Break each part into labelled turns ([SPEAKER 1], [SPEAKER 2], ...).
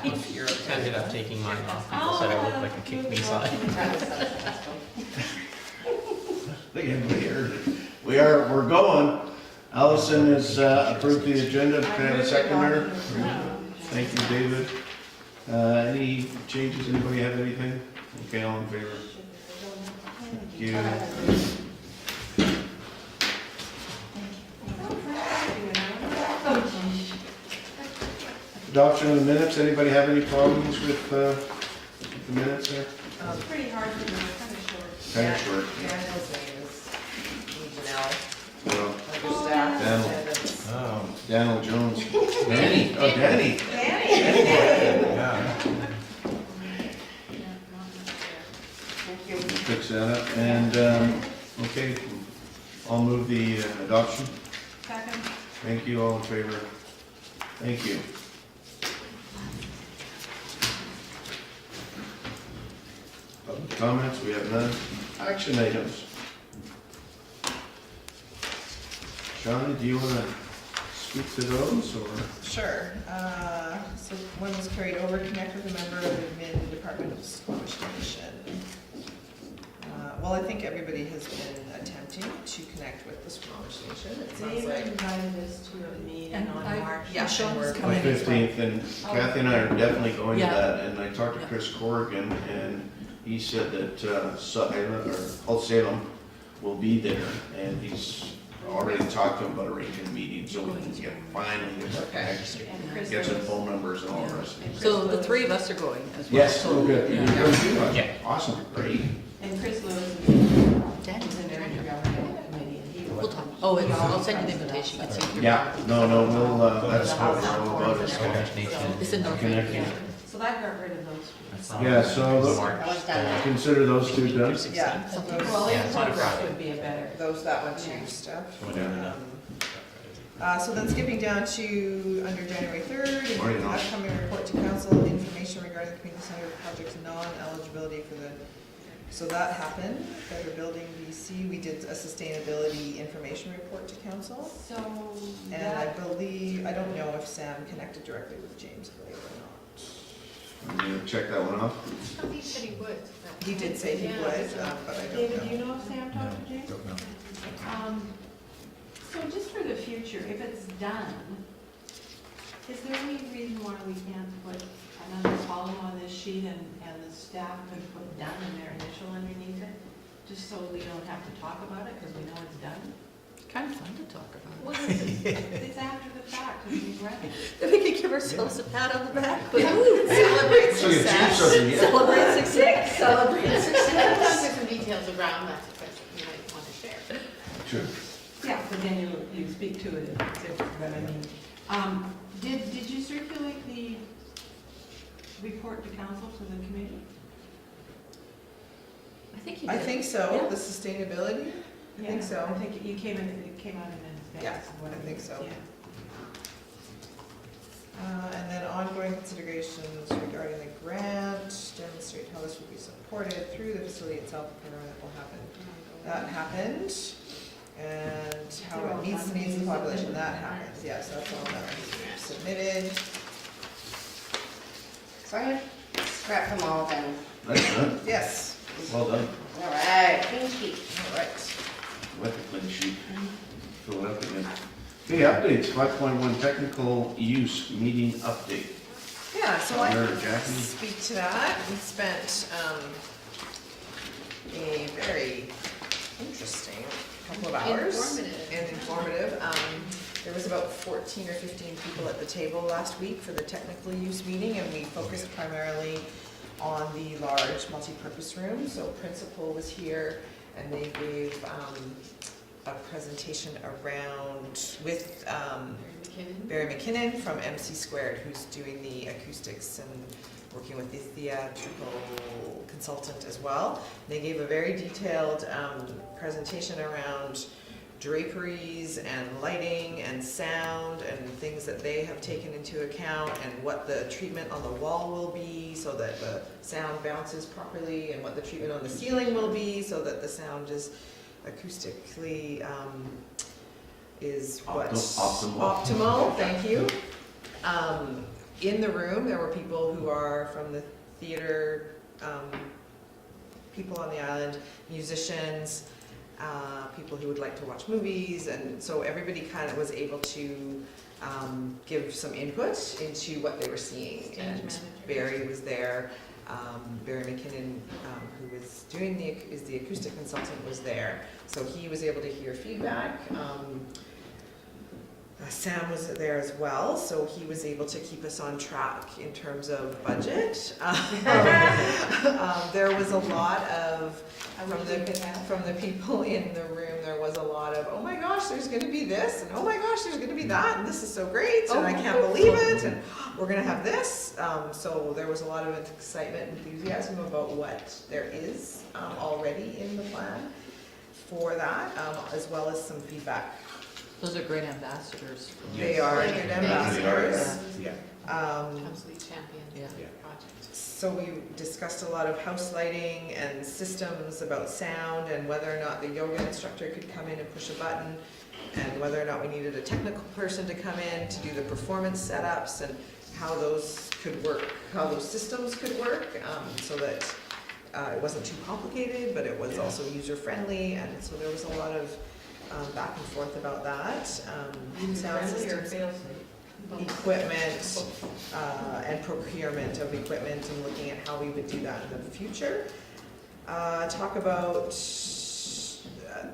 [SPEAKER 1] You're okay.
[SPEAKER 2] Ended up taking mine off. People said I looked like a kick me sign.
[SPEAKER 3] We're going. Allison has approved the agenda. Can I have a seconder? Thank you, David. Any changes? Anybody have anything? Okay, all in favor? Thank you. Adoption of the minutes. Anybody have any problems with the minutes there?
[SPEAKER 4] It's pretty hard to do, kind of short.
[SPEAKER 3] Kind of short.
[SPEAKER 1] Daniel's name is Janelle,
[SPEAKER 3] Well,
[SPEAKER 1] understaffed.
[SPEAKER 3] Daniel.
[SPEAKER 1] and it's-
[SPEAKER 5] Oh,
[SPEAKER 3] Daniel Jones. Danny. Oh, Danny.
[SPEAKER 5] yeah.
[SPEAKER 1] Thank you.
[SPEAKER 3] Fix that up. And, okay, I'll move the adoption.
[SPEAKER 4] Second.
[SPEAKER 3] Thank you, all in favor. Thank you. Public comments, we have none. Action items. Shauna, do you want to speak to those, or?
[SPEAKER 1] Sure, so one was carried over, connect with a member of the admin department of Squamish Nation. Well, I think everybody has been attempting to connect with the Squamish Nation, it sounds
[SPEAKER 4] David
[SPEAKER 1] like.
[SPEAKER 4] invited us to a meeting
[SPEAKER 6] And
[SPEAKER 4] on
[SPEAKER 6] I-
[SPEAKER 4] March.
[SPEAKER 1] Yeah,
[SPEAKER 6] Sean's
[SPEAKER 1] we're-
[SPEAKER 3] The
[SPEAKER 6] coming as well.
[SPEAKER 3] 15th, and Kathy and I are definitely going to
[SPEAKER 6] Yeah.
[SPEAKER 3] that, and I talked to Chris Corrigan, and he said that Old Salem will be there, and he's already talked to him about arranging a meeting, so we can finally
[SPEAKER 1] Okay.
[SPEAKER 4] And Chris
[SPEAKER 3] get some
[SPEAKER 4] was-
[SPEAKER 3] phone numbers and all the rest.
[SPEAKER 4] and Chris
[SPEAKER 6] So the
[SPEAKER 4] Lewis-
[SPEAKER 6] three of us are going as well.
[SPEAKER 3] Yes,
[SPEAKER 6] So-
[SPEAKER 3] oh, good. You're
[SPEAKER 6] Yeah.
[SPEAKER 3] going to?
[SPEAKER 2] Yeah.
[SPEAKER 3] Awesome, great.
[SPEAKER 4] And Chris Lewis is
[SPEAKER 6] Danny's
[SPEAKER 4] an
[SPEAKER 6] in there.
[SPEAKER 4] intergovernmental committee, and he
[SPEAKER 6] We'll
[SPEAKER 4] was.
[SPEAKER 6] talk. Oh, I'll send you the invitation. You can see if you're-
[SPEAKER 3] Yeah, no, we'll, that's what we're all about, is
[SPEAKER 2] Squamish Nation.
[SPEAKER 6] It's in North.
[SPEAKER 3] connecting.
[SPEAKER 4] So that got rid of those.
[SPEAKER 3] Yeah, so
[SPEAKER 2] March,
[SPEAKER 3] consider those two done.
[SPEAKER 1] Yeah,
[SPEAKER 4] Well,
[SPEAKER 2] Yeah, it's not a
[SPEAKER 4] in progress
[SPEAKER 2] Friday.
[SPEAKER 4] would be a better.
[SPEAKER 1] that one too, Steph.
[SPEAKER 3] Yeah.
[SPEAKER 1] So then skipping down to under January 3rd,
[SPEAKER 3] Morning, all.
[SPEAKER 1] upcoming report to council, information regarding the community center project's non-eligibility for the, so that happened, Better Building BC, we did a sustainability information report to council.
[SPEAKER 4] So
[SPEAKER 1] And I
[SPEAKER 4] that,
[SPEAKER 1] believe, I don't know if Sam connected directly with James Blake or not.
[SPEAKER 3] I'm gonna check that one off.
[SPEAKER 7] He said he would.
[SPEAKER 1] He did say he
[SPEAKER 7] Yeah.
[SPEAKER 1] would, but I
[SPEAKER 4] David,
[SPEAKER 1] don't
[SPEAKER 4] do
[SPEAKER 1] know.
[SPEAKER 4] you know if Sam talked to James?
[SPEAKER 5] Don't know.
[SPEAKER 4] So just for the future, if it's done, is there any reason why we can't put another column on this sheet and the staff could put done in their initial underneath it? Just so we don't have to talk about it, because we know it's done?
[SPEAKER 6] Kind of fun to talk about.
[SPEAKER 4] Well, it's after the fact, and we've read it.
[SPEAKER 6] Then we could give ourselves a pat on the back.
[SPEAKER 1] Celebrate
[SPEAKER 3] So you achieved
[SPEAKER 1] success.
[SPEAKER 3] something, yeah.
[SPEAKER 6] Celebrate success.
[SPEAKER 7] Celebrate success. There's some details around that success that you might want to share.
[SPEAKER 3] Sure.
[SPEAKER 4] Yeah, but then you speak to it, but I mean, did you circulate the report to council, to the committee?
[SPEAKER 6] I think you
[SPEAKER 1] I
[SPEAKER 6] did.
[SPEAKER 1] think so,
[SPEAKER 6] Yeah.
[SPEAKER 1] the sustainability, I think so.
[SPEAKER 4] I think it came out in advance.
[SPEAKER 1] Yeah,
[SPEAKER 4] of what
[SPEAKER 1] I think so.
[SPEAKER 4] Yeah.
[SPEAKER 1] And then ongoing considerations regarding the grant, demonstrate how this will be supported through the facility itself, and that will happen. That happened, and how it meets the needs of the population, that happens, yes, that's all done, submitted.
[SPEAKER 7] So I scrap them all then.
[SPEAKER 3] Nice done.
[SPEAKER 1] Yes,
[SPEAKER 3] Well done.
[SPEAKER 7] All right, thank you.
[SPEAKER 1] all right.
[SPEAKER 3] Like a clean sheet. Fill it up again. Okay, updates, 5.1 technical use meeting update.
[SPEAKER 1] Yeah, so I
[SPEAKER 3] Mayor
[SPEAKER 1] can
[SPEAKER 3] Jackie?
[SPEAKER 1] speak to that. We spent a very interesting couple of hours.
[SPEAKER 7] Informative.
[SPEAKER 1] And informative. There was about 14 or 15 people at the table last week for the technical use meeting, and we focused primarily on the large multi-purpose room. So principal was here, and they gave a presentation around with
[SPEAKER 7] McKinnon.
[SPEAKER 1] Barry McKinnon from MC Squared, who's doing the acoustics and working with the theatrical consultant as well. They gave a very detailed presentation around draperies and lighting and sound and things that they have taken into account, and what the treatment on the wall will be so that the sound bounces properly, and what the treatment on the ceiling will be so that the sound is acoustically is what?
[SPEAKER 3] Optimal.
[SPEAKER 1] Optimal, thank you. in the room, there were people who are from the theater, people on the island, musicians, people who would like to watch movies, and so everybody kind of was able to give some input into what they were seeing.
[SPEAKER 7] Stage
[SPEAKER 1] And
[SPEAKER 7] manager.
[SPEAKER 1] Barry was there, Barry McKinnon, who was doing is the acoustic consultant, was there, so he was able to hear feedback. Sam was there as well, so he was able to keep us on track in terms of budget. There was a lot of, from the people in the room, there was a lot of, oh my gosh, there's gonna be this, and oh my gosh, there's gonna be that, and this is so great, and I can't believe it, and we're gonna have this. So there was a lot of excitement and enthusiasm about what there is already in the plan for that, as well as some feedback.
[SPEAKER 6] Those are great ambassadors.
[SPEAKER 1] They are
[SPEAKER 7] Yeah.
[SPEAKER 1] good
[SPEAKER 7] They are,
[SPEAKER 1] ambassadors.
[SPEAKER 3] Yeah.
[SPEAKER 7] Absolute champion
[SPEAKER 6] Yeah.
[SPEAKER 7] project.
[SPEAKER 1] So we discussed a lot of house lighting and systems about sound and whether or not the yoga instructor could come in and push a button, and whether or not we needed a technical person to come in to do the performance setups, and how those could work, how those systems could work, so that it wasn't too complicated, but it was also user-friendly, and so there was a lot of back and forth about that. Sound systems, equipment, and procurement of equipment, and looking at how we would do that in the future. Talk about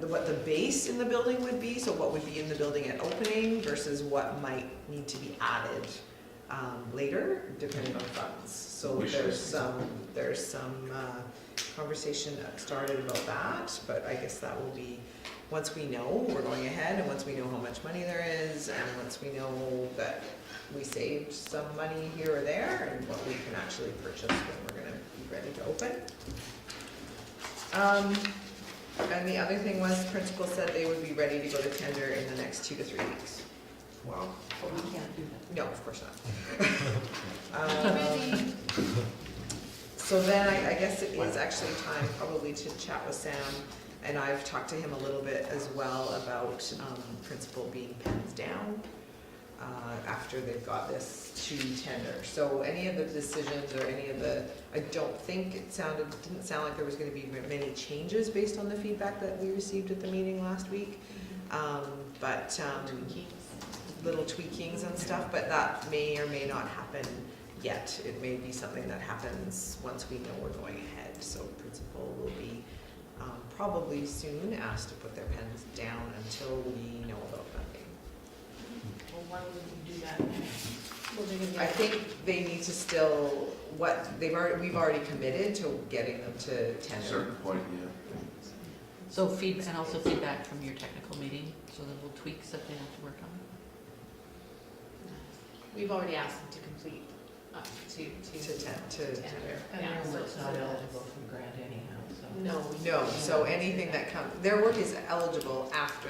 [SPEAKER 1] what the base in the building would be, so what would be in the building at opening versus what might need to be added later, depending on funds. So there's some conversation started about that, but I guess that will be, once we know we're going ahead, and once we know how much money there is, and once we know that we saved some money here or there, and what we can actually purchase when we're gonna be ready to open. And the other thing was, principal said they would be ready to go to tender in the next 2 to 3 weeks.
[SPEAKER 3] Wow.
[SPEAKER 4] But we can't do that.
[SPEAKER 1] No, of course not. So then I guess it is actually time probably to chat with Sam, and I've talked to him a little bit as well about principal being pens down after they've got this to tender. So any of the decisions or any of the, I don't think it didn't sound like there was gonna be many changes based on the feedback that we received at the meeting last week. But little tweakings and stuff, but that may or may not happen yet. It may be something that happens once we know we're going ahead. So principal will be probably soon asked to put their pens down until we know about funding.
[SPEAKER 4] Well, why would we do that?
[SPEAKER 7] Well, they're gonna be-
[SPEAKER 1] I think they need to still, we've already committed to getting them to tender.
[SPEAKER 3] Certain point, yeah.
[SPEAKER 6] So and also feedback from your technical meeting, so the little tweaks that they have to work on.
[SPEAKER 7] We've already asked them to complete,
[SPEAKER 1] To tender.
[SPEAKER 4] And
[SPEAKER 7] Yeah,
[SPEAKER 4] their
[SPEAKER 7] so-
[SPEAKER 4] work's
[SPEAKER 7] so
[SPEAKER 4] not
[SPEAKER 7] that's-
[SPEAKER 4] eligible for the grant anyhow, so.
[SPEAKER 7] No.
[SPEAKER 1] No, so anything that comes, their work is eligible after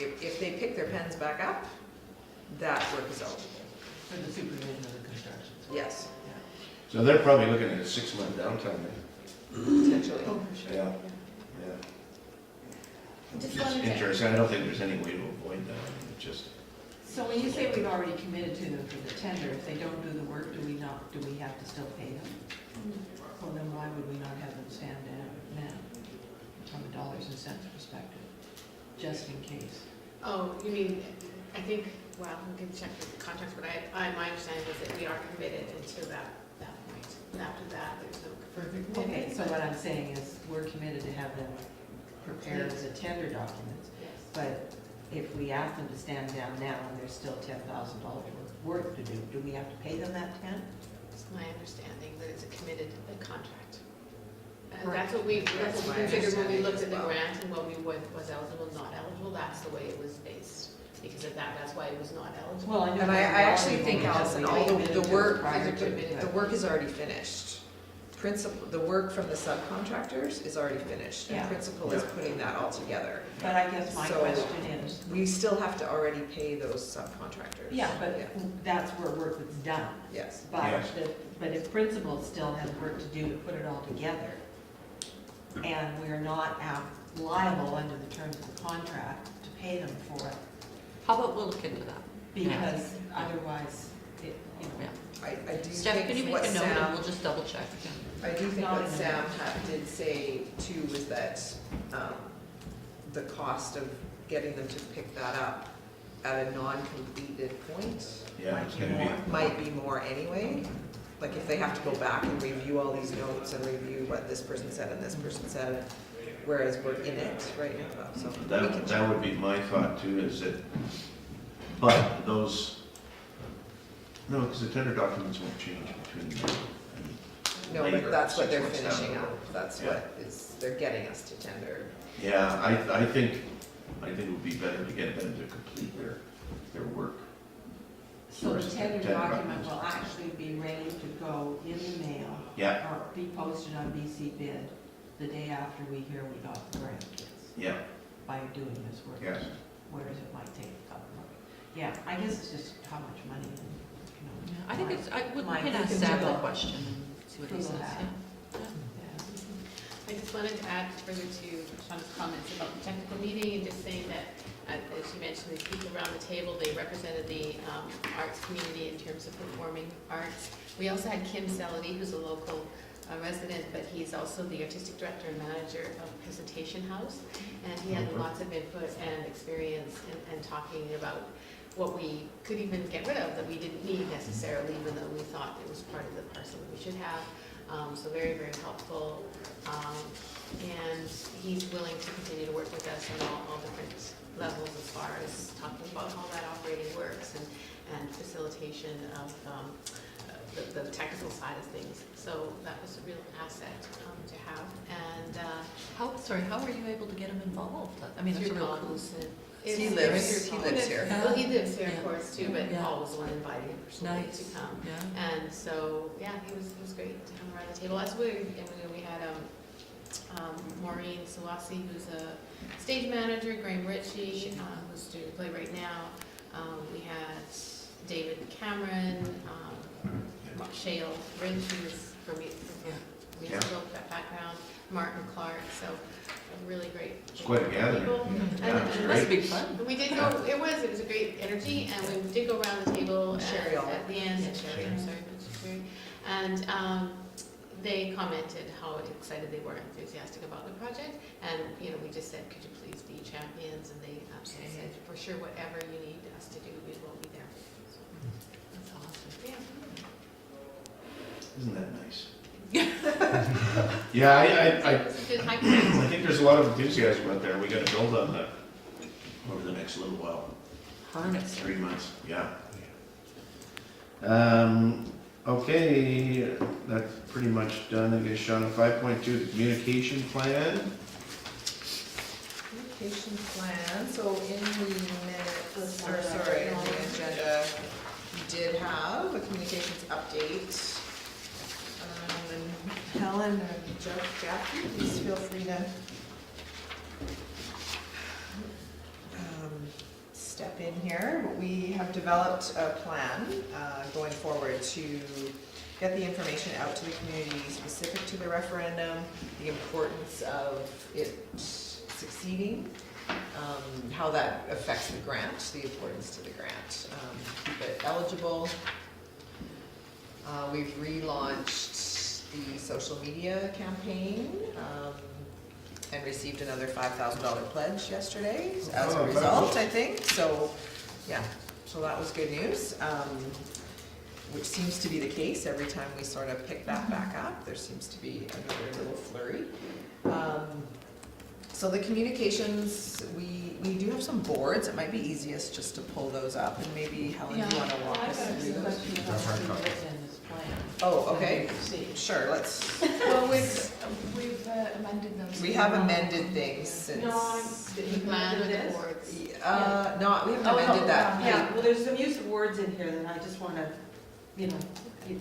[SPEAKER 1] if they pick their pens back up, that work is eligible.
[SPEAKER 4] For the supervision of the construction.
[SPEAKER 1] Yes,
[SPEAKER 3] So they're probably looking at a 6-month downtime then.
[SPEAKER 1] potentially.
[SPEAKER 7] Oh, for sure.
[SPEAKER 3] Yeah.
[SPEAKER 7] Yeah.
[SPEAKER 3] Yeah.
[SPEAKER 7] Just
[SPEAKER 3] It's
[SPEAKER 7] wanted to-
[SPEAKER 3] interesting, I don't think there's any way to avoid that, it's just,
[SPEAKER 4] So when you say we've already committed to them for the tender, if they don't do the work, do we have to still pay them? Well, then why would we not have them stand down now, from a dollars and cents perspective, just in case?
[SPEAKER 7] Oh, you mean, I think, well, we can check the contracts, but my understanding was that we are committed until that point. And after that, there's no further commitment.
[SPEAKER 4] Okay, so what I'm saying is, we're committed to have them prepare the tender documents,
[SPEAKER 7] Yes.
[SPEAKER 4] but if we ask them to stand down now and there's still $10,000 work to do, do we have to pay them that 10?
[SPEAKER 7] It's my understanding that it's a committed contract. And
[SPEAKER 4] Right.
[SPEAKER 7] that's what we
[SPEAKER 1] That's my
[SPEAKER 7] considered when we
[SPEAKER 1] understanding
[SPEAKER 7] looked
[SPEAKER 1] as
[SPEAKER 7] at the
[SPEAKER 1] well.
[SPEAKER 7] grant and what we was eligible, not eligible, that's the way it was based. Because of that, that's why it was not eligible.
[SPEAKER 4] Well, I know.
[SPEAKER 1] And I actually think,
[SPEAKER 4] because
[SPEAKER 1] Allison,
[SPEAKER 4] we
[SPEAKER 1] all
[SPEAKER 4] committed
[SPEAKER 1] the
[SPEAKER 4] to
[SPEAKER 1] work,
[SPEAKER 4] prior to it.
[SPEAKER 1] the work is already finished. The work from the subcontractors is already finished, and
[SPEAKER 4] Yeah.
[SPEAKER 1] principal is putting that all together.
[SPEAKER 4] But I guess my
[SPEAKER 1] So-
[SPEAKER 4] question is,
[SPEAKER 1] We still have to already pay those subcontractors.
[SPEAKER 4] yeah, but that's where work was done.
[SPEAKER 1] Yes.
[SPEAKER 4] But,
[SPEAKER 3] Yes.
[SPEAKER 4] but if principal still has work to do to put it all together, and we're not liable under the terms of the contract to pay them for it,
[SPEAKER 6] How about we'll look into that?
[SPEAKER 4] because otherwise,
[SPEAKER 6] Yeah.
[SPEAKER 1] I do
[SPEAKER 6] Steph, can you
[SPEAKER 1] think
[SPEAKER 6] make
[SPEAKER 1] what
[SPEAKER 6] a note and
[SPEAKER 1] Sam,
[SPEAKER 6] we'll just double check again?
[SPEAKER 1] I do think
[SPEAKER 4] Not
[SPEAKER 1] what
[SPEAKER 4] in a
[SPEAKER 1] Sam did say too was that, the cost of getting them to pick that up at a non-completed point
[SPEAKER 3] Yeah, it's gonna
[SPEAKER 1] might be more anyway. Like if they have to go back and review all these notes and review what this person said and this person said, whereas we're in it right now, so
[SPEAKER 3] be,
[SPEAKER 1] we
[SPEAKER 3] that,
[SPEAKER 1] can
[SPEAKER 3] that
[SPEAKER 1] check.
[SPEAKER 3] would be my thought too, is that, but those, no, because the tender documents won't change between now and
[SPEAKER 1] No,
[SPEAKER 3] later,
[SPEAKER 1] but that's what
[SPEAKER 3] 6
[SPEAKER 1] they're
[SPEAKER 3] months down the
[SPEAKER 1] finishing
[SPEAKER 3] road.
[SPEAKER 1] up, that's
[SPEAKER 3] Yeah.
[SPEAKER 1] what is, they're getting us to tender.
[SPEAKER 3] Yeah, I think it would be better to get them to complete their work.
[SPEAKER 4] So the
[SPEAKER 3] First,
[SPEAKER 4] tender
[SPEAKER 3] tender
[SPEAKER 4] document
[SPEAKER 3] documents.
[SPEAKER 4] will actually be ready to go in the mail
[SPEAKER 3] Yeah,
[SPEAKER 4] or be posted on BC Bid the day after we hear we got the grant
[SPEAKER 3] yeah,
[SPEAKER 4] by doing this work.
[SPEAKER 3] yes.
[SPEAKER 4] Whereas it might take a couple of, yeah, I guess it's just how much money, you know.
[SPEAKER 6] Yeah, I think it's, we
[SPEAKER 4] Mike,
[SPEAKER 6] can
[SPEAKER 4] you
[SPEAKER 6] ask
[SPEAKER 4] can
[SPEAKER 6] Sam
[SPEAKER 4] do
[SPEAKER 6] the
[SPEAKER 4] that.
[SPEAKER 6] question and see what he
[SPEAKER 4] Google
[SPEAKER 6] says,
[SPEAKER 4] that.
[SPEAKER 6] yeah.
[SPEAKER 7] I just wanted to add further to Shauna's comments about the technical meeting and just saying that, as you mentioned, these people around the table, they represented the arts community in terms of performing arts. We also had Kim Selady, who's a local resident, but he's also the artistic director and manager of Presentation House. And he had
[SPEAKER 3] Okay.
[SPEAKER 7] lots of input and experience and talking about what we could even get rid of that we didn't need necessarily, even though we thought it was part of the parcel that we should have. So very, very helpful. And he's willing to continue to work with us on all different levels as far as talking about how that operating works and facilitation of the technical side of things. So that was a real asset to have. And
[SPEAKER 6] How were you able to get him involved? I mean, it's a
[SPEAKER 7] through
[SPEAKER 6] real cool.
[SPEAKER 7] calls and
[SPEAKER 1] He
[SPEAKER 7] it's-
[SPEAKER 1] lives
[SPEAKER 7] through
[SPEAKER 1] here.
[SPEAKER 7] calls. Well, he lives here,
[SPEAKER 6] Yeah.
[SPEAKER 7] of course, too, but
[SPEAKER 6] Yeah.
[SPEAKER 7] Paul was the one inviting him personally to
[SPEAKER 6] Nice,
[SPEAKER 7] come.
[SPEAKER 6] yeah.
[SPEAKER 7] And so, yeah, he was great to have him around the table. That's what we had Maureen Sawasi, who's a stage manager, Graham Ritchie, who's doing the play right now. We had David Cameron, Shale Ridge, who's from musical background, Martin Clark, so a really great.
[SPEAKER 3] It's quite a gathering.
[SPEAKER 7] people.
[SPEAKER 3] Yeah,
[SPEAKER 7] And-
[SPEAKER 3] it's
[SPEAKER 7] and
[SPEAKER 6] Must
[SPEAKER 3] great.
[SPEAKER 6] be fun.
[SPEAKER 7] we did go, it was a great energy, and we did go around the table
[SPEAKER 1] Sherry all
[SPEAKER 7] at the end, and Sherry, I'm sorry, Sherry. And they commented how excited they were, enthusiastic about the project, and, we just said, could you please be champions, and they absolutely said, for sure, whatever you need us to do, we will be there. So,
[SPEAKER 6] That's awesome.
[SPEAKER 7] yeah.
[SPEAKER 3] Isn't that nice? Yeah,
[SPEAKER 7] It's a good high point.
[SPEAKER 3] I think there's a lot of enthusiasm out there. We gotta build on that over the next little while.
[SPEAKER 6] Harness.
[SPEAKER 3] 3 months, yeah. Okay, that's pretty much done, I guess, Shauna. 5.2, the communication plan.
[SPEAKER 1] Communication plan, so in the minutes, or sorry, in the agenda, we did have a communications update. And Helen and Jackie, please feel free to step in here. But we have developed a plan going forward to get the information out to the community specific to the referendum, the importance of it succeeding, how that affects the grant, the importance to the grant, keep it eligible. We've relaunched the social media campaign and received another $5,000 pledge yesterday as a
[SPEAKER 3] Oh,
[SPEAKER 1] result, I think. So, yeah, so that was good news, which seems to be the case every time we sort of pick that back up. There seems to be another little flurry. So the communications, we do have some boards. It might be easiest just to pull those up, and maybe Helen, do you want to walk us through those?
[SPEAKER 5] That's our copy.
[SPEAKER 4] Written in this plan.
[SPEAKER 1] Oh, okay,
[SPEAKER 4] See.
[SPEAKER 1] sure, let's,
[SPEAKER 8] Well, we've amended them.
[SPEAKER 1] we have amended things since.
[SPEAKER 7] The plan with the boards.
[SPEAKER 1] No, we haven't amended that.
[SPEAKER 9] Yeah, well, there's some use of words in here that I just want to,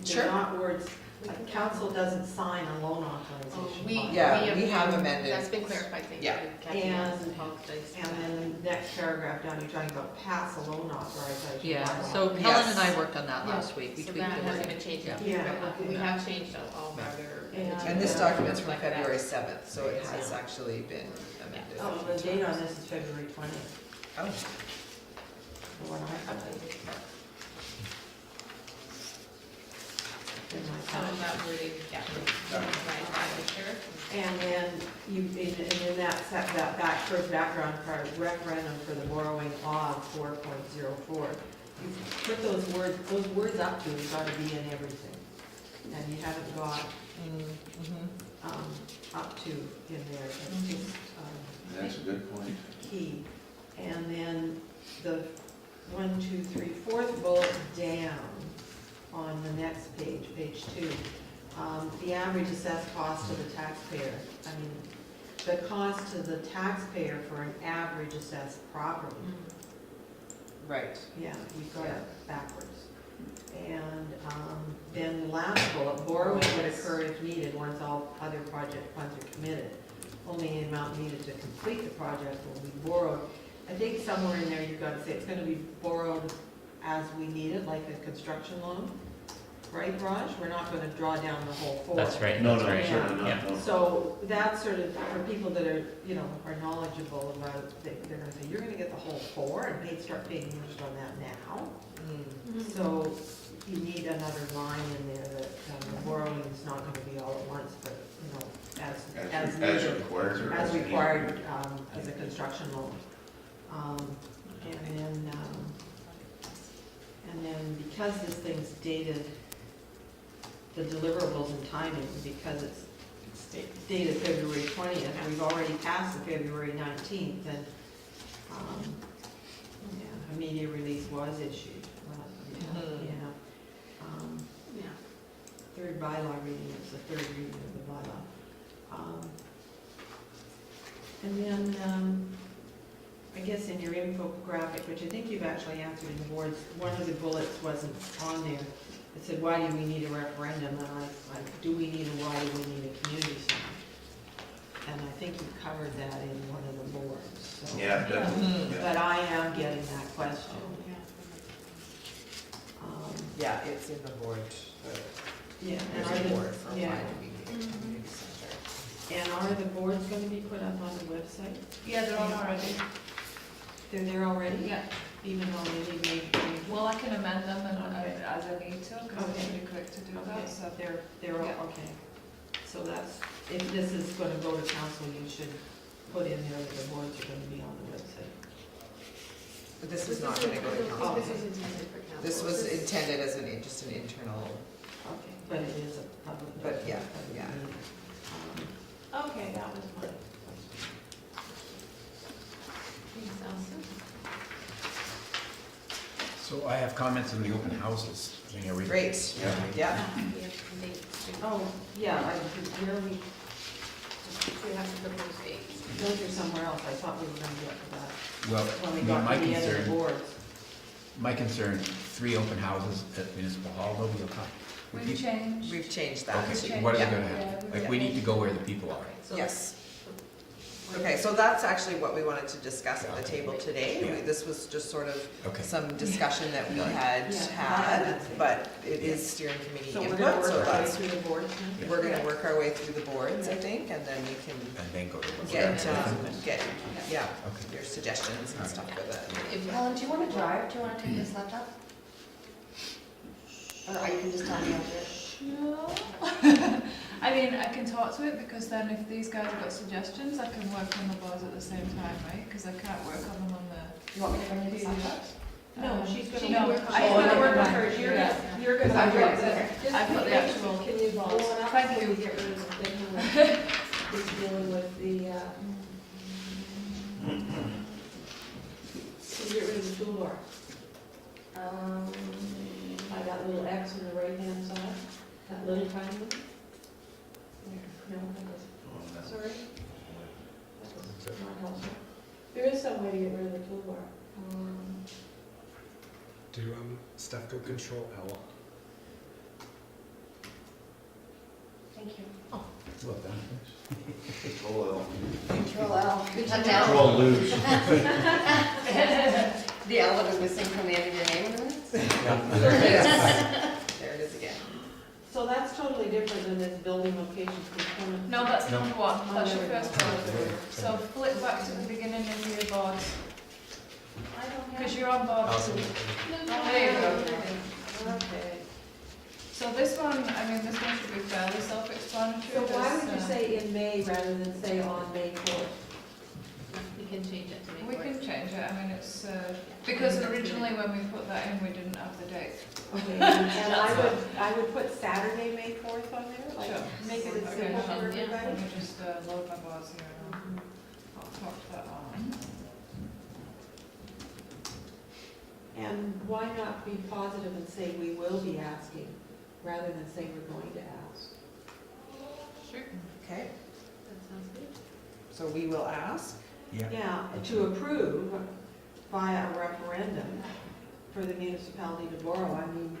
[SPEAKER 1] Sure.
[SPEAKER 9] they're not words, like council doesn't sign a loan authorization.
[SPEAKER 7] We
[SPEAKER 9] bond.
[SPEAKER 1] Yeah, we have amended.
[SPEAKER 7] That's been clarified, thank you.
[SPEAKER 1] Yeah.
[SPEAKER 7] Kathy
[SPEAKER 9] And-
[SPEAKER 7] has apologized for
[SPEAKER 9] And
[SPEAKER 7] that.
[SPEAKER 9] then the next paragraph down, you're talking about pass a loan authorization.
[SPEAKER 6] Yeah,
[SPEAKER 9] bylaw.
[SPEAKER 6] so
[SPEAKER 1] Yes.
[SPEAKER 6] Helen and I worked on that
[SPEAKER 7] Yeah,
[SPEAKER 6] last week. We
[SPEAKER 7] So
[SPEAKER 6] tweaked
[SPEAKER 7] that
[SPEAKER 6] the
[SPEAKER 7] hasn't
[SPEAKER 6] wording.
[SPEAKER 7] been changed,
[SPEAKER 6] Yeah.
[SPEAKER 9] Yeah,
[SPEAKER 7] but
[SPEAKER 9] okay.
[SPEAKER 7] we have changed all of our other.
[SPEAKER 1] And this document's from
[SPEAKER 7] Like that.
[SPEAKER 1] February 7th, so it has actually been amended.
[SPEAKER 9] Oh, the date on this is February 20th,
[SPEAKER 1] Oh,
[SPEAKER 9] the one I have. in my
[SPEAKER 7] Some of
[SPEAKER 9] packet.
[SPEAKER 7] that wording, yeah, right, sure.
[SPEAKER 9] And then in that first background part, referendum for the borrowing of 4.04. You put those words up to, it's gotta be in everything. And you haven't got, up to in there, it's just,
[SPEAKER 3] That's a good point.
[SPEAKER 9] key. And then the 1, 2, 3, 4th bullet down on the next page, page 2. The average assessed cost to the taxpayer. I mean, the cost to the taxpayer for an average assessed property.
[SPEAKER 1] Right.
[SPEAKER 9] Yeah, you've got it backwards. And then the last bullet, borrowing would occur if needed once all other project funds are committed. Only the amount needed to complete the project will be borrowed. I think somewhere in there you've got to say it's going to be borrowed as we need it, like a construction loan. Right, Raj? We're not going to draw down the whole 4.
[SPEAKER 2] That's right,
[SPEAKER 3] No,
[SPEAKER 2] that's
[SPEAKER 3] no,
[SPEAKER 2] right.
[SPEAKER 3] certainly
[SPEAKER 2] Yeah.
[SPEAKER 3] not, no.
[SPEAKER 9] So that's sort of, for people that are, are knowledgeable about, they're gonna say, you're gonna get the whole 4 and start paying interest on that now. So you need another line in there that the borrowing is not gonna be all at once, but, as
[SPEAKER 3] As
[SPEAKER 9] needed,
[SPEAKER 3] required or
[SPEAKER 9] as
[SPEAKER 3] needed?
[SPEAKER 9] required, as a construction loan. And then because this thing's dated, the deliverables and timing, because it's dated February 20th, we've already passed the February 19th, and, a media release was issued.
[SPEAKER 7] Yeah.
[SPEAKER 9] Third bylaw reading, it's the third reading of the bylaw. And then, I guess in your infographic, which I think you've actually answered in the boards, one of the bullets wasn't on there. It said, why do we need a referendum? And do we need why do we need a community center? And I think you covered that in one of the boards, so.
[SPEAKER 3] Yeah, definitely, yeah.
[SPEAKER 9] But I am getting that question.
[SPEAKER 1] Yeah, it's in the board,
[SPEAKER 9] Yeah, and
[SPEAKER 1] there's
[SPEAKER 9] are
[SPEAKER 1] a
[SPEAKER 9] the,
[SPEAKER 1] board for why
[SPEAKER 9] yeah,
[SPEAKER 1] do we need a community center.
[SPEAKER 9] and are the boards gonna be put up on the website?
[SPEAKER 8] Yeah, they're on already.
[SPEAKER 9] They're there already?
[SPEAKER 8] Yeah.
[SPEAKER 9] Even though they need me?
[SPEAKER 8] Well, I can amend them and
[SPEAKER 9] Okay.
[SPEAKER 8] as I need to, because I'm
[SPEAKER 9] Okay.
[SPEAKER 8] pretty quick to do
[SPEAKER 9] Okay,
[SPEAKER 8] that, so.
[SPEAKER 9] they're all,
[SPEAKER 8] Yeah.
[SPEAKER 9] okay. So that's, if this is gonna go to council, you should put in there that the boards are gonna be on the website.
[SPEAKER 1] But this is not gonna go to council.
[SPEAKER 7] This is intended for council.
[SPEAKER 1] This was intended as just an internal,
[SPEAKER 9] Okay, but it is a public.
[SPEAKER 1] But, yeah,
[SPEAKER 9] public
[SPEAKER 1] yeah.
[SPEAKER 9] meeting.
[SPEAKER 7] Okay, that was my question. Thanks, Allison.
[SPEAKER 5] So I have comments on the open houses. Can you read?
[SPEAKER 1] great,
[SPEAKER 3] Yeah.
[SPEAKER 1] yeah.
[SPEAKER 7] We have some dates too.
[SPEAKER 9] Oh, yeah, where are we,
[SPEAKER 7] We have some proposed dates.
[SPEAKER 9] those are somewhere else, I thought we were gonna get to that.
[SPEAKER 5] Well,
[SPEAKER 9] When
[SPEAKER 5] I
[SPEAKER 9] we
[SPEAKER 5] mean,
[SPEAKER 9] got
[SPEAKER 5] my
[SPEAKER 9] to the end of the
[SPEAKER 5] concern,
[SPEAKER 9] boards.
[SPEAKER 5] 3 open houses at Municipal Hall, nobody will come. Would
[SPEAKER 8] We've
[SPEAKER 5] you-
[SPEAKER 8] changed.
[SPEAKER 1] We've changed that.
[SPEAKER 5] Okay, what are they
[SPEAKER 1] Yeah.
[SPEAKER 5] gonna
[SPEAKER 8] Yeah,
[SPEAKER 5] have?
[SPEAKER 8] we-
[SPEAKER 5] Like, we need to go where the people are.
[SPEAKER 7] So
[SPEAKER 1] Yes. Okay, so that's actually what we wanted to discuss at the table today.
[SPEAKER 5] Yeah.
[SPEAKER 1] This was just sort of
[SPEAKER 5] Okay.
[SPEAKER 1] some discussion that we had
[SPEAKER 9] Yeah.
[SPEAKER 1] had, but it is steering committee
[SPEAKER 9] So we're
[SPEAKER 1] input,
[SPEAKER 9] gonna work
[SPEAKER 1] so
[SPEAKER 9] our way
[SPEAKER 1] that's,
[SPEAKER 9] through the boards now?
[SPEAKER 1] we're gonna work our way through the boards, I think, and then we can
[SPEAKER 5] And then go to.
[SPEAKER 1] get,
[SPEAKER 5] Okay.
[SPEAKER 1] yeah,
[SPEAKER 5] Okay.
[SPEAKER 1] your suggestions and stuff with it.
[SPEAKER 7] if,
[SPEAKER 10] Helen, do you want to drive? Do you want to take this laptop? Or you can just tell me I'll do it?
[SPEAKER 8] No. I mean, I can talk to it because then if these guys have got suggestions, I can work on the boards at the same time, right? Because I can't work on them on the.
[SPEAKER 10] You want me to bring you this laptop?
[SPEAKER 9] No, she's gonna.
[SPEAKER 8] No,
[SPEAKER 9] work on
[SPEAKER 8] I'm
[SPEAKER 9] it.
[SPEAKER 8] gonna work on
[SPEAKER 9] hers. You're
[SPEAKER 8] Yeah.
[SPEAKER 9] gonna, you're
[SPEAKER 8] Because
[SPEAKER 9] gonna.
[SPEAKER 8] I've got the,
[SPEAKER 10] Okay.
[SPEAKER 8] I've got the actual.
[SPEAKER 9] Can you blow it up?
[SPEAKER 8] Thank
[SPEAKER 9] so
[SPEAKER 8] you.
[SPEAKER 9] we get rid of the thing that's dealing with the, can you get rid of the toolbar? By that little X on the right-hand side, that little tiny one? No, that was, sorry? That was not helpful. There is some way to get rid of the toolbar.
[SPEAKER 11] Do stuff go Control L?
[SPEAKER 10] Thank you.
[SPEAKER 5] Well done.
[SPEAKER 3] Control L.
[SPEAKER 10] Control L.
[SPEAKER 3] Control lose.
[SPEAKER 10] The L that was missing from the end of your name in a minute?
[SPEAKER 1] There it is. There it is again.
[SPEAKER 9] So that's totally different than this building locations component.
[SPEAKER 8] No, that's
[SPEAKER 5] No.
[SPEAKER 8] number one. That's your
[SPEAKER 9] there we
[SPEAKER 8] first
[SPEAKER 9] go.
[SPEAKER 8] one. So flip back to the beginning of your board,
[SPEAKER 9] I don't have.
[SPEAKER 8] because you're on board
[SPEAKER 2] Allison,
[SPEAKER 8] two. There you go.
[SPEAKER 9] Okay.
[SPEAKER 8] So this one, I mean, this one should be fairly self-explanatory.
[SPEAKER 9] So why
[SPEAKER 8] There's,
[SPEAKER 9] would you say in May rather than say on May 4th?
[SPEAKER 7] We can change it to
[SPEAKER 8] We
[SPEAKER 7] May
[SPEAKER 8] can
[SPEAKER 7] 4th.
[SPEAKER 8] change it, I mean, it's, because originally when we put that in, we didn't have the date.
[SPEAKER 9] Okay, and I would put Saturday, May 4th on there, like,
[SPEAKER 8] Sure.
[SPEAKER 9] make it as
[SPEAKER 8] Okay,
[SPEAKER 9] simple
[SPEAKER 8] sure.
[SPEAKER 9] for
[SPEAKER 7] Yeah.
[SPEAKER 9] everybody.
[SPEAKER 8] Let me just load my bars here and I'll pop that on.
[SPEAKER 9] And why not be positive and say we will be asking, rather than say we're going to ask?
[SPEAKER 7] Sure,
[SPEAKER 1] Okay,
[SPEAKER 7] that sounds good.
[SPEAKER 1] so we will ask.
[SPEAKER 9] Yeah, to approve via a referendum for the municipality to borrow, I mean,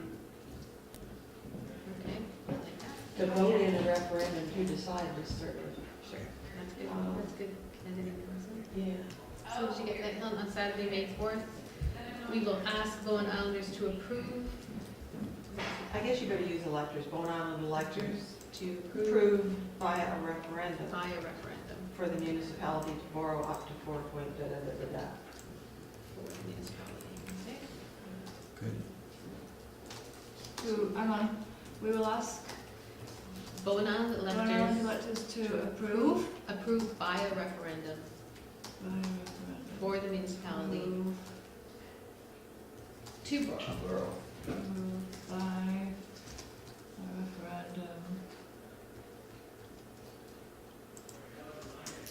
[SPEAKER 7] Okay, I like that.
[SPEAKER 9] to vote in a referendum to decide this sort of.
[SPEAKER 7] Sure. That's good, that's good. And then,
[SPEAKER 9] Yeah.
[SPEAKER 7] so did you get that done on Saturday, May 4th? We will ask Bowen Islanders to approve.
[SPEAKER 9] I guess you better use electors, Bowen Island electors,
[SPEAKER 7] To approve
[SPEAKER 9] approve via a referendum
[SPEAKER 7] by a referendum
[SPEAKER 9] for the municipality to borrow up to 4 point da-da-da-da-da.
[SPEAKER 7] for the municipality. Okay.
[SPEAKER 5] Good.
[SPEAKER 8] Hang on, we will ask
[SPEAKER 7] Bowen Island
[SPEAKER 8] Island
[SPEAKER 7] electors
[SPEAKER 8] electors to approve
[SPEAKER 7] approve by a referendum
[SPEAKER 8] by referendum.
[SPEAKER 7] for the municipality
[SPEAKER 8] Approve
[SPEAKER 7] to borrow.
[SPEAKER 8] by a referendum.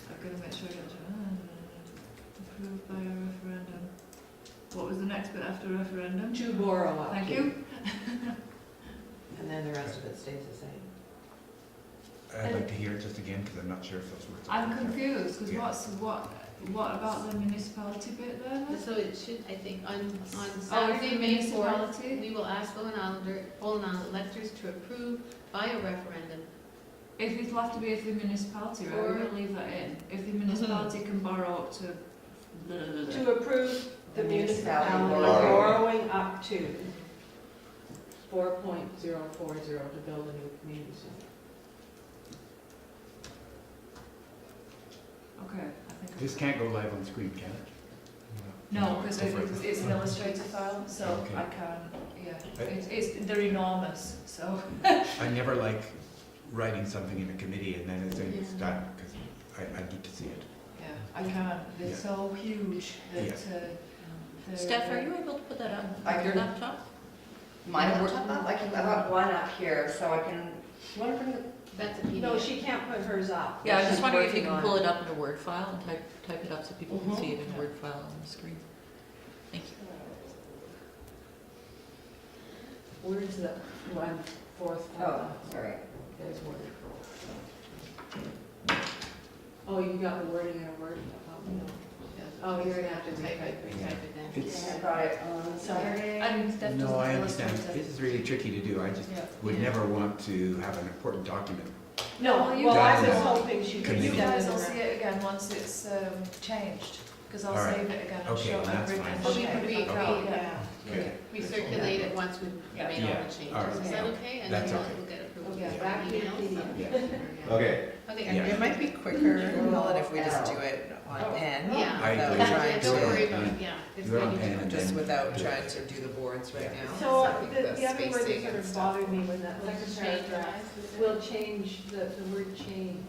[SPEAKER 8] I've got to make sure I get it. Approved by a referendum. What was the next bit after referendum?
[SPEAKER 9] To borrow up to.
[SPEAKER 8] Thank you.
[SPEAKER 9] And then the rest of it stays the same.
[SPEAKER 5] I'd like to hear it just again, because I'm not sure if those words.
[SPEAKER 8] I'm confused, because
[SPEAKER 5] Yeah.
[SPEAKER 8] what about the municipality bit there? then?
[SPEAKER 7] So it should, I think, on
[SPEAKER 8] Oh,
[SPEAKER 7] Saturday,
[SPEAKER 8] the
[SPEAKER 7] May 4th,
[SPEAKER 8] municipality?
[SPEAKER 7] we will ask Bowen Island electors to approve by a referendum.
[SPEAKER 8] It'll have to be if the municipality, right?
[SPEAKER 7] Or-
[SPEAKER 8] We're gonna leave that in. If the municipality can borrow up to blah, blah, blah.
[SPEAKER 9] To approve the
[SPEAKER 10] The
[SPEAKER 9] municipality
[SPEAKER 10] municipality
[SPEAKER 9] borrowing up to 4.040 to build a new community center.
[SPEAKER 8] Okay, I think.
[SPEAKER 5] This can't go live on screen, can it?
[SPEAKER 8] No, because
[SPEAKER 5] Go for it.
[SPEAKER 8] it's an illustrator file, so
[SPEAKER 5] Okay.
[SPEAKER 8] I can't, yeah.
[SPEAKER 5] I-
[SPEAKER 8] They're enormous, so.
[SPEAKER 5] I never like writing something in a committee and then it's
[SPEAKER 7] Yeah.
[SPEAKER 5] done, because I need to see it.
[SPEAKER 8] Yeah, I can't. They're
[SPEAKER 5] Yeah.
[SPEAKER 8] so huge that,
[SPEAKER 5] Yeah.
[SPEAKER 8] they're.
[SPEAKER 6] Steph, are you able to put that up
[SPEAKER 10] I
[SPEAKER 6] on your
[SPEAKER 10] can-
[SPEAKER 6] laptop?
[SPEAKER 10] My laptop up, I've got one up here, so I can, you wanna bring it?
[SPEAKER 7] That's a PDF.
[SPEAKER 9] No, she can't put hers up.
[SPEAKER 6] Yeah, I was
[SPEAKER 9] She's
[SPEAKER 6] just wondering if you
[SPEAKER 9] working
[SPEAKER 6] can
[SPEAKER 9] on
[SPEAKER 6] pull it up in a Word file and type it up so people can
[SPEAKER 10] Mhm.
[SPEAKER 6] see it in a Word file on the screen. Thank you.
[SPEAKER 9] Where's the 1/4?
[SPEAKER 10] Oh, sorry.
[SPEAKER 9] There's Word. Oh, you got the wording in a Word? Oh, you're gonna have to
[SPEAKER 7] Type
[SPEAKER 9] retype
[SPEAKER 7] it,
[SPEAKER 9] it.
[SPEAKER 7] retype it then.
[SPEAKER 5] It's,
[SPEAKER 10] I got it on Saturday.
[SPEAKER 8] And Steph doesn't
[SPEAKER 5] no, I
[SPEAKER 8] illustrate
[SPEAKER 5] understand.
[SPEAKER 8] it.
[SPEAKER 5] This is really tricky to do. I just
[SPEAKER 8] Yeah.
[SPEAKER 5] would
[SPEAKER 7] Yeah.
[SPEAKER 5] never want to have an important document.
[SPEAKER 9] No,
[SPEAKER 8] Well, you
[SPEAKER 9] well, I
[SPEAKER 5] guys-
[SPEAKER 9] was hoping she could
[SPEAKER 5] Committee.
[SPEAKER 8] You
[SPEAKER 9] send
[SPEAKER 8] guys
[SPEAKER 9] it
[SPEAKER 8] will
[SPEAKER 9] around.
[SPEAKER 8] see it again once it's changed, because I'll
[SPEAKER 5] All right.
[SPEAKER 8] save it again and
[SPEAKER 5] Okay,
[SPEAKER 8] show
[SPEAKER 5] well,
[SPEAKER 8] and
[SPEAKER 5] that's
[SPEAKER 8] bring
[SPEAKER 5] fine.
[SPEAKER 8] and
[SPEAKER 7] Oh, we
[SPEAKER 8] share
[SPEAKER 7] could
[SPEAKER 8] it
[SPEAKER 7] re-
[SPEAKER 8] back out,
[SPEAKER 7] re-
[SPEAKER 8] yeah.
[SPEAKER 5] Okay.
[SPEAKER 7] We circulate it once we've
[SPEAKER 8] Yeah.
[SPEAKER 7] made all
[SPEAKER 5] Yeah.
[SPEAKER 7] the changes.
[SPEAKER 5] All right.
[SPEAKER 7] Is that okay? And
[SPEAKER 5] That's
[SPEAKER 7] then
[SPEAKER 5] okay.
[SPEAKER 7] we'll get approved.
[SPEAKER 9] Okay,
[SPEAKER 7] through
[SPEAKER 9] back to your
[SPEAKER 7] email, so-
[SPEAKER 9] PDF.
[SPEAKER 5] Yeah.
[SPEAKER 3] Okay,
[SPEAKER 7] Okay,
[SPEAKER 5] Yeah.
[SPEAKER 1] It might be quicker, Helen, if we just do it on pen.
[SPEAKER 7] Yeah.
[SPEAKER 5] I
[SPEAKER 1] without
[SPEAKER 5] agree.
[SPEAKER 1] trying
[SPEAKER 7] Don't worry
[SPEAKER 1] to,
[SPEAKER 7] about it, yeah. It's
[SPEAKER 5] Do it on
[SPEAKER 7] ready.
[SPEAKER 5] pen and
[SPEAKER 1] just
[SPEAKER 5] then-
[SPEAKER 1] without trying to do the boards right
[SPEAKER 5] Yeah.
[SPEAKER 1] now.
[SPEAKER 9] So
[SPEAKER 1] I think
[SPEAKER 9] the other word that
[SPEAKER 1] spacing
[SPEAKER 9] sort
[SPEAKER 1] and
[SPEAKER 9] of
[SPEAKER 1] stuff.
[SPEAKER 9] bothered me was that second
[SPEAKER 7] Change
[SPEAKER 9] paragraph,
[SPEAKER 7] the
[SPEAKER 9] will change the word change,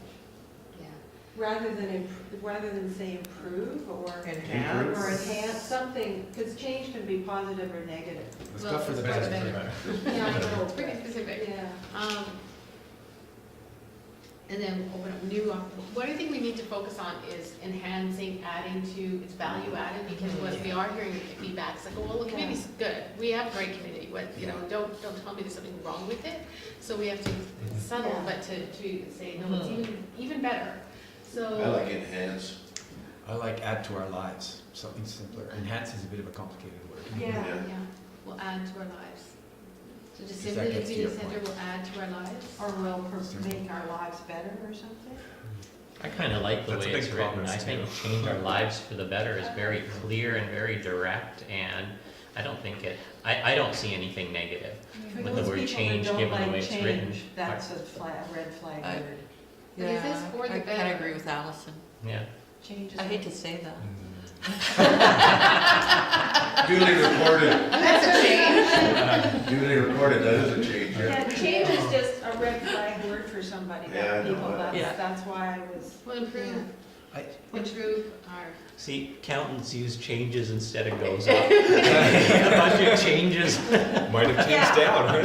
[SPEAKER 7] Yeah.
[SPEAKER 9] rather than say improve or
[SPEAKER 1] Enhance.
[SPEAKER 9] or enhance, something, because change can be positive or negative.
[SPEAKER 5] Let's
[SPEAKER 7] Well,
[SPEAKER 5] go for the
[SPEAKER 7] it's
[SPEAKER 5] best.
[SPEAKER 7] better.
[SPEAKER 9] Yeah, I know.
[SPEAKER 7] Pretty specific.
[SPEAKER 9] Yeah.
[SPEAKER 7] And then open up new, what I think we need to focus on is enhancing, adding to, it's value added, because what we are hearing feedback, it's like, oh, well, the community's good, we have a great community, what, you know, don't tell me there's something wrong with it. So we have to, it's subtle,
[SPEAKER 9] Yeah.
[SPEAKER 7] but to say, no, it's even better, so.
[SPEAKER 3] I like enhance.
[SPEAKER 5] I like add to our lives, something simpler. Enhance is a bit of a complicated word.
[SPEAKER 9] Yeah.
[SPEAKER 7] Yeah, we'll add to our lives. So just
[SPEAKER 5] Because
[SPEAKER 7] simply
[SPEAKER 5] that
[SPEAKER 7] the
[SPEAKER 5] gets to
[SPEAKER 7] community
[SPEAKER 5] your
[SPEAKER 7] center
[SPEAKER 5] point.
[SPEAKER 7] will add to our lives.
[SPEAKER 9] Or will make our lives better or something?
[SPEAKER 2] I kind of like the
[SPEAKER 11] That's a
[SPEAKER 2] way
[SPEAKER 11] big
[SPEAKER 2] it's written.
[SPEAKER 11] promise,
[SPEAKER 2] I think
[SPEAKER 11] too.
[SPEAKER 2] change our lives for the better is very clear and very direct, and I don't think I don't see anything negative.
[SPEAKER 9] For
[SPEAKER 2] With the
[SPEAKER 9] those
[SPEAKER 2] word
[SPEAKER 9] people that
[SPEAKER 2] change,
[SPEAKER 9] don't
[SPEAKER 2] given the
[SPEAKER 9] like
[SPEAKER 2] way it's written.
[SPEAKER 9] change, That's a red flag
[SPEAKER 6] I-
[SPEAKER 9] word.
[SPEAKER 7] But is this
[SPEAKER 6] Yeah,
[SPEAKER 7] for the
[SPEAKER 6] I kind
[SPEAKER 7] better?
[SPEAKER 6] of agree with Allison.
[SPEAKER 2] Yeah.
[SPEAKER 9] Change is.
[SPEAKER 6] I hate to say that.
[SPEAKER 3] Duly recorded,
[SPEAKER 10] That's a change.
[SPEAKER 3] duly recorded, that is a change.
[SPEAKER 4] Yeah, change is just a red flag word for somebody,
[SPEAKER 3] Yeah, I
[SPEAKER 4] that
[SPEAKER 3] know
[SPEAKER 4] people,
[SPEAKER 3] that.
[SPEAKER 6] Yeah.
[SPEAKER 4] that's why I was.
[SPEAKER 7] Well, improve
[SPEAKER 5] I-
[SPEAKER 7] our,
[SPEAKER 2] See, accountants use changes instead of goes up. Budget changes.
[SPEAKER 11] Might have changed down, right?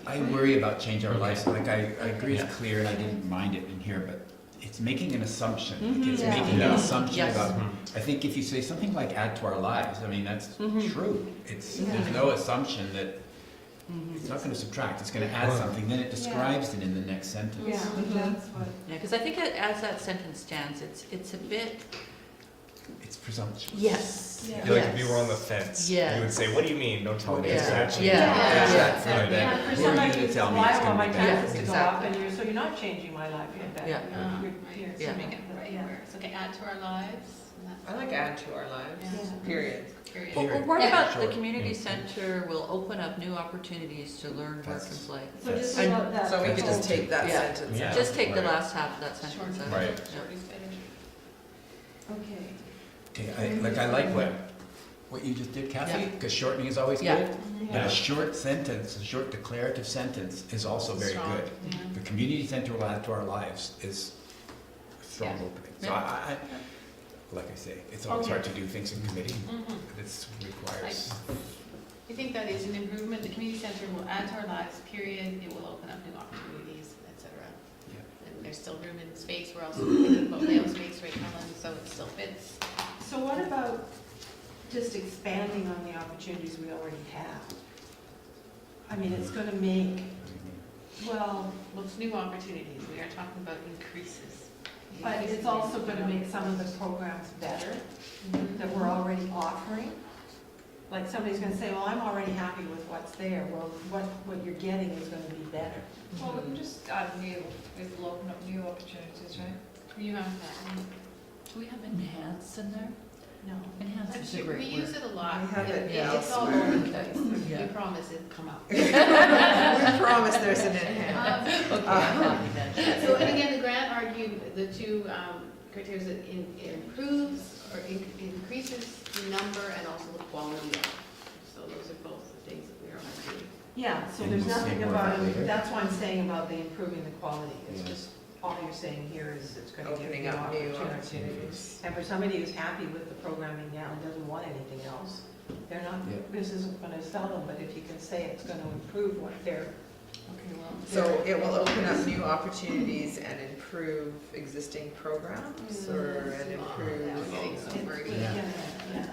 [SPEAKER 5] I worry about changing our lives, like I agree it's clear and I didn't mind it in here, but it's making an assumption. Like, it's
[SPEAKER 6] Yeah.
[SPEAKER 5] making an assumption
[SPEAKER 6] Yes.
[SPEAKER 5] about, I think if you say something like add to our lives, I mean, that's true. There's no assumption that, it's not gonna subtract, it's gonna add something, then it describes it in the next sentence.
[SPEAKER 4] Yeah, that's what.
[SPEAKER 6] Yeah, because I think as that sentence stands, it's a bit,
[SPEAKER 5] It's presumptuous.
[SPEAKER 6] yes.
[SPEAKER 4] Yeah.
[SPEAKER 11] Like if you were on the fence,
[SPEAKER 6] Yes.
[SPEAKER 11] you would say, "What do you mean? Don't tell me it's
[SPEAKER 6] Yeah.
[SPEAKER 11] actually."
[SPEAKER 6] Yeah.
[SPEAKER 5] Exactly.
[SPEAKER 11] Yeah.
[SPEAKER 5] Right.
[SPEAKER 4] Yeah, for
[SPEAKER 5] Or you
[SPEAKER 4] somebody
[SPEAKER 5] to
[SPEAKER 4] who's
[SPEAKER 5] tell me
[SPEAKER 4] why
[SPEAKER 5] it's
[SPEAKER 4] I want
[SPEAKER 5] gonna
[SPEAKER 4] my
[SPEAKER 5] be
[SPEAKER 6] better.
[SPEAKER 4] taxes to go up,
[SPEAKER 6] Exactly.
[SPEAKER 4] and so you're not changing my life, I bet.
[SPEAKER 6] Yeah.
[SPEAKER 4] You're
[SPEAKER 6] Yeah.
[SPEAKER 7] to make it the right words. Okay, add to our lives. And that's-
[SPEAKER 1] I like add to our lives,
[SPEAKER 7] Yeah.
[SPEAKER 1] period.
[SPEAKER 7] Period.
[SPEAKER 6] Well, what
[SPEAKER 7] Yeah.
[SPEAKER 6] about the
[SPEAKER 5] Sure.
[SPEAKER 6] community center will open up new opportunities to learn, work, and
[SPEAKER 5] That's-
[SPEAKER 6] play?
[SPEAKER 4] So just
[SPEAKER 6] And-
[SPEAKER 4] about that.
[SPEAKER 1] So we could just take that
[SPEAKER 6] Yeah.
[SPEAKER 1] sentence
[SPEAKER 2] Yeah.
[SPEAKER 1] out.
[SPEAKER 6] Just take the
[SPEAKER 11] Right.
[SPEAKER 6] last half of that
[SPEAKER 7] Short
[SPEAKER 6] sentence
[SPEAKER 7] is
[SPEAKER 6] out.
[SPEAKER 11] Right.
[SPEAKER 7] better. Short is better.
[SPEAKER 4] Okay.
[SPEAKER 5] Okay, I like what you just did, Kathy,
[SPEAKER 6] Yeah.
[SPEAKER 5] because shortening is always
[SPEAKER 6] Yeah.
[SPEAKER 5] good. But a short sentence, a short declarative sentence is also very
[SPEAKER 7] Strong.
[SPEAKER 5] good.
[SPEAKER 7] Yeah.
[SPEAKER 5] The community center will add to our lives is a strong
[SPEAKER 7] Yeah.
[SPEAKER 5] opening. So
[SPEAKER 6] Yeah.
[SPEAKER 5] like I say, it's always hard to do things in committee,
[SPEAKER 7] Mhm.
[SPEAKER 5] but this requires.
[SPEAKER 7] I think that is an improvement. The community center will add to our lives, period. It will open up new opportunities, et cetera.
[SPEAKER 5] Yeah.
[SPEAKER 7] And there's still room in space. We're also thinking about layout space, right, Helen? So it still fits.
[SPEAKER 4] So what about just expanding on the opportunities we already have? I mean, it's gonna make, well,
[SPEAKER 7] Well, it's new opportunities. We are talking about increases.
[SPEAKER 4] but it's also gonna make some of the programs better that we're already offering. Like somebody's gonna say, well, I'm already happy with what's there. Well, what you're getting is gonna be better.
[SPEAKER 8] Well, we can just add new, it will open up new opportunities, right?
[SPEAKER 7] You have that.
[SPEAKER 6] Do we have enhance in there?
[SPEAKER 4] No.
[SPEAKER 6] Enhance is a
[SPEAKER 7] We
[SPEAKER 6] great
[SPEAKER 7] use
[SPEAKER 6] word.
[SPEAKER 7] it a lot.
[SPEAKER 1] We have it
[SPEAKER 7] It's all
[SPEAKER 1] elsewhere.
[SPEAKER 7] over the place.
[SPEAKER 6] Yeah.
[SPEAKER 7] We promise it'll come out.
[SPEAKER 1] We promise there's an enhance.
[SPEAKER 6] Okay.
[SPEAKER 7] So, and again, the grant argued the two criteria that improves or increases the number and also the quality of. So those are both the things that we are arguing.
[SPEAKER 4] Yeah, so
[SPEAKER 5] And
[SPEAKER 4] there's
[SPEAKER 5] we'll say
[SPEAKER 4] nothing
[SPEAKER 5] more
[SPEAKER 4] about,
[SPEAKER 5] about later.
[SPEAKER 4] that's why I'm saying about the improving the quality. It's
[SPEAKER 5] Yeah.
[SPEAKER 4] just, all you're saying here is it's gonna give
[SPEAKER 1] Opening
[SPEAKER 4] you
[SPEAKER 1] up new
[SPEAKER 4] opportunities.
[SPEAKER 1] opportunities.
[SPEAKER 4] And for somebody who's happy with the programming now and doesn't want anything else, they're not,
[SPEAKER 5] Yeah.
[SPEAKER 4] this isn't gonna sell them, but if you can say it's gonna improve what they're.
[SPEAKER 7] Okay, well.
[SPEAKER 1] So it will open up new opportunities and improve existing programs, or and improve.
[SPEAKER 7] Now we're getting somewhere again.
[SPEAKER 4] Yeah.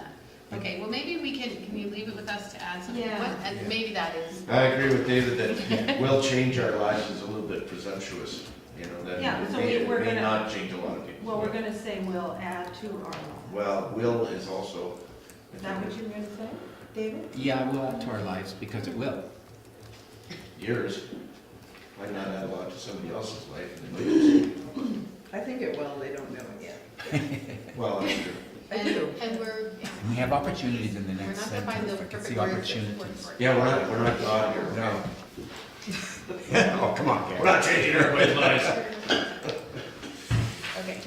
[SPEAKER 7] Okay, well, maybe we can you leave it with us to add something?
[SPEAKER 4] Yeah.
[SPEAKER 7] What- And maybe that is,
[SPEAKER 3] I agree with David that will change our lives is a little bit presumptuous, you know, that
[SPEAKER 4] Yeah,
[SPEAKER 3] it
[SPEAKER 4] so
[SPEAKER 3] may,
[SPEAKER 4] we're
[SPEAKER 3] may
[SPEAKER 4] gonna-
[SPEAKER 3] not change a lot of people.
[SPEAKER 4] Well, we're gonna say we'll add to our law.
[SPEAKER 3] Well, will is also.
[SPEAKER 4] Is that what you're gonna say, David?
[SPEAKER 5] Yeah, we'll add to our lives because it will.
[SPEAKER 3] Yours might not add a lot to somebody else's life. And they might just-
[SPEAKER 1] I think it will, they don't know it yet.
[SPEAKER 3] Well, that's true.
[SPEAKER 1] I do.
[SPEAKER 7] and we're, yeah,
[SPEAKER 5] And we have opportunities in the
[SPEAKER 7] we're
[SPEAKER 5] next
[SPEAKER 7] not gonna find
[SPEAKER 5] sentence.
[SPEAKER 7] the
[SPEAKER 5] I can
[SPEAKER 7] perfect
[SPEAKER 5] see
[SPEAKER 7] words that
[SPEAKER 5] opportunities.
[SPEAKER 7] work for it.
[SPEAKER 3] Yeah, we're not God here.
[SPEAKER 5] No. Oh, come on,
[SPEAKER 3] We're
[SPEAKER 5] Gary.
[SPEAKER 3] not changing everybody's lives.
[SPEAKER 7] Okay,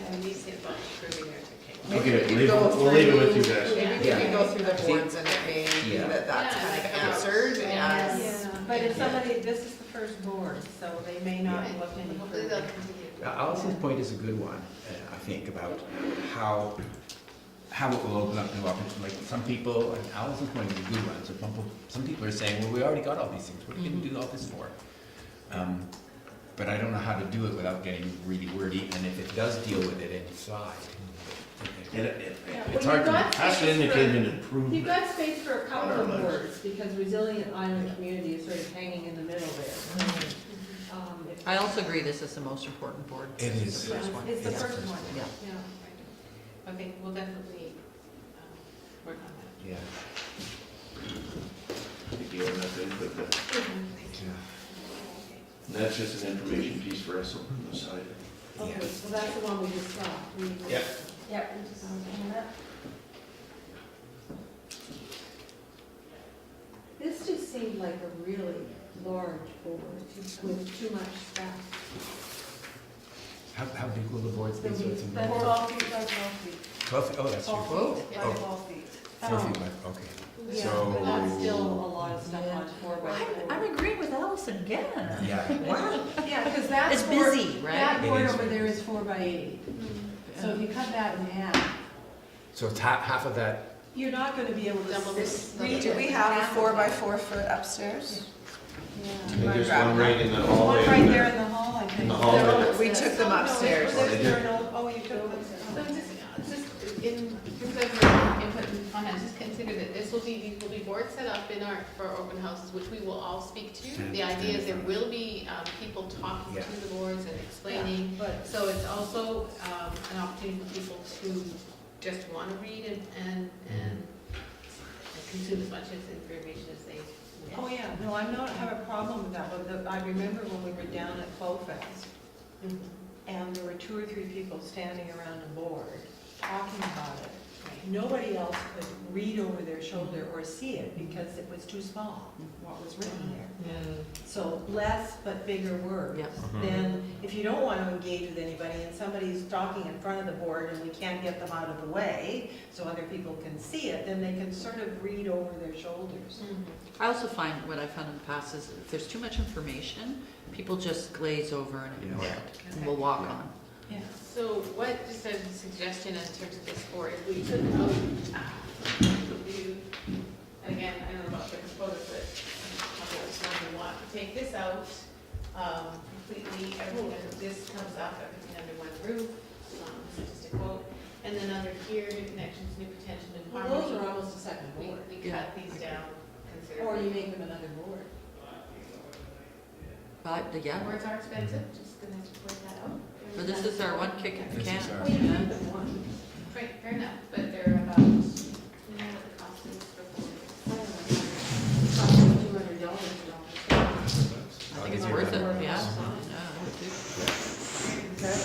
[SPEAKER 7] and we said about improving our technical.
[SPEAKER 1] Maybe
[SPEAKER 3] Okay,
[SPEAKER 1] we could
[SPEAKER 3] leave it-
[SPEAKER 1] go
[SPEAKER 3] we'll leave it with
[SPEAKER 1] through-
[SPEAKER 3] you guys.
[SPEAKER 1] Maybe we
[SPEAKER 5] Yeah.
[SPEAKER 1] can go through the boards and it may be
[SPEAKER 5] Yeah.
[SPEAKER 1] that that's
[SPEAKER 7] Yeah,
[SPEAKER 1] kind
[SPEAKER 7] like
[SPEAKER 1] of
[SPEAKER 7] an
[SPEAKER 1] answered
[SPEAKER 7] outline.
[SPEAKER 1] as.
[SPEAKER 4] Yeah, but if somebody, this is the first board, so they may not
[SPEAKER 7] Yeah.
[SPEAKER 4] look any
[SPEAKER 7] Hopefully
[SPEAKER 4] further.
[SPEAKER 7] they'll continue.
[SPEAKER 5] Allison's point is a good one, I think, about how it will open up new opportunities. Like some people, and Allison's point is a good one, so some people are saying, well, we already got all these things, what are you gonna do all this for? But I don't know how to do it without getting really wordy, and if it does deal with it inside.
[SPEAKER 3] And
[SPEAKER 5] It's hard to,
[SPEAKER 3] it has to indicate an
[SPEAKER 4] You've
[SPEAKER 3] improvement.
[SPEAKER 4] got space for a couple
[SPEAKER 3] On our
[SPEAKER 4] of
[SPEAKER 3] lives.
[SPEAKER 4] words, because resilient island community is sort of hanging in the middle there. If-
[SPEAKER 6] I also agree this is the most important board.
[SPEAKER 5] It
[SPEAKER 6] This
[SPEAKER 5] is.
[SPEAKER 6] the first one.
[SPEAKER 4] It's the
[SPEAKER 5] It's the
[SPEAKER 4] first
[SPEAKER 5] first
[SPEAKER 4] one.
[SPEAKER 6] Yeah.
[SPEAKER 4] Yeah.
[SPEAKER 7] Okay, we'll definitely work on that.
[SPEAKER 5] yeah.
[SPEAKER 3] I think you have to input that. And that's just an information piece for us on the side.
[SPEAKER 4] Okay, so that's the one we just got.
[SPEAKER 3] Yeah.
[SPEAKER 4] Yep. we just found that. This just seemed like a really large board with too much stuff.
[SPEAKER 5] How big will the boards be? So it's in
[SPEAKER 4] That's 12 feet by 12 feet.
[SPEAKER 5] 12 feet, oh, that's true.
[SPEAKER 4] 12 feet by
[SPEAKER 5] Oh.
[SPEAKER 4] 12 feet.
[SPEAKER 5] 4 feet, by- okay.
[SPEAKER 9] Yeah,
[SPEAKER 5] So-
[SPEAKER 9] but that's still a lot of stuff on 4x4.
[SPEAKER 6] I'm agreeing with Allison again.
[SPEAKER 5] Yeah, wow.
[SPEAKER 4] Yeah, because that's
[SPEAKER 6] It's busy, right?
[SPEAKER 4] That
[SPEAKER 5] It
[SPEAKER 4] board
[SPEAKER 5] is
[SPEAKER 4] over
[SPEAKER 5] busy.
[SPEAKER 4] there is 4x8. So if you cut that in half,
[SPEAKER 5] So it's half of that,
[SPEAKER 4] you're not gonna be able to
[SPEAKER 7] Double this.
[SPEAKER 4] read
[SPEAKER 1] Do
[SPEAKER 4] it.
[SPEAKER 1] we have a
[SPEAKER 4] Half of
[SPEAKER 1] 4x4 foot upstairs?
[SPEAKER 4] Yeah.
[SPEAKER 3] And there's one right in the
[SPEAKER 4] There's
[SPEAKER 3] hallway.
[SPEAKER 4] one right there in the hall, I think.
[SPEAKER 3] In the hallway.
[SPEAKER 1] We took them upstairs.
[SPEAKER 4] There's
[SPEAKER 3] they
[SPEAKER 4] your
[SPEAKER 3] did.
[SPEAKER 4] old- oh, you took them.
[SPEAKER 7] So just in terms of your input and comments, just consider that these will be boards set up for our open houses, which we will all speak to. The idea is there will be people talking
[SPEAKER 5] Yeah.
[SPEAKER 7] to the boards and explaining.
[SPEAKER 4] But
[SPEAKER 7] So it's also an opportunity for people to just want to read and consume as much as information as they wish.
[SPEAKER 4] oh yeah, no, I don't have a problem with that, but I remember when we were down at FoFest,
[SPEAKER 7] Mhm.
[SPEAKER 4] and there were 2 or 3 people standing around a board talking about it. Nobody else could read over their shoulder or see it because it was too small, what was written there. So less but bigger words.
[SPEAKER 6] Yes.
[SPEAKER 4] Then if you don't want to engage with anybody and somebody's talking in front of the board and we can't get them out of the way so other people can see it, then they can sort of read over their shoulders.
[SPEAKER 7] Mhm.
[SPEAKER 6] I also find, what I found in the past is if there's too much information, people just glaze over and ignore it, and will walk on.
[SPEAKER 4] Yeah.
[SPEAKER 7] So what, just as a suggestion in terms of this board, if we took out, do, again, I don't know about different photos, but we want to take this out, completely, everything under this comes up, everything under one roof, this is just a quote. And then under here, new connections, new potential, new
[SPEAKER 4] Well,
[SPEAKER 7] harmony.
[SPEAKER 4] those are almost a second
[SPEAKER 7] We
[SPEAKER 4] board.
[SPEAKER 7] cut these down considerably.
[SPEAKER 4] Or you make them another board.
[SPEAKER 6] But, yeah,
[SPEAKER 7] Boards are expensive, just gonna have to point that out.
[SPEAKER 6] so this is our one kick in the
[SPEAKER 5] This
[SPEAKER 6] can.
[SPEAKER 5] is our-
[SPEAKER 4] Well, you make them one.
[SPEAKER 7] Right, fair enough, but they're about, you know what the cost is for boards.
[SPEAKER 4] $200.
[SPEAKER 6] I think it's worth it, yeah.
[SPEAKER 4] Yeah.
[SPEAKER 6] Yeah, I would too.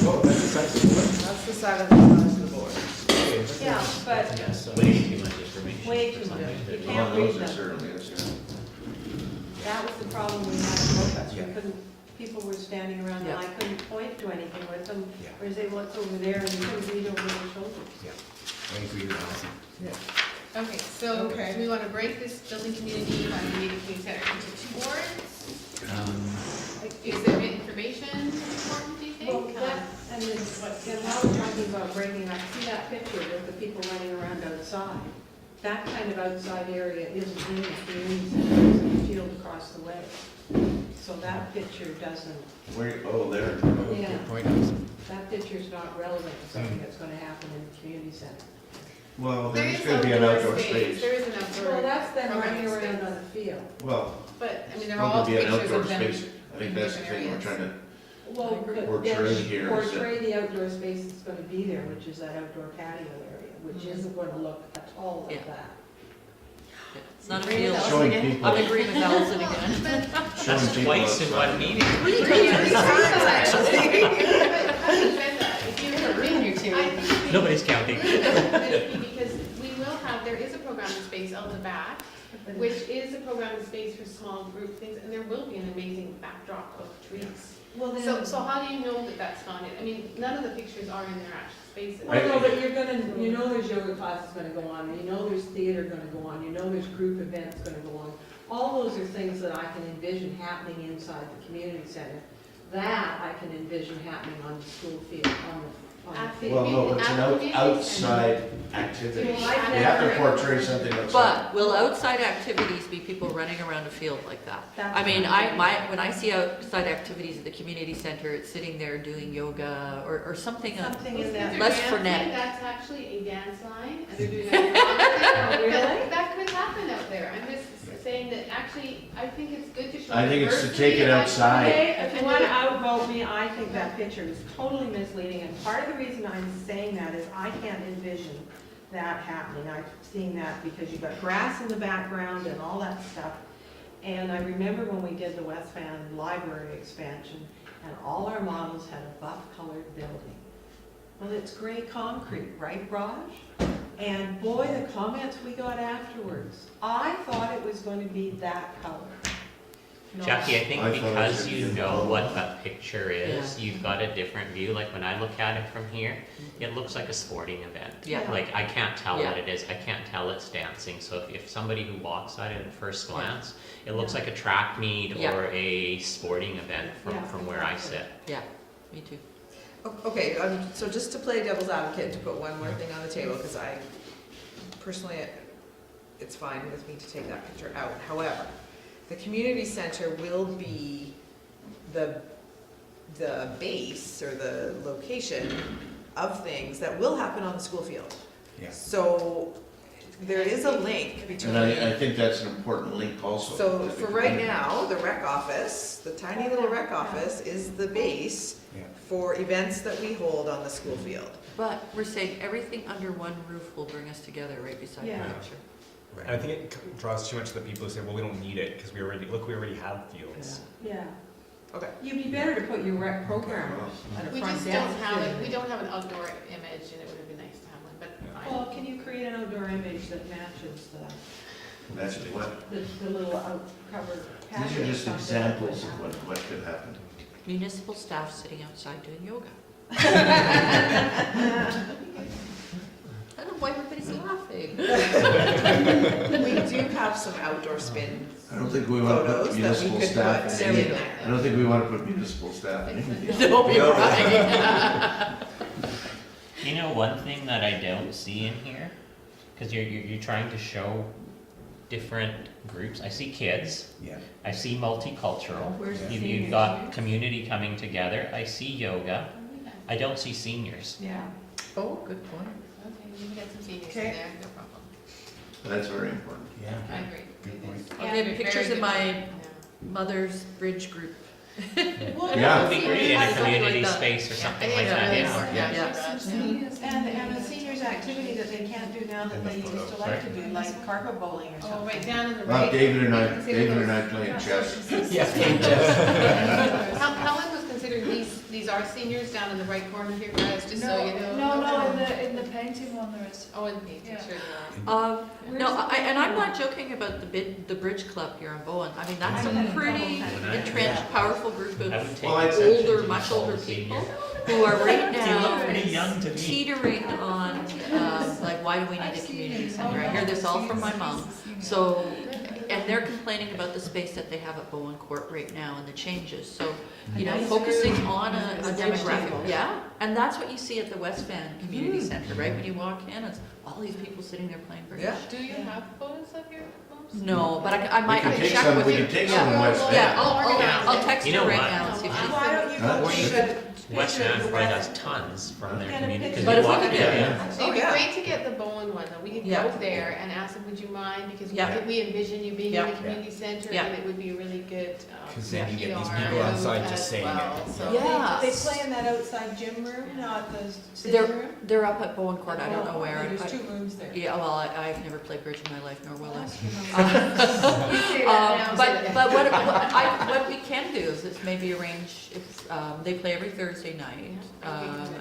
[SPEAKER 5] oh, that's the size of the board.
[SPEAKER 1] That's the side of the board.
[SPEAKER 5] Okay, that's
[SPEAKER 4] Yeah, but
[SPEAKER 2] Yeah, so way too much information.
[SPEAKER 4] Way
[SPEAKER 2] for
[SPEAKER 4] too much.
[SPEAKER 2] something that-
[SPEAKER 4] You
[SPEAKER 3] Well,
[SPEAKER 4] can't
[SPEAKER 3] those
[SPEAKER 4] read
[SPEAKER 3] are
[SPEAKER 4] them.
[SPEAKER 3] certainly, yes, yeah.
[SPEAKER 4] that was the problem we had at Focus. We
[SPEAKER 5] Yeah.
[SPEAKER 4] couldn't, people were standing around and
[SPEAKER 6] Yeah.
[SPEAKER 4] I couldn't point to anything with them.
[SPEAKER 5] Yeah.
[SPEAKER 4] Or say, what's over there, and you couldn't read over their shoulders.
[SPEAKER 5] I agree with Allison.
[SPEAKER 7] Okay, so
[SPEAKER 1] Okay.
[SPEAKER 7] do we want to break this building community by meeting community center into 2 boards? Is there information important, do you think?
[SPEAKER 4] Well, that, and then, and while we're talking about breaking up, see that picture with the people running around outside? That kind of outside area isn't in the community center, it's in the field across the way. So that picture doesn't,
[SPEAKER 3] Where, oh, there.
[SPEAKER 4] Yeah.
[SPEAKER 5] Good point, Allison.
[SPEAKER 4] that picture's not relevant to something that's gonna happen in the community center.
[SPEAKER 3] Well,
[SPEAKER 7] There
[SPEAKER 3] there's
[SPEAKER 7] is
[SPEAKER 3] gonna be an outdoor space.
[SPEAKER 7] There is an outdoor.
[SPEAKER 4] Well, that's them running
[SPEAKER 7] programming
[SPEAKER 4] around
[SPEAKER 7] space.
[SPEAKER 4] on the field.
[SPEAKER 3] Well,
[SPEAKER 7] But, I mean, they're
[SPEAKER 3] there's
[SPEAKER 7] all
[SPEAKER 3] gonna be an
[SPEAKER 7] pictures
[SPEAKER 3] outdoor
[SPEAKER 7] of them.
[SPEAKER 3] space. I think that's the thing we're trying to,
[SPEAKER 4] Well, but
[SPEAKER 3] Portray
[SPEAKER 4] then
[SPEAKER 3] here is that-
[SPEAKER 4] portray the outdoor space that's gonna be there, which is that outdoor patio area, which isn't gonna look at all
[SPEAKER 6] Yeah.
[SPEAKER 4] like that.
[SPEAKER 6] Yeah, It's not a
[SPEAKER 7] Agree with
[SPEAKER 6] field.
[SPEAKER 7] Allison
[SPEAKER 3] showing
[SPEAKER 7] again?
[SPEAKER 3] people,
[SPEAKER 6] I'm agreeing with Allison again.
[SPEAKER 3] showing
[SPEAKER 2] That's
[SPEAKER 3] people
[SPEAKER 2] twice in
[SPEAKER 3] outside.
[SPEAKER 2] one meeting.
[SPEAKER 7] Three times, actually. Having said that, if you have been here too.
[SPEAKER 2] Nobody's counting.
[SPEAKER 7] Because we will have, there is a programming space on the back, which is a programming space for small group things, and there will be an amazing backdrop of trees.
[SPEAKER 4] Well, then.
[SPEAKER 7] So how do you know that that's not it? I mean, none of the pictures are in their actual spaces.
[SPEAKER 4] Well, no, but you're gonna, you know there's yoga classes gonna go on, you know there's theater gonna go on, you know there's group events gonna go on. All those are things that I can envision happening inside the community center. That I can envision happening on the school field, on the
[SPEAKER 3] Well, no, but it's an
[SPEAKER 7] Activities and-
[SPEAKER 3] outside activity.
[SPEAKER 4] Well, I
[SPEAKER 3] You have to portray something outside.
[SPEAKER 6] But will outside activities be people running around a field like that? I mean, when I see outside activities at the community center, it's sitting there doing yoga or something.
[SPEAKER 4] Something in that.
[SPEAKER 6] Less
[SPEAKER 7] Dancing,
[SPEAKER 6] frenetic.
[SPEAKER 7] That's actually a dance line, and they're doing that.
[SPEAKER 4] Really?
[SPEAKER 7] That could happen out there. I'm just saying that actually, I think it's good to show.
[SPEAKER 3] I think it's to
[SPEAKER 7] diversity
[SPEAKER 3] take it
[SPEAKER 7] of
[SPEAKER 3] outside.
[SPEAKER 4] Okay, if you want to outvote me, I think that picture is totally misleading, and part of the reason I'm saying that is I can't envision that happening. I've seen that because you've got grass in the background and all that stuff. And I remember when we did the West Van Library expansion, and all our models had a buff-colored building. Well, it's gray concrete, right, Raj? And boy, the comments we got afterwards. I thought it was going to be that color.
[SPEAKER 2] Jackie, I think
[SPEAKER 3] I thought it
[SPEAKER 2] because
[SPEAKER 3] should
[SPEAKER 2] you
[SPEAKER 3] be
[SPEAKER 2] know
[SPEAKER 3] the-
[SPEAKER 2] what a picture is, you've got a different view. Like when I look at it from here, it looks like a sporting event.
[SPEAKER 6] Yeah.
[SPEAKER 2] Like I can't tell
[SPEAKER 6] Yeah.
[SPEAKER 2] what it is. I can't tell it's dancing. So if somebody who walks at it at first glance, it looks like a track meet
[SPEAKER 6] Yeah.
[SPEAKER 2] or a sporting event from where I sit.
[SPEAKER 6] Yeah, me too.
[SPEAKER 1] Okay, so just to play devil's advocate, to put one more thing on the table, because I personally, it's fine with me to take that picture out. However, the community center will be the base or the location of things that will happen on the school field.
[SPEAKER 5] Yeah.
[SPEAKER 1] So there is a link between.
[SPEAKER 3] And I think that's an important link also.
[SPEAKER 1] So for right now, the rec office, the tiny little rec office is the base
[SPEAKER 5] Yeah.
[SPEAKER 1] for events that we hold on the school field.
[SPEAKER 6] But we're saying everything under one roof will bring us together right beside the
[SPEAKER 4] Yeah.
[SPEAKER 6] picture.
[SPEAKER 11] And I think it draws too much to the people who say, well, we don't need it because we already have fields.
[SPEAKER 9] Yeah.
[SPEAKER 1] Okay.
[SPEAKER 9] You'd be better to put your rec program at a
[SPEAKER 7] We
[SPEAKER 9] front
[SPEAKER 7] just
[SPEAKER 9] desk.
[SPEAKER 7] don't have it, we don't have an outdoor image, and it would have been nice to have one, but fine.
[SPEAKER 9] Well, can you create an outdoor image that matches
[SPEAKER 3] That's what,
[SPEAKER 9] the little covered patio?
[SPEAKER 3] these are just
[SPEAKER 9] or something?
[SPEAKER 3] examples of what could happen.
[SPEAKER 6] Municipal staff sitting outside doing yoga. I don't know why everybody's laughing.
[SPEAKER 1] We do have some outdoor spin
[SPEAKER 3] I don't think we want to
[SPEAKER 1] photos
[SPEAKER 3] put
[SPEAKER 1] that we
[SPEAKER 3] municipal
[SPEAKER 1] could
[SPEAKER 3] staff
[SPEAKER 1] put
[SPEAKER 3] in
[SPEAKER 1] in
[SPEAKER 3] any,
[SPEAKER 1] there.
[SPEAKER 3] I don't think we want to put municipal staff in anything.
[SPEAKER 6] Don't be
[SPEAKER 3] No.
[SPEAKER 6] right.
[SPEAKER 2] You know, one thing that I don't see in here, because you're trying to show different groups. I see kids.
[SPEAKER 5] Yeah.
[SPEAKER 2] I see multicultural.
[SPEAKER 6] Where's the
[SPEAKER 2] You've
[SPEAKER 6] seniors?
[SPEAKER 2] got community coming together. I see yoga. I don't see seniors.
[SPEAKER 9] Yeah.
[SPEAKER 6] Oh, good point.
[SPEAKER 7] Okay, we can get some seniors in
[SPEAKER 1] Okay.
[SPEAKER 7] there, no problem.
[SPEAKER 3] That's very important.
[SPEAKER 5] Yeah.
[SPEAKER 7] I agree.
[SPEAKER 5] Good point.
[SPEAKER 6] I'll get
[SPEAKER 7] Very
[SPEAKER 6] pictures
[SPEAKER 7] good
[SPEAKER 6] of my
[SPEAKER 7] point,
[SPEAKER 6] mother's bridge group.
[SPEAKER 3] Yeah.
[SPEAKER 2] That would be great in a
[SPEAKER 6] Something like
[SPEAKER 2] community
[SPEAKER 6] that.
[SPEAKER 2] space or
[SPEAKER 7] yeah.
[SPEAKER 2] something
[SPEAKER 7] I
[SPEAKER 2] like
[SPEAKER 7] think
[SPEAKER 2] that,
[SPEAKER 7] it's really
[SPEAKER 2] yeah.
[SPEAKER 7] important,
[SPEAKER 6] Yeah.
[SPEAKER 7] actually, Raj.
[SPEAKER 9] And the seniors activity that they can't do now that they used to like to do, like carpet bowling or
[SPEAKER 7] Oh,
[SPEAKER 9] something.
[SPEAKER 7] right down in the
[SPEAKER 3] Well,
[SPEAKER 7] right.
[SPEAKER 3] David and I
[SPEAKER 7] Consider
[SPEAKER 3] playing chess.
[SPEAKER 7] Helen was considering these are seniors down in the right corner here, guys, just so you know.
[SPEAKER 8] No, in the painting one there is.
[SPEAKER 7] Oh, and paint,
[SPEAKER 8] Yeah.
[SPEAKER 7] sure there are.
[SPEAKER 6] No, I'm not joking about the Bridge Club here in Bowen. I mean, that's a pretty entrenched, powerful group
[SPEAKER 2] I
[SPEAKER 6] of
[SPEAKER 2] would take
[SPEAKER 3] Well, I-
[SPEAKER 2] exception
[SPEAKER 6] older,
[SPEAKER 2] to
[SPEAKER 6] much
[SPEAKER 2] all
[SPEAKER 6] older
[SPEAKER 2] the
[SPEAKER 6] people
[SPEAKER 2] seniors.
[SPEAKER 6] who are right
[SPEAKER 2] You look
[SPEAKER 6] now
[SPEAKER 2] pretty young to me.
[SPEAKER 6] teetering on, like, why do we need a community center? I hear this all from my mom. So, and they're complaining about the space that they have at Bowen Court right now and the changes. So, you know, focusing on a demographic, yeah. And that's what you see at the West Van Community Center, right? When you walk in, it's all these people sitting there playing bridge.
[SPEAKER 1] Yeah.
[SPEAKER 7] Do you have photos of your moms?
[SPEAKER 6] No, but I might
[SPEAKER 3] We can take
[SPEAKER 6] check
[SPEAKER 3] some,
[SPEAKER 6] with
[SPEAKER 3] we
[SPEAKER 6] you.
[SPEAKER 3] can take
[SPEAKER 6] Yeah.
[SPEAKER 3] some in West Van.
[SPEAKER 6] Yeah,
[SPEAKER 2] Yeah.
[SPEAKER 6] I'll text
[SPEAKER 2] You
[SPEAKER 6] her
[SPEAKER 2] know
[SPEAKER 6] right
[SPEAKER 2] what?
[SPEAKER 6] now and see if she.
[SPEAKER 9] Why don't you
[SPEAKER 3] Huh?
[SPEAKER 9] go
[SPEAKER 3] Or you
[SPEAKER 9] to the
[SPEAKER 2] West
[SPEAKER 9] picture of
[SPEAKER 2] Van
[SPEAKER 9] the
[SPEAKER 2] probably
[SPEAKER 9] West-
[SPEAKER 2] has tons from their
[SPEAKER 9] Get a
[SPEAKER 2] community. 'cause
[SPEAKER 9] picture.
[SPEAKER 6] But
[SPEAKER 2] you
[SPEAKER 6] if we
[SPEAKER 2] walk
[SPEAKER 6] could
[SPEAKER 2] in
[SPEAKER 6] get-
[SPEAKER 2] there.
[SPEAKER 7] So it'd be
[SPEAKER 1] yeah.
[SPEAKER 7] great to get the Bowen one, though. We could
[SPEAKER 6] Yeah.
[SPEAKER 7] go there and ask them, would you mind? Because
[SPEAKER 6] Yeah.
[SPEAKER 7] we envision you being in
[SPEAKER 6] Yeah.
[SPEAKER 7] the community center,
[SPEAKER 6] Yeah.
[SPEAKER 7] and it would be a really good,
[SPEAKER 5] 'Cause then you get these
[SPEAKER 7] PR
[SPEAKER 5] people outside
[SPEAKER 7] move
[SPEAKER 5] just
[SPEAKER 7] as
[SPEAKER 5] saying it.
[SPEAKER 7] well. So-
[SPEAKER 6] Yeah.
[SPEAKER 9] They play in that outside gym room, not the sitting
[SPEAKER 6] They're,
[SPEAKER 9] room?
[SPEAKER 6] they're up at Bowen Court, I don't know where.
[SPEAKER 9] There's
[SPEAKER 6] I-
[SPEAKER 9] two rooms there.
[SPEAKER 6] Yeah, well, I've never played bridge in my life, nor will I.
[SPEAKER 7] You say that now, so
[SPEAKER 6] But what we can do is maybe arrange, if, they play every Thursday night,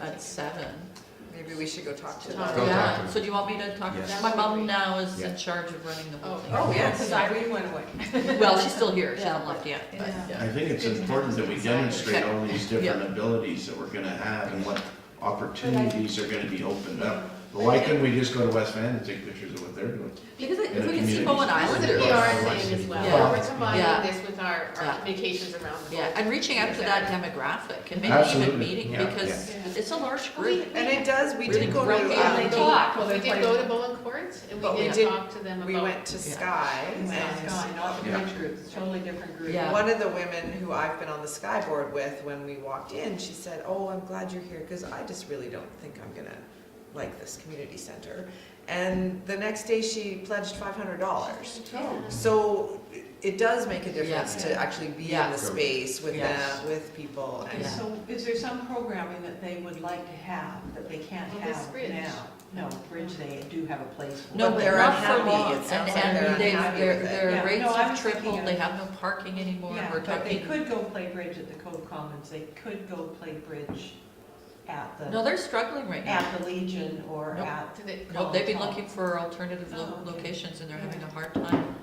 [SPEAKER 6] at 7.
[SPEAKER 1] Maybe we should go talk to
[SPEAKER 7] Go
[SPEAKER 1] them.
[SPEAKER 5] talk to
[SPEAKER 6] Yeah,
[SPEAKER 5] them.
[SPEAKER 6] so do you want me to talk to
[SPEAKER 5] Yes.
[SPEAKER 6] them? My mom now is
[SPEAKER 5] Yeah.
[SPEAKER 6] in charge of running the whole
[SPEAKER 7] Oh.
[SPEAKER 6] thing.
[SPEAKER 1] Oh, yes.
[SPEAKER 9] Because Irene went away.
[SPEAKER 6] Well, she's still here, she
[SPEAKER 9] Yeah.
[SPEAKER 6] hasn't left yet, but,
[SPEAKER 9] Yeah.
[SPEAKER 3] I think it's important that we demonstrate
[SPEAKER 6] Okay.
[SPEAKER 3] all these different abilities that we're gonna have and what opportunities are gonna be opened up. But why couldn't we just go to West Van and take pictures of what they're doing?
[SPEAKER 6] Because
[SPEAKER 3] In
[SPEAKER 6] if
[SPEAKER 3] a
[SPEAKER 6] we can see
[SPEAKER 3] community
[SPEAKER 6] Bowen
[SPEAKER 3] space.
[SPEAKER 6] Island,
[SPEAKER 7] It's a
[SPEAKER 3] Or-
[SPEAKER 7] PR
[SPEAKER 3] or-
[SPEAKER 7] thing as well.
[SPEAKER 6] Yeah.
[SPEAKER 7] We're
[SPEAKER 6] Yeah.
[SPEAKER 7] combining this with our
[SPEAKER 6] Yeah.
[SPEAKER 7] communications around the
[SPEAKER 6] yeah,
[SPEAKER 7] world.
[SPEAKER 6] and reaching out to that demographic and maybe
[SPEAKER 3] Absolutely.
[SPEAKER 6] even meeting,
[SPEAKER 5] Yeah.
[SPEAKER 6] because
[SPEAKER 9] Yeah.
[SPEAKER 6] it's a large
[SPEAKER 7] Well, we-
[SPEAKER 6] group.
[SPEAKER 1] And it does, we
[SPEAKER 6] Really
[SPEAKER 1] did go
[SPEAKER 6] grumpy
[SPEAKER 1] to,
[SPEAKER 6] and they
[SPEAKER 9] talk.
[SPEAKER 7] We did go to Bowen Court, and
[SPEAKER 1] But
[SPEAKER 7] we
[SPEAKER 1] we
[SPEAKER 7] did
[SPEAKER 1] did-
[SPEAKER 7] talk to them about.
[SPEAKER 1] we went to Sky,
[SPEAKER 9] It's
[SPEAKER 1] and
[SPEAKER 9] not the
[SPEAKER 3] Yeah.
[SPEAKER 9] bridge group, it's a totally different group.
[SPEAKER 6] Yeah.
[SPEAKER 1] one of the women who I've been on the Sky board with, when we walked in, she said, "Oh, I'm glad you're here, because I just really don't think I'm gonna like this community center." And the next day, she pledged $500. So it does make a difference
[SPEAKER 9] Yeah.
[SPEAKER 1] to actually be
[SPEAKER 6] Yeah.
[SPEAKER 1] in the space with
[SPEAKER 6] Yes.
[SPEAKER 1] them, with people.
[SPEAKER 9] And
[SPEAKER 1] And
[SPEAKER 6] Yeah.
[SPEAKER 9] so is there some programming that they would like to have that they can't
[SPEAKER 7] Well, this
[SPEAKER 9] have
[SPEAKER 7] bridge.
[SPEAKER 9] now? No, bridge, they do have a place for.
[SPEAKER 6] No,
[SPEAKER 1] But
[SPEAKER 6] but
[SPEAKER 1] they're
[SPEAKER 6] not for
[SPEAKER 1] unhappy.
[SPEAKER 6] long,
[SPEAKER 1] It sounds
[SPEAKER 6] and,
[SPEAKER 1] like they're
[SPEAKER 6] and they,
[SPEAKER 1] unhappy
[SPEAKER 6] their,
[SPEAKER 1] with it.
[SPEAKER 6] their
[SPEAKER 9] Yeah.
[SPEAKER 6] rates
[SPEAKER 9] No, I
[SPEAKER 6] have
[SPEAKER 9] was thinking
[SPEAKER 6] tripled,
[SPEAKER 9] of-
[SPEAKER 6] they have no parking anymore,
[SPEAKER 9] Yeah,
[SPEAKER 6] we're
[SPEAKER 9] but they
[SPEAKER 6] talking.
[SPEAKER 9] could go play bridge at the Cove Commons, they could go play bridge at
[SPEAKER 6] No,
[SPEAKER 9] the,
[SPEAKER 6] they're struggling right now.
[SPEAKER 9] at the Legion or
[SPEAKER 6] Nope.
[SPEAKER 9] at.
[SPEAKER 7] Did it-
[SPEAKER 6] Nope, they've been
[SPEAKER 9] College
[SPEAKER 6] looking for alternative
[SPEAKER 9] Oh, okay.
[SPEAKER 6] locations and they're having a hard time,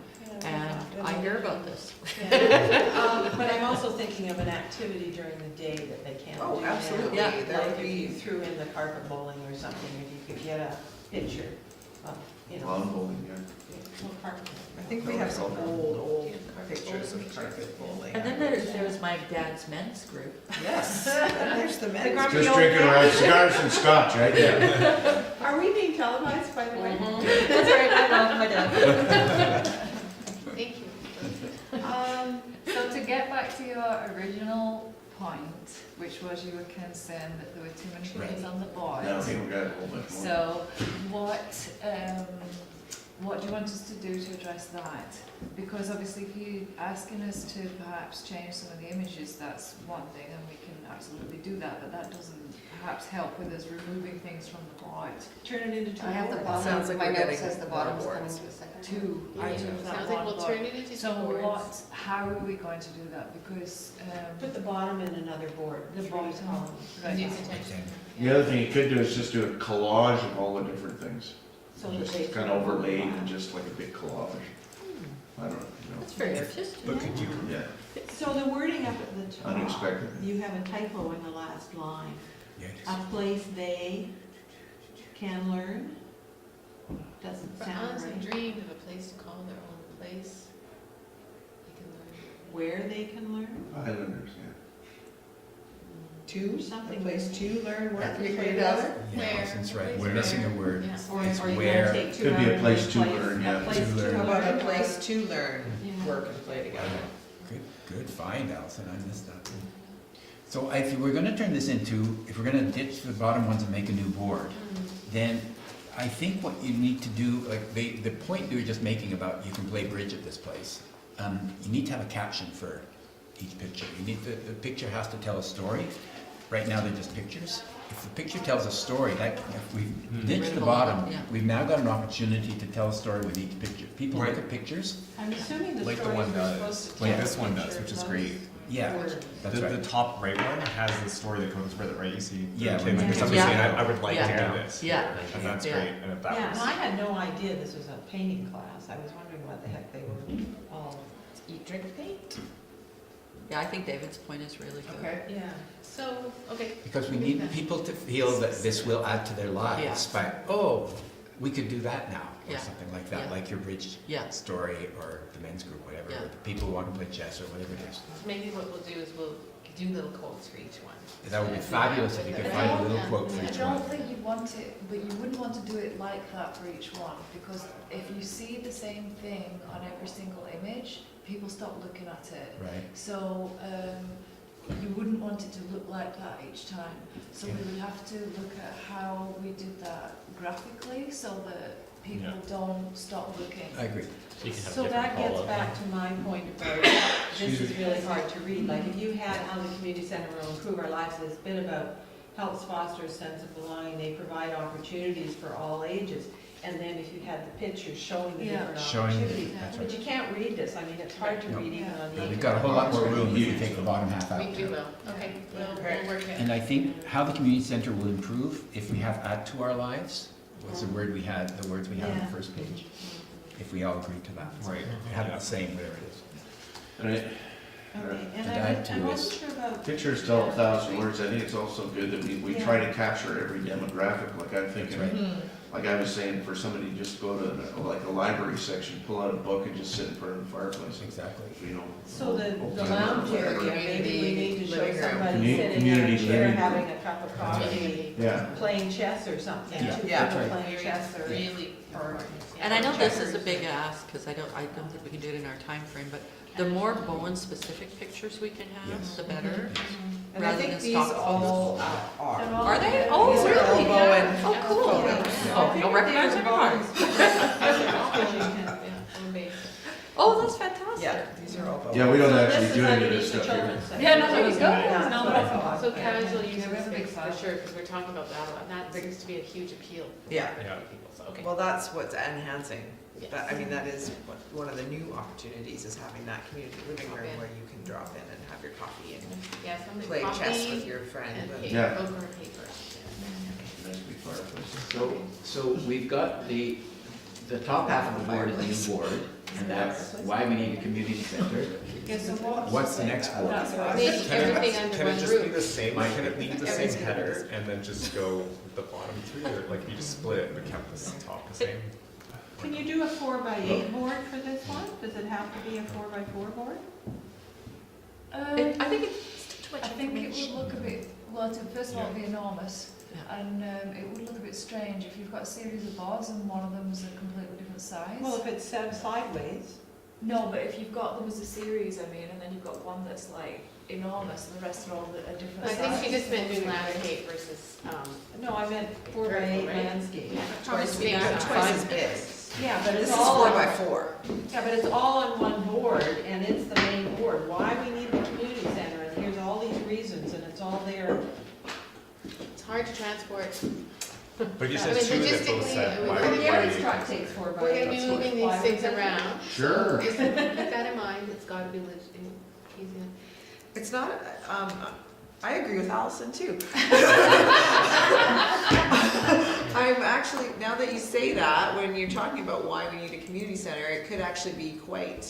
[SPEAKER 6] and I hear about this.
[SPEAKER 9] Yeah. also thinking of an activity during the day that they can't do
[SPEAKER 1] Oh,
[SPEAKER 9] now.
[SPEAKER 1] absolutely.
[SPEAKER 6] Yeah.
[SPEAKER 1] There
[SPEAKER 9] Like
[SPEAKER 1] would
[SPEAKER 9] if you
[SPEAKER 1] be,
[SPEAKER 9] threw in the carpet bowling or something, if you could get a picture of, you know.
[SPEAKER 3] Lawn bowling, yeah.
[SPEAKER 9] well, carpet.
[SPEAKER 1] I think we have some old pictures of carpet bowling.
[SPEAKER 6] And then there's my dad's men's group.
[SPEAKER 1] Yes, and there's the men's.
[SPEAKER 9] grumpy
[SPEAKER 3] Just
[SPEAKER 9] old
[SPEAKER 3] drinking
[SPEAKER 9] man.
[SPEAKER 3] our cigars and scotch, right? Yeah.
[SPEAKER 9] Are we being televised, by the way?
[SPEAKER 10] That's right, I love my dad.
[SPEAKER 7] Thank you.
[SPEAKER 8] So to get back to your original point, which was you were concerned that there were too many things on the board.
[SPEAKER 3] Now we got a whole bunch more.
[SPEAKER 8] So what do you want us to do to address that? Because obviously if you're asking us to perhaps change some of the images, that's one thing, and we can absolutely do that, but that doesn't perhaps help with us removing things from the board.
[SPEAKER 9] Turn it into two.
[SPEAKER 10] I have the
[SPEAKER 9] boards.
[SPEAKER 10] bottom,
[SPEAKER 1] Sounds like
[SPEAKER 10] my
[SPEAKER 1] we're
[SPEAKER 10] note
[SPEAKER 1] getting
[SPEAKER 10] says the
[SPEAKER 1] more
[SPEAKER 10] bottom's coming
[SPEAKER 1] boards.
[SPEAKER 10] to a second.
[SPEAKER 8] Two
[SPEAKER 7] Yeah,
[SPEAKER 8] items, not
[SPEAKER 7] sounds
[SPEAKER 8] one
[SPEAKER 7] like we'll
[SPEAKER 8] board.
[SPEAKER 7] turn it into
[SPEAKER 8] So
[SPEAKER 7] two boards.
[SPEAKER 8] what, how are we going to do that? Because,
[SPEAKER 9] Put the bottom in another board,
[SPEAKER 8] The
[SPEAKER 9] three
[SPEAKER 8] bottom.
[SPEAKER 9] columns.
[SPEAKER 8] right.
[SPEAKER 7] New potential.
[SPEAKER 3] The other thing you could do is just do a collage of all the different things.
[SPEAKER 9] So that they
[SPEAKER 3] Just kind of overlaid and just like a big collage. I don't know,
[SPEAKER 6] That's very artistic.
[SPEAKER 11] But could you,
[SPEAKER 3] yeah,
[SPEAKER 9] So the wording up at the top.
[SPEAKER 3] unexpected.
[SPEAKER 9] You have a typo in the last line.
[SPEAKER 5] Yeah,
[SPEAKER 9] A place they can learn. Doesn't
[SPEAKER 7] But
[SPEAKER 9] sound
[SPEAKER 7] honestly,
[SPEAKER 9] right.
[SPEAKER 7] dreamed of a place to call their own place. You can learn.
[SPEAKER 9] Where they can learn?
[SPEAKER 3] Islanders, yeah.
[SPEAKER 1] To,
[SPEAKER 9] Something.
[SPEAKER 1] a place to learn, work,
[SPEAKER 9] Yeah.
[SPEAKER 1] and create other.
[SPEAKER 5] yeah,
[SPEAKER 7] Where?
[SPEAKER 5] Allison's right, we're
[SPEAKER 7] Where?
[SPEAKER 5] missing a word.
[SPEAKER 7] Yeah.
[SPEAKER 9] Or
[SPEAKER 5] It's
[SPEAKER 9] or you
[SPEAKER 5] where-
[SPEAKER 9] gotta take two
[SPEAKER 3] Could be a
[SPEAKER 9] out
[SPEAKER 3] place
[SPEAKER 9] and
[SPEAKER 3] to
[SPEAKER 9] place-
[SPEAKER 3] learn,
[SPEAKER 9] a
[SPEAKER 3] yeah.
[SPEAKER 9] place
[SPEAKER 5] To
[SPEAKER 9] to
[SPEAKER 5] learn.
[SPEAKER 1] How about a
[SPEAKER 9] learn.
[SPEAKER 1] place to learn,
[SPEAKER 9] Yeah.
[SPEAKER 1] work and play together?
[SPEAKER 5] Good find, Allison, I missed that. So if we're gonna turn this into, if we're gonna ditch the bottom ones and make a new board, then I think what you need to do, like the point you were just making about you can play bridge at this place, you need to have a caption for each picture. You need, the picture has to tell a story. Right now, they're just pictures. If the picture tells a story, like if we ditch the bottom,
[SPEAKER 6] Yeah.
[SPEAKER 5] we've now got an opportunity to tell a story with each picture. People look
[SPEAKER 11] Right.
[SPEAKER 5] at pictures,
[SPEAKER 9] I'm assuming the
[SPEAKER 11] like the
[SPEAKER 9] stories
[SPEAKER 11] one
[SPEAKER 9] were
[SPEAKER 11] does,
[SPEAKER 9] supposed to
[SPEAKER 11] like
[SPEAKER 9] tell
[SPEAKER 11] this
[SPEAKER 9] the
[SPEAKER 11] one does,
[SPEAKER 9] picture
[SPEAKER 11] which is
[SPEAKER 9] of
[SPEAKER 11] great.
[SPEAKER 5] yeah,
[SPEAKER 9] Word.
[SPEAKER 5] that's
[SPEAKER 11] The
[SPEAKER 5] right.
[SPEAKER 11] top right one has the story that goes with it, right? You see the
[SPEAKER 5] Yeah,
[SPEAKER 11] kid
[SPEAKER 5] when
[SPEAKER 11] or
[SPEAKER 5] you're-
[SPEAKER 11] something
[SPEAKER 6] Yeah.
[SPEAKER 11] saying, I would like to
[SPEAKER 6] Yeah.
[SPEAKER 11] do this.
[SPEAKER 6] Yeah.
[SPEAKER 11] And that's
[SPEAKER 6] Yeah.
[SPEAKER 11] great, and if that
[SPEAKER 9] Yeah,
[SPEAKER 11] was.
[SPEAKER 9] and I had no idea this was a painting class. I was wondering what the heck they were all.
[SPEAKER 1] Eat, drink, paint.
[SPEAKER 6] Yeah, I think David's point is really good.
[SPEAKER 9] Yeah.
[SPEAKER 7] So, okay.
[SPEAKER 5] Because we need people to feel that this will add to their lives by, oh, we could do that now, or
[SPEAKER 6] Yeah.
[SPEAKER 5] something like that,
[SPEAKER 6] Yeah.
[SPEAKER 5] like your bridge
[SPEAKER 6] Yeah.
[SPEAKER 5] story or the men's group, whatever,
[SPEAKER 6] Yeah.
[SPEAKER 5] or the people who want to play chess or whatever it is.
[SPEAKER 7] Maybe what we'll do is we'll do little quotes for each one.
[SPEAKER 5] That would be
[SPEAKER 7] So
[SPEAKER 5] fabulous if you could find a little
[SPEAKER 7] Yeah.
[SPEAKER 5] quote for
[SPEAKER 8] I
[SPEAKER 5] each
[SPEAKER 8] don't
[SPEAKER 5] one.
[SPEAKER 8] think you'd want it, but you wouldn't want to do it like that for each one, because if you see the same thing on every single image, people stop looking at it.
[SPEAKER 5] Right,
[SPEAKER 8] So, you wouldn't want it to look like that each time. So we would have to look at how we did that graphically, so that people
[SPEAKER 11] Yeah.
[SPEAKER 8] don't stop looking.
[SPEAKER 5] I agree.
[SPEAKER 2] So you can have
[SPEAKER 9] So
[SPEAKER 2] different
[SPEAKER 9] that gets
[SPEAKER 2] call-out.
[SPEAKER 9] back to my point about, this is really hard to read, like if you had how the community center will improve our lives, it's been about helps foster a sense of belonging, they provide opportunities for all ages. And then if you had the pictures showing the
[SPEAKER 8] Yeah.
[SPEAKER 9] different
[SPEAKER 5] Showing,
[SPEAKER 9] opportunities.
[SPEAKER 5] that's
[SPEAKER 9] But
[SPEAKER 5] right.
[SPEAKER 9] you can't read this, I mean, it's hard to
[SPEAKER 5] No.
[SPEAKER 9] read even on the.
[SPEAKER 5] We've got a whole lot more room if you take the bottom half out.
[SPEAKER 7] We will, okay, we'll work it.
[SPEAKER 5] And I think how the community center will improve if we have add to our lives, what's the word we had, the words we had on the
[SPEAKER 9] Yeah.
[SPEAKER 5] first page, if we all agree to that.
[SPEAKER 11] Right.
[SPEAKER 5] Have it the same, whatever it is.
[SPEAKER 3] And it,
[SPEAKER 9] Okay, and
[SPEAKER 5] The
[SPEAKER 9] I
[SPEAKER 5] diet
[SPEAKER 9] I
[SPEAKER 5] too
[SPEAKER 9] wasn't
[SPEAKER 5] is-
[SPEAKER 9] sure about.
[SPEAKER 3] pictures tell 1,000 words. I think it's also good that we try to capture every demographic. Like I'm thinking,
[SPEAKER 5] That's right.
[SPEAKER 3] like I was saying, for somebody to just go to like a library section, pull out a book and just sit in front of the fireplace.
[SPEAKER 5] Exactly.
[SPEAKER 3] You know.
[SPEAKER 9] So the
[SPEAKER 3] open
[SPEAKER 9] lounge
[SPEAKER 3] it up.
[SPEAKER 9] area, maybe we need to show
[SPEAKER 1] Living room.
[SPEAKER 9] somebody
[SPEAKER 3] Commu-
[SPEAKER 9] sitting in
[SPEAKER 3] community
[SPEAKER 9] a chair
[SPEAKER 3] living
[SPEAKER 9] having
[SPEAKER 3] room.
[SPEAKER 9] a cup of coffee,
[SPEAKER 3] Yeah.
[SPEAKER 9] playing chess or something.
[SPEAKER 5] Yeah.
[SPEAKER 9] Two
[SPEAKER 1] Yeah.
[SPEAKER 9] people
[SPEAKER 5] That's right.
[SPEAKER 9] playing chess or.
[SPEAKER 7] Really
[SPEAKER 9] or-
[SPEAKER 7] important.
[SPEAKER 6] And I know this is a big ask, because I don't think we can do it in our time frame. But the more Bowen-specific pictures we can have,
[SPEAKER 5] Yes.
[SPEAKER 6] the better.
[SPEAKER 1] And I
[SPEAKER 6] Rather
[SPEAKER 1] think
[SPEAKER 6] than
[SPEAKER 1] these
[SPEAKER 6] stock
[SPEAKER 1] all
[SPEAKER 9] They're
[SPEAKER 1] are.
[SPEAKER 9] all-
[SPEAKER 6] Are they? Oh,
[SPEAKER 1] These are all
[SPEAKER 6] really?
[SPEAKER 1] Bowen
[SPEAKER 6] Oh, cool.
[SPEAKER 1] photos.
[SPEAKER 6] Oh, you'll recognize everyone. Oh, that's fantastic.
[SPEAKER 1] Yeah, these are all Bowen.
[SPEAKER 3] Yeah, we don't
[SPEAKER 9] So
[SPEAKER 3] actually
[SPEAKER 9] this
[SPEAKER 3] do
[SPEAKER 9] is
[SPEAKER 3] any of
[SPEAKER 9] underneath
[SPEAKER 3] this
[SPEAKER 9] the
[SPEAKER 3] stuff here.
[SPEAKER 9] children's section.
[SPEAKER 8] Yeah, no, that was good.
[SPEAKER 9] Yeah,
[SPEAKER 8] No,
[SPEAKER 9] that's what I thought.
[SPEAKER 7] So casual use
[SPEAKER 8] Yeah,
[SPEAKER 7] of
[SPEAKER 8] we have a big
[SPEAKER 7] space for
[SPEAKER 8] file.
[SPEAKER 7] sure, because we're talking about that a lot, and that seems to be a huge appeal.
[SPEAKER 1] Yeah.
[SPEAKER 7] for
[SPEAKER 11] Yeah.
[SPEAKER 7] people, so, okay.
[SPEAKER 1] Well, that's what's enhancing.
[SPEAKER 7] Yes.
[SPEAKER 1] That, I mean, that is one of the new opportunities is having that community living room where you can drop in and have your coffee and
[SPEAKER 7] Yeah, something
[SPEAKER 1] play chess with
[SPEAKER 7] coffee
[SPEAKER 1] your friend.
[SPEAKER 7] and
[SPEAKER 1] and-
[SPEAKER 7] paper,
[SPEAKER 3] Yeah.
[SPEAKER 7] poker and paper.
[SPEAKER 3] Nice big fireplace.
[SPEAKER 12] So we've got the top half of the board is the new board,
[SPEAKER 5] And that's why we need a community center. What's the next board?
[SPEAKER 7] Maybe everything under
[SPEAKER 11] Can
[SPEAKER 7] one
[SPEAKER 11] it just be
[SPEAKER 7] roof.
[SPEAKER 11] the same, can it leave the same
[SPEAKER 7] Everything.
[SPEAKER 11] header and then just go the bottom three, or like you just split it but kept the top the same?
[SPEAKER 4] Can you do a 4x8 board for this one? Does it have to be a 4x4 board?
[SPEAKER 6] I think it's too much
[SPEAKER 8] I think it would
[SPEAKER 6] information.
[SPEAKER 8] look a bit, well, first of all, it'd be enormous,
[SPEAKER 6] Yeah.
[SPEAKER 8] and it would look a bit strange if you've got a series of boards and one of them is a completely different size.
[SPEAKER 4] Well, if it's set sideways.
[SPEAKER 8] No, but if you've got them as a series, I mean, and then you've got one that's like enormous and the rest are all a different
[SPEAKER 7] I
[SPEAKER 8] size.
[SPEAKER 7] think she just meant doing landscape versus,
[SPEAKER 4] No, I meant 4x8
[SPEAKER 7] Right.
[SPEAKER 4] landscape.
[SPEAKER 1] Twice,
[SPEAKER 7] Big size.
[SPEAKER 1] twice as big.
[SPEAKER 4] Yeah, but
[SPEAKER 1] This
[SPEAKER 4] it's
[SPEAKER 1] is
[SPEAKER 4] all,
[SPEAKER 1] 4x4.
[SPEAKER 4] yeah, but it's all on one board, and it's the main board. Why we need the community center, and here's all these reasons, and it's all there.
[SPEAKER 7] it's hard to transport.
[SPEAKER 11] But you
[SPEAKER 7] I
[SPEAKER 11] said
[SPEAKER 7] mean,
[SPEAKER 11] two that both
[SPEAKER 7] logistically,
[SPEAKER 11] said,
[SPEAKER 7] I mean,
[SPEAKER 11] why
[SPEAKER 7] we're
[SPEAKER 11] would
[SPEAKER 7] gonna-
[SPEAKER 11] you?
[SPEAKER 8] truck takes 4x8.
[SPEAKER 7] We're gonna be moving these things around.
[SPEAKER 3] Sure.
[SPEAKER 7] Just keep that in mind, it's gotta be easy.
[SPEAKER 1] It's not, I agree with Allison too. I'm actually, now that you say that, when you're talking about why we need a community center, it could actually be quite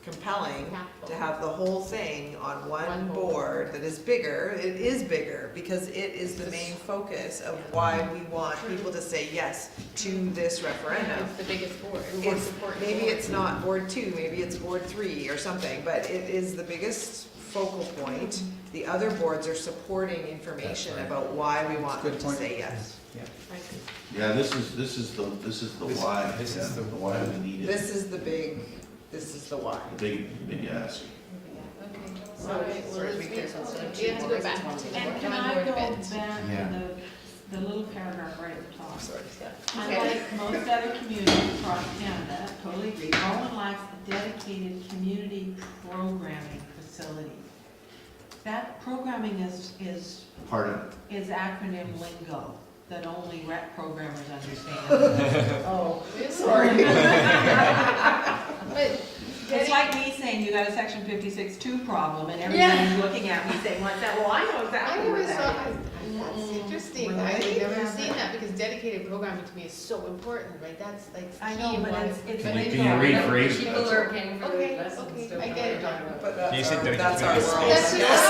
[SPEAKER 1] compelling to have the whole thing on one
[SPEAKER 7] One
[SPEAKER 1] board
[SPEAKER 7] board.
[SPEAKER 1] that is bigger. It is bigger because it is the main focus of why we want people to say yes to this referendum.
[SPEAKER 7] It's the biggest board, and most
[SPEAKER 1] It's,
[SPEAKER 7] important
[SPEAKER 1] maybe
[SPEAKER 7] board.
[SPEAKER 1] it's not board 2, maybe it's board 3 or something, but it is the biggest focal point. The other boards are supporting information
[SPEAKER 5] That's right.
[SPEAKER 1] about why we want them
[SPEAKER 5] Good
[SPEAKER 1] to
[SPEAKER 5] point.
[SPEAKER 1] say yes.
[SPEAKER 3] Yeah, this is the why.
[SPEAKER 5] This
[SPEAKER 3] Yeah,
[SPEAKER 5] is the
[SPEAKER 3] why we need it.
[SPEAKER 1] This is the why.
[SPEAKER 3] Big ask.
[SPEAKER 7] All right, well, let's
[SPEAKER 1] Be careful, so
[SPEAKER 7] you have to go back.
[SPEAKER 4] And
[SPEAKER 7] One
[SPEAKER 4] can I
[SPEAKER 7] board
[SPEAKER 4] go
[SPEAKER 7] fits.
[SPEAKER 4] back
[SPEAKER 5] Yeah.
[SPEAKER 4] to the little paragraph right at the top?
[SPEAKER 1] Sorry.
[SPEAKER 4] Unlike most other communities across Canada, totally agree, Bowen lacks a dedicated community programming facility. That programming is
[SPEAKER 3] Part of it.
[SPEAKER 4] acronym lingo that only rec programmers understand.
[SPEAKER 1] Oh,
[SPEAKER 7] Really?
[SPEAKER 1] sorry.
[SPEAKER 7] But
[SPEAKER 4] It's like me saying you got a section 56-2 problem and everybody's looking at me saying, what's that? Well, I know
[SPEAKER 7] I
[SPEAKER 4] exactly
[SPEAKER 7] never
[SPEAKER 4] what
[SPEAKER 7] saw,
[SPEAKER 4] that is.
[SPEAKER 7] that's interesting,
[SPEAKER 1] Really?
[SPEAKER 7] I've never
[SPEAKER 4] Yeah.
[SPEAKER 7] seen that, because dedicated programming to me is so important, right, that's like
[SPEAKER 4] I
[SPEAKER 7] key
[SPEAKER 4] know,
[SPEAKER 7] in
[SPEAKER 4] but
[SPEAKER 7] why-
[SPEAKER 4] it's
[SPEAKER 3] Can
[SPEAKER 4] lingo.
[SPEAKER 3] you rephrase it?
[SPEAKER 10] People are paying for
[SPEAKER 7] Okay,
[SPEAKER 10] the lessons.
[SPEAKER 7] okay,
[SPEAKER 10] don't
[SPEAKER 7] I
[SPEAKER 10] know
[SPEAKER 7] get it.
[SPEAKER 10] what you're talking about.
[SPEAKER 1] But
[SPEAKER 11] You said
[SPEAKER 1] that's our
[SPEAKER 11] dedicated
[SPEAKER 1] world.
[SPEAKER 7] That's
[SPEAKER 1] Yes.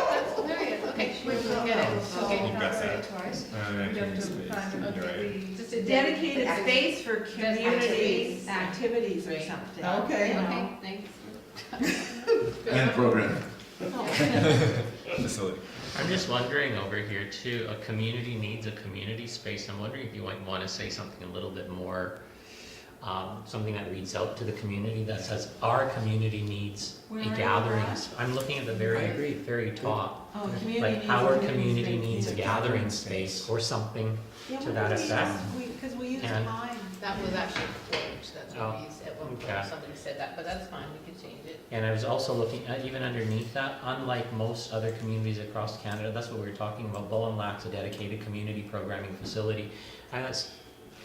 [SPEAKER 7] That's hilarious, okay, we get it, okay.
[SPEAKER 11] You've got that.
[SPEAKER 8] Twice.
[SPEAKER 11] I
[SPEAKER 8] You have
[SPEAKER 11] can
[SPEAKER 8] to
[SPEAKER 11] space.
[SPEAKER 8] find
[SPEAKER 11] You're
[SPEAKER 8] a
[SPEAKER 11] right.
[SPEAKER 4] Just a dedicated space for community
[SPEAKER 7] Activities.
[SPEAKER 4] activities or
[SPEAKER 7] Right.
[SPEAKER 4] something.
[SPEAKER 1] Okay.
[SPEAKER 4] You know.
[SPEAKER 7] Okay, thanks.
[SPEAKER 3] And program.
[SPEAKER 11] Facility.
[SPEAKER 2] I'm just wondering over here too, a community needs a community space. I'm wondering if you might want to say something a little bit more, something that reads out to the community that says, our community needs
[SPEAKER 4] Where
[SPEAKER 2] a
[SPEAKER 4] are you
[SPEAKER 2] gathering.
[SPEAKER 4] at?
[SPEAKER 2] I'm looking at the
[SPEAKER 5] I
[SPEAKER 2] very,
[SPEAKER 5] agree.
[SPEAKER 2] very top.
[SPEAKER 4] Oh, community
[SPEAKER 2] Like
[SPEAKER 4] needs
[SPEAKER 2] our
[SPEAKER 4] a
[SPEAKER 2] community
[SPEAKER 4] space.
[SPEAKER 2] needs a gathering space or something.
[SPEAKER 4] Yeah,
[SPEAKER 2] to
[SPEAKER 4] what
[SPEAKER 2] that
[SPEAKER 4] do we
[SPEAKER 2] effect.
[SPEAKER 4] use? Because we use
[SPEAKER 2] And-
[SPEAKER 4] time.
[SPEAKER 7] That was actually quote, that's
[SPEAKER 2] Oh,
[SPEAKER 7] what we used at one point,
[SPEAKER 2] okay.
[SPEAKER 7] somebody said that, but that's fine, we can change it.
[SPEAKER 2] And I was also looking at, even underneath that, unlike most other communities across Canada, that's what we were talking about, Bowen lacks a dedicated community programming facility. And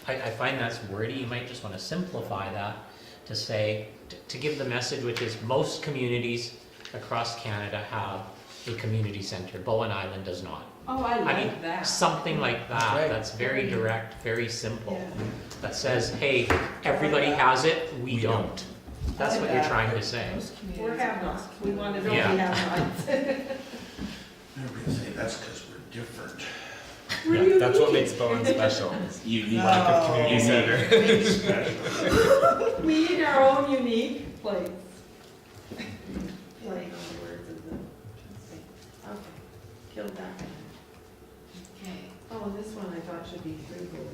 [SPEAKER 2] I find that's wordy, you might just want to simplify that to say, to give the message, which is most communities across Canada have a community center, Bowen Island does not.
[SPEAKER 4] Oh, I
[SPEAKER 2] I mean,
[SPEAKER 4] like that.
[SPEAKER 2] something like
[SPEAKER 5] That's
[SPEAKER 2] that,
[SPEAKER 5] right.
[SPEAKER 2] that's very direct, very simple,
[SPEAKER 4] Yeah.
[SPEAKER 2] that says, hey, everybody has it, we
[SPEAKER 5] We
[SPEAKER 2] don't. That's what you're trying to say.
[SPEAKER 4] We're have-nots. We want to know we
[SPEAKER 2] Yeah.
[SPEAKER 4] have-nots.
[SPEAKER 3] Everybody say that's because we're different.
[SPEAKER 11] Yeah, that's what makes Bowen special. is
[SPEAKER 3] Unique.
[SPEAKER 11] Lack of community center.
[SPEAKER 4] We need our own unique place. Like the words of the, okay, killed that.
[SPEAKER 9] Okay, oh, and this one I thought should be 3 board.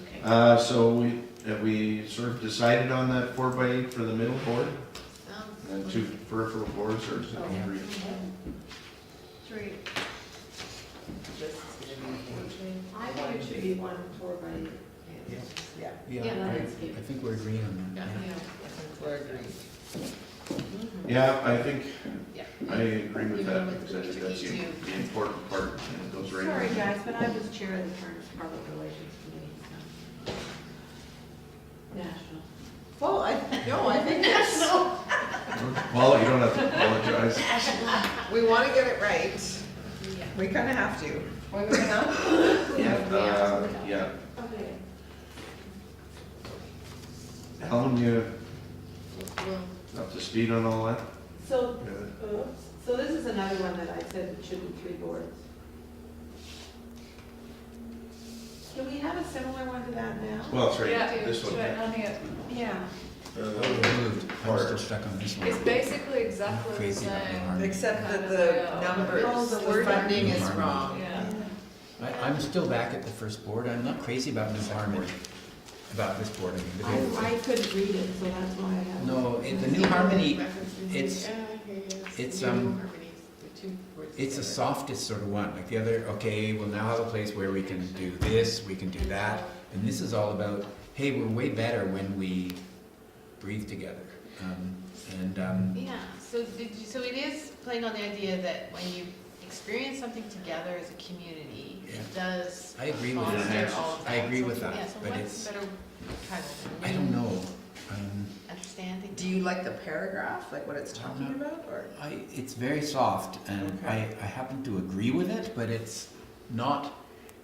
[SPEAKER 7] Okay.
[SPEAKER 3] So have we sort of decided on that 4x8 for the middle board? And 2 peripheral boards, or is it 3?
[SPEAKER 9] 3.
[SPEAKER 1] This is gonna be
[SPEAKER 9] I think it should be 1 4x8.
[SPEAKER 1] Yeah,
[SPEAKER 7] Yeah,
[SPEAKER 5] I think we're agreeing on that.
[SPEAKER 7] Yeah.
[SPEAKER 1] we're agreed.
[SPEAKER 3] Yeah, I think,
[SPEAKER 7] Yeah.
[SPEAKER 3] I agree with
[SPEAKER 7] You
[SPEAKER 3] that,
[SPEAKER 7] know,
[SPEAKER 3] because I think that's
[SPEAKER 7] too.
[SPEAKER 3] the important part, and it goes right.
[SPEAKER 4] Sorry,
[SPEAKER 3] in.
[SPEAKER 4] guys, but I was chair of the Public Relations Committee, so. National.
[SPEAKER 1] Well, I think that's,
[SPEAKER 3] Well, you don't have to apologize.
[SPEAKER 1] we want to get it right.
[SPEAKER 7] Yeah.
[SPEAKER 1] We kind of have to.
[SPEAKER 10] What are we gonna have?
[SPEAKER 3] Yeah.
[SPEAKER 9] Okay.
[SPEAKER 3] Colin, you
[SPEAKER 7] Well,
[SPEAKER 3] up to speed on all that?
[SPEAKER 4] So,
[SPEAKER 3] Yeah.
[SPEAKER 4] so this is another one that I said should be 3 boards. Do we have a similar one to that now?
[SPEAKER 3] Well, it's right,
[SPEAKER 8] Yeah,
[SPEAKER 3] this
[SPEAKER 8] it's
[SPEAKER 3] one.
[SPEAKER 8] right on here.
[SPEAKER 4] Yeah.
[SPEAKER 5] Moved. I'm still stuck on this one.
[SPEAKER 8] It's basically exactly the
[SPEAKER 5] Crazy about the
[SPEAKER 8] same.
[SPEAKER 5] harmony.
[SPEAKER 1] Except that
[SPEAKER 8] Kind of
[SPEAKER 1] the
[SPEAKER 8] layout.
[SPEAKER 1] numbers,
[SPEAKER 4] Oh, the
[SPEAKER 1] the
[SPEAKER 4] word
[SPEAKER 1] funding is
[SPEAKER 5] harmony.
[SPEAKER 1] wrong.
[SPEAKER 8] Yeah.
[SPEAKER 5] I'm still back at the first board. I'm not crazy about New Harmony, about this board. I mean,
[SPEAKER 4] I couldn't read it, so that's why I have.
[SPEAKER 5] No, the New Harmony,
[SPEAKER 7] references.
[SPEAKER 5] it's-
[SPEAKER 7] Yeah, okay, yes.
[SPEAKER 5] it's,
[SPEAKER 7] New
[SPEAKER 5] um,
[SPEAKER 7] harmonies, the 2 words
[SPEAKER 5] it's the
[SPEAKER 7] together.
[SPEAKER 5] softest sort of one. Like the other, okay, we'll now have a place where we can do this, we can do that. And this is all about, hey, we're way better when we breathe together.
[SPEAKER 7] Yeah, so so it is playing on the idea that when you experience something together as a community,
[SPEAKER 5] Yeah.
[SPEAKER 7] it does
[SPEAKER 5] I agree with
[SPEAKER 7] foster
[SPEAKER 5] that.
[SPEAKER 7] all of that.
[SPEAKER 5] I agree
[SPEAKER 7] So,
[SPEAKER 5] with that,
[SPEAKER 7] Yeah, so
[SPEAKER 5] but
[SPEAKER 7] what's
[SPEAKER 5] it's,
[SPEAKER 7] the better title?
[SPEAKER 5] I don't know.
[SPEAKER 7] Understanding?
[SPEAKER 1] Do you like the paragraph, like what it's talking about, or?
[SPEAKER 5] It's very soft, and
[SPEAKER 1] Okay.
[SPEAKER 5] I happen to agree with it, but it's not,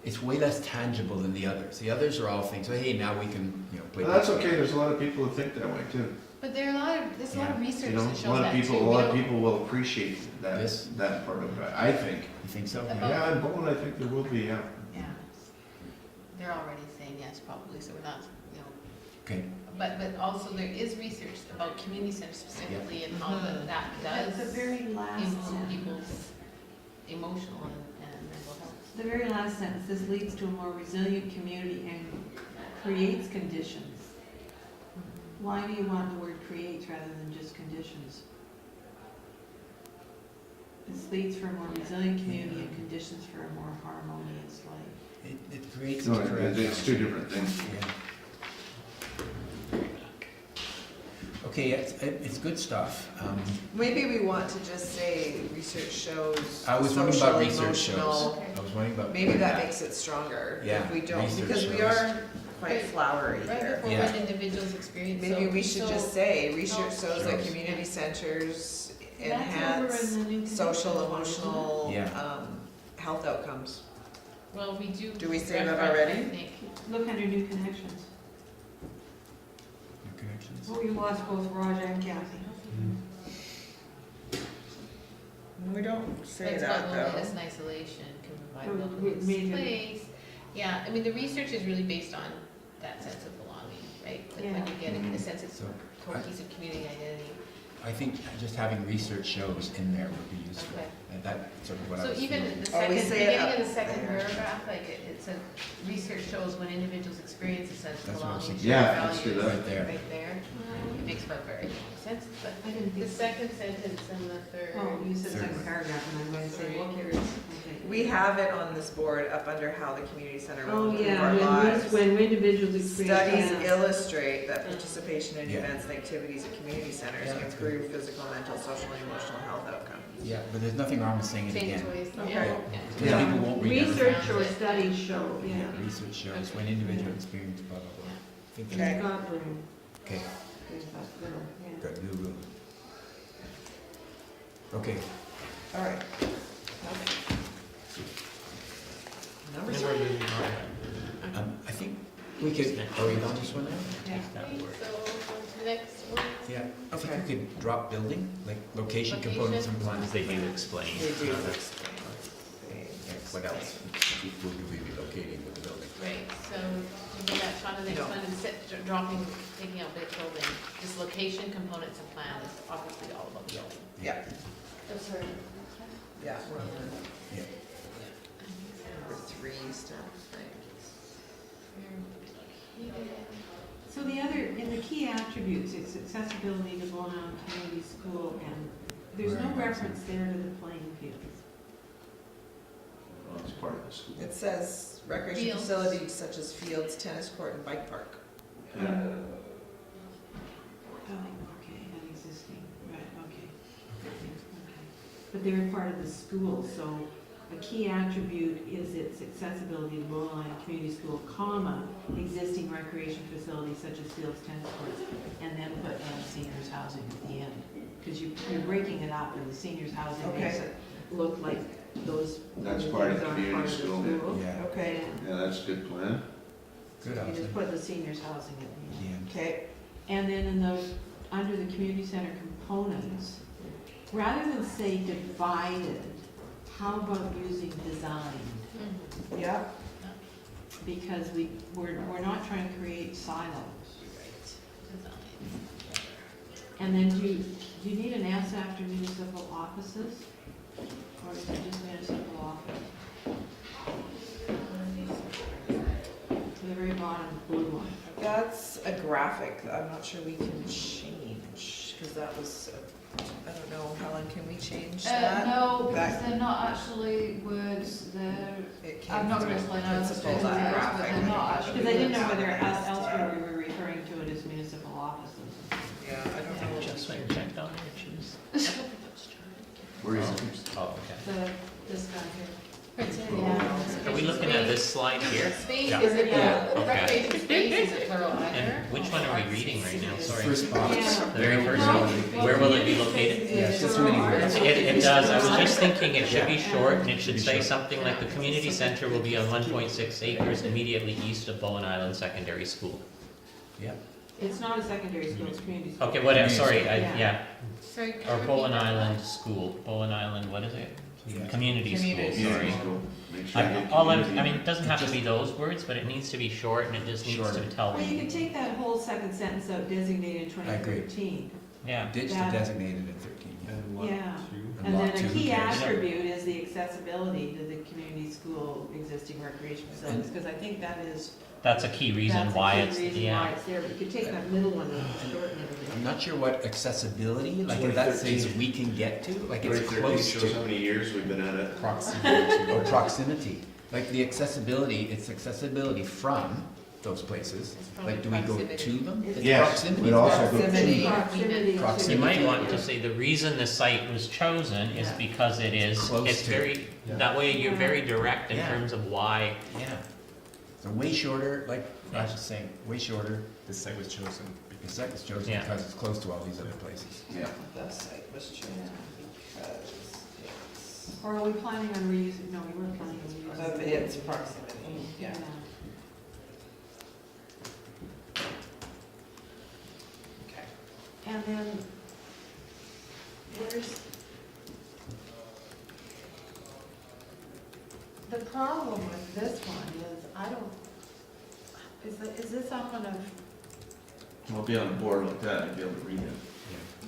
[SPEAKER 5] it's way less tangible than the others. The others are all things, so hey, now we can, play.
[SPEAKER 3] Well, that's okay, there's a lot of people who think that way too.
[SPEAKER 7] But there's a lot of research
[SPEAKER 3] You know,
[SPEAKER 7] that
[SPEAKER 3] a
[SPEAKER 7] shows
[SPEAKER 3] lot
[SPEAKER 7] that
[SPEAKER 3] of
[SPEAKER 7] too.
[SPEAKER 3] people, a
[SPEAKER 7] We
[SPEAKER 3] lot of
[SPEAKER 7] don't-
[SPEAKER 3] people will appreciate that,
[SPEAKER 5] This?
[SPEAKER 3] that part of it, I think.
[SPEAKER 5] You think so?
[SPEAKER 7] About-
[SPEAKER 3] Yeah, in Bowen, I think there will be, yeah.
[SPEAKER 7] Yeah, they're already saying yes, probably, so we're not,
[SPEAKER 5] Okay,
[SPEAKER 7] but also there is research about community centers specifically and how that
[SPEAKER 4] At the
[SPEAKER 7] does
[SPEAKER 4] very last
[SPEAKER 7] improve
[SPEAKER 4] sentence.
[SPEAKER 7] people's emotional and mental health.
[SPEAKER 4] The very last sentence, this leads to a more resilient community and creates conditions. Why do you want the word creates rather than just conditions? This leads for a more resilient community and conditions for a more harmonious life.
[SPEAKER 5] it creates.
[SPEAKER 3] No, it's two different things.
[SPEAKER 5] Yeah. Okay, it's good stuff.
[SPEAKER 1] Maybe we want to just say research shows.
[SPEAKER 5] I was wondering about
[SPEAKER 1] social,
[SPEAKER 5] research shows.
[SPEAKER 1] emotional.
[SPEAKER 5] I was wondering about.
[SPEAKER 1] Maybe that makes it stronger
[SPEAKER 5] Yeah,
[SPEAKER 1] if we don't,
[SPEAKER 5] research
[SPEAKER 1] because we
[SPEAKER 5] shows.
[SPEAKER 1] are quite flowery
[SPEAKER 7] Right
[SPEAKER 1] here.
[SPEAKER 7] before
[SPEAKER 5] Yeah.
[SPEAKER 7] when individuals experience.
[SPEAKER 1] Maybe
[SPEAKER 7] so-
[SPEAKER 1] we should
[SPEAKER 7] so-
[SPEAKER 1] just say, research shows that
[SPEAKER 5] Shows.
[SPEAKER 1] community centers
[SPEAKER 4] That's over
[SPEAKER 1] enhance
[SPEAKER 4] in the new
[SPEAKER 1] social,
[SPEAKER 4] conditions one,
[SPEAKER 1] emotional,
[SPEAKER 5] Yeah.
[SPEAKER 1] health outcomes.
[SPEAKER 7] Well, we do.
[SPEAKER 1] Do we say that
[SPEAKER 7] reference,
[SPEAKER 1] already?
[SPEAKER 7] I think.
[SPEAKER 4] Look under new connections.
[SPEAKER 5] Your connections.
[SPEAKER 4] Oh, you lost both Raj and Kathy.
[SPEAKER 1] We don't say
[SPEAKER 7] But it's
[SPEAKER 1] that
[SPEAKER 7] about
[SPEAKER 1] though.
[SPEAKER 7] loneliness and isolation can provide
[SPEAKER 4] Oh,
[SPEAKER 7] loneliness
[SPEAKER 4] maybe.
[SPEAKER 7] place. Yeah, I mean, the research is really based on that sense of belonging, right? Like when you get a sense of
[SPEAKER 5] So,
[SPEAKER 7] cohesive community identity.
[SPEAKER 5] I think just having research shows in there would be useful.
[SPEAKER 7] Okay.
[SPEAKER 5] And that's sort of what I
[SPEAKER 7] So
[SPEAKER 5] was.
[SPEAKER 7] even
[SPEAKER 5] thinking.
[SPEAKER 7] the
[SPEAKER 1] Oh, we
[SPEAKER 7] second,
[SPEAKER 1] say it
[SPEAKER 7] beginning
[SPEAKER 1] up
[SPEAKER 7] of the second
[SPEAKER 1] there.
[SPEAKER 7] paragraph, like it said, research shows when individuals experience a sense of
[SPEAKER 5] That's what I was
[SPEAKER 7] belonging,
[SPEAKER 5] thinking.
[SPEAKER 7] shared
[SPEAKER 3] Yeah, let's do
[SPEAKER 7] values,
[SPEAKER 3] that.
[SPEAKER 5] Right there.
[SPEAKER 7] right there. It makes about very long sense, but
[SPEAKER 4] I didn't
[SPEAKER 7] the
[SPEAKER 4] think.
[SPEAKER 7] second sentence and the third.
[SPEAKER 4] Oh, you said
[SPEAKER 5] Third
[SPEAKER 4] second
[SPEAKER 5] one.
[SPEAKER 4] paragraph, and I'm going to say,
[SPEAKER 7] Sorry.
[SPEAKER 4] look here, okay.
[SPEAKER 1] We have it on this board up under how the community center will
[SPEAKER 4] Oh,
[SPEAKER 1] improve
[SPEAKER 4] yeah,
[SPEAKER 1] our lives.
[SPEAKER 4] when individuals experience.
[SPEAKER 1] Studies illustrate that participation in
[SPEAKER 5] Yeah.
[SPEAKER 1] events and activities at community centers
[SPEAKER 5] Yeah, that's good.
[SPEAKER 1] improve physical, mental, social, and emotional health outcomes.
[SPEAKER 5] Yeah, but there's nothing wrong with saying it
[SPEAKER 7] Change
[SPEAKER 5] again.
[SPEAKER 7] ways,
[SPEAKER 1] Okay.
[SPEAKER 7] yeah.
[SPEAKER 5] Because
[SPEAKER 3] Yeah.
[SPEAKER 5] people won't read everything.
[SPEAKER 4] Research or studies show, yeah.
[SPEAKER 5] Research shows when individual experience blah, blah, blah. I think
[SPEAKER 1] Okay.
[SPEAKER 5] that's-
[SPEAKER 4] God room.
[SPEAKER 5] Okay,
[SPEAKER 4] There's that little, yeah.
[SPEAKER 5] good, new room. Okay,
[SPEAKER 1] All right. Number
[SPEAKER 2] And
[SPEAKER 1] two.
[SPEAKER 2] we're moving on.
[SPEAKER 5] I think we could, are we on this one now?
[SPEAKER 2] Take that
[SPEAKER 7] Okay,
[SPEAKER 2] word.
[SPEAKER 7] so on to the next one.
[SPEAKER 5] Yeah, I
[SPEAKER 1] Okay.
[SPEAKER 5] think we could drop building, like location,
[SPEAKER 7] Location.
[SPEAKER 5] components, and plans.
[SPEAKER 2] Because they do explain.
[SPEAKER 1] They do
[SPEAKER 2] That's-
[SPEAKER 5] What else will we be locating with the building?
[SPEAKER 7] Right, so you do that, Sean, the next
[SPEAKER 1] No.
[SPEAKER 7] one, and dropping, taking out big building. This location, components, and plan is obviously all about building.
[SPEAKER 1] Yeah,
[SPEAKER 7] That's right.
[SPEAKER 1] yeah, we're on
[SPEAKER 5] Yeah.
[SPEAKER 1] number three stuff, right?
[SPEAKER 4] So the other, in the key attributes, it's accessibility to Bonan Community School, and there's no
[SPEAKER 5] Right.
[SPEAKER 4] reference there to the playing fields.
[SPEAKER 3] Well, it's part of the school.
[SPEAKER 1] It says recreation
[SPEAKER 7] Fields.
[SPEAKER 1] facilities such as fields, tennis court, and bike park.
[SPEAKER 3] Yeah.
[SPEAKER 4] Oh, okay, and existing, right, okay. Okay. But they're part of the school, so a key attribute is its accessibility to Bonan Community School, comma, existing recreation facilities such as fields, tennis courts, and then put seniors housing at the end. Because you're breaking it up, and the seniors housing makes
[SPEAKER 1] Okay.
[SPEAKER 4] it look like those.
[SPEAKER 3] That's
[SPEAKER 4] things
[SPEAKER 3] part of the
[SPEAKER 4] are
[SPEAKER 3] community
[SPEAKER 4] part of the
[SPEAKER 3] school.
[SPEAKER 4] school.
[SPEAKER 5] Yeah,
[SPEAKER 1] Okay,
[SPEAKER 3] Yeah, that's a good plan.
[SPEAKER 5] good
[SPEAKER 4] You
[SPEAKER 5] option.
[SPEAKER 4] just put the seniors housing at the end.
[SPEAKER 5] Yeah.
[SPEAKER 1] okay,
[SPEAKER 4] And then in those, under the community center components, rather than say divided, how about using designed?
[SPEAKER 1] Yeah.
[SPEAKER 4] Because we're not trying to create silos. And then do you need an S after municipal offices? Or is it just municipal office? To the very bottom, blue one.
[SPEAKER 1] That's a graphic, I'm not sure we can change, because that was, I don't know, Helen, can we change that?
[SPEAKER 8] No, because
[SPEAKER 1] That-
[SPEAKER 8] they're not actually words, they're,
[SPEAKER 1] It came
[SPEAKER 8] I'm not
[SPEAKER 1] from
[SPEAKER 8] gonna explain how to
[SPEAKER 1] principal,
[SPEAKER 8] explain
[SPEAKER 1] that
[SPEAKER 8] words, but
[SPEAKER 1] graphic.
[SPEAKER 8] they're not actually.
[SPEAKER 4] Because I didn't know
[SPEAKER 8] words.
[SPEAKER 4] whether elsewhere we were referring to it as municipal offices.
[SPEAKER 1] Yeah, I don't know.
[SPEAKER 2] Just went and checked on it, choose.
[SPEAKER 3] Where is it?
[SPEAKER 2] Oh, okay.
[SPEAKER 4] This guy here.
[SPEAKER 2] Are we looking at this slide here?
[SPEAKER 7] Space
[SPEAKER 11] Yeah.
[SPEAKER 7] isn't,
[SPEAKER 2] Okay.
[SPEAKER 7] recreation space isn't plural either.
[SPEAKER 2] And which one are we reading right now? Sorry.
[SPEAKER 5] First box.
[SPEAKER 4] Yeah.
[SPEAKER 2] The very first one? Where will it be located?
[SPEAKER 5] Yeah, it's just too many words.
[SPEAKER 2] It does, I was just thinking it should be short, and it should say something like, the community center will be on 1.6 acres immediately east of Bowen Island Secondary School.
[SPEAKER 5] Yeah.
[SPEAKER 4] It's not a secondary school, it's community school.
[SPEAKER 2] Okay, whatever, sorry,
[SPEAKER 4] Yeah.
[SPEAKER 2] yeah,
[SPEAKER 7] Sorry, can you
[SPEAKER 2] or
[SPEAKER 7] repeat
[SPEAKER 2] Bowen
[SPEAKER 7] that?
[SPEAKER 2] Island School, Bowen Island, what is it?
[SPEAKER 5] Yeah.
[SPEAKER 2] Community school,
[SPEAKER 1] Community
[SPEAKER 2] sorry.
[SPEAKER 3] Make sure you get
[SPEAKER 2] I
[SPEAKER 3] community.
[SPEAKER 2] mean, it doesn't have to be those words, but it needs to be short, and it just needs to
[SPEAKER 5] Shorter.
[SPEAKER 2] tell
[SPEAKER 4] Well, you
[SPEAKER 2] me,
[SPEAKER 4] could take that whole second sentence out, designated in
[SPEAKER 5] I agree.
[SPEAKER 4] 2013.
[SPEAKER 2] yeah.
[SPEAKER 5] Ditch the
[SPEAKER 4] That-
[SPEAKER 5] designated in 13. Yeah.
[SPEAKER 4] Yeah.
[SPEAKER 5] And
[SPEAKER 4] And
[SPEAKER 5] lot
[SPEAKER 4] then a
[SPEAKER 5] two,
[SPEAKER 4] key
[SPEAKER 5] who cares?
[SPEAKER 4] attribute is the accessibility to the community school existing recreation facilities, because I think that is,
[SPEAKER 2] That's a key reason
[SPEAKER 4] that's a
[SPEAKER 2] why
[SPEAKER 4] key
[SPEAKER 2] it's,
[SPEAKER 4] reason why
[SPEAKER 2] yeah.
[SPEAKER 4] it's there, but you could take that middle one and shorten it a
[SPEAKER 5] I'm
[SPEAKER 4] bit.
[SPEAKER 5] not sure what accessibility, like if that says we can get to, like it's
[SPEAKER 3] 2013
[SPEAKER 5] close
[SPEAKER 3] shows how
[SPEAKER 5] to.
[SPEAKER 3] many years we've been at it.
[SPEAKER 5] Or proximity, like the accessibility, it's accessibility from those places.
[SPEAKER 7] It's probably
[SPEAKER 5] Like, do we go
[SPEAKER 7] proximity.
[SPEAKER 5] to them? It's
[SPEAKER 3] Yes,
[SPEAKER 5] proximity.
[SPEAKER 3] but also go
[SPEAKER 1] Proximity.
[SPEAKER 3] to.
[SPEAKER 4] Proximity. to-
[SPEAKER 5] Proximity.
[SPEAKER 2] You might want to say the reason the site was chosen is
[SPEAKER 4] Yeah.
[SPEAKER 2] because it is,
[SPEAKER 5] Close
[SPEAKER 2] it's
[SPEAKER 5] to.
[SPEAKER 2] very, that way you're very direct in
[SPEAKER 5] Yeah.
[SPEAKER 2] terms of why.
[SPEAKER 5] Yeah. So way shorter, like Raj was saying, way shorter,
[SPEAKER 11] This site was chosen
[SPEAKER 5] the site was chosen
[SPEAKER 2] Yeah.
[SPEAKER 5] because it's close to all these other places.
[SPEAKER 3] Yeah.
[SPEAKER 1] The site was chosen because it's
[SPEAKER 4] Or are we planning on reusing, no, we weren't planning on reusing.
[SPEAKER 1] of its proximity, yeah. Okay.
[SPEAKER 4] And then, where's, the problem with this one is, I don't, is this up on a,
[SPEAKER 3] We'll be on a board like that and be able to read it.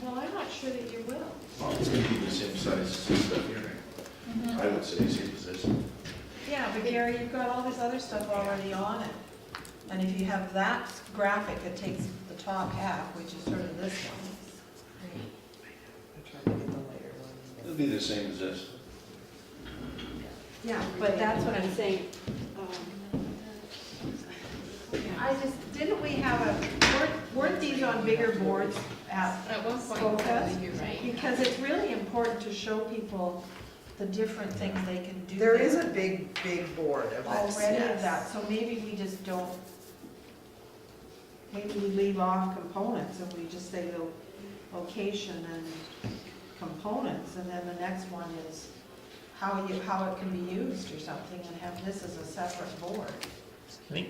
[SPEAKER 4] well, I'm not sure that you will.
[SPEAKER 3] Well, it's gonna be the same size as this stuff here. I would say same position.
[SPEAKER 12] Yeah, but Gary, you've got all this other stuff already on it. And if you have that graphic that takes the top half, which is sort of this one.
[SPEAKER 1] I'm trying to get the later one.
[SPEAKER 3] It'll be the same as this.
[SPEAKER 4] Yeah, but that's what I'm saying. I just, didn't we have weren't these on bigger boards at
[SPEAKER 7] At one point, I
[SPEAKER 12] Focus?
[SPEAKER 7] believe you're right.
[SPEAKER 12] Because it's really important to show people the different things they can do.
[SPEAKER 1] There
[SPEAKER 12] there
[SPEAKER 1] is a big board of this,
[SPEAKER 12] already of
[SPEAKER 1] yes.
[SPEAKER 12] that, so maybe we just don't, maybe we leave off components and we just say the location and components, and then the next one is how it can be used or something, and have this as a separate board.
[SPEAKER 2] I think,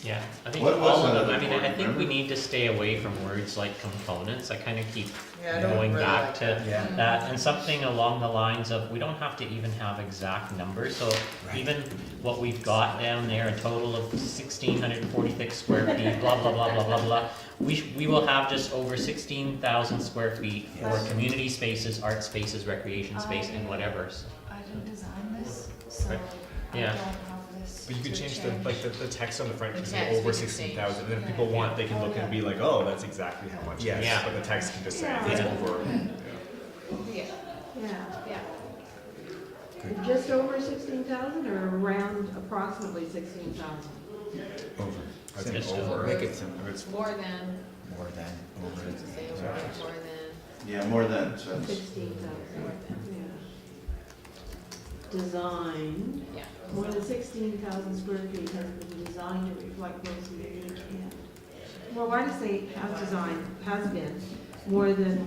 [SPEAKER 2] yeah, I think
[SPEAKER 3] What was
[SPEAKER 2] all of
[SPEAKER 3] that
[SPEAKER 2] them, I
[SPEAKER 3] other
[SPEAKER 2] mean,
[SPEAKER 3] word,
[SPEAKER 2] I think we
[SPEAKER 3] remember?
[SPEAKER 2] need to stay away from words like components, I kind of keep
[SPEAKER 1] Yeah, I don't
[SPEAKER 2] going
[SPEAKER 1] really
[SPEAKER 2] back
[SPEAKER 1] like
[SPEAKER 2] to
[SPEAKER 1] that.
[SPEAKER 5] Yeah.
[SPEAKER 2] that, and something along the lines of, we don't have to even have exact numbers, so
[SPEAKER 5] Right.
[SPEAKER 2] even what we've got down there, a total of 1,646 square feet, blah, blah, blah, blah, blah, blah. We will have just over 16,000 square feet for community spaces, art spaces, recreation space, and whatever, so.
[SPEAKER 8] I didn't design this, so
[SPEAKER 11] Right.
[SPEAKER 8] I
[SPEAKER 2] Yeah.
[SPEAKER 8] don't have this
[SPEAKER 11] But you could
[SPEAKER 8] to
[SPEAKER 11] change the, like, the text on the front,
[SPEAKER 7] The
[SPEAKER 11] because
[SPEAKER 7] text
[SPEAKER 11] it's over
[SPEAKER 7] we can
[SPEAKER 11] 16,000, and then if
[SPEAKER 8] change.
[SPEAKER 11] people want, they can look and be like, oh, that's exactly how much it is.
[SPEAKER 5] Yes.
[SPEAKER 11] But the text can just say
[SPEAKER 4] Yeah.
[SPEAKER 11] it's
[SPEAKER 2] Yeah.
[SPEAKER 11] over.
[SPEAKER 7] Yeah,
[SPEAKER 4] Yeah.
[SPEAKER 7] yeah.
[SPEAKER 4] Just over 16,000 or around approximately 16,000?
[SPEAKER 5] Over.
[SPEAKER 11] I think
[SPEAKER 2] Just
[SPEAKER 11] over.
[SPEAKER 5] Make it simple.
[SPEAKER 11] If it's
[SPEAKER 7] More than,
[SPEAKER 5] More than, over.
[SPEAKER 7] to say over, more than,
[SPEAKER 3] Yeah, more than, so it's,
[SPEAKER 4] 16,000,
[SPEAKER 7] more than,
[SPEAKER 4] yeah. Designed,
[SPEAKER 7] yeah.
[SPEAKER 4] more than 16,000 square feet has been designed to reflect those who really can. Well, why does it say has designed, has been, more than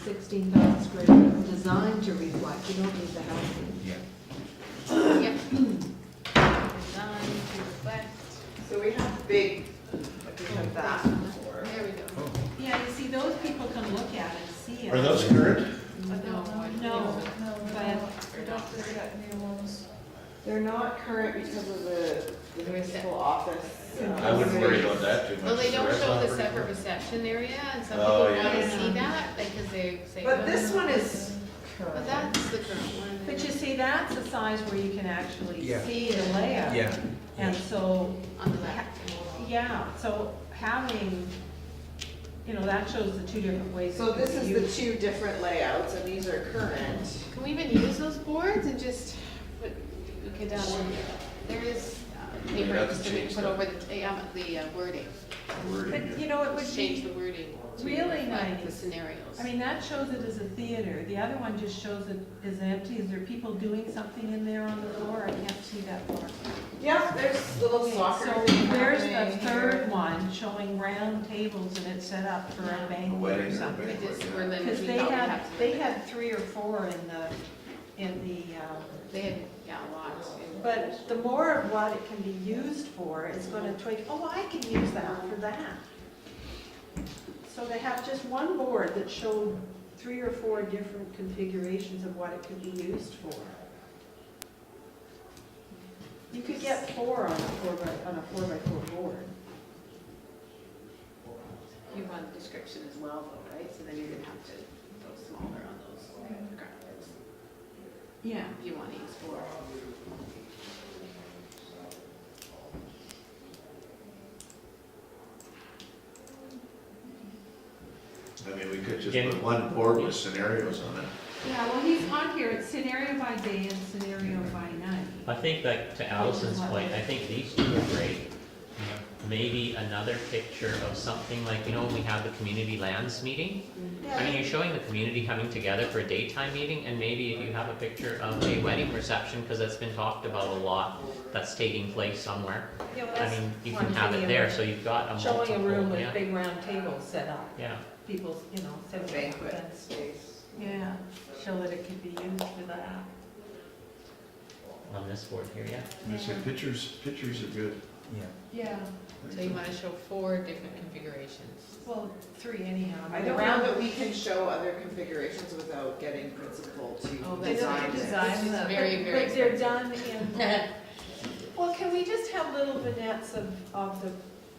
[SPEAKER 4] 16,000 square feet designed to reflect, you don't need the has been.
[SPEAKER 5] Yeah.
[SPEAKER 7] Yep. Designed to reflect.
[SPEAKER 1] So we have big, like we have that before.
[SPEAKER 7] There we go.
[SPEAKER 5] Oh,
[SPEAKER 3] Are those current?
[SPEAKER 12] No,
[SPEAKER 13] They're not current because of the municipal office.
[SPEAKER 3] I wouldn't worry about that too much.
[SPEAKER 7] Well, they
[SPEAKER 3] It's the
[SPEAKER 7] don't
[SPEAKER 3] rest
[SPEAKER 7] show
[SPEAKER 3] of
[SPEAKER 7] the
[SPEAKER 3] it.
[SPEAKER 7] separate reception area, and some
[SPEAKER 3] Oh,
[SPEAKER 7] people want
[SPEAKER 3] yeah.
[SPEAKER 7] to see that, because they say.
[SPEAKER 9] But
[SPEAKER 7] well,
[SPEAKER 9] this one is
[SPEAKER 7] But
[SPEAKER 9] current.
[SPEAKER 7] that's the current one.
[SPEAKER 12] but you see, that's the size where you can actually
[SPEAKER 5] Yeah.
[SPEAKER 12] see the layout.
[SPEAKER 5] Yeah.
[SPEAKER 12] And so,
[SPEAKER 7] On the left.
[SPEAKER 12] yeah, so having, that shows the two different ways.
[SPEAKER 13] So
[SPEAKER 12] it
[SPEAKER 13] this
[SPEAKER 12] can
[SPEAKER 13] is
[SPEAKER 12] be
[SPEAKER 13] the
[SPEAKER 12] used.
[SPEAKER 13] two different layouts, and these are current.
[SPEAKER 7] Can we even use those boards and just put, we could, there is
[SPEAKER 3] We'd
[SPEAKER 7] paper
[SPEAKER 3] have to
[SPEAKER 7] just to
[SPEAKER 3] change
[SPEAKER 7] put
[SPEAKER 3] that.
[SPEAKER 7] over the wording.
[SPEAKER 3] Wording,
[SPEAKER 12] But,
[SPEAKER 3] yeah.
[SPEAKER 12] it would
[SPEAKER 7] Just change
[SPEAKER 12] be,
[SPEAKER 7] the wording to
[SPEAKER 12] really
[SPEAKER 7] reflect the
[SPEAKER 12] nice.
[SPEAKER 7] scenarios.
[SPEAKER 12] I mean, that shows it as a theater. The other one just shows it as empty. Is there people doing something in there on the floor? I can't see that far.
[SPEAKER 13] Yeah, there's little
[SPEAKER 12] Okay,
[SPEAKER 13] soccer.
[SPEAKER 12] so
[SPEAKER 13] thing
[SPEAKER 12] where's
[SPEAKER 13] happening
[SPEAKER 12] the
[SPEAKER 13] here.
[SPEAKER 12] third one showing round tables and it's set up for a banquet
[SPEAKER 3] wedding
[SPEAKER 12] or
[SPEAKER 3] or a
[SPEAKER 12] something?
[SPEAKER 7] We just,
[SPEAKER 3] Yeah.
[SPEAKER 7] we're limited,
[SPEAKER 12] Because
[SPEAKER 7] we
[SPEAKER 12] they
[SPEAKER 7] thought we
[SPEAKER 12] had,
[SPEAKER 7] had to.
[SPEAKER 12] they
[SPEAKER 7] limit.
[SPEAKER 12] had 3 or 4 in the,
[SPEAKER 7] They had, yeah, a lot.
[SPEAKER 12] but the more of what it can be used for is gonna tweak, I can use that for that. So they have just one board that showed 3 or 4 different configurations of what it could be used for. You could get 4 on a 4x4 board.
[SPEAKER 7] You want description as well, though, right? So then you're gonna have to go smaller on those graphics.
[SPEAKER 12] Yeah.
[SPEAKER 7] If you want to use 4.
[SPEAKER 3] I mean, we could just
[SPEAKER 2] Yeah.
[SPEAKER 3] put one board with scenarios on it.
[SPEAKER 12] Yeah, well, he's on here, it's scenario by day and scenario by night.
[SPEAKER 2] I think that, to Allison's point, I think these two are great. Maybe another picture of something like, when we have the community lands meeting. I mean, you're showing the community coming together for a daytime meeting, and maybe if you have a picture of a wedding reception, because that's been talked about a lot, that's taking place somewhere.
[SPEAKER 12] Yeah, well,
[SPEAKER 2] I
[SPEAKER 12] that's
[SPEAKER 2] mean, you
[SPEAKER 12] one
[SPEAKER 2] can have
[SPEAKER 12] thing
[SPEAKER 2] it there, so you've got a multiple,
[SPEAKER 12] showing a room with
[SPEAKER 2] yeah,
[SPEAKER 12] big round tables set up,
[SPEAKER 2] yeah.
[SPEAKER 12] people's, sitting
[SPEAKER 13] Banquet
[SPEAKER 12] events.
[SPEAKER 13] space.
[SPEAKER 12] Yeah, show that it could be used for that.
[SPEAKER 2] On this board here, yeah.
[SPEAKER 3] I said pictures are good.
[SPEAKER 5] Yeah.
[SPEAKER 12] Yeah,
[SPEAKER 7] So you want to show 4 different configurations.
[SPEAKER 12] well, 3 anyhow.
[SPEAKER 13] I don't know that we can show other configurations without getting principal to
[SPEAKER 7] Oh, that's
[SPEAKER 13] design
[SPEAKER 7] right.
[SPEAKER 13] this.
[SPEAKER 7] Design them. Very, very
[SPEAKER 12] But they're
[SPEAKER 7] expensive.
[SPEAKER 12] done in, well, can we just have little vignettes of the,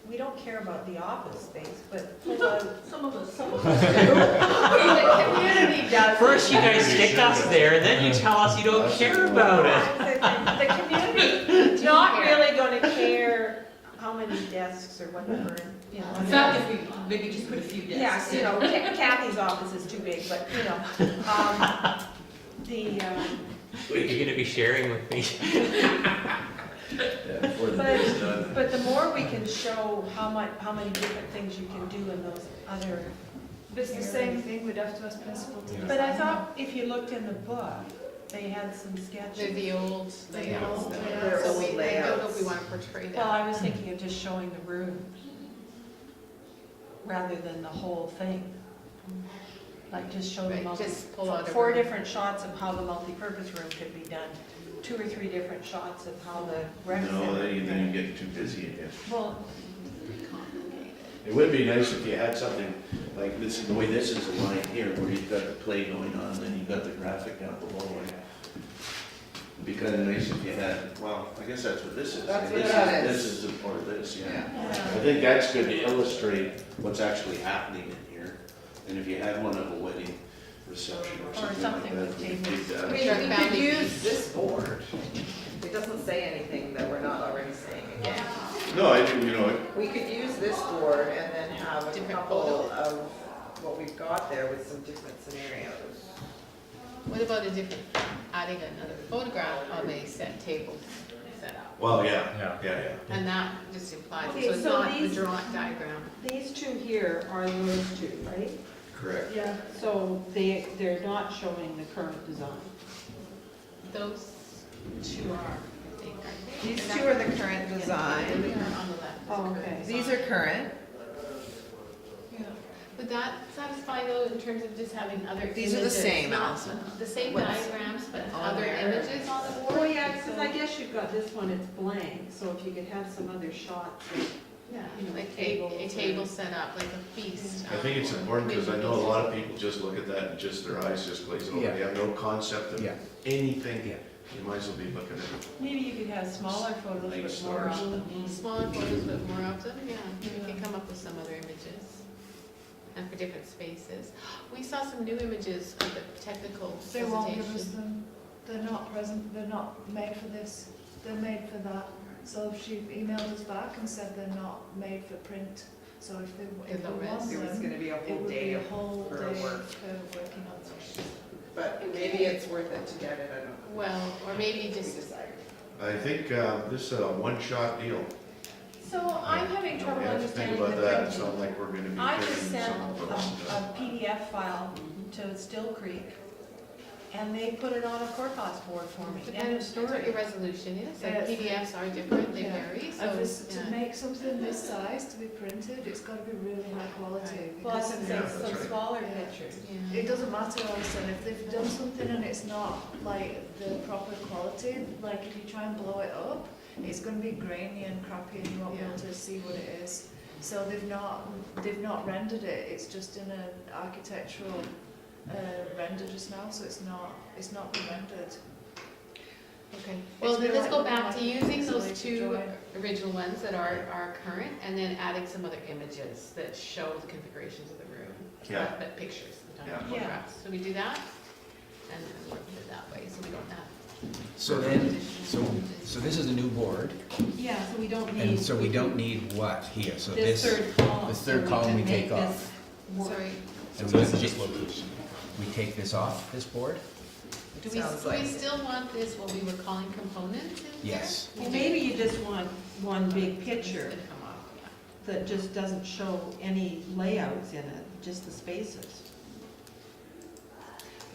[SPEAKER 12] we don't care about the office space, but some of us do.
[SPEAKER 7] The community does.
[SPEAKER 2] First you guys stick us there, then you tell us you don't care about it.
[SPEAKER 12] The community's not really gonna care how many desks or whatever,
[SPEAKER 6] In fact, if we maybe just put a few desks.
[SPEAKER 12] Yes, Kathy's office is too big, but,
[SPEAKER 2] You're gonna be sharing with me.
[SPEAKER 3] Yeah, before the day's done.
[SPEAKER 12] but the more we can show how many different things you can do in those other.
[SPEAKER 8] But it's the same thing, we'd have to ask principal to design.
[SPEAKER 12] But I thought if you looked in the book, they had some
[SPEAKER 7] They're
[SPEAKER 12] sketches.
[SPEAKER 7] the old layouts.
[SPEAKER 12] old
[SPEAKER 7] though.
[SPEAKER 12] layouts.
[SPEAKER 7] So we, I don't know
[SPEAKER 13] Layouts.
[SPEAKER 7] if we want to portray
[SPEAKER 12] Well,
[SPEAKER 7] that.
[SPEAKER 12] I was thinking of just showing the rooms rather than the whole thing. Like just show the
[SPEAKER 7] Right, just pull out a
[SPEAKER 12] 4
[SPEAKER 7] room.
[SPEAKER 12] different shots of how the multi-purpose room could be done, 2 or 3 different shots of how the rec
[SPEAKER 3] No,
[SPEAKER 12] center.
[SPEAKER 3] then you get too busy again.
[SPEAKER 12] Well,
[SPEAKER 3] It would be nice if you had something like this, the way this is aligned here, where you've got the play going on, then you've got the graphic down below. It'd be kind of nice if you had, well, I guess that's what this is.
[SPEAKER 13] That's what
[SPEAKER 3] This
[SPEAKER 13] that
[SPEAKER 3] This
[SPEAKER 13] is.
[SPEAKER 3] is a part of this, yeah.
[SPEAKER 13] Yeah.
[SPEAKER 3] I think that's good to illustrate what's actually happening in here. And if you had one of a wedding reception or
[SPEAKER 12] Or
[SPEAKER 3] something like
[SPEAKER 12] something
[SPEAKER 3] that,
[SPEAKER 12] with
[SPEAKER 3] we could
[SPEAKER 12] tables.
[SPEAKER 3] do
[SPEAKER 13] I
[SPEAKER 3] that.
[SPEAKER 13] mean,
[SPEAKER 7] Sure,
[SPEAKER 13] we
[SPEAKER 7] family
[SPEAKER 13] could use
[SPEAKER 7] feast.
[SPEAKER 13] this board. It doesn't say anything that we're not already saying again.
[SPEAKER 3] No, I do,
[SPEAKER 13] We could use this board and then have a
[SPEAKER 7] Different
[SPEAKER 13] couple of what we've got there with some different scenarios.
[SPEAKER 7] What about a different, adding another photograph of a set table setup?
[SPEAKER 3] well, yeah,
[SPEAKER 11] Yeah.
[SPEAKER 3] yeah.
[SPEAKER 7] And that just implies,
[SPEAKER 12] Okay,
[SPEAKER 7] so it's
[SPEAKER 12] so
[SPEAKER 7] not the
[SPEAKER 12] these-
[SPEAKER 7] drawn diagram.
[SPEAKER 12] these 2 here are those 2, right?
[SPEAKER 3] Correct.
[SPEAKER 12] Yeah. So they're not showing the current design.
[SPEAKER 7] Those 2 are, I think, aren't they?
[SPEAKER 9] These 2 are the current
[SPEAKER 7] Yeah,
[SPEAKER 9] design.
[SPEAKER 7] on the left. is the
[SPEAKER 12] Oh,
[SPEAKER 7] current
[SPEAKER 12] okay.
[SPEAKER 7] design.
[SPEAKER 9] These are current.
[SPEAKER 7] Yeah. Would that satisfy though in terms of just having other images?
[SPEAKER 9] These are the same,
[SPEAKER 7] not
[SPEAKER 9] Allison.
[SPEAKER 7] The same
[SPEAKER 9] What's
[SPEAKER 7] diagrams, but
[SPEAKER 9] on
[SPEAKER 7] other
[SPEAKER 9] there.
[SPEAKER 7] images on the board?
[SPEAKER 12] Well, yeah, because I guess you've got this one, it's blank, so if you could have some other shots of
[SPEAKER 7] Yeah,
[SPEAKER 13] You know,
[SPEAKER 7] like a
[SPEAKER 13] tables
[SPEAKER 7] table
[SPEAKER 13] or-
[SPEAKER 7] set up, like a feast.
[SPEAKER 3] I think it's important, because I know a lot of people just look at that and just, their eyes just glaze over,
[SPEAKER 5] Yeah.
[SPEAKER 3] they have no concept of
[SPEAKER 5] Yeah.
[SPEAKER 3] anything.
[SPEAKER 5] Yeah.
[SPEAKER 3] You might as well be looking at it.
[SPEAKER 12] Maybe you could have smaller photos,
[SPEAKER 3] Like
[SPEAKER 12] but more
[SPEAKER 3] stars.
[SPEAKER 12] often.
[SPEAKER 7] Smaller photos, but more often, yeah, we can come up with some other images. And for different spaces. We saw some new images of the technical
[SPEAKER 8] They won't give us
[SPEAKER 7] presentation.
[SPEAKER 8] them, they're not present, they're not made for this, they're made for that. So she emailed us back and said they're not made for print, so if they
[SPEAKER 7] They're
[SPEAKER 8] want
[SPEAKER 7] low res.
[SPEAKER 8] them,
[SPEAKER 1] It was gonna be a
[SPEAKER 8] it
[SPEAKER 1] whole
[SPEAKER 8] would be
[SPEAKER 1] day
[SPEAKER 8] a
[SPEAKER 1] of
[SPEAKER 8] whole
[SPEAKER 1] for
[SPEAKER 8] day
[SPEAKER 1] work.
[SPEAKER 8] for working on them.
[SPEAKER 1] But maybe it's worth it to get it, I don't know.
[SPEAKER 7] Well, or maybe
[SPEAKER 1] We
[SPEAKER 7] just,
[SPEAKER 1] decided.
[SPEAKER 3] I think this is a one-shot deal.
[SPEAKER 12] So I'm having trouble
[SPEAKER 3] We have to think
[SPEAKER 12] understanding the
[SPEAKER 3] about that, it's
[SPEAKER 12] printing.
[SPEAKER 3] not like we're gonna be
[SPEAKER 12] I
[SPEAKER 3] printing
[SPEAKER 12] just sent
[SPEAKER 3] some of those.
[SPEAKER 12] a PDF file to Still Creek, and they put it on a Corcos board for me. End of
[SPEAKER 7] depends what your
[SPEAKER 12] story.
[SPEAKER 7] resolution is,
[SPEAKER 8] Yeah,
[SPEAKER 7] like
[SPEAKER 8] it's-
[SPEAKER 7] PDFs are different, they
[SPEAKER 8] Yeah.
[SPEAKER 7] vary, so,
[SPEAKER 8] And this, to
[SPEAKER 7] yeah.
[SPEAKER 8] make something this size to be printed, it's gotta be really high quality.
[SPEAKER 12] Well, I
[SPEAKER 8] because-
[SPEAKER 12] can
[SPEAKER 3] Yeah,
[SPEAKER 12] take
[SPEAKER 3] that's
[SPEAKER 12] some
[SPEAKER 3] right.
[SPEAKER 12] smaller
[SPEAKER 8] Yeah.
[SPEAKER 12] pictures.
[SPEAKER 7] Yeah.
[SPEAKER 8] It doesn't matter, Alison, if they've done something and it's not like the proper quality, like if you try and blow it up, it's gonna be grainy and crappy and you won't be able to see what it is. So they've not rendered it, it's just in an architectural render just now, so it's not been rendered.
[SPEAKER 7] Okay, well, then
[SPEAKER 8] really
[SPEAKER 7] let's go
[SPEAKER 8] like
[SPEAKER 7] back to using those
[SPEAKER 8] isolated
[SPEAKER 7] two
[SPEAKER 8] drawing.
[SPEAKER 7] original ones that are current, and then adding some other images that show the configurations of the room.
[SPEAKER 3] Yeah.
[SPEAKER 7] But pictures, not
[SPEAKER 3] Yeah.
[SPEAKER 7] photographs. So we do that, and then work it that way, so we don't have.
[SPEAKER 5] So then, so this is a new board,
[SPEAKER 12] Yeah, so we don't need.
[SPEAKER 5] and so we don't need what here? So
[SPEAKER 12] This
[SPEAKER 5] this,
[SPEAKER 12] third column.
[SPEAKER 5] this
[SPEAKER 12] so
[SPEAKER 5] third column
[SPEAKER 12] can
[SPEAKER 5] we take
[SPEAKER 12] make this
[SPEAKER 5] off.
[SPEAKER 12] work.
[SPEAKER 7] Sorry,
[SPEAKER 5] So
[SPEAKER 11] So this
[SPEAKER 5] we
[SPEAKER 11] is just
[SPEAKER 5] just,
[SPEAKER 11] location.
[SPEAKER 5] we take this off, this board?
[SPEAKER 7] do
[SPEAKER 1] Sounds
[SPEAKER 7] we
[SPEAKER 1] like it.
[SPEAKER 7] still want this, what we were calling components in here?
[SPEAKER 5] Yes.
[SPEAKER 12] Well, maybe you just want one big
[SPEAKER 7] It's
[SPEAKER 12] picture
[SPEAKER 7] gonna come off, yeah.
[SPEAKER 12] that just doesn't show any layouts in it, just the spaces.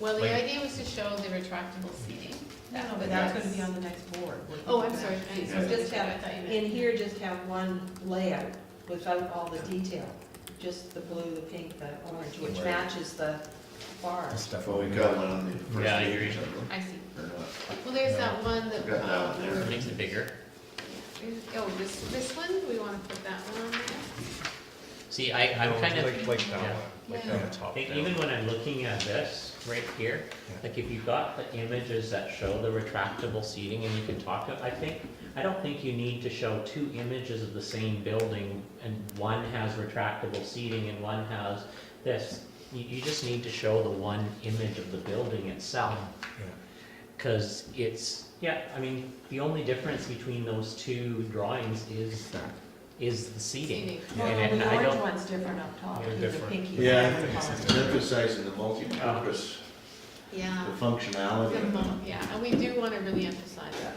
[SPEAKER 7] Well, the
[SPEAKER 5] Wait.
[SPEAKER 7] idea was to show the retractable seating.
[SPEAKER 12] No, but that's gonna be on the next board. We're
[SPEAKER 7] Oh, I'm
[SPEAKER 12] thinking
[SPEAKER 7] sorry.
[SPEAKER 12] that.
[SPEAKER 7] I'm
[SPEAKER 12] So
[SPEAKER 7] sorry.
[SPEAKER 12] just
[SPEAKER 7] I
[SPEAKER 12] have,
[SPEAKER 7] thought you meant-
[SPEAKER 12] in here, just have one layout without all the detail, just the blue, the pink, the orange, which
[SPEAKER 5] Right.
[SPEAKER 12] matches the bar.
[SPEAKER 5] This stuff
[SPEAKER 3] Well, we got one on the first
[SPEAKER 2] Yeah, I
[SPEAKER 3] page,
[SPEAKER 2] agree.
[SPEAKER 7] I see.
[SPEAKER 3] or not.
[SPEAKER 7] Well, there's that one that,
[SPEAKER 3] Got that one there.
[SPEAKER 2] It makes it bigger.
[SPEAKER 7] oh, this one, do we wanna put that one on there?
[SPEAKER 2] See, I'm
[SPEAKER 11] No,
[SPEAKER 2] kind of.
[SPEAKER 11] like that
[SPEAKER 2] yeah.
[SPEAKER 11] one, like
[SPEAKER 7] Yeah.
[SPEAKER 11] on the top.
[SPEAKER 2] Think
[SPEAKER 11] down.
[SPEAKER 2] even when I'm looking at this right here,
[SPEAKER 5] Yeah.
[SPEAKER 2] like if you've got the images that show the retractable seating and you can talk, I don't think you need to show two images of the same building and one has retractable seating and one has this. You just need to show the one image of the building itself.
[SPEAKER 5] Yeah.
[SPEAKER 2] Cause it's, yeah, I mean, the only difference between those two drawings is the seating.
[SPEAKER 7] Seating.
[SPEAKER 12] Well,
[SPEAKER 2] And
[SPEAKER 12] the
[SPEAKER 2] I
[SPEAKER 12] orange
[SPEAKER 2] don't-
[SPEAKER 12] one's different up top,
[SPEAKER 11] Yeah,
[SPEAKER 12] too, the
[SPEAKER 11] different.
[SPEAKER 12] pinky.
[SPEAKER 3] Yeah, I
[SPEAKER 12] and the
[SPEAKER 3] think
[SPEAKER 12] color.
[SPEAKER 3] it's emphasizing the multi-purpose,
[SPEAKER 7] Yeah.
[SPEAKER 3] the functionality. of it.
[SPEAKER 7] Yeah, and we do wanna really emphasize that.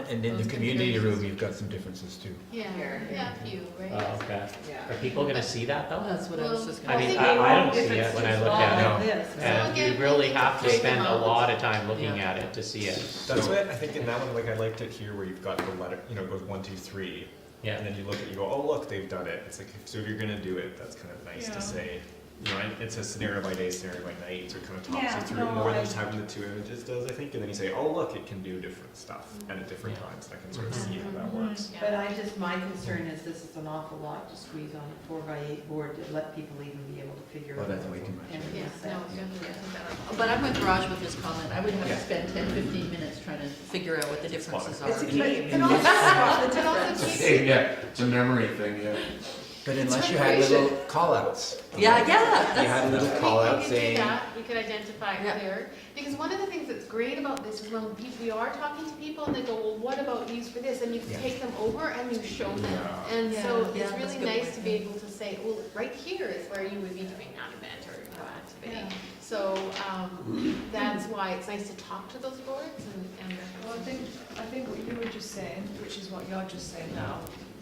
[SPEAKER 5] And in the community room, you've got some differences too.
[SPEAKER 7] Yeah,
[SPEAKER 1] Here.
[SPEAKER 7] yeah, a few, right?
[SPEAKER 2] Oh, okay.
[SPEAKER 1] Yeah.
[SPEAKER 2] Are people gonna see that though?
[SPEAKER 6] That's what I was just
[SPEAKER 2] I
[SPEAKER 6] gonna
[SPEAKER 2] mean,
[SPEAKER 6] say.
[SPEAKER 7] think
[SPEAKER 2] I
[SPEAKER 7] they
[SPEAKER 2] don't
[SPEAKER 12] won't
[SPEAKER 2] see
[SPEAKER 12] if
[SPEAKER 2] it
[SPEAKER 12] it's
[SPEAKER 2] when
[SPEAKER 12] too
[SPEAKER 2] I look
[SPEAKER 12] small
[SPEAKER 2] at it.
[SPEAKER 12] like this.
[SPEAKER 2] And
[SPEAKER 7] again,
[SPEAKER 2] you really
[SPEAKER 7] we
[SPEAKER 2] have to
[SPEAKER 7] break
[SPEAKER 2] spend
[SPEAKER 7] them
[SPEAKER 2] a
[SPEAKER 7] out.
[SPEAKER 2] lot of time looking
[SPEAKER 6] Yeah.
[SPEAKER 2] at it to see it.
[SPEAKER 11] That's what I think in that one, like I liked it here where you've got the letter, you know, it goes 1, 2, 3.
[SPEAKER 2] Yeah.
[SPEAKER 11] And then you look at, you go, oh, look, they've done it. It's like, so if you're gonna do it, that's kind of nice
[SPEAKER 8] Yeah.
[SPEAKER 11] to say. You know, and it's a scenario by day, scenario by night, so it kind of talks
[SPEAKER 12] Yeah,
[SPEAKER 11] you through
[SPEAKER 12] no,
[SPEAKER 11] more
[SPEAKER 12] I-
[SPEAKER 11] than just having the two images does, I think. And then you say, oh, look, it can do different stuff and at different
[SPEAKER 2] Yeah.
[SPEAKER 11] times, and I can sort of see how that works.
[SPEAKER 7] Yeah.
[SPEAKER 12] But my concern is this is an awful lot to squeeze on a 4x8 board to let people even be able to figure
[SPEAKER 5] Well,
[SPEAKER 12] out.
[SPEAKER 5] that's way too much.
[SPEAKER 12] And
[SPEAKER 7] Yeah,
[SPEAKER 12] it's
[SPEAKER 7] no,
[SPEAKER 12] that-
[SPEAKER 7] definitely, I think that.
[SPEAKER 6] But I'm with Raj with his comment, I would have
[SPEAKER 5] Yeah.
[SPEAKER 6] to spend 10, 15 minutes trying to figure out what the differences are.
[SPEAKER 12] It's a
[SPEAKER 5] And-
[SPEAKER 12] game.
[SPEAKER 7] And also, and also keep-
[SPEAKER 3] Yeah, it's a memory thing, yeah.
[SPEAKER 5] But unless you had little call-outs.
[SPEAKER 6] Yeah,
[SPEAKER 5] You had
[SPEAKER 6] that's,
[SPEAKER 5] a little
[SPEAKER 7] We
[SPEAKER 5] call-out
[SPEAKER 7] could do
[SPEAKER 5] saying,
[SPEAKER 7] that, we could identify it
[SPEAKER 6] Yeah.
[SPEAKER 7] clear, because one of the things that's great about this is when we are talking to people and they go, well, what about use for this? And you
[SPEAKER 5] Yeah.
[SPEAKER 7] take them over and you show them.
[SPEAKER 11] Yeah.
[SPEAKER 7] And
[SPEAKER 6] Yeah,
[SPEAKER 7] so
[SPEAKER 6] yeah,
[SPEAKER 7] it's
[SPEAKER 6] that's a
[SPEAKER 7] really
[SPEAKER 6] good
[SPEAKER 7] nice
[SPEAKER 6] point,
[SPEAKER 7] to be
[SPEAKER 6] yeah.
[SPEAKER 7] able to say, well, right here is where you would be doing that event or activity.
[SPEAKER 8] Yeah.
[SPEAKER 7] So, that's why it's nice to talk to those boards and.
[SPEAKER 8] Well, I think what you were just saying, which is what you're just saying now,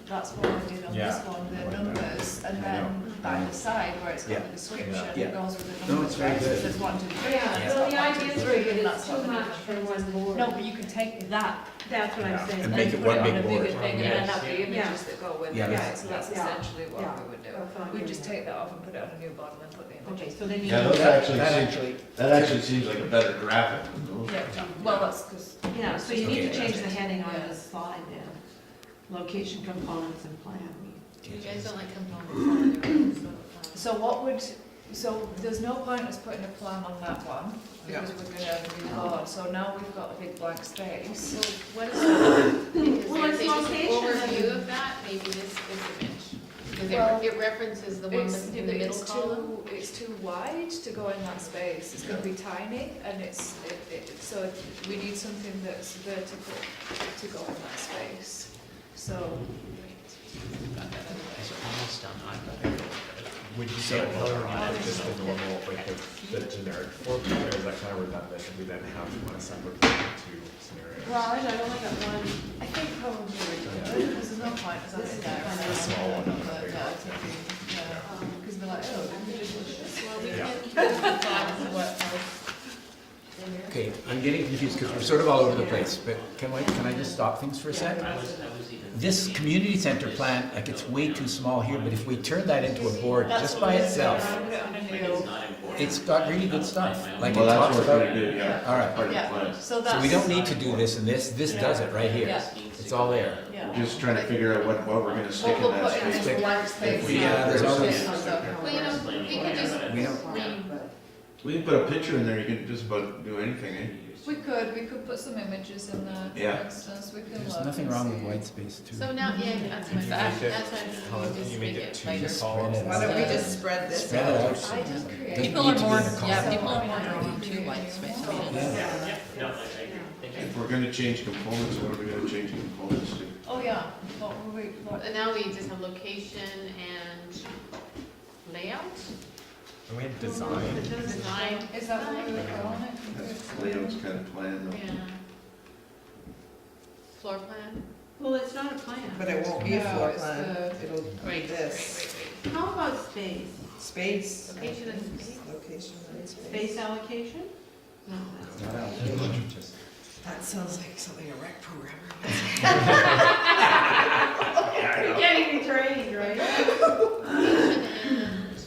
[SPEAKER 8] that's what I did on this
[SPEAKER 11] Yeah.
[SPEAKER 8] one, the numbers, and then by the side where it's got the description,
[SPEAKER 5] Yeah.
[SPEAKER 8] it goes with the
[SPEAKER 5] No,
[SPEAKER 8] numbers,
[SPEAKER 5] it's very
[SPEAKER 8] right? So
[SPEAKER 5] good.
[SPEAKER 8] there's 1, 2, 3.
[SPEAKER 12] Yeah,
[SPEAKER 8] and it's
[SPEAKER 12] well,
[SPEAKER 8] got
[SPEAKER 12] the
[SPEAKER 8] 1, 2,
[SPEAKER 12] idea is
[SPEAKER 8] 3,
[SPEAKER 12] that
[SPEAKER 8] and
[SPEAKER 12] it's
[SPEAKER 8] that's
[SPEAKER 12] too
[SPEAKER 8] what the
[SPEAKER 12] much for
[SPEAKER 8] difference
[SPEAKER 12] one
[SPEAKER 8] is.
[SPEAKER 12] board.
[SPEAKER 8] No, but you can take that
[SPEAKER 12] That's what
[SPEAKER 11] Yeah.
[SPEAKER 12] I'm saying.
[SPEAKER 5] And
[SPEAKER 8] and
[SPEAKER 5] make it
[SPEAKER 8] put
[SPEAKER 5] one
[SPEAKER 8] it on
[SPEAKER 5] big
[SPEAKER 8] a bigger
[SPEAKER 5] board.
[SPEAKER 8] thing, and then have the
[SPEAKER 2] Yes.
[SPEAKER 8] images that go with
[SPEAKER 5] Yeah,
[SPEAKER 8] it,
[SPEAKER 5] that's-
[SPEAKER 8] right? So that's
[SPEAKER 12] yeah.
[SPEAKER 8] essentially what
[SPEAKER 12] Yeah.
[SPEAKER 8] we would do.
[SPEAKER 12] That's what I'm
[SPEAKER 8] We'd
[SPEAKER 12] doing
[SPEAKER 8] just
[SPEAKER 12] now.
[SPEAKER 8] take that off and put it on a new bottle and put the
[SPEAKER 12] Okay,
[SPEAKER 8] images.
[SPEAKER 12] so then you.
[SPEAKER 3] Yeah, those
[SPEAKER 5] That
[SPEAKER 3] actually
[SPEAKER 5] actually,
[SPEAKER 3] seems like a better graphic than those.
[SPEAKER 8] Yeah, well, that's because.
[SPEAKER 12] Yeah, so you need to
[SPEAKER 5] Okay.
[SPEAKER 12] change the heading on this slide then. location, components, and plan.
[SPEAKER 7] You guys don't like components,
[SPEAKER 8] So what would, so there's no point us putting a plan on that one, because we're gonna move on, so now we've got a big blank space.
[SPEAKER 7] So what is,
[SPEAKER 12] Well, it's
[SPEAKER 7] is there just an
[SPEAKER 12] location
[SPEAKER 7] overview
[SPEAKER 12] and-
[SPEAKER 7] of that, maybe this image? Because
[SPEAKER 8] Well,
[SPEAKER 7] it references the one
[SPEAKER 8] It's,
[SPEAKER 7] that's in the middle column.
[SPEAKER 8] it's too wide to go in that space, it's gonna be tiny, and so we need something that's vertical to go in that space, so.
[SPEAKER 2] Got that otherwise, so almost done, I've got it.
[SPEAKER 11] Would you say color on it just the normal, like the generic floor plan, or is that kind of redundant if we then have one separate for two scenarios?
[SPEAKER 12] Raj, I only got one.
[SPEAKER 8] I think probably because there's no point as
[SPEAKER 12] This is
[SPEAKER 8] there.
[SPEAKER 12] kind of
[SPEAKER 11] a small one, not a big one.
[SPEAKER 8] Because they're like, oh, did we just do this?
[SPEAKER 7] Well, we
[SPEAKER 11] Yeah.
[SPEAKER 7] can thought of what else.
[SPEAKER 5] Okay, I'm getting confused because we're sort of all over the place, but can I just stop things for a sec?
[SPEAKER 2] I was even.
[SPEAKER 5] This community center plan, like it's way too small here, but if we turn that into a board just by itself,
[SPEAKER 2] It's not important.
[SPEAKER 5] it's got really good stuff. Like it
[SPEAKER 3] Well,
[SPEAKER 5] talks
[SPEAKER 3] that's
[SPEAKER 5] about.
[SPEAKER 3] pretty good, yeah.
[SPEAKER 5] All right.
[SPEAKER 3] Part of the
[SPEAKER 8] Yeah,
[SPEAKER 3] plan.
[SPEAKER 8] so
[SPEAKER 5] So
[SPEAKER 8] that's.
[SPEAKER 5] we don't need to do this and this does it right here.
[SPEAKER 8] Yeah.
[SPEAKER 5] It's all there.
[SPEAKER 8] Yeah.
[SPEAKER 3] Just trying to figure out what we're gonna stick in
[SPEAKER 8] We'll
[SPEAKER 3] that
[SPEAKER 8] put in
[SPEAKER 3] space.
[SPEAKER 8] this blank space.
[SPEAKER 5] There's always,
[SPEAKER 7] Well, you know, we could just
[SPEAKER 5] we don't,
[SPEAKER 3] We can put a picture in there, you can just about do anything, eh?
[SPEAKER 8] We could put some images in there,
[SPEAKER 3] Yeah.
[SPEAKER 8] for instance, we can look.
[SPEAKER 5] there's nothing
[SPEAKER 8] and
[SPEAKER 5] wrong with
[SPEAKER 8] see.
[SPEAKER 5] white space too.
[SPEAKER 7] So now, yeah, that's what,
[SPEAKER 11] Make it-
[SPEAKER 7] that's
[SPEAKER 11] How
[SPEAKER 7] what,
[SPEAKER 11] can
[SPEAKER 7] just
[SPEAKER 11] you
[SPEAKER 7] make
[SPEAKER 11] make it
[SPEAKER 7] it
[SPEAKER 11] two
[SPEAKER 7] like.
[SPEAKER 5] Just
[SPEAKER 11] columns?
[SPEAKER 5] spread it
[SPEAKER 1] Why don't we just spread this
[SPEAKER 5] Spread it
[SPEAKER 1] out?
[SPEAKER 5] out.
[SPEAKER 8] I just create.
[SPEAKER 5] Doesn't
[SPEAKER 6] People
[SPEAKER 5] need
[SPEAKER 6] are
[SPEAKER 5] to be
[SPEAKER 6] more,
[SPEAKER 5] in the
[SPEAKER 6] yeah,
[SPEAKER 5] column.
[SPEAKER 6] people are more drawn to white space, I mean, it's.
[SPEAKER 5] Yeah.
[SPEAKER 2] No, I agree. Thank you.
[SPEAKER 3] If we're gonna change components, what are we gonna change components to?
[SPEAKER 8] Oh, yeah, what were we, what?
[SPEAKER 7] And now we just have location and layout,
[SPEAKER 11] And we have design.
[SPEAKER 7] design.
[SPEAKER 8] Is that what we were calling it?
[SPEAKER 3] That's layout's kind of plan though.
[SPEAKER 7] Yeah. Floor plan?
[SPEAKER 12] Well, it's not a plan.
[SPEAKER 1] But it won't be a
[SPEAKER 8] No,
[SPEAKER 1] floor
[SPEAKER 8] it's
[SPEAKER 1] plan,
[SPEAKER 8] the-
[SPEAKER 1] it'll be
[SPEAKER 7] Right,
[SPEAKER 1] this,
[SPEAKER 12] How about space?
[SPEAKER 1] space.
[SPEAKER 7] Location and space?
[SPEAKER 1] Location and space.
[SPEAKER 12] Space allocation?
[SPEAKER 7] No, that's
[SPEAKER 5] Not allocation, just-
[SPEAKER 1] That sounds like something a rec programmer
[SPEAKER 12] You're getting me trained, right?
[SPEAKER 7] location and,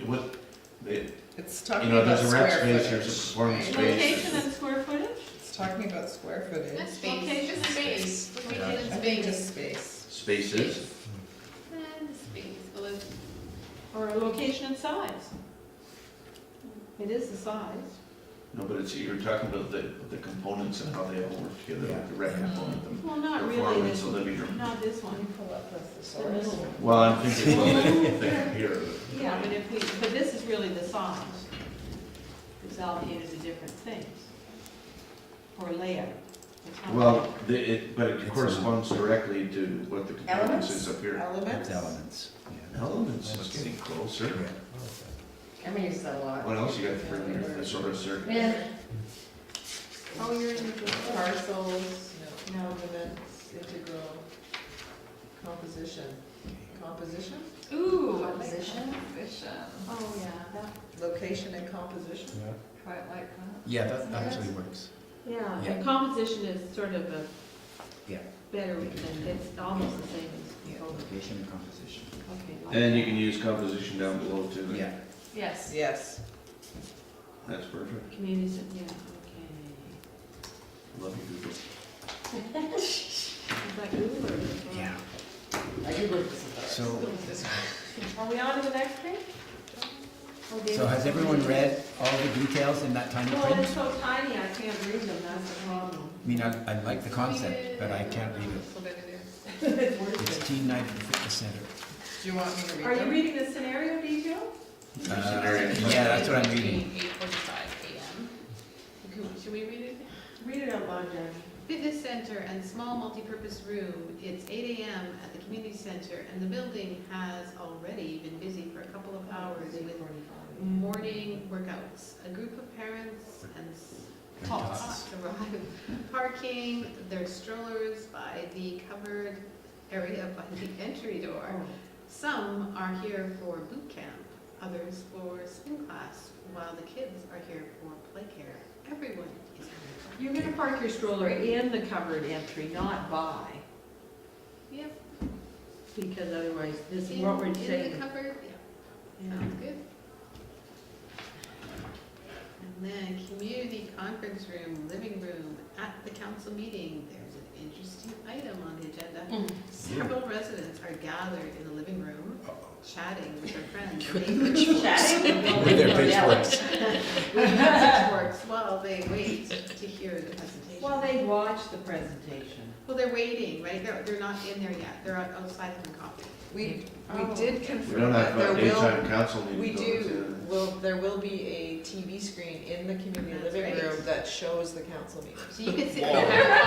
[SPEAKER 3] What,
[SPEAKER 1] It's
[SPEAKER 3] you
[SPEAKER 1] talking
[SPEAKER 3] know,
[SPEAKER 1] about
[SPEAKER 3] there's a rec
[SPEAKER 1] square
[SPEAKER 3] space, there's a
[SPEAKER 1] footage.
[SPEAKER 3] performance space.
[SPEAKER 12] Location and square footage?
[SPEAKER 1] It's talking about square footage.
[SPEAKER 7] that's space,
[SPEAKER 12] Location
[SPEAKER 7] just
[SPEAKER 12] and
[SPEAKER 7] space, location
[SPEAKER 1] I
[SPEAKER 7] and
[SPEAKER 1] think
[SPEAKER 7] space.
[SPEAKER 1] just space.
[SPEAKER 3] Spaces,
[SPEAKER 7] And space, well, it's,
[SPEAKER 12] Or a location and size? It is the size.
[SPEAKER 3] no, but it's, you're talking about the components and how they all work together, like the rec
[SPEAKER 5] Yeah.
[SPEAKER 3] component, the
[SPEAKER 12] Well, not really
[SPEAKER 3] performance,
[SPEAKER 12] this,
[SPEAKER 3] the living room.
[SPEAKER 12] not this one.
[SPEAKER 1] Pull up with the
[SPEAKER 12] The middle
[SPEAKER 1] source.
[SPEAKER 12] one.
[SPEAKER 3] Well, I'm thinking here,
[SPEAKER 12] Yeah, but if we, but this is really the size. It's allocated to different things. Or layout. It's not-
[SPEAKER 3] well, but it corresponds directly to what the components is up here.
[SPEAKER 1] Elements?
[SPEAKER 5] It's elements, yeah.
[SPEAKER 3] Elements is getting closer.
[SPEAKER 5] Yeah.
[SPEAKER 10] I'm gonna use that a lot.
[SPEAKER 3] What else you got for your thesaurus, sir?
[SPEAKER 10] Yeah.
[SPEAKER 12] Oh, you're in the
[SPEAKER 1] Parcels, elements, integral, composition. Composition?
[SPEAKER 12] Ooh,
[SPEAKER 8] Composition?
[SPEAKER 12] oh, yeah, that,
[SPEAKER 1] Location and composition?
[SPEAKER 8] Quite like that.
[SPEAKER 5] Yeah, that actually works.
[SPEAKER 12] yeah,
[SPEAKER 5] Yeah.
[SPEAKER 12] and composition is sort of a
[SPEAKER 5] Yeah.
[SPEAKER 12] better, than it's almost the same as
[SPEAKER 5] Yeah,
[SPEAKER 12] component.
[SPEAKER 5] location and composition.
[SPEAKER 12] Okay. like
[SPEAKER 3] And you
[SPEAKER 12] that.
[SPEAKER 3] can use composition down below too. then.
[SPEAKER 5] Yeah.
[SPEAKER 8] Yes.
[SPEAKER 1] Yes.
[SPEAKER 3] That's perfect.
[SPEAKER 12] Community, yeah, okay.
[SPEAKER 3] Love you, Google.
[SPEAKER 12] Is that Google or?
[SPEAKER 5] Yeah.
[SPEAKER 10] I do look this
[SPEAKER 5] So,
[SPEAKER 12] Are we on to the next page? Oh, David?
[SPEAKER 5] so has everyone read all the details in that tiny
[SPEAKER 12] No,
[SPEAKER 5] print?
[SPEAKER 12] it's so tiny, I can't read them, that's the problem.
[SPEAKER 5] I mean, I like the concept, but I can't read it.
[SPEAKER 7] so better there.
[SPEAKER 5] It's Teen Night Fitness Center.
[SPEAKER 1] Do you want me to read
[SPEAKER 12] Are you
[SPEAKER 1] them?
[SPEAKER 12] reading the scenario detail?
[SPEAKER 5] Yeah, that's what I'm reading.
[SPEAKER 7] 8:45 AM. Should we read it?
[SPEAKER 12] Read it out loud, Jeremy.
[SPEAKER 7] Fitness center and small multipurpose room. It's 8 AM at the community center, and the building has already been busy for a couple of hours with morning workouts. A group of parents and tots arrive, parking their strollers by the covered area by the entry door. Some are here for boot camp, others for spin class, while the kids are here for play care. Everyone is here.
[SPEAKER 12] You're gonna park your stroller in the covered entry, not by,
[SPEAKER 7] Yep.
[SPEAKER 12] because otherwise, this is
[SPEAKER 7] In
[SPEAKER 12] what we're
[SPEAKER 7] the
[SPEAKER 12] saying.
[SPEAKER 7] cupboard, yeah,
[SPEAKER 12] Yeah.
[SPEAKER 7] sounds good.
[SPEAKER 12] And
[SPEAKER 7] then community conference room, living room, at the council meeting, there's an interesting item on the agenda. Several residents are gathered in the living room, chatting with their friends.
[SPEAKER 5] With their pitchforks.
[SPEAKER 7] With their pitchforks while they wait to hear the presentation.
[SPEAKER 9] Well, they watch the presentation.
[SPEAKER 7] Well, they're waiting, right? They're not in there yet. They're outside having coffee.
[SPEAKER 1] We
[SPEAKER 12] Oh.
[SPEAKER 1] did
[SPEAKER 3] We
[SPEAKER 1] confirm
[SPEAKER 3] don't
[SPEAKER 1] that
[SPEAKER 3] have
[SPEAKER 1] there
[SPEAKER 3] a
[SPEAKER 1] will,
[SPEAKER 3] daytime council meeting.
[SPEAKER 1] we
[SPEAKER 3] though,
[SPEAKER 1] do, there will be a TV screen in the community
[SPEAKER 7] That's
[SPEAKER 1] living
[SPEAKER 7] right.
[SPEAKER 1] room that shows the council meeting.
[SPEAKER 7] So you can sit
[SPEAKER 11] Whoa.
[SPEAKER 7] there.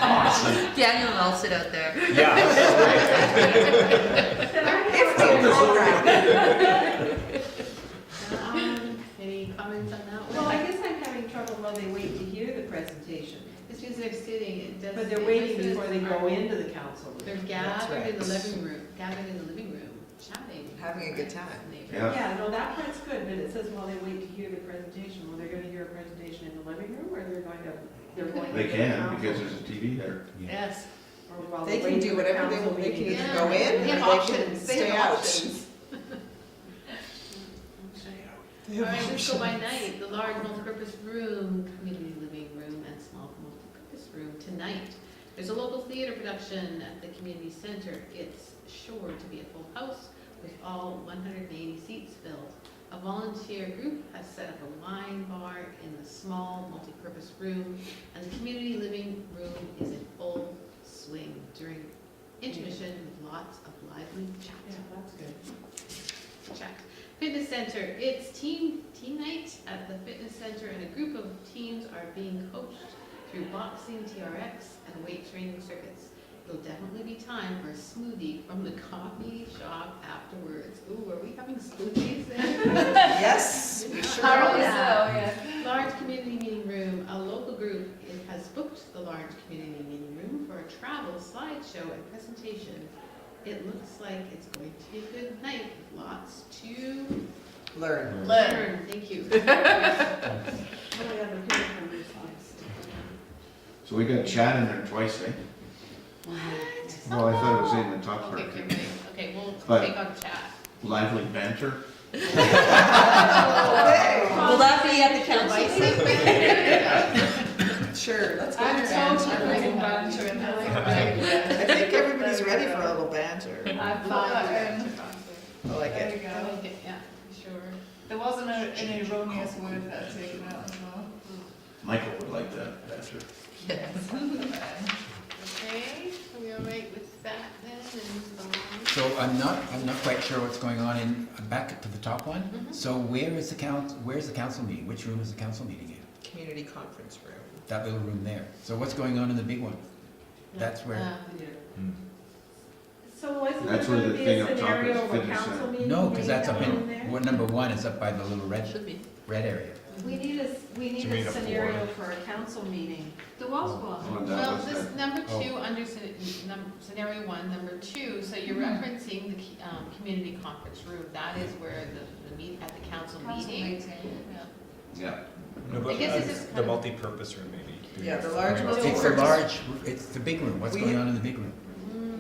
[SPEAKER 11] Awesome.
[SPEAKER 6] Daniel and I'll sit out there.
[SPEAKER 11] Yeah, that's
[SPEAKER 1] If we program.
[SPEAKER 7] Any comments on that
[SPEAKER 9] Well,
[SPEAKER 7] one?
[SPEAKER 9] I guess I'm having trouble while they wait to hear the presentation,
[SPEAKER 7] It's because they're sitting, it does.
[SPEAKER 9] but they're waiting before they go into the council.
[SPEAKER 7] They're
[SPEAKER 1] That's
[SPEAKER 7] gathered in the
[SPEAKER 1] right.
[SPEAKER 7] living room, chatting.
[SPEAKER 1] Having a good time.
[SPEAKER 7] Neighbors.
[SPEAKER 3] Yeah.
[SPEAKER 9] Yeah, no, that part's good, but it says while they wait to hear the presentation, well, they're gonna hear a presentation in the living room, or they're going to
[SPEAKER 3] They
[SPEAKER 9] into the
[SPEAKER 3] can,
[SPEAKER 9] council?
[SPEAKER 3] because there's a TV there.
[SPEAKER 7] Yes.
[SPEAKER 9] Or while
[SPEAKER 1] They
[SPEAKER 9] wait
[SPEAKER 1] can
[SPEAKER 9] for
[SPEAKER 1] do
[SPEAKER 9] the
[SPEAKER 1] whatever they
[SPEAKER 9] council
[SPEAKER 1] want, they can
[SPEAKER 9] meeting.
[SPEAKER 1] either go in,
[SPEAKER 7] They have
[SPEAKER 1] or they can
[SPEAKER 7] options. They
[SPEAKER 1] stay
[SPEAKER 7] have
[SPEAKER 1] out.
[SPEAKER 7] options. All right, let's go by night. The large multipurpose room, community living room, and small multipurpose room tonight. There's a local theater production at the community center. It's sure to be a full house with all 180 seats filled. A volunteer group has set up a wine bar in the small multipurpose room, and the community living room is in full swing during intermission with lots of lively chat.
[SPEAKER 9] Yeah, that's good.
[SPEAKER 7] Check. Fitness center, it's team night at the fitness center, and a group of teams are being coached through boxing, TRX, and weight training circuits. There'll definitely be time for a smoothie from the coffee shop afterwards. Ooh, are we having smoothies there?
[SPEAKER 1] Yes, we sure
[SPEAKER 7] Apparently
[SPEAKER 1] are.
[SPEAKER 7] so, Large community meeting room, a local group has booked the large community meeting room for a travel slideshow and presentation. It looks like it's going to be a good night with lots to
[SPEAKER 1] Learn.
[SPEAKER 7] learn. Thank you.
[SPEAKER 9] Oh, yeah, the people from this house.
[SPEAKER 3] So we got chat in there twice, eh? Well, I thought it was in the top part.
[SPEAKER 7] Okay, great. Okay, we'll
[SPEAKER 3] But-
[SPEAKER 7] take on chat.
[SPEAKER 3] Lively banter.
[SPEAKER 6] Will that be at the council meeting?
[SPEAKER 1] Sure, let's go
[SPEAKER 12] I'm
[SPEAKER 1] to
[SPEAKER 12] totally
[SPEAKER 1] banter.
[SPEAKER 12] bringing banter in.
[SPEAKER 1] I think everybody's ready for a little banter.
[SPEAKER 12] I'm
[SPEAKER 1] I like
[SPEAKER 12] There
[SPEAKER 1] it.
[SPEAKER 12] you go.
[SPEAKER 7] Yeah, sure.
[SPEAKER 12] There wasn't any erroneous word that I'd taken out as well.
[SPEAKER 3] Michael would like that banter.
[SPEAKER 7] Okay, are we all right with that then, and move along?
[SPEAKER 5] So I'm not quite sure what's going on in, back to the top one.
[SPEAKER 7] Mhm.
[SPEAKER 5] So where's the council meeting? Which room is the council meeting in?
[SPEAKER 1] Community conference room.
[SPEAKER 5] That little room there. So what's going on in the big one? That's where,
[SPEAKER 9] So wasn't there
[SPEAKER 3] That's where
[SPEAKER 9] gonna
[SPEAKER 3] the
[SPEAKER 9] be
[SPEAKER 3] thing
[SPEAKER 9] a
[SPEAKER 3] up top
[SPEAKER 9] scenario
[SPEAKER 3] is
[SPEAKER 9] of a
[SPEAKER 3] fitness
[SPEAKER 9] council
[SPEAKER 3] center.
[SPEAKER 9] meeting?
[SPEAKER 5] no, because that's up
[SPEAKER 9] maybe
[SPEAKER 5] in,
[SPEAKER 9] down there?
[SPEAKER 5] what, number one is up by the little
[SPEAKER 6] Should be.
[SPEAKER 5] red area.
[SPEAKER 9] We need
[SPEAKER 11] Do you mean
[SPEAKER 9] a
[SPEAKER 11] a
[SPEAKER 9] scenario for a council meeting.
[SPEAKER 7] The was
[SPEAKER 3] Oh,
[SPEAKER 7] one.
[SPEAKER 3] that
[SPEAKER 7] Well,
[SPEAKER 3] was
[SPEAKER 7] this
[SPEAKER 3] the-
[SPEAKER 7] number
[SPEAKER 5] oh.
[SPEAKER 7] two, under scenario one, number two, so you're referencing the community conference room. That is where the meet, at the council meeting.
[SPEAKER 3] Yeah.
[SPEAKER 11] No,
[SPEAKER 7] I
[SPEAKER 11] but
[SPEAKER 7] guess this is
[SPEAKER 11] the
[SPEAKER 7] kind of-
[SPEAKER 11] multi-purpose room maybe.
[SPEAKER 1] Yeah, the large
[SPEAKER 5] It's the
[SPEAKER 1] multi-purpose.
[SPEAKER 5] large, it's the big room. What's
[SPEAKER 1] We-
[SPEAKER 5] going on in the big room?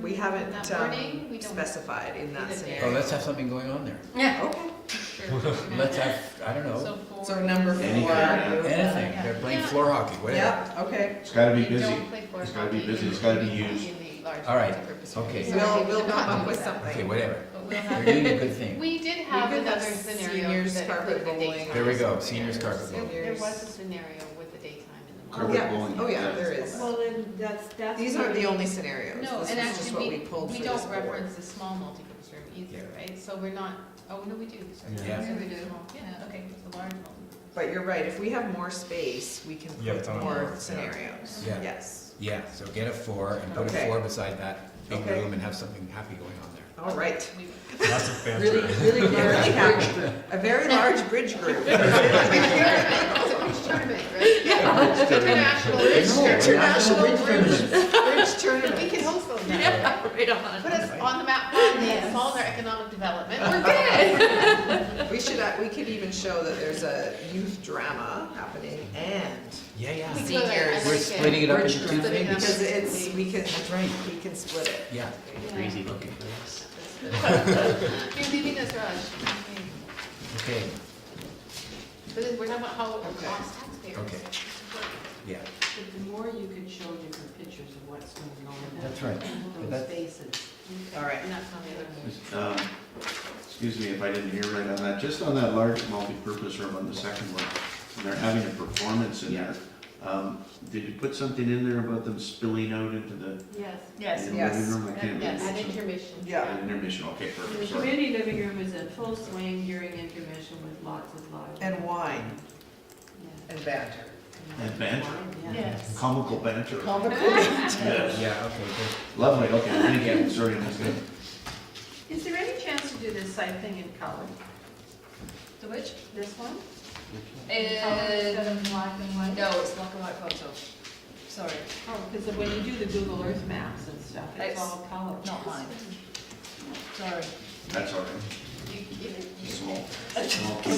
[SPEAKER 1] We haven't
[SPEAKER 7] That wording, we don't.
[SPEAKER 1] specified in that
[SPEAKER 7] Either
[SPEAKER 1] scenario.
[SPEAKER 5] Oh, let's have something going on there.
[SPEAKER 1] Yeah, okay.
[SPEAKER 7] Sure.
[SPEAKER 5] Let's have, I don't know,
[SPEAKER 7] So for.
[SPEAKER 1] So number
[SPEAKER 3] Anything,
[SPEAKER 1] four.
[SPEAKER 3] yeah.
[SPEAKER 5] anything. They're playing floor hockey, whatever.
[SPEAKER 1] Yeah, okay.
[SPEAKER 3] It's gotta be
[SPEAKER 7] We
[SPEAKER 3] busy.
[SPEAKER 7] don't play floor
[SPEAKER 3] It's gotta be
[SPEAKER 7] hockey
[SPEAKER 3] busy.
[SPEAKER 7] in
[SPEAKER 3] It's gotta be
[SPEAKER 7] the-
[SPEAKER 3] used.
[SPEAKER 7] in the large
[SPEAKER 5] All right,
[SPEAKER 7] multipurpose room.
[SPEAKER 5] okay.
[SPEAKER 7] So
[SPEAKER 1] We'll come up with
[SPEAKER 5] Okay,
[SPEAKER 1] something.
[SPEAKER 5] whatever.
[SPEAKER 7] But we'll
[SPEAKER 5] You're
[SPEAKER 7] have.
[SPEAKER 5] doing a good thing.
[SPEAKER 7] We did have
[SPEAKER 1] could have
[SPEAKER 7] another scenario
[SPEAKER 1] seniors
[SPEAKER 7] that
[SPEAKER 1] carpet
[SPEAKER 7] included
[SPEAKER 1] bowling.
[SPEAKER 7] daytime.
[SPEAKER 5] There we go, seniors carpet bowling.
[SPEAKER 7] There was a scenario with the daytime in the
[SPEAKER 3] Carpet
[SPEAKER 7] morning.
[SPEAKER 1] Yeah.
[SPEAKER 3] bowling.
[SPEAKER 1] Oh, yeah, there is.
[SPEAKER 9] Well, then, that's.
[SPEAKER 1] These aren't the only scenarios.
[SPEAKER 7] No,
[SPEAKER 1] This
[SPEAKER 7] and
[SPEAKER 1] is just
[SPEAKER 7] actually,
[SPEAKER 1] what we pulled
[SPEAKER 7] we
[SPEAKER 1] for
[SPEAKER 7] don't
[SPEAKER 1] this board.
[SPEAKER 7] reference the small multipurpose room either, right? So we're not, oh, no, we do. Sorry.
[SPEAKER 5] Yeah.
[SPEAKER 7] So we do. Yeah, okay, it's the large multipurpose.
[SPEAKER 1] But you're right, if we have more space, we can
[SPEAKER 11] Yeah,
[SPEAKER 1] put
[SPEAKER 11] it's on
[SPEAKER 1] more
[SPEAKER 11] board, yeah.
[SPEAKER 1] scenarios.
[SPEAKER 5] Yeah.
[SPEAKER 1] Yes.
[SPEAKER 5] Yeah, so get a 4 and put a
[SPEAKER 1] Okay.
[SPEAKER 5] 4 beside that big
[SPEAKER 1] Okay.
[SPEAKER 5] room and have something happy going on there.
[SPEAKER 1] All right.
[SPEAKER 11] Lots of banter.
[SPEAKER 6] Really, really
[SPEAKER 1] Very
[SPEAKER 6] large
[SPEAKER 1] happy.
[SPEAKER 6] bridge group.
[SPEAKER 1] A very large bridge group.
[SPEAKER 7] It's a bridge tournament, right? International bridge tournament.
[SPEAKER 1] International
[SPEAKER 5] bridge
[SPEAKER 1] bridge
[SPEAKER 7] We
[SPEAKER 1] tournament.
[SPEAKER 7] can host those now.
[SPEAKER 6] Yeah, right on.
[SPEAKER 7] Put us on the map on the Smaller Economic Development. We're good.
[SPEAKER 1] We could even show that there's a youth drama happening and
[SPEAKER 5] Yeah, yeah.
[SPEAKER 7] We could,
[SPEAKER 1] seniors.
[SPEAKER 7] and then
[SPEAKER 5] We're
[SPEAKER 7] we can-
[SPEAKER 5] splitting it up
[SPEAKER 1] Bridge
[SPEAKER 5] into
[SPEAKER 1] group.
[SPEAKER 5] two
[SPEAKER 7] Splitting it up.
[SPEAKER 5] things.
[SPEAKER 1] because we can,
[SPEAKER 5] That's right.
[SPEAKER 1] we can split it.
[SPEAKER 5] Yeah.
[SPEAKER 2] Crazy looking for us.
[SPEAKER 7] You're leaving us, Raj.
[SPEAKER 5] Okay.
[SPEAKER 7] But then we're talking about how it costs taxpayers.
[SPEAKER 5] Okay. Yeah,
[SPEAKER 9] But the more you could show different pictures of what's going on in
[SPEAKER 5] that's right.
[SPEAKER 9] those
[SPEAKER 5] But that's,
[SPEAKER 9] spaces.
[SPEAKER 1] All right.
[SPEAKER 7] And that's on the other one.
[SPEAKER 3] Excuse me if I didn't hear right on that, just on that large multi-purpose room on the second one, when they're having a performance in there, did you put something in there about them spilling out into the
[SPEAKER 4] Yes.
[SPEAKER 3] in the
[SPEAKER 1] Yes.
[SPEAKER 3] living room? I can't
[SPEAKER 7] Yes,
[SPEAKER 3] remember.
[SPEAKER 7] at intermission.
[SPEAKER 1] Yeah.
[SPEAKER 3] At intermission, okay,
[SPEAKER 9] The
[SPEAKER 3] perfect, sorry.
[SPEAKER 9] community living room is in full swing during intermission with lots of live.
[SPEAKER 1] And wine
[SPEAKER 9] Yeah.
[SPEAKER 1] and banter.
[SPEAKER 3] And banter.
[SPEAKER 9] Yeah.
[SPEAKER 4] Yes.
[SPEAKER 3] Comical banter.
[SPEAKER 1] Comical.
[SPEAKER 3] Yes.
[SPEAKER 5] yeah, okay, good.
[SPEAKER 3] Lovely, okay, thank you, sorry, I missed it.
[SPEAKER 9] Is there any chance to do this side thing in color?
[SPEAKER 8] The which?
[SPEAKER 9] This one?
[SPEAKER 8] Instead
[SPEAKER 9] of black and white?
[SPEAKER 8] No, it's black and white photo. Sorry,
[SPEAKER 9] Oh, because when you do the Google Earth maps and stuff, it's
[SPEAKER 8] It's
[SPEAKER 9] all color.
[SPEAKER 8] not mine. Sorry.
[SPEAKER 3] That's all right.
[SPEAKER 7] You kidding?
[SPEAKER 3] Small.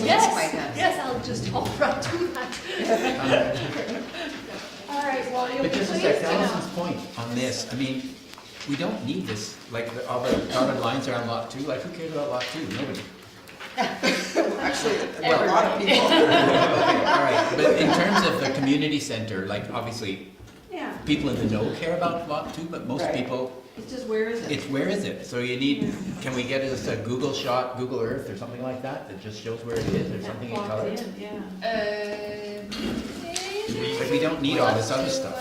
[SPEAKER 8] Yes, I'll just hold right to that.
[SPEAKER 9] All right, well, you'll be
[SPEAKER 5] But just a
[SPEAKER 9] pleased
[SPEAKER 5] sec,
[SPEAKER 9] to
[SPEAKER 5] to
[SPEAKER 9] know.
[SPEAKER 5] Allison's point on this, I mean, we don't need this, like, all the dotted lines are on lot 2, like, who cares about lot 2? Nobody.
[SPEAKER 1] Actually, well, a lot of people.
[SPEAKER 5] Okay, all right, but in terms of the community center, like, obviously,
[SPEAKER 9] Yeah,
[SPEAKER 5] people in the know care about lot 2, but most
[SPEAKER 1] Right.
[SPEAKER 5] people,
[SPEAKER 9] it's just where is it?
[SPEAKER 5] it's where is it? So you need, can we get us a Google shot, Google Earth or something like that, that just shows where it is, or something in
[SPEAKER 9] Plopped
[SPEAKER 5] color?
[SPEAKER 9] in, yeah.
[SPEAKER 5] Like, we don't need all this other stuff.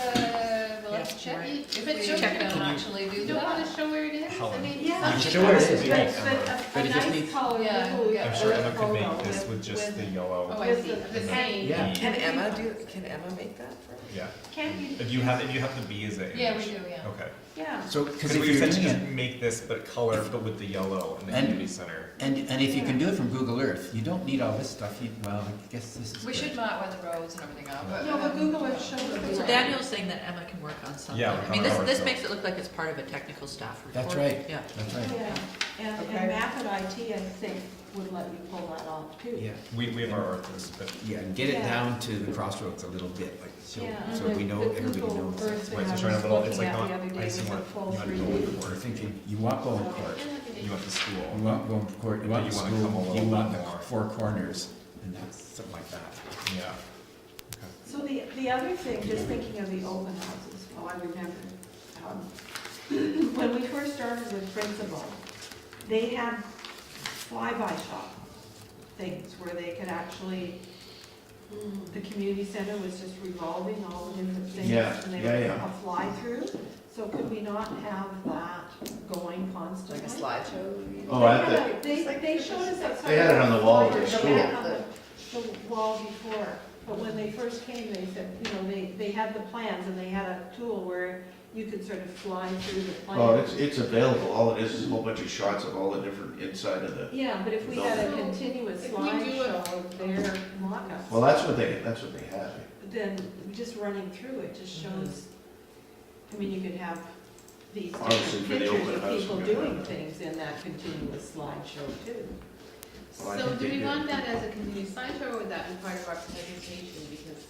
[SPEAKER 8] Let's check. If
[SPEAKER 7] But
[SPEAKER 8] we
[SPEAKER 7] you
[SPEAKER 8] check
[SPEAKER 7] don't-
[SPEAKER 8] and actually do
[SPEAKER 7] You don't want
[SPEAKER 8] that.
[SPEAKER 7] to show where it is? I mean,
[SPEAKER 9] Yeah.
[SPEAKER 5] I'm
[SPEAKER 7] some
[SPEAKER 5] sure it
[SPEAKER 7] people-
[SPEAKER 5] is.
[SPEAKER 9] But
[SPEAKER 5] But
[SPEAKER 9] a
[SPEAKER 5] it just
[SPEAKER 9] nice
[SPEAKER 5] needs-
[SPEAKER 9] color
[SPEAKER 8] Yeah,
[SPEAKER 9] Google
[SPEAKER 8] yeah.
[SPEAKER 11] I'm sure Emma
[SPEAKER 9] Earth
[SPEAKER 11] could make
[SPEAKER 9] photo
[SPEAKER 11] this with just the
[SPEAKER 7] Oh,
[SPEAKER 11] yellow,
[SPEAKER 7] I see, the paint.
[SPEAKER 5] Yeah.
[SPEAKER 1] Can Emma make that for us?
[SPEAKER 11] yeah.
[SPEAKER 9] Can you?
[SPEAKER 11] If you have the B as an image.
[SPEAKER 8] Yeah, we do, yeah.
[SPEAKER 11] Okay.
[SPEAKER 9] Yeah.
[SPEAKER 5] So, because
[SPEAKER 11] Because
[SPEAKER 5] if
[SPEAKER 11] we
[SPEAKER 5] you're
[SPEAKER 11] essentially
[SPEAKER 5] doing
[SPEAKER 11] just
[SPEAKER 5] it,
[SPEAKER 11] make this but color, but with the yellow in the
[SPEAKER 5] And-
[SPEAKER 11] community center.
[SPEAKER 5] and if you can do it from Google Earth, you don't need all this stuff, well, I guess this is
[SPEAKER 8] We
[SPEAKER 5] good.
[SPEAKER 8] should mark where the roads and everything are, but.
[SPEAKER 9] No, but Google Earth shows it.
[SPEAKER 6] So Daniel's saying that Emma can work on something.
[SPEAKER 11] Yeah,
[SPEAKER 6] I mean, this,
[SPEAKER 11] Emma
[SPEAKER 6] this
[SPEAKER 11] will.
[SPEAKER 6] makes it look like it's part of a technical staff report.
[SPEAKER 5] That's right.
[SPEAKER 6] Yeah.
[SPEAKER 5] That's right.
[SPEAKER 9] Yeah, and
[SPEAKER 1] Okay.
[SPEAKER 9] Map at IT, I think, would let you pull that off too.
[SPEAKER 5] Yeah,
[SPEAKER 11] We have our artists, but
[SPEAKER 5] yeah, and get it
[SPEAKER 9] Yeah.
[SPEAKER 5] down to the crossroads a little bit, like, so,
[SPEAKER 9] Yeah,
[SPEAKER 5] so
[SPEAKER 9] and
[SPEAKER 5] we know,
[SPEAKER 9] the
[SPEAKER 5] everybody
[SPEAKER 9] Google
[SPEAKER 5] knows.
[SPEAKER 9] Earth
[SPEAKER 11] Wait,
[SPEAKER 9] that
[SPEAKER 11] so
[SPEAKER 9] I
[SPEAKER 11] showing a
[SPEAKER 9] was
[SPEAKER 11] little,
[SPEAKER 9] looking
[SPEAKER 11] it's like
[SPEAKER 9] at
[SPEAKER 11] not,
[SPEAKER 9] the other day
[SPEAKER 11] I
[SPEAKER 9] was
[SPEAKER 11] see
[SPEAKER 9] a
[SPEAKER 11] what,
[SPEAKER 9] full
[SPEAKER 11] you want to
[SPEAKER 9] 3D.
[SPEAKER 11] go to
[SPEAKER 5] We're
[SPEAKER 11] court,
[SPEAKER 5] thinking, you want going court,
[SPEAKER 11] you want the school.
[SPEAKER 5] you want going court, you want
[SPEAKER 11] But
[SPEAKER 5] the
[SPEAKER 11] you wanna
[SPEAKER 5] school,
[SPEAKER 11] come a
[SPEAKER 5] you
[SPEAKER 11] little
[SPEAKER 5] want
[SPEAKER 11] bit
[SPEAKER 5] the
[SPEAKER 11] more.
[SPEAKER 5] four corners, and that's something like that.
[SPEAKER 11] Yeah.
[SPEAKER 9] So the other thing, just thinking of the open houses, well, I remember, when we first started with Principal, they had fly-by shop things where they could actually, the community center was just revolving all the different things.
[SPEAKER 3] Yeah,
[SPEAKER 9] And they
[SPEAKER 3] yeah,
[SPEAKER 9] were
[SPEAKER 3] yeah.
[SPEAKER 9] a fly-through, so could we not have that going constantly?
[SPEAKER 1] Like a slideshow?
[SPEAKER 3] Oh, at the,
[SPEAKER 9] They showed us outside.
[SPEAKER 3] They had it on the wall at the
[SPEAKER 9] They
[SPEAKER 3] school.
[SPEAKER 9] had it on the wall before, but when they first came, they said, you know, they had the plans and they had a tool where you could sort of fly through the plan.
[SPEAKER 3] oh, it's available, all it is a whole bunch of shots of all the different inside of the,
[SPEAKER 9] Yeah, but if we had a
[SPEAKER 7] So,
[SPEAKER 9] continuous
[SPEAKER 7] if we do
[SPEAKER 9] slideshow of their mock-ups,
[SPEAKER 3] well, that's what they have.
[SPEAKER 9] then just running through it just shows, I mean, you could have these
[SPEAKER 3] Obviously,
[SPEAKER 9] different
[SPEAKER 3] for the
[SPEAKER 9] pictures
[SPEAKER 3] open
[SPEAKER 9] of
[SPEAKER 3] house,
[SPEAKER 9] people
[SPEAKER 3] we're gonna
[SPEAKER 9] doing
[SPEAKER 3] have-
[SPEAKER 9] things in that continuous slideshow too.
[SPEAKER 3] Well, I
[SPEAKER 7] So
[SPEAKER 3] think
[SPEAKER 7] do
[SPEAKER 3] they
[SPEAKER 7] we
[SPEAKER 3] do.
[SPEAKER 7] want that as a community slideshow, or would that be part of our presentation, because?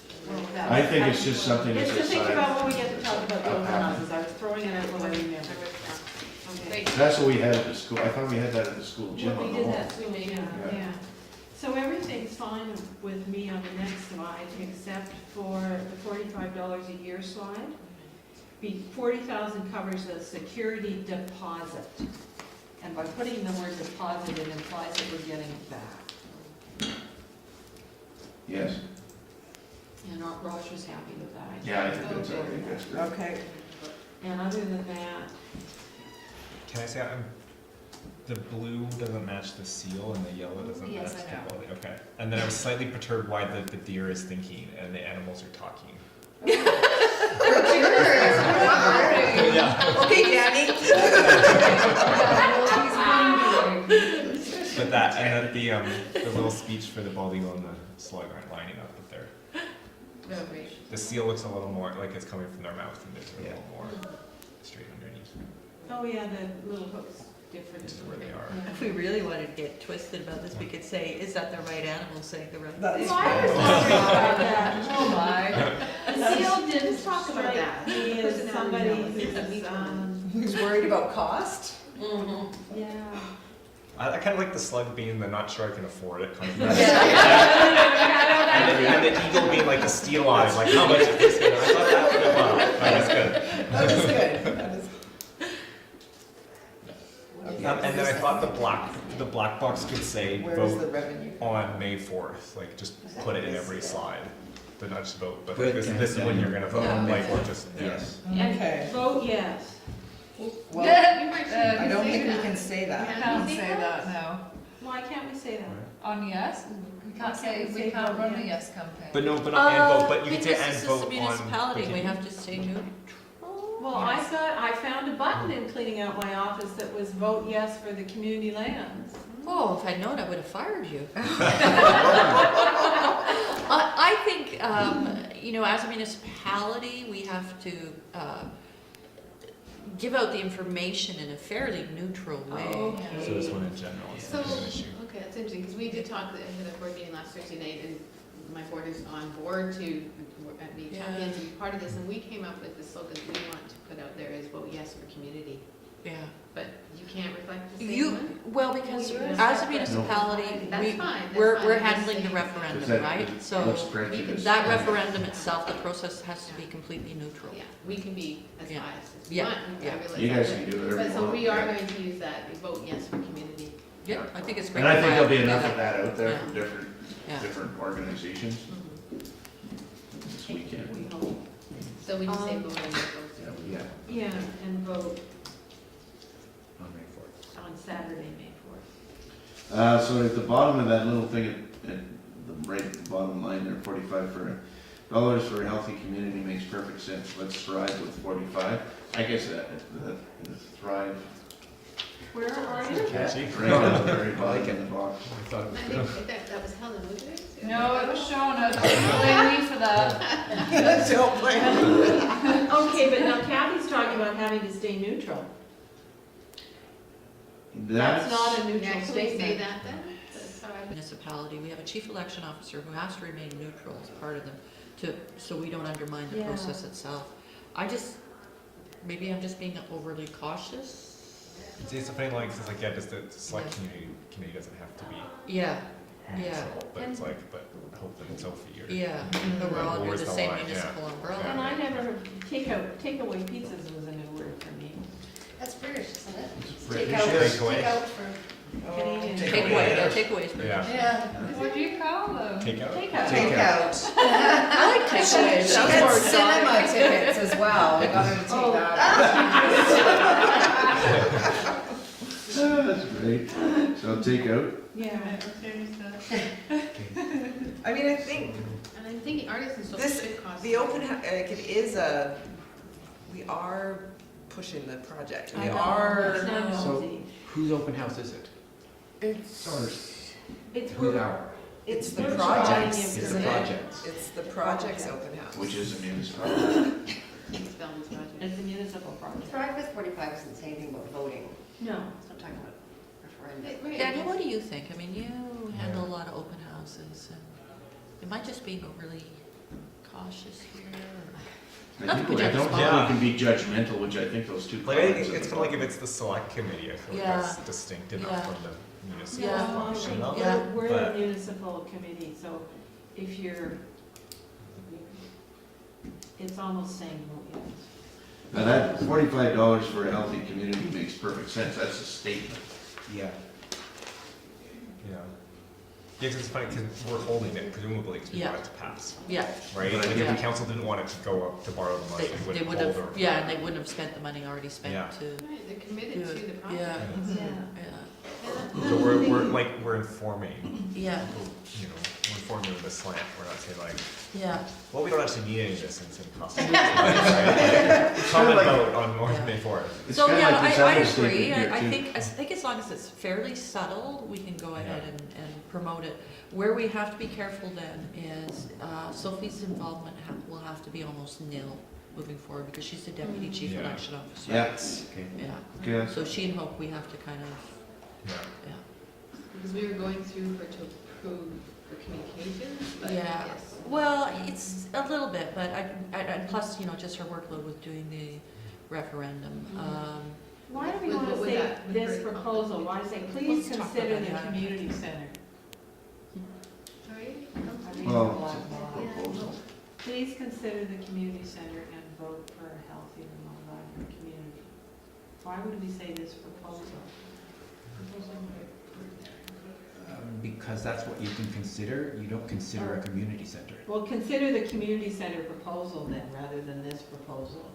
[SPEAKER 3] I think it's just something
[SPEAKER 9] It's
[SPEAKER 3] that's
[SPEAKER 9] to think
[SPEAKER 3] aside.
[SPEAKER 9] about when we get to talk about the open houses, I was throwing it out what I remember. Okay.
[SPEAKER 7] Great.
[SPEAKER 3] That's what we had at the school, I thought we had that at the school gym
[SPEAKER 9] Well,
[SPEAKER 3] on
[SPEAKER 9] we
[SPEAKER 3] the
[SPEAKER 9] did
[SPEAKER 3] wall.
[SPEAKER 9] that too, yeah,
[SPEAKER 3] Yeah.
[SPEAKER 9] yeah. So everything's fine with me on the next slide, except for the $45 a year slide. 40,000 covers the security deposit. And by putting the word deposit, it implies that we're getting it back.
[SPEAKER 3] Yes,
[SPEAKER 9] And Rosh was happy with that.
[SPEAKER 3] yeah, I think that's great.
[SPEAKER 1] Okay.
[SPEAKER 9] And other than that,
[SPEAKER 11] Can I say, the blue doesn't match the seal and the yellow doesn't match
[SPEAKER 8] Yes,
[SPEAKER 11] the
[SPEAKER 8] I know.
[SPEAKER 11] quality, okay. And then I was slightly perturbed why the deer is thinking and the animals are talking. Yeah.
[SPEAKER 1] Okay, Danny.
[SPEAKER 11] But that, and that the little speech for the bald eagle and the slug aren't lining up with their,
[SPEAKER 7] No, great.
[SPEAKER 11] the seal looks a little more, like it's coming from their mouth and there's a little more straight underneath
[SPEAKER 9] oh yeah, the little hook's different.
[SPEAKER 11] as to where they are.
[SPEAKER 9] Yeah.
[SPEAKER 6] If we really wanted to get twisted about this, we could say, is that the right animal saying the right
[SPEAKER 1] That
[SPEAKER 6] thing?
[SPEAKER 1] is
[SPEAKER 9] Well, I was wondering about that.
[SPEAKER 8] Oh my.
[SPEAKER 9] The seal didn't
[SPEAKER 7] talk about
[SPEAKER 9] strike
[SPEAKER 7] that.
[SPEAKER 9] me as somebody
[SPEAKER 7] Personality
[SPEAKER 9] who's,
[SPEAKER 1] Who's worried about cost?
[SPEAKER 9] yeah.
[SPEAKER 11] I kind of like the slug being the not sure I can afford it kind of thing.
[SPEAKER 6] Yeah.
[SPEAKER 11] And the eagle being like the steel eyes, like how much is this gonna? I thought that was good.
[SPEAKER 1] That is good. That is okay.
[SPEAKER 11] And then I thought the black box could say
[SPEAKER 1] Where is the
[SPEAKER 11] vote
[SPEAKER 1] revenue?
[SPEAKER 11] on May 4th, like just put it in every slide. The not just vote, but
[SPEAKER 5] But
[SPEAKER 11] this
[SPEAKER 5] then-
[SPEAKER 11] is when you're gonna vote,
[SPEAKER 6] Yeah.
[SPEAKER 11] like or just
[SPEAKER 5] Yes.
[SPEAKER 1] Okay.
[SPEAKER 4] Vote yes.
[SPEAKER 1] Well, I don't think we can say
[SPEAKER 8] We
[SPEAKER 1] that.
[SPEAKER 8] can't say that now.
[SPEAKER 4] Why can't we say that?
[SPEAKER 8] On yes, we can't say, we can't run a yes campaign.
[SPEAKER 11] But no, but not and vote, but you can say
[SPEAKER 6] Because
[SPEAKER 11] and
[SPEAKER 6] this is
[SPEAKER 11] vote
[SPEAKER 6] a
[SPEAKER 11] on.
[SPEAKER 6] municipality,
[SPEAKER 11] but
[SPEAKER 6] we
[SPEAKER 11] can-
[SPEAKER 6] have to say neutral.
[SPEAKER 4] Well, I found a button in cleaning out my office that was vote yes for the community lands.
[SPEAKER 6] Oh, if I'd known, I would have fired you. I think, as a municipality, we have to give out the information in a fairly neutral way.
[SPEAKER 11] So this one in general is
[SPEAKER 7] So,
[SPEAKER 11] an issue.
[SPEAKER 7] okay, that's interesting, because we did talk at the board meeting last Thursday night, and my board is on board to be champions and be part of this, and we came up with the slogan that we want to put out there is vote yes for community.
[SPEAKER 6] Yeah.
[SPEAKER 7] But you can't reflect the same one?
[SPEAKER 6] Well, because
[SPEAKER 7] Well, you're
[SPEAKER 6] as a
[SPEAKER 7] separate.
[SPEAKER 6] municipality,
[SPEAKER 7] That's
[SPEAKER 6] we,
[SPEAKER 7] fine, that's
[SPEAKER 6] we're
[SPEAKER 7] fine,
[SPEAKER 6] we're
[SPEAKER 7] I'm just
[SPEAKER 6] handling the
[SPEAKER 7] saying.
[SPEAKER 6] referendum,
[SPEAKER 3] Is that-
[SPEAKER 6] right?
[SPEAKER 3] Looks
[SPEAKER 6] So
[SPEAKER 3] prejudiced.
[SPEAKER 6] that referendum itself, the process has to be completely neutral.
[SPEAKER 7] Yeah, we can be as
[SPEAKER 6] Yeah.
[SPEAKER 7] biased as we
[SPEAKER 6] Yeah.
[SPEAKER 7] want. I
[SPEAKER 6] Yeah.
[SPEAKER 7] realize
[SPEAKER 3] You
[SPEAKER 7] that.
[SPEAKER 3] guys can do whatever
[SPEAKER 7] But
[SPEAKER 3] you
[SPEAKER 7] so
[SPEAKER 3] want.
[SPEAKER 7] we are going to use that, vote yes for community.
[SPEAKER 6] Yeah, I think it's great.
[SPEAKER 3] And I think there'll be
[SPEAKER 6] to
[SPEAKER 3] enough
[SPEAKER 6] have
[SPEAKER 3] of that out there
[SPEAKER 6] Yeah.
[SPEAKER 3] from
[SPEAKER 6] Yeah.
[SPEAKER 3] different organizations
[SPEAKER 7] Mhm.
[SPEAKER 3] this weekend.
[SPEAKER 4] We hope.
[SPEAKER 7] So we just say vote on your
[SPEAKER 3] Yeah.
[SPEAKER 4] Yeah, and vote
[SPEAKER 5] On May 4th.
[SPEAKER 4] on Saturday, May 4th.
[SPEAKER 3] So at the bottom of that little thing, at the right bottom line there, $45 for a healthy community makes perfect sense. Let's thrive with 45. I guess that thrive
[SPEAKER 4] Where are you?
[SPEAKER 11] Catchy.
[SPEAKER 3] right down the very
[SPEAKER 5] I
[SPEAKER 3] bottom
[SPEAKER 5] like
[SPEAKER 3] of
[SPEAKER 5] it.
[SPEAKER 3] the box.
[SPEAKER 11] I thought it
[SPEAKER 7] I
[SPEAKER 11] was
[SPEAKER 7] think that was Helen, wasn't it?
[SPEAKER 8] No, it was Shauna, don't blame me for that.
[SPEAKER 1] Don't blame me.
[SPEAKER 4] Okay, but now Kathy's talking about having to stay neutral. That's not a neutral
[SPEAKER 7] Yeah, can we say
[SPEAKER 4] statement.
[SPEAKER 7] that then? That's how I would.
[SPEAKER 6] Municipality, we have a chief election officer who has to remain neutral as part of them, so we don't undermine the
[SPEAKER 4] Yeah.
[SPEAKER 6] process itself. Maybe I'm just being overly cautious.
[SPEAKER 11] See, it's something like, it's like, yeah, just the select committee doesn't have to be
[SPEAKER 6] Yeah,
[SPEAKER 11] neutral, but it's like, but Hope and Sophie or.
[SPEAKER 6] yeah, but we're all under
[SPEAKER 11] Where's
[SPEAKER 6] the
[SPEAKER 11] the
[SPEAKER 6] same
[SPEAKER 11] line? Yeah.
[SPEAKER 6] municipal umbrella.
[SPEAKER 4] And I never heard, takeaway pizzas was a new word for me.
[SPEAKER 10] That's British, isn't it?
[SPEAKER 11] British
[SPEAKER 10] Take out,
[SPEAKER 11] takeaway.
[SPEAKER 10] take out for,
[SPEAKER 4] Canadian.
[SPEAKER 6] Takeaways.
[SPEAKER 11] Yeah.
[SPEAKER 10] yeah.
[SPEAKER 8] What do you call them?
[SPEAKER 11] Take out.
[SPEAKER 4] Takeout.
[SPEAKER 3] Take
[SPEAKER 1] out.
[SPEAKER 6] I like
[SPEAKER 1] She
[SPEAKER 6] takeaways.
[SPEAKER 1] had cinema tickets as well. We got her to take that.
[SPEAKER 3] That's great. So take out.
[SPEAKER 4] Yeah.
[SPEAKER 1] I mean, I think
[SPEAKER 7] And I'm thinking artisans don't
[SPEAKER 1] this,
[SPEAKER 7] should cost.
[SPEAKER 1] the open, like it is we are pushing the project. We
[SPEAKER 6] I know.
[SPEAKER 1] are.
[SPEAKER 4] It's not
[SPEAKER 5] So-
[SPEAKER 4] easy.
[SPEAKER 5] Whose open house is it?
[SPEAKER 1] It's
[SPEAKER 4] It's
[SPEAKER 5] Who's our?
[SPEAKER 1] It's the
[SPEAKER 4] we're
[SPEAKER 1] projects,
[SPEAKER 4] trying
[SPEAKER 5] It's
[SPEAKER 1] isn't
[SPEAKER 5] the
[SPEAKER 1] it?
[SPEAKER 5] projects.
[SPEAKER 1] It's the project's open house.
[SPEAKER 3] Which is a municipal.
[SPEAKER 7] It's Belmont project.
[SPEAKER 4] It's a municipal project.
[SPEAKER 10] Thrive with 45 isn't saying anything about voting.
[SPEAKER 4] No.
[SPEAKER 10] It's not talking about referendum.
[SPEAKER 7] Right.
[SPEAKER 6] Daniel, what do you think? I mean, you handle a lot of open houses, and am I just being overly cautious here?
[SPEAKER 3] I
[SPEAKER 6] Not
[SPEAKER 3] think
[SPEAKER 6] to put
[SPEAKER 3] I
[SPEAKER 6] you on the
[SPEAKER 3] don't think
[SPEAKER 11] spot.
[SPEAKER 3] we can be judgmental, which I think those two.
[SPEAKER 11] Like, I
[SPEAKER 3] comments
[SPEAKER 11] think it's
[SPEAKER 3] at
[SPEAKER 11] kind of like
[SPEAKER 3] the
[SPEAKER 11] if it's the select committee, I feel like
[SPEAKER 6] Yeah.
[SPEAKER 11] that's distinct enough
[SPEAKER 6] Yeah.
[SPEAKER 11] from the municipal
[SPEAKER 6] Yeah.
[SPEAKER 11] function of
[SPEAKER 6] Yeah.
[SPEAKER 11] it.
[SPEAKER 4] We're
[SPEAKER 11] But-
[SPEAKER 4] a municipal committee, so if you're, it's almost saying vote yes.
[SPEAKER 3] Now that $45 for a healthy community makes perfect sense. That's a statement.
[SPEAKER 5] Yeah.
[SPEAKER 11] Yeah. Yeah, 'cause it's funny, because we're holding it presumably because we
[SPEAKER 6] Yeah.
[SPEAKER 11] want it to pass,
[SPEAKER 6] Yeah,
[SPEAKER 11] right?
[SPEAKER 3] But I
[SPEAKER 11] Like if
[SPEAKER 6] think-
[SPEAKER 11] the council didn't want it to go up to borrow the money,
[SPEAKER 6] they
[SPEAKER 11] they would
[SPEAKER 6] would
[SPEAKER 11] hold
[SPEAKER 6] have,
[SPEAKER 11] it.
[SPEAKER 6] yeah, and they wouldn't have spent the money already spent
[SPEAKER 11] Yeah.
[SPEAKER 6] to
[SPEAKER 7] Right, they're committed
[SPEAKER 6] do
[SPEAKER 7] to
[SPEAKER 6] it.
[SPEAKER 7] the project.
[SPEAKER 6] Yeah,
[SPEAKER 4] Yeah.
[SPEAKER 6] yeah,
[SPEAKER 11] So we're informing,
[SPEAKER 6] yeah,
[SPEAKER 11] we're informing the slant. We're not saying like,
[SPEAKER 6] yeah.
[SPEAKER 11] well, we don't actually need any of this since it costs. Comment vote on May 4th.
[SPEAKER 3] It's
[SPEAKER 6] So,
[SPEAKER 3] kinda
[SPEAKER 6] yeah,
[SPEAKER 3] like
[SPEAKER 6] I
[SPEAKER 3] design statement
[SPEAKER 6] agree.
[SPEAKER 3] here,
[SPEAKER 6] I
[SPEAKER 3] too.
[SPEAKER 6] think as long as it's fairly subtle, we can go ahead and promote it. Where we have to be careful then is Sophie's involvement will have to be almost nil moving forward because she's the deputy chief
[SPEAKER 11] Yeah.
[SPEAKER 6] election officer.
[SPEAKER 3] Yeah.
[SPEAKER 5] Okay.
[SPEAKER 6] Yeah,
[SPEAKER 3] Okay.
[SPEAKER 6] so she and Hope, we have to kind of,
[SPEAKER 11] Yeah.
[SPEAKER 6] yeah.
[SPEAKER 7] Because we were going through her to approve for communications, but
[SPEAKER 6] Yeah.
[SPEAKER 7] yes.
[SPEAKER 6] Well, it's a little bit, but and plus, just her workload with doing the referendum.
[SPEAKER 4] Why do we
[SPEAKER 7] With-
[SPEAKER 4] want to
[SPEAKER 7] with
[SPEAKER 4] say
[SPEAKER 7] that- with
[SPEAKER 4] this
[SPEAKER 7] very
[SPEAKER 4] proposal?
[SPEAKER 7] conflict.
[SPEAKER 4] Why say, please
[SPEAKER 6] Let's talk
[SPEAKER 4] consider
[SPEAKER 6] about
[SPEAKER 4] the
[SPEAKER 6] that.
[SPEAKER 4] community center?
[SPEAKER 7] Sorry?
[SPEAKER 3] Well,
[SPEAKER 4] Please consider the community center and vote for a healthier, more vibrant community. Why would we say this proposal?
[SPEAKER 5] Because that's what you can consider, you don't consider a community center.
[SPEAKER 4] Well, consider the community center proposal then, rather than this proposal.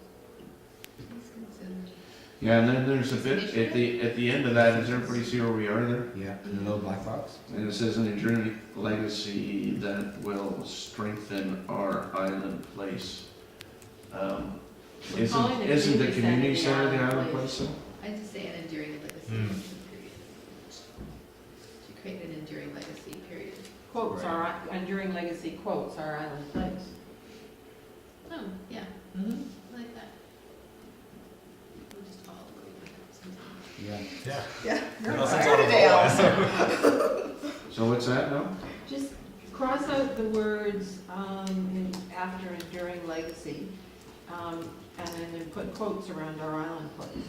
[SPEAKER 7] Please consider.
[SPEAKER 3] Yeah, and then there's a bit, at the end of that, does everybody see where we are there?
[SPEAKER 5] Yeah, in the little black box.
[SPEAKER 3] And it says an enduring legacy that will strengthen our island place.
[SPEAKER 4] We're calling the
[SPEAKER 3] Isn't the
[SPEAKER 4] community
[SPEAKER 3] community
[SPEAKER 4] center
[SPEAKER 3] center
[SPEAKER 4] the
[SPEAKER 3] the
[SPEAKER 4] island
[SPEAKER 3] island
[SPEAKER 4] place.
[SPEAKER 3] place though?
[SPEAKER 7] I just say an enduring legacy, period. To create an enduring legacy, period.
[SPEAKER 4] Quotes, our enduring legacy quotes, our island place.
[SPEAKER 7] Oh, yeah,
[SPEAKER 3] Mm-hmm.
[SPEAKER 7] I like that. We'll just follow what we have sometimes.
[SPEAKER 5] Yeah.
[SPEAKER 1] You're
[SPEAKER 11] Unless
[SPEAKER 1] on
[SPEAKER 11] it's
[SPEAKER 1] fire
[SPEAKER 11] on a
[SPEAKER 1] today,
[SPEAKER 11] roll.
[SPEAKER 1] Allison.
[SPEAKER 3] So what's that now?
[SPEAKER 4] Just cross out the words, after enduring legacy, and then put quotes around our island place.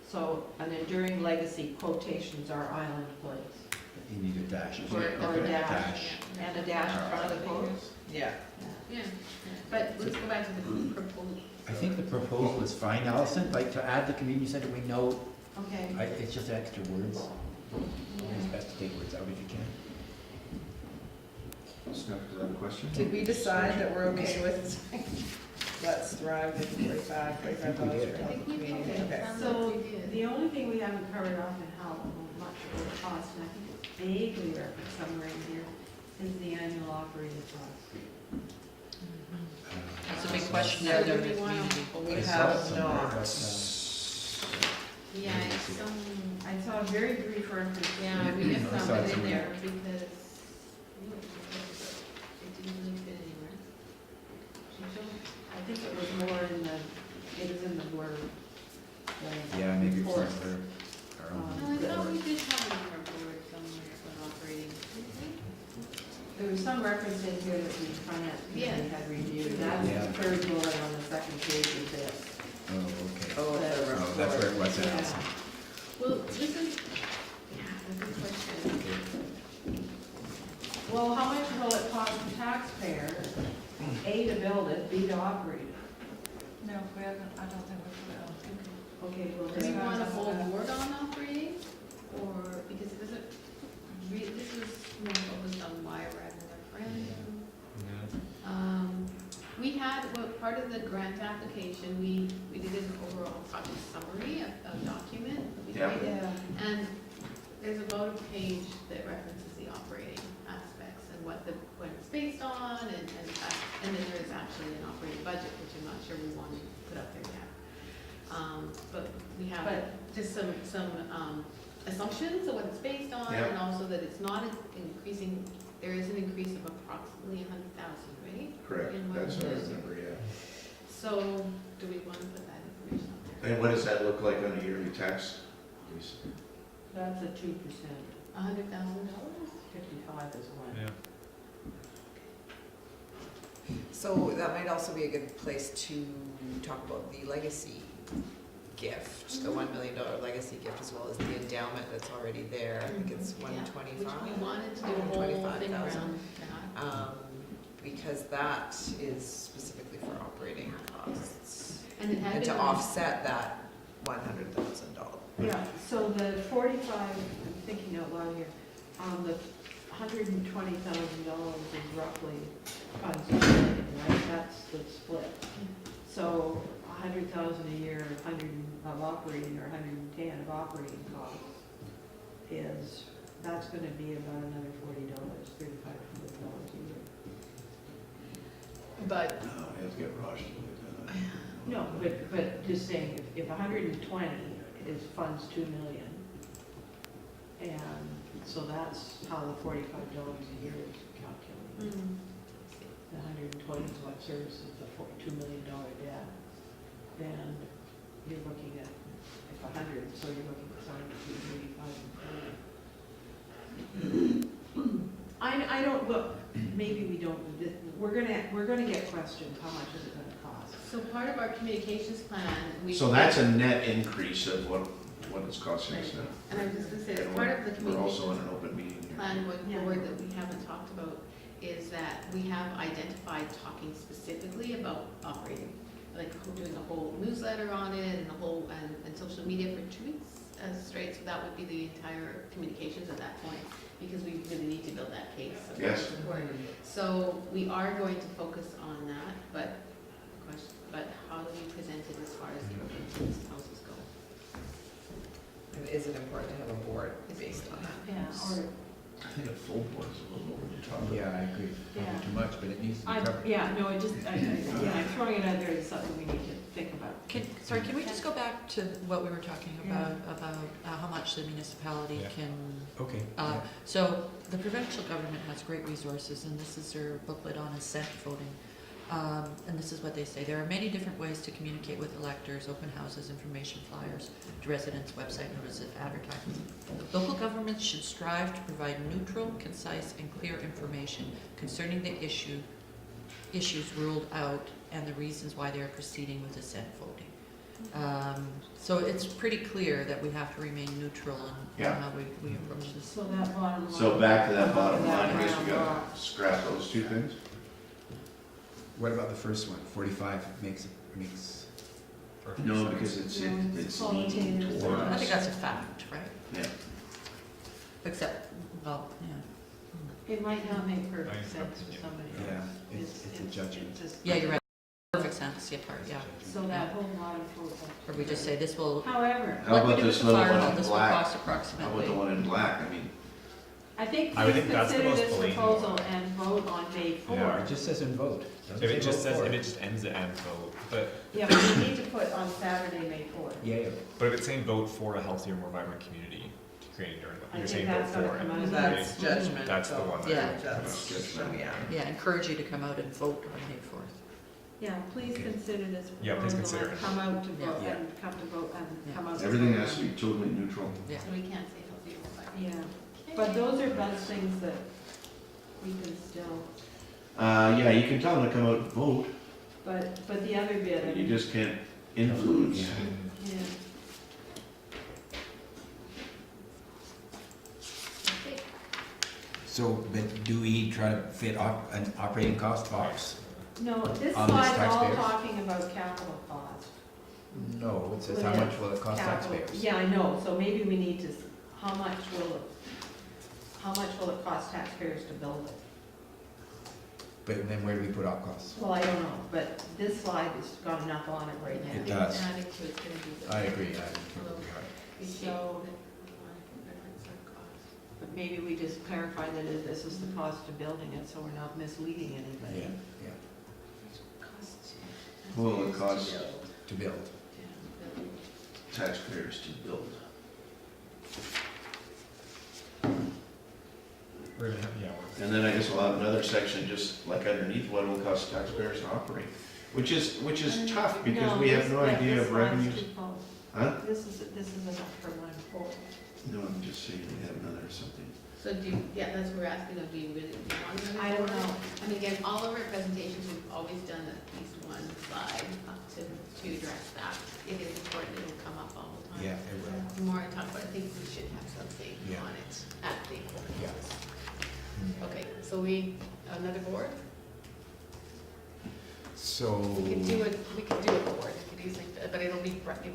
[SPEAKER 4] So an enduring legacy quotations our island place.
[SPEAKER 5] You need a dash.
[SPEAKER 4] Or a dash.
[SPEAKER 5] Dash.
[SPEAKER 4] And a dash in front of the quotes.
[SPEAKER 1] Yeah.
[SPEAKER 7] Yeah, but let's go back to the proposal.
[SPEAKER 5] I think the proposal is fine, Allison, like to add the community center, we know,
[SPEAKER 4] Okay.
[SPEAKER 5] it's just extra words. It's best to take words out if you can.
[SPEAKER 3] Scott, is that a question?
[SPEAKER 1] Did we decide that we're okay with let's thrive with $45 for
[SPEAKER 7] I
[SPEAKER 1] healthy
[SPEAKER 7] think we
[SPEAKER 1] community?
[SPEAKER 7] did.
[SPEAKER 1] Okay.
[SPEAKER 7] Sounds
[SPEAKER 4] So,
[SPEAKER 7] like we did.
[SPEAKER 4] the only thing we haven't covered off and how much it will cost, and I think it's vaguely referenced somewhere in here, is the annual operating cost.
[SPEAKER 6] That's a big question
[SPEAKER 7] So
[SPEAKER 6] out
[SPEAKER 7] do
[SPEAKER 6] there in
[SPEAKER 7] we
[SPEAKER 6] the
[SPEAKER 7] wanna-
[SPEAKER 6] community.
[SPEAKER 1] We
[SPEAKER 5] I saw it
[SPEAKER 1] have
[SPEAKER 5] somewhere,
[SPEAKER 1] not.
[SPEAKER 5] but,
[SPEAKER 7] Yeah, it's some,
[SPEAKER 4] I saw a very brief reference.
[SPEAKER 7] yeah, we
[SPEAKER 5] Yeah,
[SPEAKER 7] missed
[SPEAKER 5] I saw
[SPEAKER 7] some
[SPEAKER 5] it
[SPEAKER 7] in
[SPEAKER 5] somewhere.
[SPEAKER 7] there because it didn't really fit anywhere.
[SPEAKER 4] I think it was more in the, it was in the blurb.
[SPEAKER 5] Yeah, maybe it's
[SPEAKER 4] Report.
[SPEAKER 5] not our own.
[SPEAKER 7] No, I thought we did have it in our board somewhere on operating.
[SPEAKER 4] There was some reference in here that the finance committee
[SPEAKER 7] Yes.
[SPEAKER 4] had reviewed. That's
[SPEAKER 5] Yeah.
[SPEAKER 4] the third bullet on the second page of this.
[SPEAKER 5] Oh, okay.
[SPEAKER 1] Oh, the
[SPEAKER 5] Oh, that's where it was,
[SPEAKER 4] Yeah.
[SPEAKER 5] Allison.
[SPEAKER 7] Well, this is, yeah, that's a good question.
[SPEAKER 4] Well, how much will it cost the taxpayer, A, to build it, B, to operate it?
[SPEAKER 8] No, we haven't, I don't think we've put it on.
[SPEAKER 4] Okay, well,
[SPEAKER 7] Do we
[SPEAKER 4] then,
[SPEAKER 7] want a full board on operating, or, because it doesn't, this was more focused on why we're having a referendum. We had, well, part of the grant application, we did an overall project summary, a document that we
[SPEAKER 3] Yeah.
[SPEAKER 7] created.
[SPEAKER 4] yeah,
[SPEAKER 7] And there's about a page that references the operating aspects and what it's based on, and then there is actually an operating budget, which I'm not sure we want to put up there yet. But we have just some assumptions of what it's based on,
[SPEAKER 3] Yeah.
[SPEAKER 7] and also that it's not increasing, there is an increase of approximately 100,000, right?
[SPEAKER 3] Correct,
[SPEAKER 7] In what
[SPEAKER 3] that's what I
[SPEAKER 7] it is.
[SPEAKER 3] remember, yeah.
[SPEAKER 7] So, do we want to put that information up there?
[SPEAKER 3] And what does that look like on a yearly tax? Please?
[SPEAKER 4] that's a 2%,
[SPEAKER 7] $100,000?
[SPEAKER 4] 55 is one.
[SPEAKER 11] Yeah.
[SPEAKER 1] So that might also be a good place to talk about the legacy gift, the $1 million legacy gift, as well as the endowment that's already there. I think it's
[SPEAKER 7] Yeah,
[SPEAKER 1] 125.
[SPEAKER 7] Which we wanted to do a whole thing
[SPEAKER 1] 125,000.
[SPEAKER 7] around that.
[SPEAKER 1] Because that is specifically for operating costs.
[SPEAKER 7] And it had
[SPEAKER 1] And
[SPEAKER 7] been.
[SPEAKER 1] to offset that $100,000.
[SPEAKER 4] Yeah, so the 45, I'm thinking out loud here, the $120,000 is roughly funds allocated, right? That's the split. So 100,000 a year, 100 of operating, or 110 of operating costs is, that's gonna be about another $40, $3,500 a year.
[SPEAKER 7] But,
[SPEAKER 3] No, I have to get rushed with that.
[SPEAKER 4] No, but just saying, if 120 is funds 2 million, and so that's how the $45 a year is calculated. The 120 is what services the $2 million debt, then you're looking at, if 100, so you're looking at something between 85 and 40. I don't, look, maybe we don't, we're gonna get questions, how much is it gonna cost?
[SPEAKER 7] So part of our communications plan, we.
[SPEAKER 3] So that's a net increase of what it's costing us now.
[SPEAKER 7] And I was just gonna say,
[SPEAKER 3] And
[SPEAKER 7] part of the
[SPEAKER 3] we're also in
[SPEAKER 7] communications
[SPEAKER 3] an open meeting here.
[SPEAKER 7] plan with the board that we haven't talked about is that we have identified talking specifically about operating. Like doing a whole newsletter on it and a whole, and social media for 2 weeks straight, so that would be the entire communications at that point, because we really need to build that case of
[SPEAKER 3] Yes.
[SPEAKER 7] support. So we are going to focus on that, but how do we present it as far as the open houses go?
[SPEAKER 1] And is it important to have a board based on that?
[SPEAKER 4] Yeah, or,
[SPEAKER 3] I think a full board is a little over the top.
[SPEAKER 5] Yeah, I agree.
[SPEAKER 4] Yeah.
[SPEAKER 5] Probably too much, but it needs to be covered.
[SPEAKER 4] yeah, no, it just, I'm throwing it out there as something we need to think about.
[SPEAKER 6] Sorry, can we just go back to what we were talking about how much the municipality
[SPEAKER 11] Yeah.
[SPEAKER 6] can
[SPEAKER 5] Okay.
[SPEAKER 6] so the provincial government has great resources, and this is their booklet on assent voting. And this is what they say: there are many different ways to communicate with electors: open houses, information flyers, to residents, website notices, advertisements. Local governments should strive to provide neutral, concise, and clear information concerning the issues ruled out and the reasons why they are proceeding with assent voting. So it's pretty clear that we have to remain neutral in
[SPEAKER 3] Yeah.
[SPEAKER 6] how we approach this.
[SPEAKER 4] So that bottom line.
[SPEAKER 3] So back to that bottom line, I guess we
[SPEAKER 4] round
[SPEAKER 3] gotta
[SPEAKER 4] box.
[SPEAKER 3] scrap those two things.
[SPEAKER 5] What about the first one? 45 makes,
[SPEAKER 3] No, because it's leaning
[SPEAKER 4] qualitative.
[SPEAKER 3] towards.
[SPEAKER 6] I think that's a fact, right?
[SPEAKER 3] Yeah.
[SPEAKER 6] Except, well, yeah.
[SPEAKER 4] It might not make perfect
[SPEAKER 11] I
[SPEAKER 4] sense for
[SPEAKER 11] yeah.
[SPEAKER 4] somebody
[SPEAKER 5] yeah,
[SPEAKER 4] else.
[SPEAKER 5] it's a judgment.
[SPEAKER 4] It's just-
[SPEAKER 6] Yeah, you're right. Perfect sense, yeah, part, yeah.
[SPEAKER 4] So that whole bottom fold.
[SPEAKER 6] Or we just say this will,
[SPEAKER 4] However,
[SPEAKER 3] How
[SPEAKER 6] like we
[SPEAKER 3] about
[SPEAKER 6] do with
[SPEAKER 3] this
[SPEAKER 6] the
[SPEAKER 3] little
[SPEAKER 6] fire
[SPEAKER 3] one
[SPEAKER 6] hall,
[SPEAKER 3] in
[SPEAKER 6] this will
[SPEAKER 3] black?
[SPEAKER 6] cost
[SPEAKER 3] How about
[SPEAKER 6] approximately.
[SPEAKER 3] the one in black? I mean,
[SPEAKER 4] I think
[SPEAKER 11] I would
[SPEAKER 4] please
[SPEAKER 11] think that's the
[SPEAKER 4] consider
[SPEAKER 11] most
[SPEAKER 4] this
[SPEAKER 11] blatant
[SPEAKER 4] proposal
[SPEAKER 11] one.
[SPEAKER 4] and vote on May
[SPEAKER 11] Yeah.
[SPEAKER 5] It
[SPEAKER 4] 4th.
[SPEAKER 5] just says in vote. Doesn't
[SPEAKER 11] If it just
[SPEAKER 5] vote
[SPEAKER 11] says,
[SPEAKER 5] for
[SPEAKER 11] if it just ends it and vote, but
[SPEAKER 4] Yeah, but we need to put on Saturday, May 4th.
[SPEAKER 5] Yeah, yeah.
[SPEAKER 11] if it's saying vote for a healthier, more vibrant community to create enduring,
[SPEAKER 4] I
[SPEAKER 11] you're
[SPEAKER 4] think
[SPEAKER 11] saying vote
[SPEAKER 4] that's gotta
[SPEAKER 11] for
[SPEAKER 4] come out
[SPEAKER 11] it.
[SPEAKER 4] of
[SPEAKER 1] That's
[SPEAKER 11] right?
[SPEAKER 1] judgment.
[SPEAKER 11] That's the
[SPEAKER 1] so
[SPEAKER 11] one that-
[SPEAKER 6] Yeah.
[SPEAKER 1] That's judgment, yeah.
[SPEAKER 6] Yeah, encourage you to come out and vote on May 4th.
[SPEAKER 4] Yeah, please
[SPEAKER 5] Okay.
[SPEAKER 4] consider this
[SPEAKER 11] Yeah, please
[SPEAKER 4] proposal
[SPEAKER 11] consider
[SPEAKER 4] and
[SPEAKER 11] it.
[SPEAKER 4] come out to vote,
[SPEAKER 5] Yeah.
[SPEAKER 4] and come to vote, and
[SPEAKER 6] Yeah.
[SPEAKER 4] come out. to
[SPEAKER 3] everything
[SPEAKER 4] vote.
[SPEAKER 3] has to be totally neutral.
[SPEAKER 6] Yeah.
[SPEAKER 7] So we can't say healthy or vibrant.
[SPEAKER 4] Yeah, but those are those things that we can still,
[SPEAKER 3] Yeah, you can tell them to come out and vote,
[SPEAKER 4] but the other bit, I
[SPEAKER 3] but you
[SPEAKER 4] mean,
[SPEAKER 3] just can't influence.
[SPEAKER 5] Yeah.
[SPEAKER 4] yeah.
[SPEAKER 7] Okay.
[SPEAKER 5] So, but do we try to fit an operating cost box?
[SPEAKER 4] No, this
[SPEAKER 5] On this
[SPEAKER 4] slide's all
[SPEAKER 5] taxpayers?
[SPEAKER 4] talking about capital cost.
[SPEAKER 5] No, it says how much will it cost
[SPEAKER 4] Capital.
[SPEAKER 5] taxpayers?
[SPEAKER 4] Yeah, I know, so maybe we need to, how much will it cost taxpayers to build it?
[SPEAKER 5] But then where do we put op costs?
[SPEAKER 4] Well, I don't know, but this slide has got enough on it right
[SPEAKER 7] I
[SPEAKER 4] now.
[SPEAKER 7] think
[SPEAKER 5] does.
[SPEAKER 7] adding to it's gonna be the.
[SPEAKER 5] I agree, I agree.
[SPEAKER 7] We
[SPEAKER 4] So-
[SPEAKER 7] showed reference of cost.
[SPEAKER 4] But maybe we just clarify that this is the cost of building it, so we're not misleading
[SPEAKER 5] Yeah,
[SPEAKER 4] anybody.
[SPEAKER 5] yeah,
[SPEAKER 7] Cost.
[SPEAKER 3] Well, it costs
[SPEAKER 5] to build.
[SPEAKER 7] Yeah,
[SPEAKER 3] taxpayers to build.
[SPEAKER 11] We're gonna have, yeah,
[SPEAKER 3] And then I guess we'll have another section just like underneath what it will cost taxpayers to operate, which is tough because we have no idea of revenues. Huh?
[SPEAKER 4] This is enough for one whole.
[SPEAKER 3] No, I'm just saying we have another something.
[SPEAKER 7] So that's what we're asking, do you really want to?
[SPEAKER 4] I don't know.
[SPEAKER 7] And again, all of our presentations, we've always done at least one slide up to address that. It is important, it'll come up all the time.
[SPEAKER 5] Yeah, it will.
[SPEAKER 7] The more I talk about it, I think we should have something
[SPEAKER 5] Yeah.
[SPEAKER 7] on it at the
[SPEAKER 5] Yeah.
[SPEAKER 7] Okay, so another board?
[SPEAKER 5] So,
[SPEAKER 7] We could do a board, we could easily, but it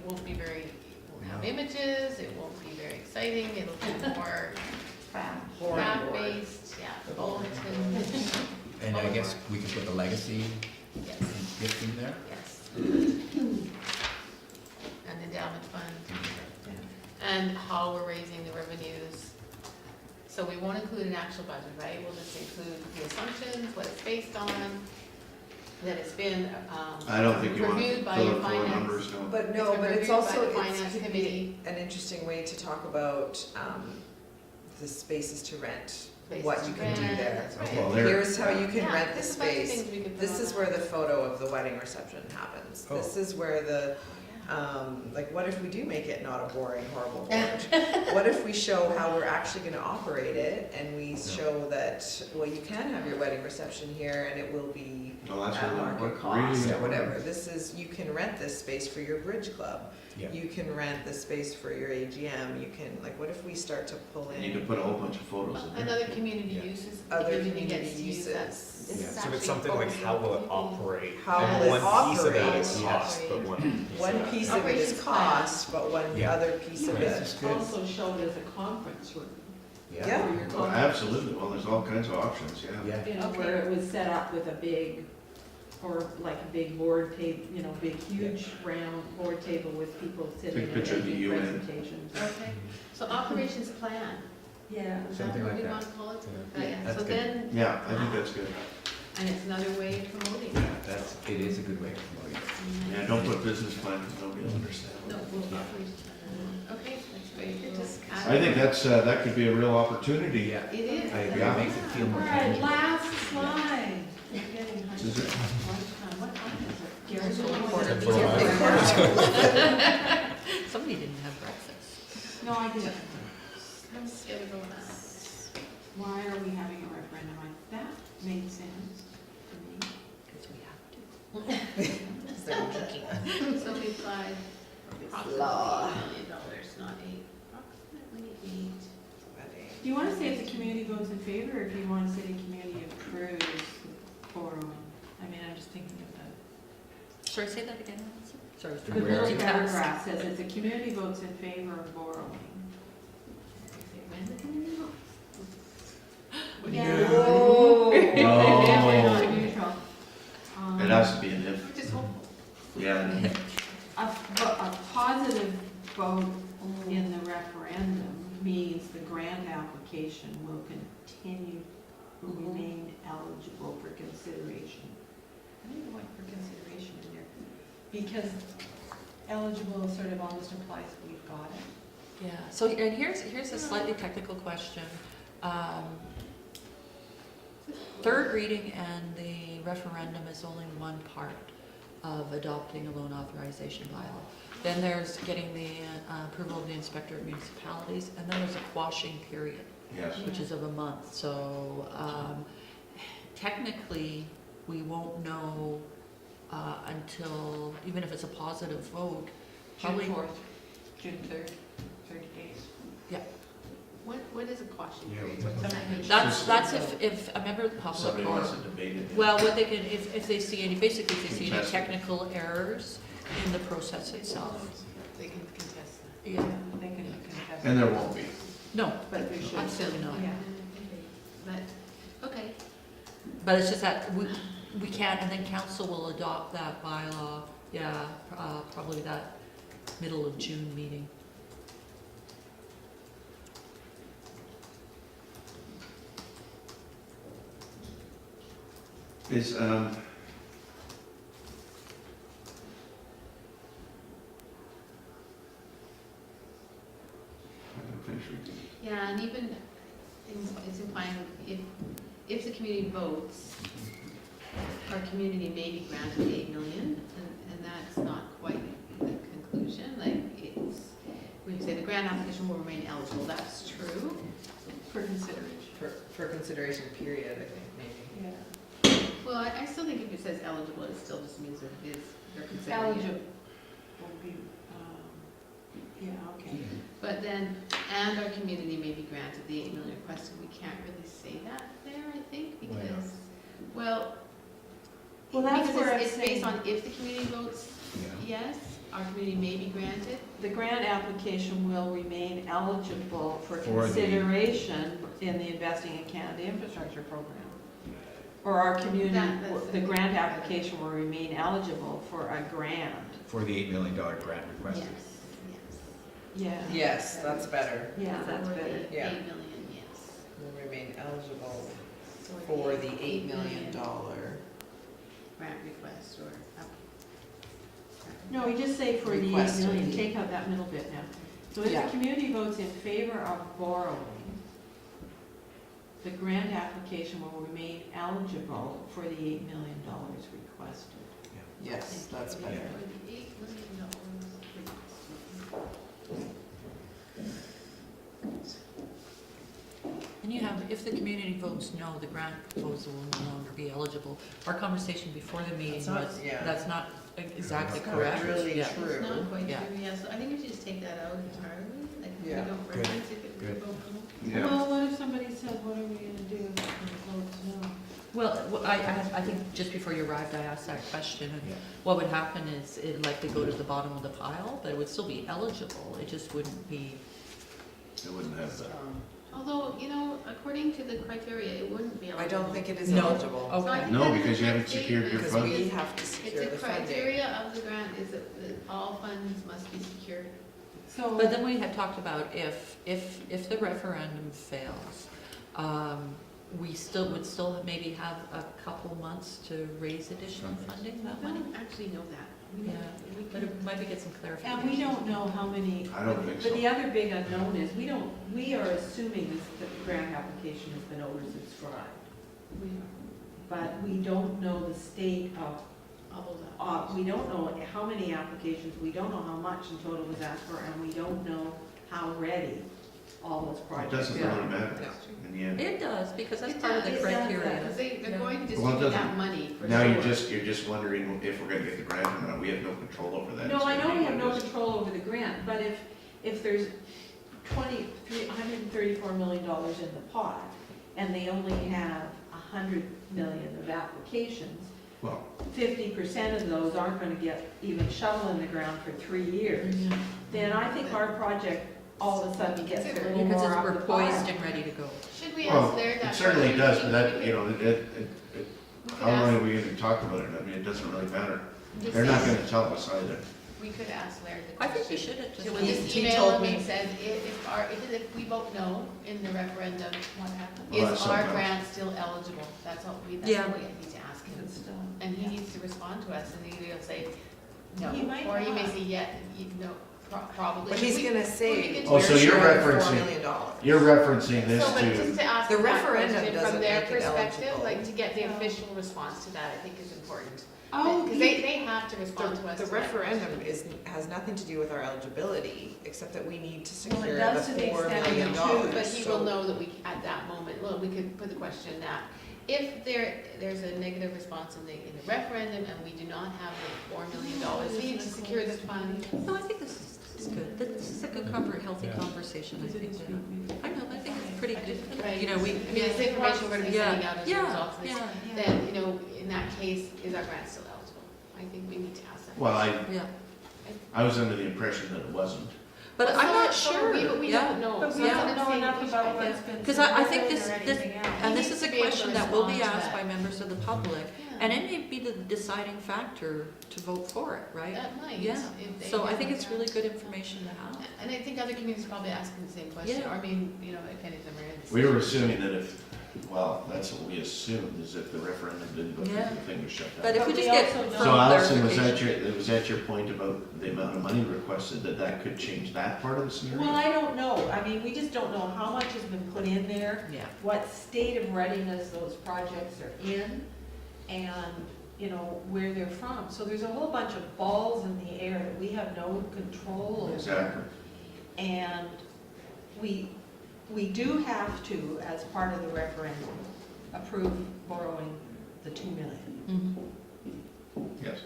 [SPEAKER 7] won't be very, it won't have
[SPEAKER 5] No.
[SPEAKER 7] images, it won't be very exciting, it'll be more fact-based, yeah, bulletin,
[SPEAKER 5] and I guess we could put the legacy
[SPEAKER 7] yes,
[SPEAKER 5] gift in there?
[SPEAKER 7] yes. And endowment fund, and how we're raising the revenues. So we won't include an actual budget, right? We'll just include the assumptions, what it's based on, that it's been,
[SPEAKER 3] I don't think you want to
[SPEAKER 7] reviewed by
[SPEAKER 3] fill
[SPEAKER 7] your
[SPEAKER 3] it full of
[SPEAKER 7] finance.
[SPEAKER 3] numbers, no.
[SPEAKER 1] But no,
[SPEAKER 7] It's been
[SPEAKER 1] but it's
[SPEAKER 7] reviewed by
[SPEAKER 1] also,
[SPEAKER 7] the
[SPEAKER 1] it's
[SPEAKER 7] finance
[SPEAKER 1] could
[SPEAKER 7] committee.
[SPEAKER 1] be an interesting way to talk about, the spaces to rent,
[SPEAKER 7] Spaces
[SPEAKER 1] what
[SPEAKER 7] to
[SPEAKER 1] you can do
[SPEAKER 7] rent,
[SPEAKER 1] there.
[SPEAKER 7] that's right.
[SPEAKER 3] Well, there-
[SPEAKER 1] Here's how you can
[SPEAKER 7] Yeah,
[SPEAKER 1] rent the
[SPEAKER 7] there's a bunch of
[SPEAKER 1] space.
[SPEAKER 7] things we could put
[SPEAKER 1] This
[SPEAKER 7] on
[SPEAKER 1] is
[SPEAKER 7] that.
[SPEAKER 1] where the photo of the wedding reception happens.
[SPEAKER 5] Oh.
[SPEAKER 1] This is where the, Like, what if we do make it not a boring, horrible board? What if we show how we're actually gonna operate it, and we show that, well, you can have your wedding reception here, and it will be
[SPEAKER 3] Well, that's
[SPEAKER 1] at
[SPEAKER 3] really
[SPEAKER 1] market
[SPEAKER 3] important.
[SPEAKER 1] cost
[SPEAKER 3] Really
[SPEAKER 1] or whatever.
[SPEAKER 3] important.
[SPEAKER 1] This is, you can rent this space for your bridge club.
[SPEAKER 5] Yeah.
[SPEAKER 1] You can rent this space for your AGM. You can, like, what if we start to pull
[SPEAKER 3] And you can
[SPEAKER 1] in
[SPEAKER 3] put a whole bunch of photos in
[SPEAKER 7] And
[SPEAKER 3] there.
[SPEAKER 7] other community
[SPEAKER 5] Yeah.
[SPEAKER 7] uses,
[SPEAKER 1] other
[SPEAKER 7] community
[SPEAKER 1] community
[SPEAKER 7] gets to use that.
[SPEAKER 1] uses?
[SPEAKER 7] This is
[SPEAKER 5] Yeah.
[SPEAKER 11] So it's
[SPEAKER 7] actually
[SPEAKER 11] something like,
[SPEAKER 7] focused
[SPEAKER 11] how
[SPEAKER 7] on
[SPEAKER 11] will it
[SPEAKER 7] people.
[SPEAKER 11] operate?
[SPEAKER 1] How
[SPEAKER 11] And
[SPEAKER 1] will it
[SPEAKER 11] one piece of it
[SPEAKER 1] operate?
[SPEAKER 11] is cost, but one piece of
[SPEAKER 1] One
[SPEAKER 11] it.
[SPEAKER 1] piece of it is
[SPEAKER 7] Operations plan.
[SPEAKER 1] cost, but one
[SPEAKER 5] Yeah.
[SPEAKER 1] other piece of
[SPEAKER 5] Right.
[SPEAKER 1] it.
[SPEAKER 5] It's good.
[SPEAKER 4] Also show it as a conference room.
[SPEAKER 1] Yeah.
[SPEAKER 4] For your
[SPEAKER 3] Well,
[SPEAKER 4] conference.
[SPEAKER 3] absolutely, well, there's all kinds of options, yeah.
[SPEAKER 5] Yeah.
[SPEAKER 4] You know, where it was set up with a big, or like a big board table, you know, big, huge round board table with people sitting
[SPEAKER 3] Big
[SPEAKER 4] and
[SPEAKER 3] picture of the
[SPEAKER 4] making
[SPEAKER 3] UN.
[SPEAKER 4] presentations.
[SPEAKER 7] Okay, so operations plan,
[SPEAKER 4] Yeah.
[SPEAKER 7] is that
[SPEAKER 5] Something
[SPEAKER 7] what
[SPEAKER 5] like
[SPEAKER 7] we
[SPEAKER 5] that.
[SPEAKER 7] want to call it?
[SPEAKER 5] Yeah,
[SPEAKER 7] Yeah,
[SPEAKER 5] that's
[SPEAKER 7] so
[SPEAKER 5] good.
[SPEAKER 7] then,
[SPEAKER 3] Yeah, I think that's good.
[SPEAKER 7] and it's another way of promoting
[SPEAKER 5] Yeah,
[SPEAKER 7] it.
[SPEAKER 5] it is a good way of promoting it.
[SPEAKER 3] Yeah, don't put business plan, because nobody will understand.
[SPEAKER 7] No, we'll operations plan, okay, that's great.
[SPEAKER 3] I think that's, that could be a real opportunity.
[SPEAKER 5] Yeah,
[SPEAKER 7] It is.
[SPEAKER 5] I agree,
[SPEAKER 3] Yeah.
[SPEAKER 5] it makes it feel
[SPEAKER 4] All
[SPEAKER 5] more
[SPEAKER 4] right,
[SPEAKER 5] tangible.
[SPEAKER 4] last slide. We're getting
[SPEAKER 3] Is it?
[SPEAKER 4] lunchtime. What time is it? Gary's
[SPEAKER 6] So
[SPEAKER 4] going
[SPEAKER 6] important.
[SPEAKER 4] to-
[SPEAKER 6] Somebody didn't have breakfast.
[SPEAKER 4] No, I didn't.
[SPEAKER 7] Let's get it going.
[SPEAKER 4] Why are we having a referendum? That made sense to me.
[SPEAKER 6] Because we have to.
[SPEAKER 7] So we applied
[SPEAKER 1] Law.
[SPEAKER 7] approximately $8 million, not eight, approximately eight.
[SPEAKER 4] Do you want to say if the community votes in favor, or if you want to say the community approves borrowing? I mean, I'm just thinking of that.
[SPEAKER 6] Sorry, say that again, Allison? Sorry.
[SPEAKER 4] The
[SPEAKER 5] Where-
[SPEAKER 4] middle
[SPEAKER 6] Multitask.
[SPEAKER 4] paragraph says if the community votes in favor of borrowing.
[SPEAKER 7] When the community votes.
[SPEAKER 4] Yeah.
[SPEAKER 3] Oh.
[SPEAKER 4] Definitely not neutral.
[SPEAKER 3] It has to be an if,
[SPEAKER 7] Which is hopeful.
[SPEAKER 3] yeah.
[SPEAKER 4] A positive vote in the referendum means the grant application will continue to remain eligible for consideration. I don't know what for consideration in there, because eligible sort of almost implies we've got it.
[SPEAKER 6] Yeah, so, and here's a slightly technical question. Third reading and the referendum is only one part of adopting a loan authorization bylaw. Then there's getting the approval of the inspector of municipalities, and then there's a quashing period,
[SPEAKER 3] Yes.
[SPEAKER 6] which is of a month. So technically, we won't know until, even if it's a positive vote, probably.
[SPEAKER 4] June 4th, June 3rd, 30 days.
[SPEAKER 7] What is a caution
[SPEAKER 5] Yeah,
[SPEAKER 7] period?
[SPEAKER 5] what's
[SPEAKER 7] What's that mean?
[SPEAKER 6] That's if a member of the public
[SPEAKER 3] Somebody
[SPEAKER 6] or,
[SPEAKER 3] wants to debate it.
[SPEAKER 6] well, what they can, if they see any, basically if they see any
[SPEAKER 3] Contest it.
[SPEAKER 6] technical errors in the process itself.
[SPEAKER 7] They can contest that.
[SPEAKER 6] Yeah,
[SPEAKER 4] They can contest.
[SPEAKER 3] And there won't be.
[SPEAKER 6] no,
[SPEAKER 4] But there should.
[SPEAKER 6] absolutely not.
[SPEAKER 4] Yeah.
[SPEAKER 7] But, okay,
[SPEAKER 6] But it's just that we can't, and then council will adopt that bylaw, yeah, probably that middle of June meeting.
[SPEAKER 3] Is, finish reading.
[SPEAKER 7] yeah, and even, it's implying if the community votes, our community may be granted 8 million, and that's not quite the conclusion, like, it's, we say the grant application will remain eligible, that's true.
[SPEAKER 4] For consideration.
[SPEAKER 1] For consideration period, I think, maybe.
[SPEAKER 4] Yeah.
[SPEAKER 7] Well, I still think if it says eligible, it still just means that it is, they're considering it.
[SPEAKER 4] Eligible will be, yeah, okay.
[SPEAKER 7] But then, and our community may be granted the 8 million requested, we can't really say that there, I think,
[SPEAKER 5] Why not?
[SPEAKER 7] because, well,
[SPEAKER 4] Well, that's
[SPEAKER 7] because
[SPEAKER 4] where
[SPEAKER 7] it's
[SPEAKER 4] it's
[SPEAKER 7] based
[SPEAKER 4] saying,
[SPEAKER 7] on if the community votes
[SPEAKER 5] Yeah.
[SPEAKER 7] yes, our community may be granted.
[SPEAKER 4] the grant application will remain eligible for
[SPEAKER 5] For the-
[SPEAKER 4] consideration in the Investing in Canada Infrastructure Program. Or our community,
[SPEAKER 7] That's-
[SPEAKER 4] the grant application will remain eligible for a grant.
[SPEAKER 5] For the $8 million grant requested.
[SPEAKER 4] Yeah.
[SPEAKER 1] Yes, that's better.
[SPEAKER 4] Yeah, that's
[SPEAKER 7] For the
[SPEAKER 4] better.
[SPEAKER 1] Yeah.
[SPEAKER 7] 8 million, yes.
[SPEAKER 1] Will remain eligible for the $8 million.
[SPEAKER 7] Grant request or.
[SPEAKER 4] No, we just say for the 8
[SPEAKER 1] Requested.
[SPEAKER 4] million, take out that middle bit now. So if
[SPEAKER 1] Yeah.
[SPEAKER 4] the community votes in favor of borrowing, the grant application will remain eligible for the $8 million requested.
[SPEAKER 1] Yes, that's
[SPEAKER 7] For
[SPEAKER 1] better.
[SPEAKER 7] the $8 million.
[SPEAKER 6] if the community votes no, the grant proposal will no longer be eligible. Our conversation before the meeting
[SPEAKER 1] That's not-
[SPEAKER 6] was,
[SPEAKER 1] yeah.
[SPEAKER 6] that's not exactly
[SPEAKER 1] It's not
[SPEAKER 6] correct.
[SPEAKER 1] really
[SPEAKER 6] Yeah.
[SPEAKER 1] true.
[SPEAKER 7] It's not quite
[SPEAKER 6] Yeah.
[SPEAKER 7] true, yes, I think we should just take that out entirely, like, we
[SPEAKER 1] Yeah.
[SPEAKER 7] don't
[SPEAKER 5] Good.
[SPEAKER 7] reference if it
[SPEAKER 5] Good.
[SPEAKER 7] vote no.
[SPEAKER 3] Yeah.
[SPEAKER 4] Well, what if somebody said, what are we gonna do if the vote's no?
[SPEAKER 6] Well, I think just before you arrived, I asked that question, and
[SPEAKER 5] Yeah.
[SPEAKER 6] what would happen is it'd likely go to the bottom of the pile, but it would still be eligible, it just wouldn't be.
[SPEAKER 3] It wouldn't have that.
[SPEAKER 7] Although, you know, according to the criteria, it wouldn't be
[SPEAKER 1] I
[SPEAKER 7] eligible.
[SPEAKER 1] don't think it is
[SPEAKER 6] No.
[SPEAKER 1] eligible.
[SPEAKER 7] So I
[SPEAKER 6] Okay.
[SPEAKER 7] think
[SPEAKER 3] No,
[SPEAKER 7] that is
[SPEAKER 3] because you
[SPEAKER 7] a
[SPEAKER 3] haven't
[SPEAKER 7] statement.
[SPEAKER 3] secured your
[SPEAKER 1] Because
[SPEAKER 3] funds.
[SPEAKER 1] we have to secure
[SPEAKER 7] It's
[SPEAKER 1] the
[SPEAKER 7] a
[SPEAKER 1] funding.
[SPEAKER 7] criteria of the grant is that all funds must be secured.
[SPEAKER 4] So.
[SPEAKER 6] But then we had talked about if the referendum fails, we would still maybe have a couple months to raise additional funding, that
[SPEAKER 7] I
[SPEAKER 6] money?
[SPEAKER 7] don't actually know that.
[SPEAKER 6] Yeah, but it might be get some clarification.
[SPEAKER 4] And we don't know how many.
[SPEAKER 3] I don't think so.
[SPEAKER 9] But the other big unknown is, we are assuming that the grant application has been oversubscribed. But we don't know the state of, we don't know how many applications, we don't know how much in total was asked for, and we don't know how ready all those
[SPEAKER 3] It
[SPEAKER 9] projects
[SPEAKER 3] doesn't
[SPEAKER 9] are.
[SPEAKER 3] really matter in the end.
[SPEAKER 6] It does, because that's
[SPEAKER 7] It
[SPEAKER 6] part of
[SPEAKER 7] does,
[SPEAKER 6] the
[SPEAKER 7] it does,
[SPEAKER 6] criteria.
[SPEAKER 7] Because they're
[SPEAKER 6] Yeah.
[SPEAKER 7] going to
[SPEAKER 3] Well, it
[SPEAKER 7] distribute that
[SPEAKER 3] doesn't-
[SPEAKER 7] money for
[SPEAKER 3] Now
[SPEAKER 7] sure.
[SPEAKER 3] you're just wondering if we're gonna get the grant or not. We have no control over that.
[SPEAKER 9] No,
[SPEAKER 3] It's
[SPEAKER 9] I
[SPEAKER 3] gonna
[SPEAKER 9] know
[SPEAKER 3] be
[SPEAKER 9] we have
[SPEAKER 3] what
[SPEAKER 9] no
[SPEAKER 3] it is.
[SPEAKER 9] control over the grant, but if there's $134 million in the pot, and they only have 100 million of applications,
[SPEAKER 3] Well,
[SPEAKER 9] 50% of those aren't gonna get even shovel in the ground for 3 years, then I think our project all of a sudden gets a little
[SPEAKER 6] Because
[SPEAKER 9] more up
[SPEAKER 6] we're
[SPEAKER 9] the
[SPEAKER 6] poised
[SPEAKER 9] pile.
[SPEAKER 6] and ready to go.
[SPEAKER 7] Should we
[SPEAKER 3] well,
[SPEAKER 7] ask Larry that?
[SPEAKER 3] it certainly
[SPEAKER 7] question?
[SPEAKER 3] does, but
[SPEAKER 7] We
[SPEAKER 3] that,
[SPEAKER 7] could-
[SPEAKER 3] you know,
[SPEAKER 7] we could
[SPEAKER 3] how long
[SPEAKER 7] ask-
[SPEAKER 3] are we gonna talk about it? I mean, it doesn't really matter.
[SPEAKER 7] just
[SPEAKER 3] They're not
[SPEAKER 7] say-
[SPEAKER 3] gonna tell us either.
[SPEAKER 7] We could ask Larry the
[SPEAKER 6] I
[SPEAKER 7] question.
[SPEAKER 6] think we should have just.
[SPEAKER 7] So we'll
[SPEAKER 1] He-
[SPEAKER 7] just
[SPEAKER 1] he
[SPEAKER 7] email
[SPEAKER 1] told
[SPEAKER 7] him
[SPEAKER 1] me-
[SPEAKER 7] and said, if we vote no in the referendum, what happens?
[SPEAKER 3] Well, that's
[SPEAKER 7] Is our
[SPEAKER 3] something else.
[SPEAKER 7] grant still eligible? That's what we need to ask him.
[SPEAKER 9] It's,
[SPEAKER 7] And he needs to respond to us, and either he'll say no,
[SPEAKER 9] He might
[SPEAKER 7] or he may
[SPEAKER 9] not.
[SPEAKER 7] say no, probably.
[SPEAKER 1] But he's
[SPEAKER 7] We-
[SPEAKER 1] gonna
[SPEAKER 7] we
[SPEAKER 1] say,
[SPEAKER 7] could-
[SPEAKER 3] Oh, so
[SPEAKER 1] we're
[SPEAKER 3] you're
[SPEAKER 1] sharing
[SPEAKER 3] referencing-
[SPEAKER 1] $4 million.
[SPEAKER 3] You're referencing this
[SPEAKER 7] So, but
[SPEAKER 3] to,
[SPEAKER 7] just to ask
[SPEAKER 1] The
[SPEAKER 7] them that
[SPEAKER 1] referendum
[SPEAKER 7] question
[SPEAKER 1] doesn't
[SPEAKER 7] from their
[SPEAKER 1] make it
[SPEAKER 7] perspective,
[SPEAKER 1] eligible.
[SPEAKER 7] like to get the official response to that, I think is important.
[SPEAKER 4] Oh,
[SPEAKER 7] Because they have to respond to us.
[SPEAKER 1] The
[SPEAKER 7] to that
[SPEAKER 1] referendum
[SPEAKER 7] question.
[SPEAKER 1] has nothing to do with our eligibility, except that we need to
[SPEAKER 9] Well, it
[SPEAKER 1] secure the
[SPEAKER 9] does to the
[SPEAKER 1] $4
[SPEAKER 9] extent we
[SPEAKER 1] million.
[SPEAKER 9] choose.
[SPEAKER 7] But he will know that we, at that moment, well, we could put the question that if there's a negative response in the referendum and we do not have the $4 million, we need to secure this fund.
[SPEAKER 6] No, I think this is good. This is a good, healthy conversation, I think. I know, I think it's pretty good. You know,
[SPEAKER 7] I mean, it's information we're gonna be sending out as a result of this. Then, you know, in that case, is our grant still eligible? I think we need to ask that.
[SPEAKER 3] well,
[SPEAKER 6] Yeah,
[SPEAKER 3] I was under the impression that it wasn't.
[SPEAKER 6] but I'm not
[SPEAKER 7] So
[SPEAKER 6] sure.
[SPEAKER 7] we
[SPEAKER 6] Yeah.
[SPEAKER 7] don't know.
[SPEAKER 4] But we
[SPEAKER 7] So
[SPEAKER 4] don't
[SPEAKER 7] that's
[SPEAKER 4] know
[SPEAKER 7] what I'm
[SPEAKER 4] enough
[SPEAKER 7] saying.
[SPEAKER 4] about what's been.
[SPEAKER 6] Because I think
[SPEAKER 4] submitted
[SPEAKER 6] this,
[SPEAKER 4] or anything else.
[SPEAKER 6] and
[SPEAKER 7] He
[SPEAKER 6] this
[SPEAKER 7] needs
[SPEAKER 6] is
[SPEAKER 7] to
[SPEAKER 6] a
[SPEAKER 7] be able to
[SPEAKER 6] question that will be
[SPEAKER 7] respond to
[SPEAKER 6] asked
[SPEAKER 7] that.
[SPEAKER 6] by members of the public,
[SPEAKER 7] Yeah.
[SPEAKER 6] and it may be the deciding factor to vote for it, right?
[SPEAKER 7] That might.
[SPEAKER 6] Yeah.
[SPEAKER 7] if they
[SPEAKER 6] So I
[SPEAKER 7] have
[SPEAKER 6] think
[SPEAKER 7] a
[SPEAKER 6] it's
[SPEAKER 7] grant.
[SPEAKER 6] really good information to have.
[SPEAKER 7] And I think other communities are probably asking the same question,
[SPEAKER 6] Yeah.
[SPEAKER 7] or I mean, you know, if any of them are in the.
[SPEAKER 3] We were assuming that if, well, that's what we assumed, is if the referendum didn't go through,
[SPEAKER 6] Yeah.
[SPEAKER 3] the thing was shut down.
[SPEAKER 6] But if we
[SPEAKER 4] But
[SPEAKER 6] just
[SPEAKER 4] we
[SPEAKER 6] get
[SPEAKER 4] also
[SPEAKER 6] firm
[SPEAKER 4] know-
[SPEAKER 3] So Allison, was
[SPEAKER 6] clarification.
[SPEAKER 3] that your point about the amount of money requested, that could change that part of the scenario?
[SPEAKER 9] Well, I don't know, I mean, we just don't know how much has been put in there,
[SPEAKER 6] Yeah.
[SPEAKER 9] what state of readiness those projects are in, and, you know, where they're from. So there's a whole bunch of balls in the air that we have no control over.
[SPEAKER 3] Exactly.
[SPEAKER 9] And we do have to, as part of the referendum, approve borrowing the 2 million.
[SPEAKER 6] Mhm.
[SPEAKER 3] Yes.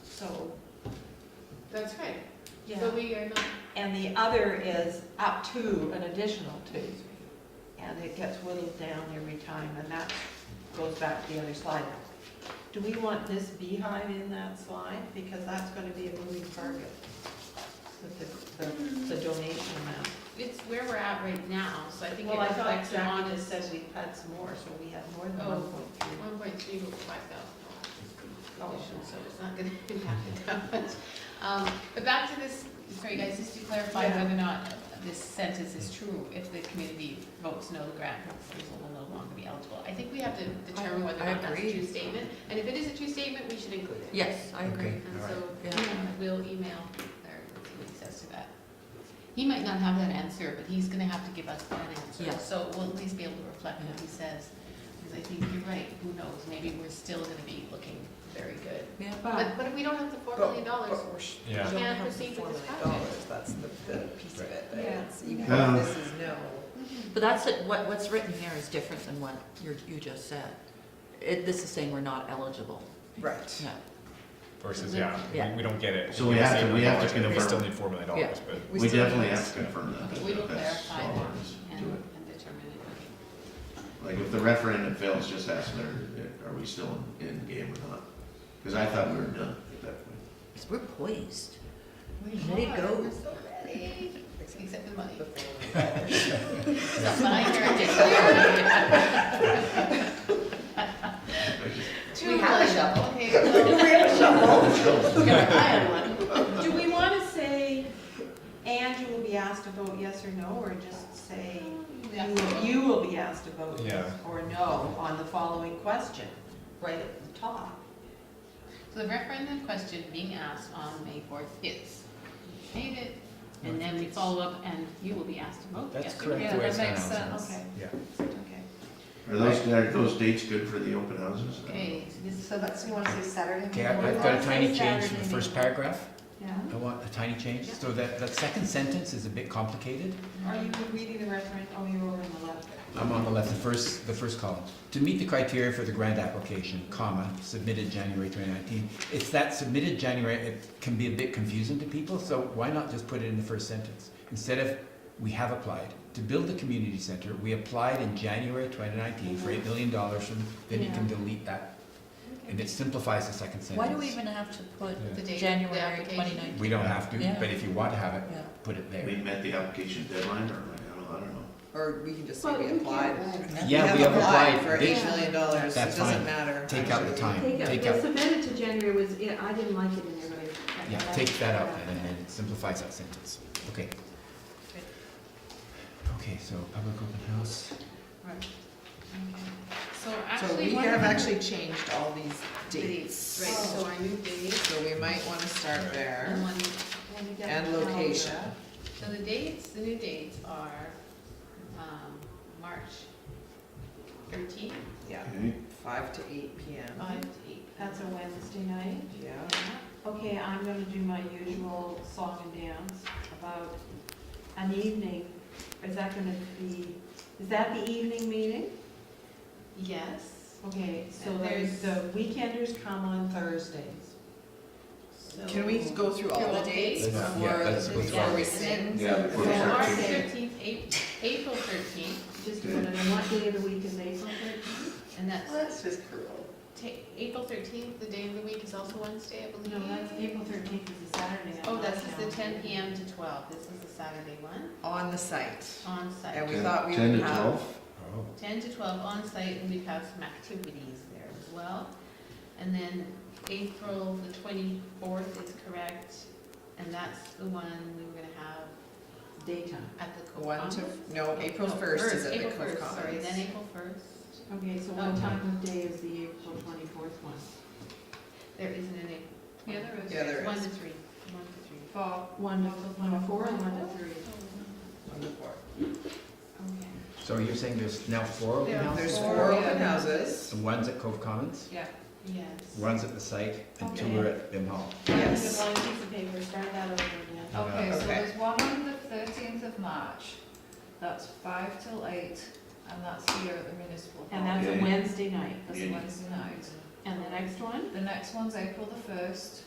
[SPEAKER 9] So,
[SPEAKER 7] That's right.
[SPEAKER 9] yeah.
[SPEAKER 7] But we are not,
[SPEAKER 9] And the other is up to an additional 2. And it gets whittled down every time, and that goes back to the other slide. Do we want this beehive in that slide? Because that's gonna be a moving target with the donation amount.
[SPEAKER 7] it's where we're at right now, so I think it
[SPEAKER 9] Well, I thought
[SPEAKER 7] reflects an
[SPEAKER 9] exactly
[SPEAKER 7] honest.
[SPEAKER 9] just said we've had some more, so we have more than
[SPEAKER 7] Oh,
[SPEAKER 9] 1.3.
[SPEAKER 7] 1.3 with $5,000
[SPEAKER 9] Oh.
[SPEAKER 7] addition, so it's not gonna impact it that much. But back to this, sorry guys, just to clarify
[SPEAKER 9] Yeah.
[SPEAKER 7] whether or not this sentence is true, if the community votes no, the grant proposal will no longer be eligible. I think we have to determine whether or
[SPEAKER 6] I
[SPEAKER 7] not that's a
[SPEAKER 6] agree.
[SPEAKER 7] true statement, and if it is a true statement, we should include it.
[SPEAKER 6] Yes, I agree.
[SPEAKER 5] Okay.
[SPEAKER 7] And
[SPEAKER 5] All
[SPEAKER 7] so,
[SPEAKER 6] Yeah.
[SPEAKER 7] we'll email Larry and see what he says to that. He might not have that answer, but he's gonna have to give us that answer.
[SPEAKER 6] Yeah.
[SPEAKER 7] So we'll at least be able to reflect what he says, because I think you're right, who knows, maybe we're still gonna be looking very good.
[SPEAKER 6] Yeah.
[SPEAKER 7] But if we don't have the $4 million,
[SPEAKER 1] But we're we
[SPEAKER 11] Yeah.
[SPEAKER 1] don't
[SPEAKER 7] Can't
[SPEAKER 1] have the
[SPEAKER 7] proceed with
[SPEAKER 1] $4
[SPEAKER 7] this
[SPEAKER 1] million,
[SPEAKER 7] project.
[SPEAKER 1] that's the piece of it, but
[SPEAKER 9] Yeah.
[SPEAKER 1] it's, even
[SPEAKER 3] Um,
[SPEAKER 1] if this is no,
[SPEAKER 6] But that's it, what's written here is different than what you just said. This is saying we're not eligible.
[SPEAKER 1] Right.
[SPEAKER 6] Yeah.
[SPEAKER 11] Versus,
[SPEAKER 6] Yeah.
[SPEAKER 11] we don't get it.
[SPEAKER 3] So we have to
[SPEAKER 11] And we still
[SPEAKER 3] confirm.
[SPEAKER 11] need $4 million,
[SPEAKER 6] Yeah.
[SPEAKER 11] but.
[SPEAKER 3] We
[SPEAKER 1] still
[SPEAKER 3] definitely
[SPEAKER 1] need
[SPEAKER 3] have to
[SPEAKER 1] to-
[SPEAKER 3] confirm that.
[SPEAKER 7] We will
[SPEAKER 3] That's
[SPEAKER 7] clarify
[SPEAKER 3] all
[SPEAKER 7] that
[SPEAKER 3] it is.
[SPEAKER 7] and
[SPEAKER 3] Do it.
[SPEAKER 7] and determine it.
[SPEAKER 3] Like, if the referendum fails, just ask her, are we still in the game or not? Because I thought we were done at that point.
[SPEAKER 6] 'Cause we're poised.
[SPEAKER 7] We
[SPEAKER 6] Ready to
[SPEAKER 7] are.
[SPEAKER 6] go.
[SPEAKER 7] We're so ready. Except the money.
[SPEAKER 1] Before
[SPEAKER 7] But I heard it.
[SPEAKER 10] We have a shovel.
[SPEAKER 7] Okay, so.
[SPEAKER 10] We have a shovel.
[SPEAKER 7] I had one.
[SPEAKER 12] Do we want to say, and you will be asked to vote yes or no, or just say, you will be asked to vote yes or no on the following question, right at the top?
[SPEAKER 7] So the referendum question being asked on May 4th is, made it, and then we follow up and you will be asked to vote yes
[SPEAKER 5] That's
[SPEAKER 7] or no.
[SPEAKER 5] correct.
[SPEAKER 8] Yeah,
[SPEAKER 5] the way
[SPEAKER 8] that
[SPEAKER 5] it's
[SPEAKER 8] makes
[SPEAKER 5] announced.
[SPEAKER 8] sense.
[SPEAKER 11] Yeah.
[SPEAKER 12] Okay.
[SPEAKER 3] Are those dates good for the open houses?
[SPEAKER 7] Okay, so this is.
[SPEAKER 10] So that's, you want to say Saturday?
[SPEAKER 5] Okay,
[SPEAKER 10] morning?
[SPEAKER 5] I've got a tiny
[SPEAKER 8] Say
[SPEAKER 5] change to
[SPEAKER 8] Saturday
[SPEAKER 5] the first
[SPEAKER 8] meeting.
[SPEAKER 5] paragraph.
[SPEAKER 12] Yeah.
[SPEAKER 5] I want a tiny change. So that second sentence is a bit complicated.
[SPEAKER 12] Are you reading the reference? Oh, you're over on the left.
[SPEAKER 5] I'm on the left, the first column. To meet the criteria for the grant application, comma, submitted January 2019. It's that submitted January, it can be a bit confusing to people, so why not just put it in the first sentence? Instead of, we have applied. To build the community center, we applied in January 2019 for $8 million from, then you can delete that. And it simplifies the second sentence.
[SPEAKER 6] Why do we even have to put
[SPEAKER 5] Yeah.
[SPEAKER 7] The date of the
[SPEAKER 6] January
[SPEAKER 7] application?
[SPEAKER 6] 2019?
[SPEAKER 5] We don't have to,
[SPEAKER 6] Yeah.
[SPEAKER 5] but if you want to have it,
[SPEAKER 6] Yeah.
[SPEAKER 5] put it there.
[SPEAKER 3] We met the application deadline, or I don't know.
[SPEAKER 1] Or we can just say
[SPEAKER 12] Well,
[SPEAKER 1] we
[SPEAKER 12] we
[SPEAKER 1] applied.
[SPEAKER 5] Yeah, we have applied.
[SPEAKER 1] For
[SPEAKER 5] They-
[SPEAKER 1] $8 million, it
[SPEAKER 5] That's
[SPEAKER 1] doesn't
[SPEAKER 5] fine.
[SPEAKER 1] matter.
[SPEAKER 5] Take out the
[SPEAKER 1] actually.
[SPEAKER 5] time, take
[SPEAKER 9] The
[SPEAKER 5] out,
[SPEAKER 9] submitted to January was, yeah, I didn't like it in there, but.
[SPEAKER 5] yeah, take that out and then it simplifies that sentence. Okay. Okay, so public open house.
[SPEAKER 7] Right. Okay. So
[SPEAKER 1] So
[SPEAKER 7] actually.
[SPEAKER 1] we
[SPEAKER 7] one
[SPEAKER 1] have
[SPEAKER 7] of the
[SPEAKER 1] actually changed all these dates.
[SPEAKER 7] Right, so our new date.
[SPEAKER 1] So we might want to start there.
[SPEAKER 7] And one,
[SPEAKER 1] And location.
[SPEAKER 7] so the dates, the new dates are, March 13th,
[SPEAKER 1] Yeah,
[SPEAKER 3] Okay.
[SPEAKER 1] 5 to 8 p.m.
[SPEAKER 7] 5 to 8.
[SPEAKER 12] That's a Wednesday night.
[SPEAKER 1] Yeah.
[SPEAKER 12] Okay, I'm gonna do my usual song and dance about an evening. Is that gonna be, is that the evening meeting?
[SPEAKER 7] Yes.
[SPEAKER 12] Okay, so
[SPEAKER 7] And there's-
[SPEAKER 12] the weekenders come on Thursdays.
[SPEAKER 7] So.
[SPEAKER 1] Can we go through all the dates
[SPEAKER 5] Yeah,
[SPEAKER 1] before
[SPEAKER 5] let's go through
[SPEAKER 1] before
[SPEAKER 5] all
[SPEAKER 1] we
[SPEAKER 5] the
[SPEAKER 1] sing?
[SPEAKER 3] Yeah,
[SPEAKER 7] So
[SPEAKER 3] before we start
[SPEAKER 7] March
[SPEAKER 3] singing.
[SPEAKER 7] 13th, April 13th,
[SPEAKER 12] Just doing it, and what day of the week is April 13th?
[SPEAKER 7] and that's,
[SPEAKER 10] That's just cruel.
[SPEAKER 7] April 13th, the day of the week is also Wednesday, I believe.
[SPEAKER 12] No, that's April 13th is a Saturday.
[SPEAKER 7] Oh, that's the 10 p.m. to 12, this is the Saturday one,
[SPEAKER 1] On the site.
[SPEAKER 7] on site.
[SPEAKER 1] And we thought we
[SPEAKER 3] 10
[SPEAKER 1] would
[SPEAKER 3] to
[SPEAKER 1] have.
[SPEAKER 3] 12?
[SPEAKER 5] Oh.
[SPEAKER 7] 10 to 12 on site, and we have some activities there as well. And then April the 24th is correct, and that's the one we were gonna have
[SPEAKER 12] Daytime.
[SPEAKER 7] at the Cove
[SPEAKER 1] 1 to,
[SPEAKER 7] Commons.
[SPEAKER 1] no, April
[SPEAKER 7] No,
[SPEAKER 1] 1st is at the
[SPEAKER 7] April
[SPEAKER 1] Cove
[SPEAKER 7] 1st, sorry,
[SPEAKER 1] Commons.
[SPEAKER 7] then April 1st.
[SPEAKER 12] Okay, so what time of day is the April 24th one?
[SPEAKER 7] There isn't an April.
[SPEAKER 8] Yeah, there is.
[SPEAKER 1] Yeah, there
[SPEAKER 7] 1
[SPEAKER 1] is.
[SPEAKER 7] to 3, 1 to 3.
[SPEAKER 8] For
[SPEAKER 12] 1 to 4 and 1 to 3?
[SPEAKER 1] 1 to 4.
[SPEAKER 12] Okay.
[SPEAKER 5] So you're saying there's now 4 open
[SPEAKER 7] There-
[SPEAKER 5] houses?
[SPEAKER 1] There's
[SPEAKER 8] Four,
[SPEAKER 1] 4
[SPEAKER 8] yeah.
[SPEAKER 1] open houses.
[SPEAKER 5] And one's at Cove Commons,
[SPEAKER 8] Yeah.
[SPEAKER 7] Yes.
[SPEAKER 5] one's at the site, and 2
[SPEAKER 12] Okay.
[SPEAKER 5] are at Bim Hall.
[SPEAKER 1] Yes.
[SPEAKER 12] One piece of paper, start that over again.
[SPEAKER 8] Okay, so
[SPEAKER 1] Okay.
[SPEAKER 8] there's one on the 13th of March, that's 5 till 8, and that's here at the municipal
[SPEAKER 12] And
[SPEAKER 8] hall.
[SPEAKER 12] that's a
[SPEAKER 3] Okay.
[SPEAKER 12] Wednesday night.
[SPEAKER 8] That's a Wednesday night.
[SPEAKER 12] And the next one?
[SPEAKER 8] The next one's April the 1st,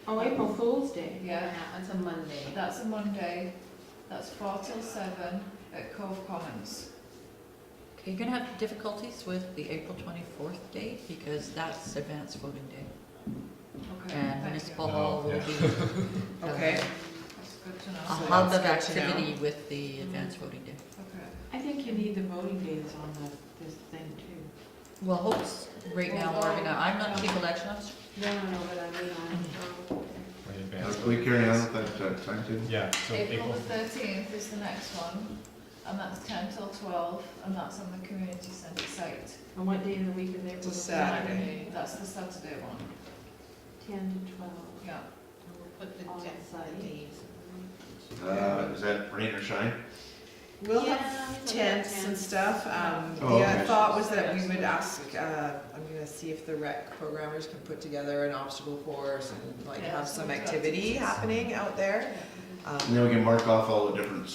[SPEAKER 12] Oh, April Fool's Day.
[SPEAKER 8] yeah,
[SPEAKER 7] That's a Monday.
[SPEAKER 8] that's a Monday, that's 4 till 7 at Cove Commons.
[SPEAKER 6] Okay, you're gonna have difficulties with the April 24th date because that's advanced voting day.
[SPEAKER 8] Okay,
[SPEAKER 6] And
[SPEAKER 8] thank you.
[SPEAKER 6] municipal hall will
[SPEAKER 11] Yeah.
[SPEAKER 6] be
[SPEAKER 1] Okay.
[SPEAKER 8] That's good to know.
[SPEAKER 6] a
[SPEAKER 1] So
[SPEAKER 6] hub of
[SPEAKER 1] that's good to know.
[SPEAKER 6] activity with the advanced voting day.
[SPEAKER 8] Okay.
[SPEAKER 12] I think you need the voting days on this thing too.
[SPEAKER 6] Well, Hope's right now organizing, I'm not chief election officer.
[SPEAKER 12] No, but I mean,
[SPEAKER 11] Way in advance.
[SPEAKER 3] Can we carry on with that timetable?
[SPEAKER 11] Yeah, so
[SPEAKER 8] April
[SPEAKER 11] April,
[SPEAKER 8] the 13th is the next one, and that's 10 till 12, and that's on the community centre site.
[SPEAKER 12] and what day of the week is April?
[SPEAKER 1] It's a
[SPEAKER 12] Fool's
[SPEAKER 1] Saturday.
[SPEAKER 12] Day?
[SPEAKER 8] That's the Saturday one,
[SPEAKER 12] 10 to 12.
[SPEAKER 8] yeah.
[SPEAKER 7] And we'll put the
[SPEAKER 12] On site.
[SPEAKER 7] days.
[SPEAKER 3] Is that rain or shine?
[SPEAKER 1] We'll
[SPEAKER 7] Yeah,
[SPEAKER 1] have
[SPEAKER 7] we'll
[SPEAKER 1] tents
[SPEAKER 7] have
[SPEAKER 1] and
[SPEAKER 7] tents.
[SPEAKER 1] stuff.
[SPEAKER 3] Oh,
[SPEAKER 1] The
[SPEAKER 3] okay.
[SPEAKER 1] thought was that we would ask, I'm gonna see if the rec programmers can put together an obstacle course and like
[SPEAKER 7] Yeah,
[SPEAKER 1] have some
[SPEAKER 7] some
[SPEAKER 1] activity happening out there.
[SPEAKER 3] And then we can mark off all the different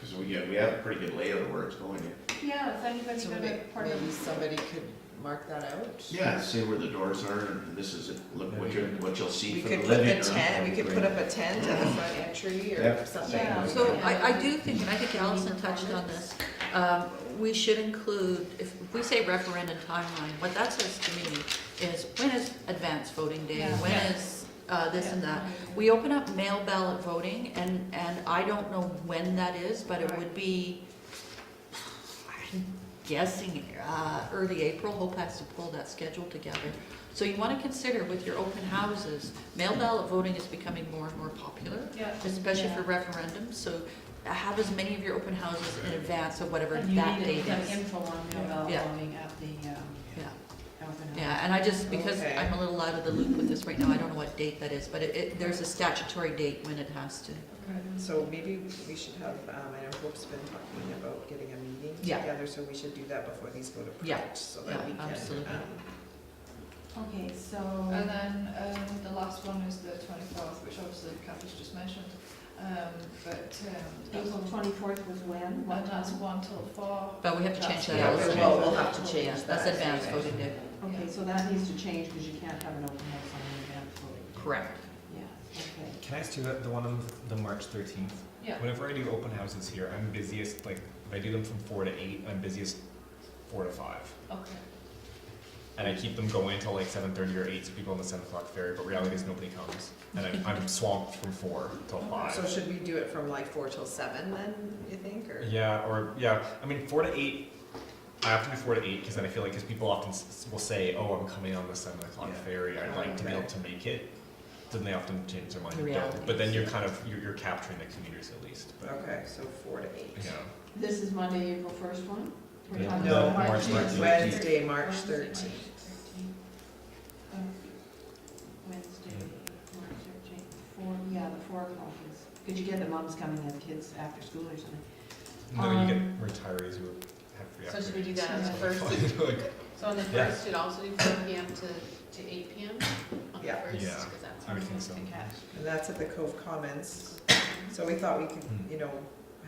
[SPEAKER 3] Because we have a pretty good layout of where it's going.
[SPEAKER 4] Yeah, is anybody
[SPEAKER 1] So
[SPEAKER 4] gonna part of?
[SPEAKER 1] maybe somebody could mark that out?
[SPEAKER 3] Yeah, say where the doors are, and this is it, look what you'll see
[SPEAKER 1] We
[SPEAKER 3] from
[SPEAKER 1] could
[SPEAKER 3] the
[SPEAKER 1] put
[SPEAKER 3] living
[SPEAKER 1] the
[SPEAKER 3] room.
[SPEAKER 1] tent, we could put up a tent at the front entry or
[SPEAKER 3] Yep.
[SPEAKER 1] something.
[SPEAKER 4] Yeah.
[SPEAKER 6] So I do think, and I think Allison touched on this, we should include, if we say referendum timeline, what that says to me is, when is advance voting day?
[SPEAKER 4] Yeah.
[SPEAKER 6] When is this and that? We open up mail ballot voting, and I don't know when that is, but it would be, I'm guessing, early April. Hope has to pull that schedule together. So you want to consider with your open houses, mail ballot voting is becoming more and more popular,
[SPEAKER 4] Yeah.
[SPEAKER 6] especially for referendums, so have as many of your open houses in advance of whatever
[SPEAKER 9] And you
[SPEAKER 6] that
[SPEAKER 9] need
[SPEAKER 6] date
[SPEAKER 9] to
[SPEAKER 6] is.
[SPEAKER 9] put info on mail ballot
[SPEAKER 6] Yeah.
[SPEAKER 9] voting at the,
[SPEAKER 6] Yeah,
[SPEAKER 9] open house.
[SPEAKER 6] yeah, and I just, because
[SPEAKER 1] Okay.
[SPEAKER 6] I'm a little out of the loop with this right now, I don't know what date that is, but there's a statutory date when it has to.
[SPEAKER 1] So maybe we should have, I know Hope's been talking about getting a meeting
[SPEAKER 6] Yeah.
[SPEAKER 1] together, so we should do that before these go to
[SPEAKER 6] Yeah.
[SPEAKER 1] print, so that
[SPEAKER 6] Yeah,
[SPEAKER 1] we can.
[SPEAKER 6] absolutely.
[SPEAKER 9] Okay, so.
[SPEAKER 8] And then the last one is the 24th, which obviously Kathy's just mentioned.
[SPEAKER 9] April 24th was when?
[SPEAKER 8] And that's 1 till 4.
[SPEAKER 6] But we have to change that
[SPEAKER 1] Yeah,
[SPEAKER 6] also.
[SPEAKER 1] we'll have to change
[SPEAKER 6] Yeah,
[SPEAKER 1] that.
[SPEAKER 6] that's advanced voting day.
[SPEAKER 9] Okay, so that needs to change because you can't have an open house on an advance voting.
[SPEAKER 6] Correct.
[SPEAKER 9] Yeah, okay.
[SPEAKER 11] Can I ask you the one on the March 13th?
[SPEAKER 8] Yeah.
[SPEAKER 11] Whenever I do open houses here, I'm busiest, like, if I do them from 4 to 8, I'm busiest 4 to 5.
[SPEAKER 8] Okay.
[SPEAKER 11] And I keep them going until like 7:30 or 8, so people on the 7 o'clock ferry, but reality is nobody comes. And I'm swamped from 4 till 5.
[SPEAKER 1] So should we do it from like 4 till 7 then, you think, or?
[SPEAKER 11] Yeah, I mean, 4 to 8, I have to do 4 to 8, because then I feel like, because people often will say, oh, I'm coming on the 7 o'clock ferry, I'd like to be able to make it. Then they often change their mind and
[SPEAKER 6] Reality
[SPEAKER 11] don't. But then you're kind of, you're capturing the commuters at least. But,
[SPEAKER 1] Okay, so 4 to 8.
[SPEAKER 11] yeah.
[SPEAKER 9] This is Monday, April 1st one? We're
[SPEAKER 11] Yeah.
[SPEAKER 9] talking
[SPEAKER 1] No,
[SPEAKER 9] about
[SPEAKER 11] March
[SPEAKER 1] It's
[SPEAKER 11] 13th.
[SPEAKER 1] Wednesday, March 13th.
[SPEAKER 9] Wednesday, March 13th, 4, yeah, the 4 o'clock is, could you get the moms coming and kids after school or something?
[SPEAKER 11] No, you get retirees who have free
[SPEAKER 7] So should we do that on the
[SPEAKER 11] afternoons.
[SPEAKER 7] first?
[SPEAKER 11] Like,
[SPEAKER 7] So on the
[SPEAKER 11] Yeah.
[SPEAKER 7] first, should also do 4 PM to 8 PM? On the
[SPEAKER 1] Yeah.
[SPEAKER 7] first,
[SPEAKER 11] Yeah,
[SPEAKER 7] 'cause that's
[SPEAKER 11] I would
[SPEAKER 7] when
[SPEAKER 11] think
[SPEAKER 7] we
[SPEAKER 11] so.
[SPEAKER 7] can catch.
[SPEAKER 1] And that's at the Cove Commons. So we thought we could,
[SPEAKER 11] Hmm.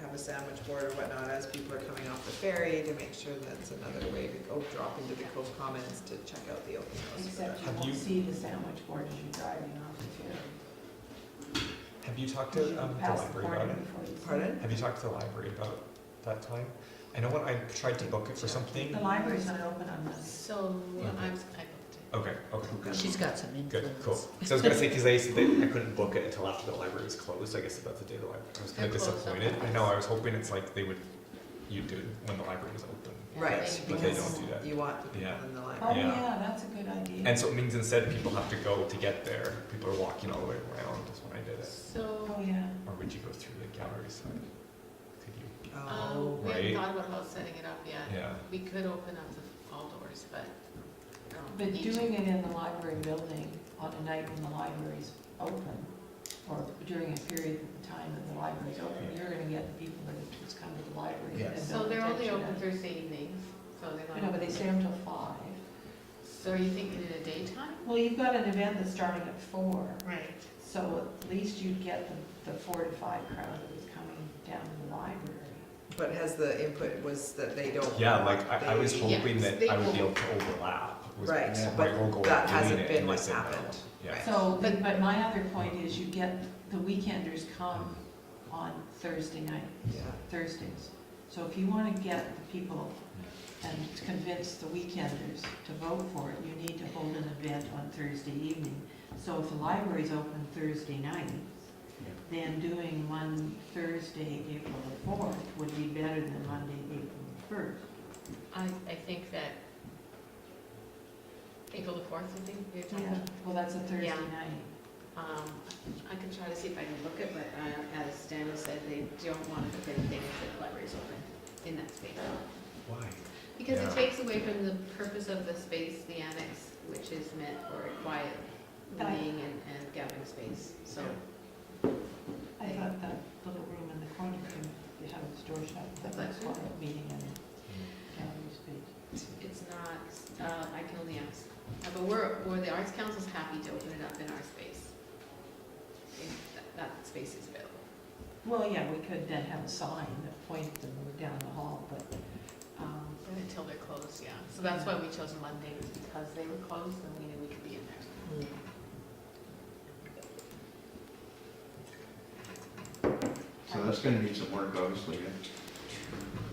[SPEAKER 1] have a sandwich board or whatnot as people are coming off the ferry to make sure that's another way to go drop into the Cove Commons to check out the open house.
[SPEAKER 9] Except you
[SPEAKER 11] Have
[SPEAKER 9] won't
[SPEAKER 11] you-
[SPEAKER 9] see the sandwich board as you're driving off the ferry.
[SPEAKER 11] Have you talked to
[SPEAKER 9] Because you
[SPEAKER 11] the
[SPEAKER 9] pass the
[SPEAKER 11] library
[SPEAKER 9] corner
[SPEAKER 11] about it?
[SPEAKER 9] before you see
[SPEAKER 1] Pardon?
[SPEAKER 11] Have you talked to the library about that time? I know when I tried to book it for something.
[SPEAKER 9] The library's not open on Monday.
[SPEAKER 7] So
[SPEAKER 11] Okay.
[SPEAKER 7] I booked it.
[SPEAKER 11] Okay.
[SPEAKER 6] She's got some influence.
[SPEAKER 11] Good, cool. So I was gonna say, because they said that I couldn't book it until after the library was closed, I guess that's the day the library, I was kind of
[SPEAKER 7] They're closed on
[SPEAKER 11] disappointed. I
[SPEAKER 7] Mondays.
[SPEAKER 11] know, I was hoping it's like you'd do it when the library was open.
[SPEAKER 1] Right,
[SPEAKER 11] But they
[SPEAKER 1] because
[SPEAKER 11] don't do that.
[SPEAKER 1] you want the people
[SPEAKER 11] Yeah.
[SPEAKER 1] in the
[SPEAKER 9] Oh,
[SPEAKER 1] library.
[SPEAKER 11] Yeah.
[SPEAKER 9] yeah, that's a good idea.
[SPEAKER 11] And so it means instead people have to go to get there, people are walking all the way around, is when I did it.
[SPEAKER 7] So,
[SPEAKER 9] Oh, yeah.
[SPEAKER 11] Or would you go through the gallery side? Could you?
[SPEAKER 1] Oh,
[SPEAKER 7] we haven't
[SPEAKER 11] Right.
[SPEAKER 7] thought about setting it up yet.
[SPEAKER 11] Yeah.
[SPEAKER 7] We could open up all doors, but.
[SPEAKER 9] But
[SPEAKER 7] need to.
[SPEAKER 9] doing it in the library building on a night when the library's open, or during a period of time that the library's open, you're gonna get the people that just come to the library
[SPEAKER 11] Yeah.
[SPEAKER 9] and
[SPEAKER 7] So
[SPEAKER 9] don't
[SPEAKER 7] they're only
[SPEAKER 9] attention
[SPEAKER 7] open
[SPEAKER 9] and-
[SPEAKER 7] Thursday evenings, so they're
[SPEAKER 9] I
[SPEAKER 7] not.
[SPEAKER 9] know, but they stay until 5.
[SPEAKER 7] So are you thinking in the daytime?
[SPEAKER 9] Well, you've got an event that's starting at 4,
[SPEAKER 7] Right.
[SPEAKER 9] so at least you'd get the 4 to 5 crowd that was coming down to the library.
[SPEAKER 1] but has the input was that they don't.
[SPEAKER 11] Yeah, like I was
[SPEAKER 1] they-
[SPEAKER 11] hoping
[SPEAKER 7] Yes,
[SPEAKER 11] that
[SPEAKER 7] they
[SPEAKER 11] I would be
[SPEAKER 7] will.
[SPEAKER 11] able to overlap. was
[SPEAKER 1] Right,
[SPEAKER 11] my
[SPEAKER 1] but
[SPEAKER 11] whole goal of
[SPEAKER 1] that
[SPEAKER 11] doing
[SPEAKER 1] hasn't
[SPEAKER 11] it,
[SPEAKER 1] been
[SPEAKER 11] and they
[SPEAKER 1] what's
[SPEAKER 11] said no.
[SPEAKER 1] happened.
[SPEAKER 11] Yeah.
[SPEAKER 1] Right.
[SPEAKER 9] So, but my other point is you get, the weekenders come on Thursday night,
[SPEAKER 1] Yeah.
[SPEAKER 9] Thursdays. So if you want to get the people and convince the weekenders to vote for it, you need to hold an event on Thursday evening. So if the library's open Thursday night, then doing one Thursday, April the 4th would be better than Monday, April the 1st.
[SPEAKER 7] I think that April the 4th, I think you're talking.
[SPEAKER 9] Yeah, well, that's a Thursday
[SPEAKER 7] Yeah.
[SPEAKER 9] night.
[SPEAKER 7] I can try to see if I can book it, but as Daniel said, they don't want to put anything if the library's open in that space.
[SPEAKER 11] Why?
[SPEAKER 7] Because
[SPEAKER 11] Yeah.
[SPEAKER 7] it takes away from the purpose of the space, the annex, which is meant for a quiet meeting and gathering space, so.
[SPEAKER 9] I thought that little room in the corner can have a store shop, that was quiet meeting and gallery space.
[SPEAKER 7] It's not, I can only ask, but the Arts Council's happy to open it up in our space. If that space is available.
[SPEAKER 9] Well, yeah, we could then have a sign that pointed them down the hall, but,
[SPEAKER 7] Until they're closed, yeah. So that's why we chose Mondays, because they were closed and we knew we could be in there.
[SPEAKER 3] So that's gonna need some work, obviously, yeah.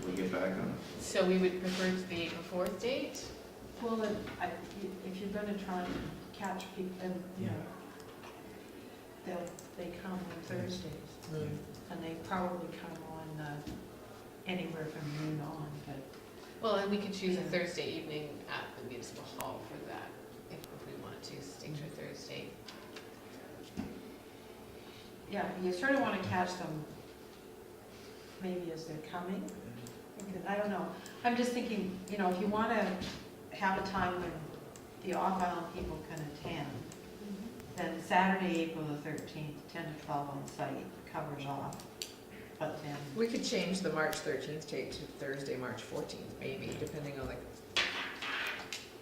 [SPEAKER 3] When we get back on it.
[SPEAKER 7] So we would prefer to the April 4th date?
[SPEAKER 12] Well, then, if you're gonna try and catch people, then, you know, they come on Thursdays, and they probably come on, anywhere from noon on, but.
[SPEAKER 7] Well, and we could choose a
[SPEAKER 12] Yeah.
[SPEAKER 7] Thursday evening at the municipal hall for that, if we wanted to stick to a Thursday.
[SPEAKER 12] Yeah, you sort of want to catch them maybe as they're coming. I don't know. I'm just thinking, you know, if you want to have a time when the off-island people can attend, then Saturday, April the 13th, 10 to 12 on site covers off. But then,
[SPEAKER 1] We could change the March 13th date to Thursday, March 14th, maybe, depending on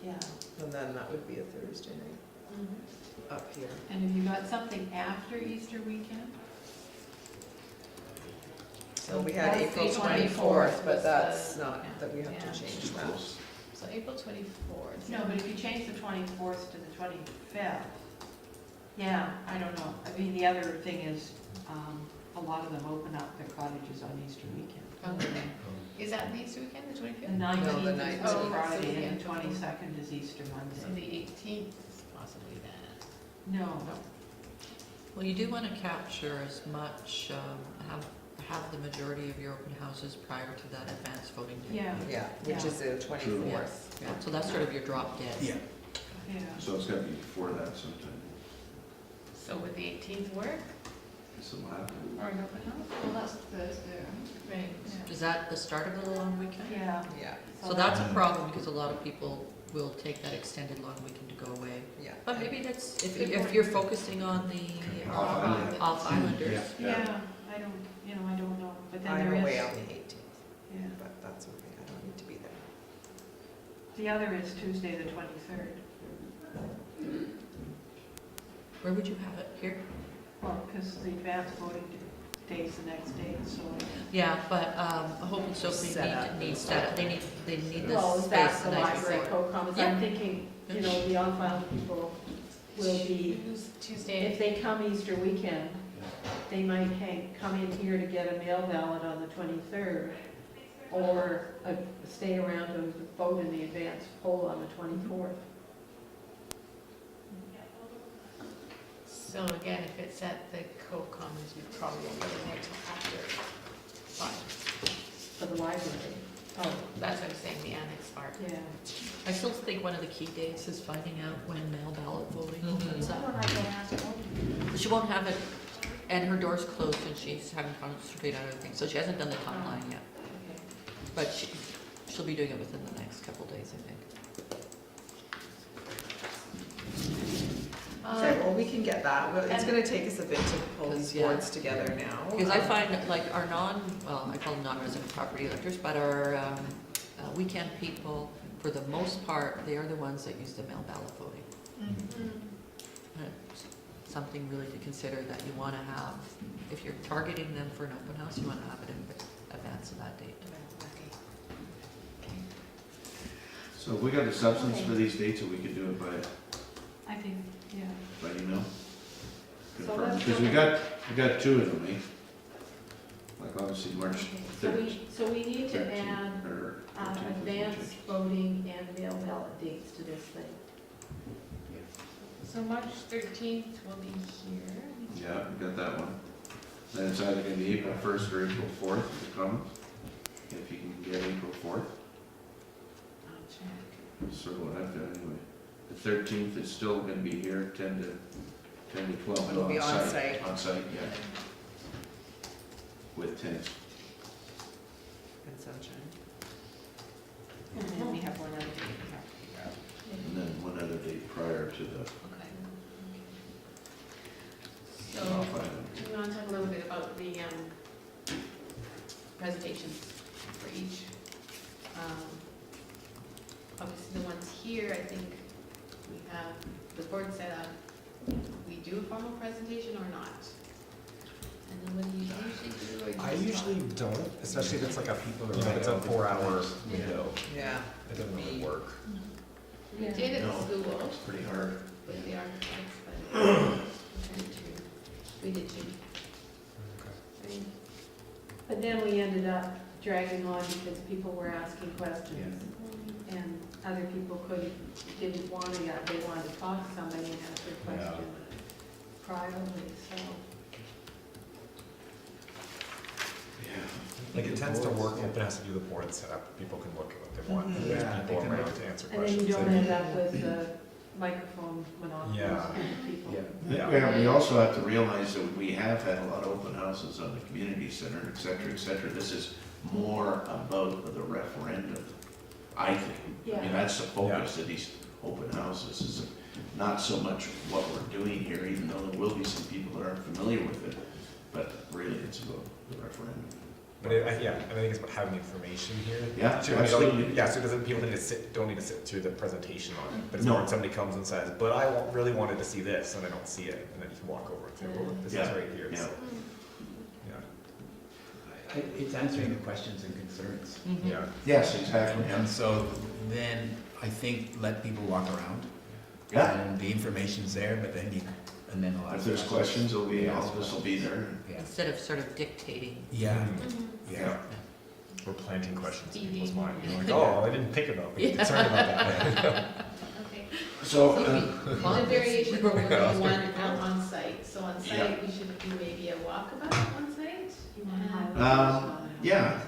[SPEAKER 12] yeah,
[SPEAKER 1] and then that would be a Thursday night up here.
[SPEAKER 4] And have you got something after Easter weekend?
[SPEAKER 1] So we had
[SPEAKER 4] That's
[SPEAKER 1] April
[SPEAKER 4] April
[SPEAKER 1] 24th, but
[SPEAKER 7] was
[SPEAKER 1] that's
[SPEAKER 7] the-
[SPEAKER 1] not, that we have
[SPEAKER 4] yeah.
[SPEAKER 1] to change that.
[SPEAKER 7] So April 24th.
[SPEAKER 12] no, but if you change the 24th to the 25th, yeah, I don't know. I mean, the other thing is, a lot of them open up their cottages on Easter weekend.
[SPEAKER 7] Okay. Is that the Easter weekend, the
[SPEAKER 12] The
[SPEAKER 7] 25th?
[SPEAKER 12] 19th is
[SPEAKER 1] 19th.
[SPEAKER 7] Oh,
[SPEAKER 12] Good Friday, and the
[SPEAKER 7] so
[SPEAKER 12] 22nd is Easter
[SPEAKER 7] So
[SPEAKER 12] Monday.
[SPEAKER 7] the 18th is possibly that.
[SPEAKER 12] No,
[SPEAKER 6] Well, you do want to capture as much, have the majority of your open houses prior to that advance voting day.
[SPEAKER 12] yeah,
[SPEAKER 1] Yeah, which
[SPEAKER 12] Yeah.
[SPEAKER 1] is the 24th.
[SPEAKER 6] Yeah, so that's sort of your drop dead.
[SPEAKER 5] Yeah.
[SPEAKER 12] yeah.
[SPEAKER 3] So it's gotta be before that sometime.
[SPEAKER 7] So would the 18th work?
[SPEAKER 3] So we'll have to.
[SPEAKER 12] Or an open house?
[SPEAKER 8] Well, that's Thursday, right?
[SPEAKER 7] Right.
[SPEAKER 6] Is that the start of the long weekend?
[SPEAKER 12] Yeah.
[SPEAKER 1] Yeah,
[SPEAKER 6] So that's a problem because a lot of people will take that extended long weekend to go away.
[SPEAKER 1] yeah.
[SPEAKER 6] But maybe that's, if you're focusing on the
[SPEAKER 3] Off-island.
[SPEAKER 6] off-islanders.
[SPEAKER 12] Yeah, I don't, you know, I don't know, but then
[SPEAKER 1] I'm
[SPEAKER 12] there
[SPEAKER 1] away
[SPEAKER 12] is,
[SPEAKER 1] on the 18th,
[SPEAKER 12] yeah.
[SPEAKER 1] but that's okay, I don't need to be there.
[SPEAKER 12] The other is Tuesday, the 23rd.
[SPEAKER 6] Where would you have it? Here?
[SPEAKER 12] Well, because the advance voting day's the next day, so.
[SPEAKER 6] Yeah, but Hope and Sophie
[SPEAKER 1] Set up.
[SPEAKER 6] need set up, they need this
[SPEAKER 9] well,
[SPEAKER 6] space
[SPEAKER 9] that's
[SPEAKER 6] the
[SPEAKER 9] the
[SPEAKER 6] night
[SPEAKER 9] library
[SPEAKER 6] before.
[SPEAKER 9] co-commons.
[SPEAKER 6] Yeah.
[SPEAKER 9] I'm thinking, you know, the off-island people will be,
[SPEAKER 7] Tuesday.
[SPEAKER 9] if they come Easter weekend, they might come in here to get a mail ballot on the 23rd, or stay around to vote in the advance poll on the 24th.
[SPEAKER 7] So again, if it's at the co-commons, we probably won't be there until after 5.
[SPEAKER 9] For the library.
[SPEAKER 7] Oh, that's what I'm saying, the annex part.
[SPEAKER 9] Yeah.
[SPEAKER 6] I still think one of the key dates is finding out when mail ballot voting
[SPEAKER 1] Mhm.
[SPEAKER 6] opens
[SPEAKER 12] Someone
[SPEAKER 6] up.
[SPEAKER 12] I can ask,
[SPEAKER 6] She won't have it, and her door's closed and she's having to concentrate on other things, so she hasn't done the timeline yet.
[SPEAKER 9] Okay.
[SPEAKER 6] But she'll be doing it within the next couple days, I think.
[SPEAKER 1] Okay, well, we can get that, well, it's
[SPEAKER 7] and-
[SPEAKER 1] gonna take us a bit to pull these
[SPEAKER 6] Yeah.
[SPEAKER 1] boards together now.
[SPEAKER 6] Because I find that, like our I call them non-resident property electors, but our weekend people, for the most part, they are the ones that use the mail ballot voting. It's something really to consider that you want to have, if you're targeting them for an open house, you want to have it in advance of that date.
[SPEAKER 3] So if we got the substance for these dates, or we could do it by
[SPEAKER 12] I think, yeah.
[SPEAKER 3] email?
[SPEAKER 9] So
[SPEAKER 3] Confirm,
[SPEAKER 9] let's
[SPEAKER 3] because we got two of them, eh? Like obviously March
[SPEAKER 9] So
[SPEAKER 3] 3rd.
[SPEAKER 9] so we need to
[SPEAKER 3] 13th,
[SPEAKER 9] add
[SPEAKER 3] or 14th,
[SPEAKER 9] advance voting and mail ballot dates to this thing.
[SPEAKER 7] So March 13th will be here.
[SPEAKER 3] Yeah, we got that one. Then it's either gonna be April 1st or April 4th to come, if you can get April 4th.
[SPEAKER 7] I'll check.
[SPEAKER 3] Sort of what I've got anyway. The 13th is still gonna be here, 10 to 12.
[SPEAKER 1] It'll be on site.
[SPEAKER 3] On site, yeah. With tents.
[SPEAKER 1] And sunshine.
[SPEAKER 12] And then we have one other date we have to figure out.
[SPEAKER 3] And then one other date prior to the
[SPEAKER 7] Okay. So,
[SPEAKER 3] off-island.
[SPEAKER 7] do you want to talk a little bit about the presentations for each? Obviously, the ones here, I think we have the board set up. We do a formal presentation or not? And then what do you usually do
[SPEAKER 11] I usually don't, especially if it's like a,
[SPEAKER 5] People are
[SPEAKER 11] you know, if it's a
[SPEAKER 5] right.
[SPEAKER 11] 4-hour window.
[SPEAKER 1] Yeah.
[SPEAKER 11] It doesn't really work.
[SPEAKER 7] We did at
[SPEAKER 3] No,
[SPEAKER 7] school
[SPEAKER 3] it's pretty hard.
[SPEAKER 7] with the architects, but we did too.
[SPEAKER 4] But then we ended up dragging on because people were asking questions. And other people didn't want to, they wanted to talk to somebody and ask their
[SPEAKER 5] Yeah.
[SPEAKER 4] question privately, so.
[SPEAKER 11] Like it tends to work if it has to do with the board setup. People can look at what they want.
[SPEAKER 1] Mhm.
[SPEAKER 11] And there's
[SPEAKER 5] Yeah, they
[SPEAKER 11] people
[SPEAKER 5] can
[SPEAKER 11] around
[SPEAKER 5] look.
[SPEAKER 11] to answer
[SPEAKER 4] And then
[SPEAKER 11] questions.
[SPEAKER 4] you don't end up with the microphone monopolies
[SPEAKER 11] Yeah.
[SPEAKER 4] of people.
[SPEAKER 3] Yeah, we also have to realize that we have had a lot of open houses on the community center, et cetera, et cetera. This is more about the referendum, I think. I mean, that's the focus of these open houses, is not so much what we're doing here, even though there will be some people that aren't familiar with it, but really it's about the referendum.
[SPEAKER 11] But yeah, and I think it's about having information here.
[SPEAKER 3] Yeah,
[SPEAKER 11] So, I mean,
[SPEAKER 3] absolutely.
[SPEAKER 11] yeah, so it doesn't, people don't need to sit through the presentation on it, but it's
[SPEAKER 3] No.
[SPEAKER 11] more when somebody comes and says, but I really wanted to see this, and I don't see it, and then you can walk over and say, well, look, this is
[SPEAKER 3] Yeah.
[SPEAKER 11] right here.
[SPEAKER 3] Yeah.
[SPEAKER 11] So,
[SPEAKER 5] It's answering the questions and concerns.
[SPEAKER 11] yeah.
[SPEAKER 3] Yes, exactly,
[SPEAKER 5] And so then I think let people walk around.
[SPEAKER 3] Yeah.
[SPEAKER 5] And the information's there, but then and then a lot
[SPEAKER 3] If
[SPEAKER 5] of
[SPEAKER 3] there's questions, all of us will be there.
[SPEAKER 5] Yeah.
[SPEAKER 6] Instead of sort of dictating.
[SPEAKER 5] Yeah,
[SPEAKER 11] Mhm.
[SPEAKER 5] yeah.
[SPEAKER 11] We're planting questions in
[SPEAKER 7] Speedy.
[SPEAKER 11] people's minds. You're like, oh, I didn't think about it. I'm concerned about that.
[SPEAKER 7] Okay.
[SPEAKER 3] So,
[SPEAKER 7] The variation for the one out on site, so on
[SPEAKER 3] Yeah.
[SPEAKER 7] site, we should do maybe a walkabout on site.
[SPEAKER 4] You want to highlight
[SPEAKER 3] yeah.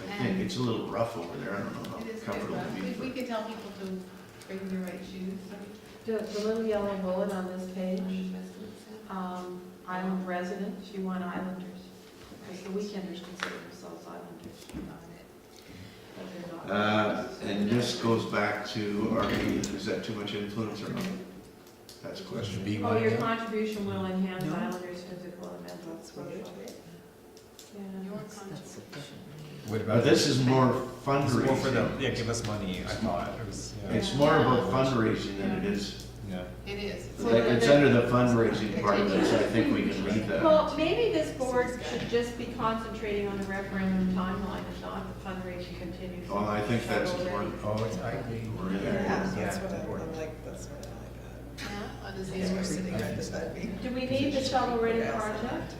[SPEAKER 3] I think it's a little rough over there, I don't know
[SPEAKER 7] It is
[SPEAKER 3] how
[SPEAKER 7] good,
[SPEAKER 3] comfortable
[SPEAKER 7] rough.
[SPEAKER 3] it'll be.
[SPEAKER 7] We could tell people to bring their right shoes.
[SPEAKER 4] The little yellow bullet on this page, island residents, you want islanders, because the weekenders consider themselves islanders. But they're not.
[SPEAKER 3] And this goes back to, is that too much influence or not? That's a question.
[SPEAKER 5] Be
[SPEAKER 4] Oh,
[SPEAKER 5] one
[SPEAKER 4] your
[SPEAKER 5] again?
[SPEAKER 4] contribution will enhance
[SPEAKER 5] No.
[SPEAKER 4] islanders' physical and mental social. Yeah.
[SPEAKER 7] Your
[SPEAKER 6] That's
[SPEAKER 7] contribution.
[SPEAKER 6] sufficient.
[SPEAKER 5] What
[SPEAKER 3] But
[SPEAKER 5] about
[SPEAKER 3] this is more
[SPEAKER 11] It's more for
[SPEAKER 3] fundraising.
[SPEAKER 11] them, yeah, give us money, I thought. It was, yeah.
[SPEAKER 3] It's more about fundraising than it is,
[SPEAKER 11] Yeah.
[SPEAKER 7] It is.
[SPEAKER 3] it's under the fundraising part of it, so I think we can leave that.
[SPEAKER 4] Well, maybe this board should just be concentrating on the referendum timeline and not the fundraising continues.
[SPEAKER 3] Oh, I think that's important.
[SPEAKER 5] Oh, I agree.
[SPEAKER 1] Yeah, that's
[SPEAKER 5] Yeah.
[SPEAKER 1] what I'm like, that's what I
[SPEAKER 7] Yeah, on the same we're sitting
[SPEAKER 1] like.
[SPEAKER 7] right
[SPEAKER 1] That'd be-
[SPEAKER 4] Do we need the shovel-ready
[SPEAKER 1] Yeah,
[SPEAKER 4] project?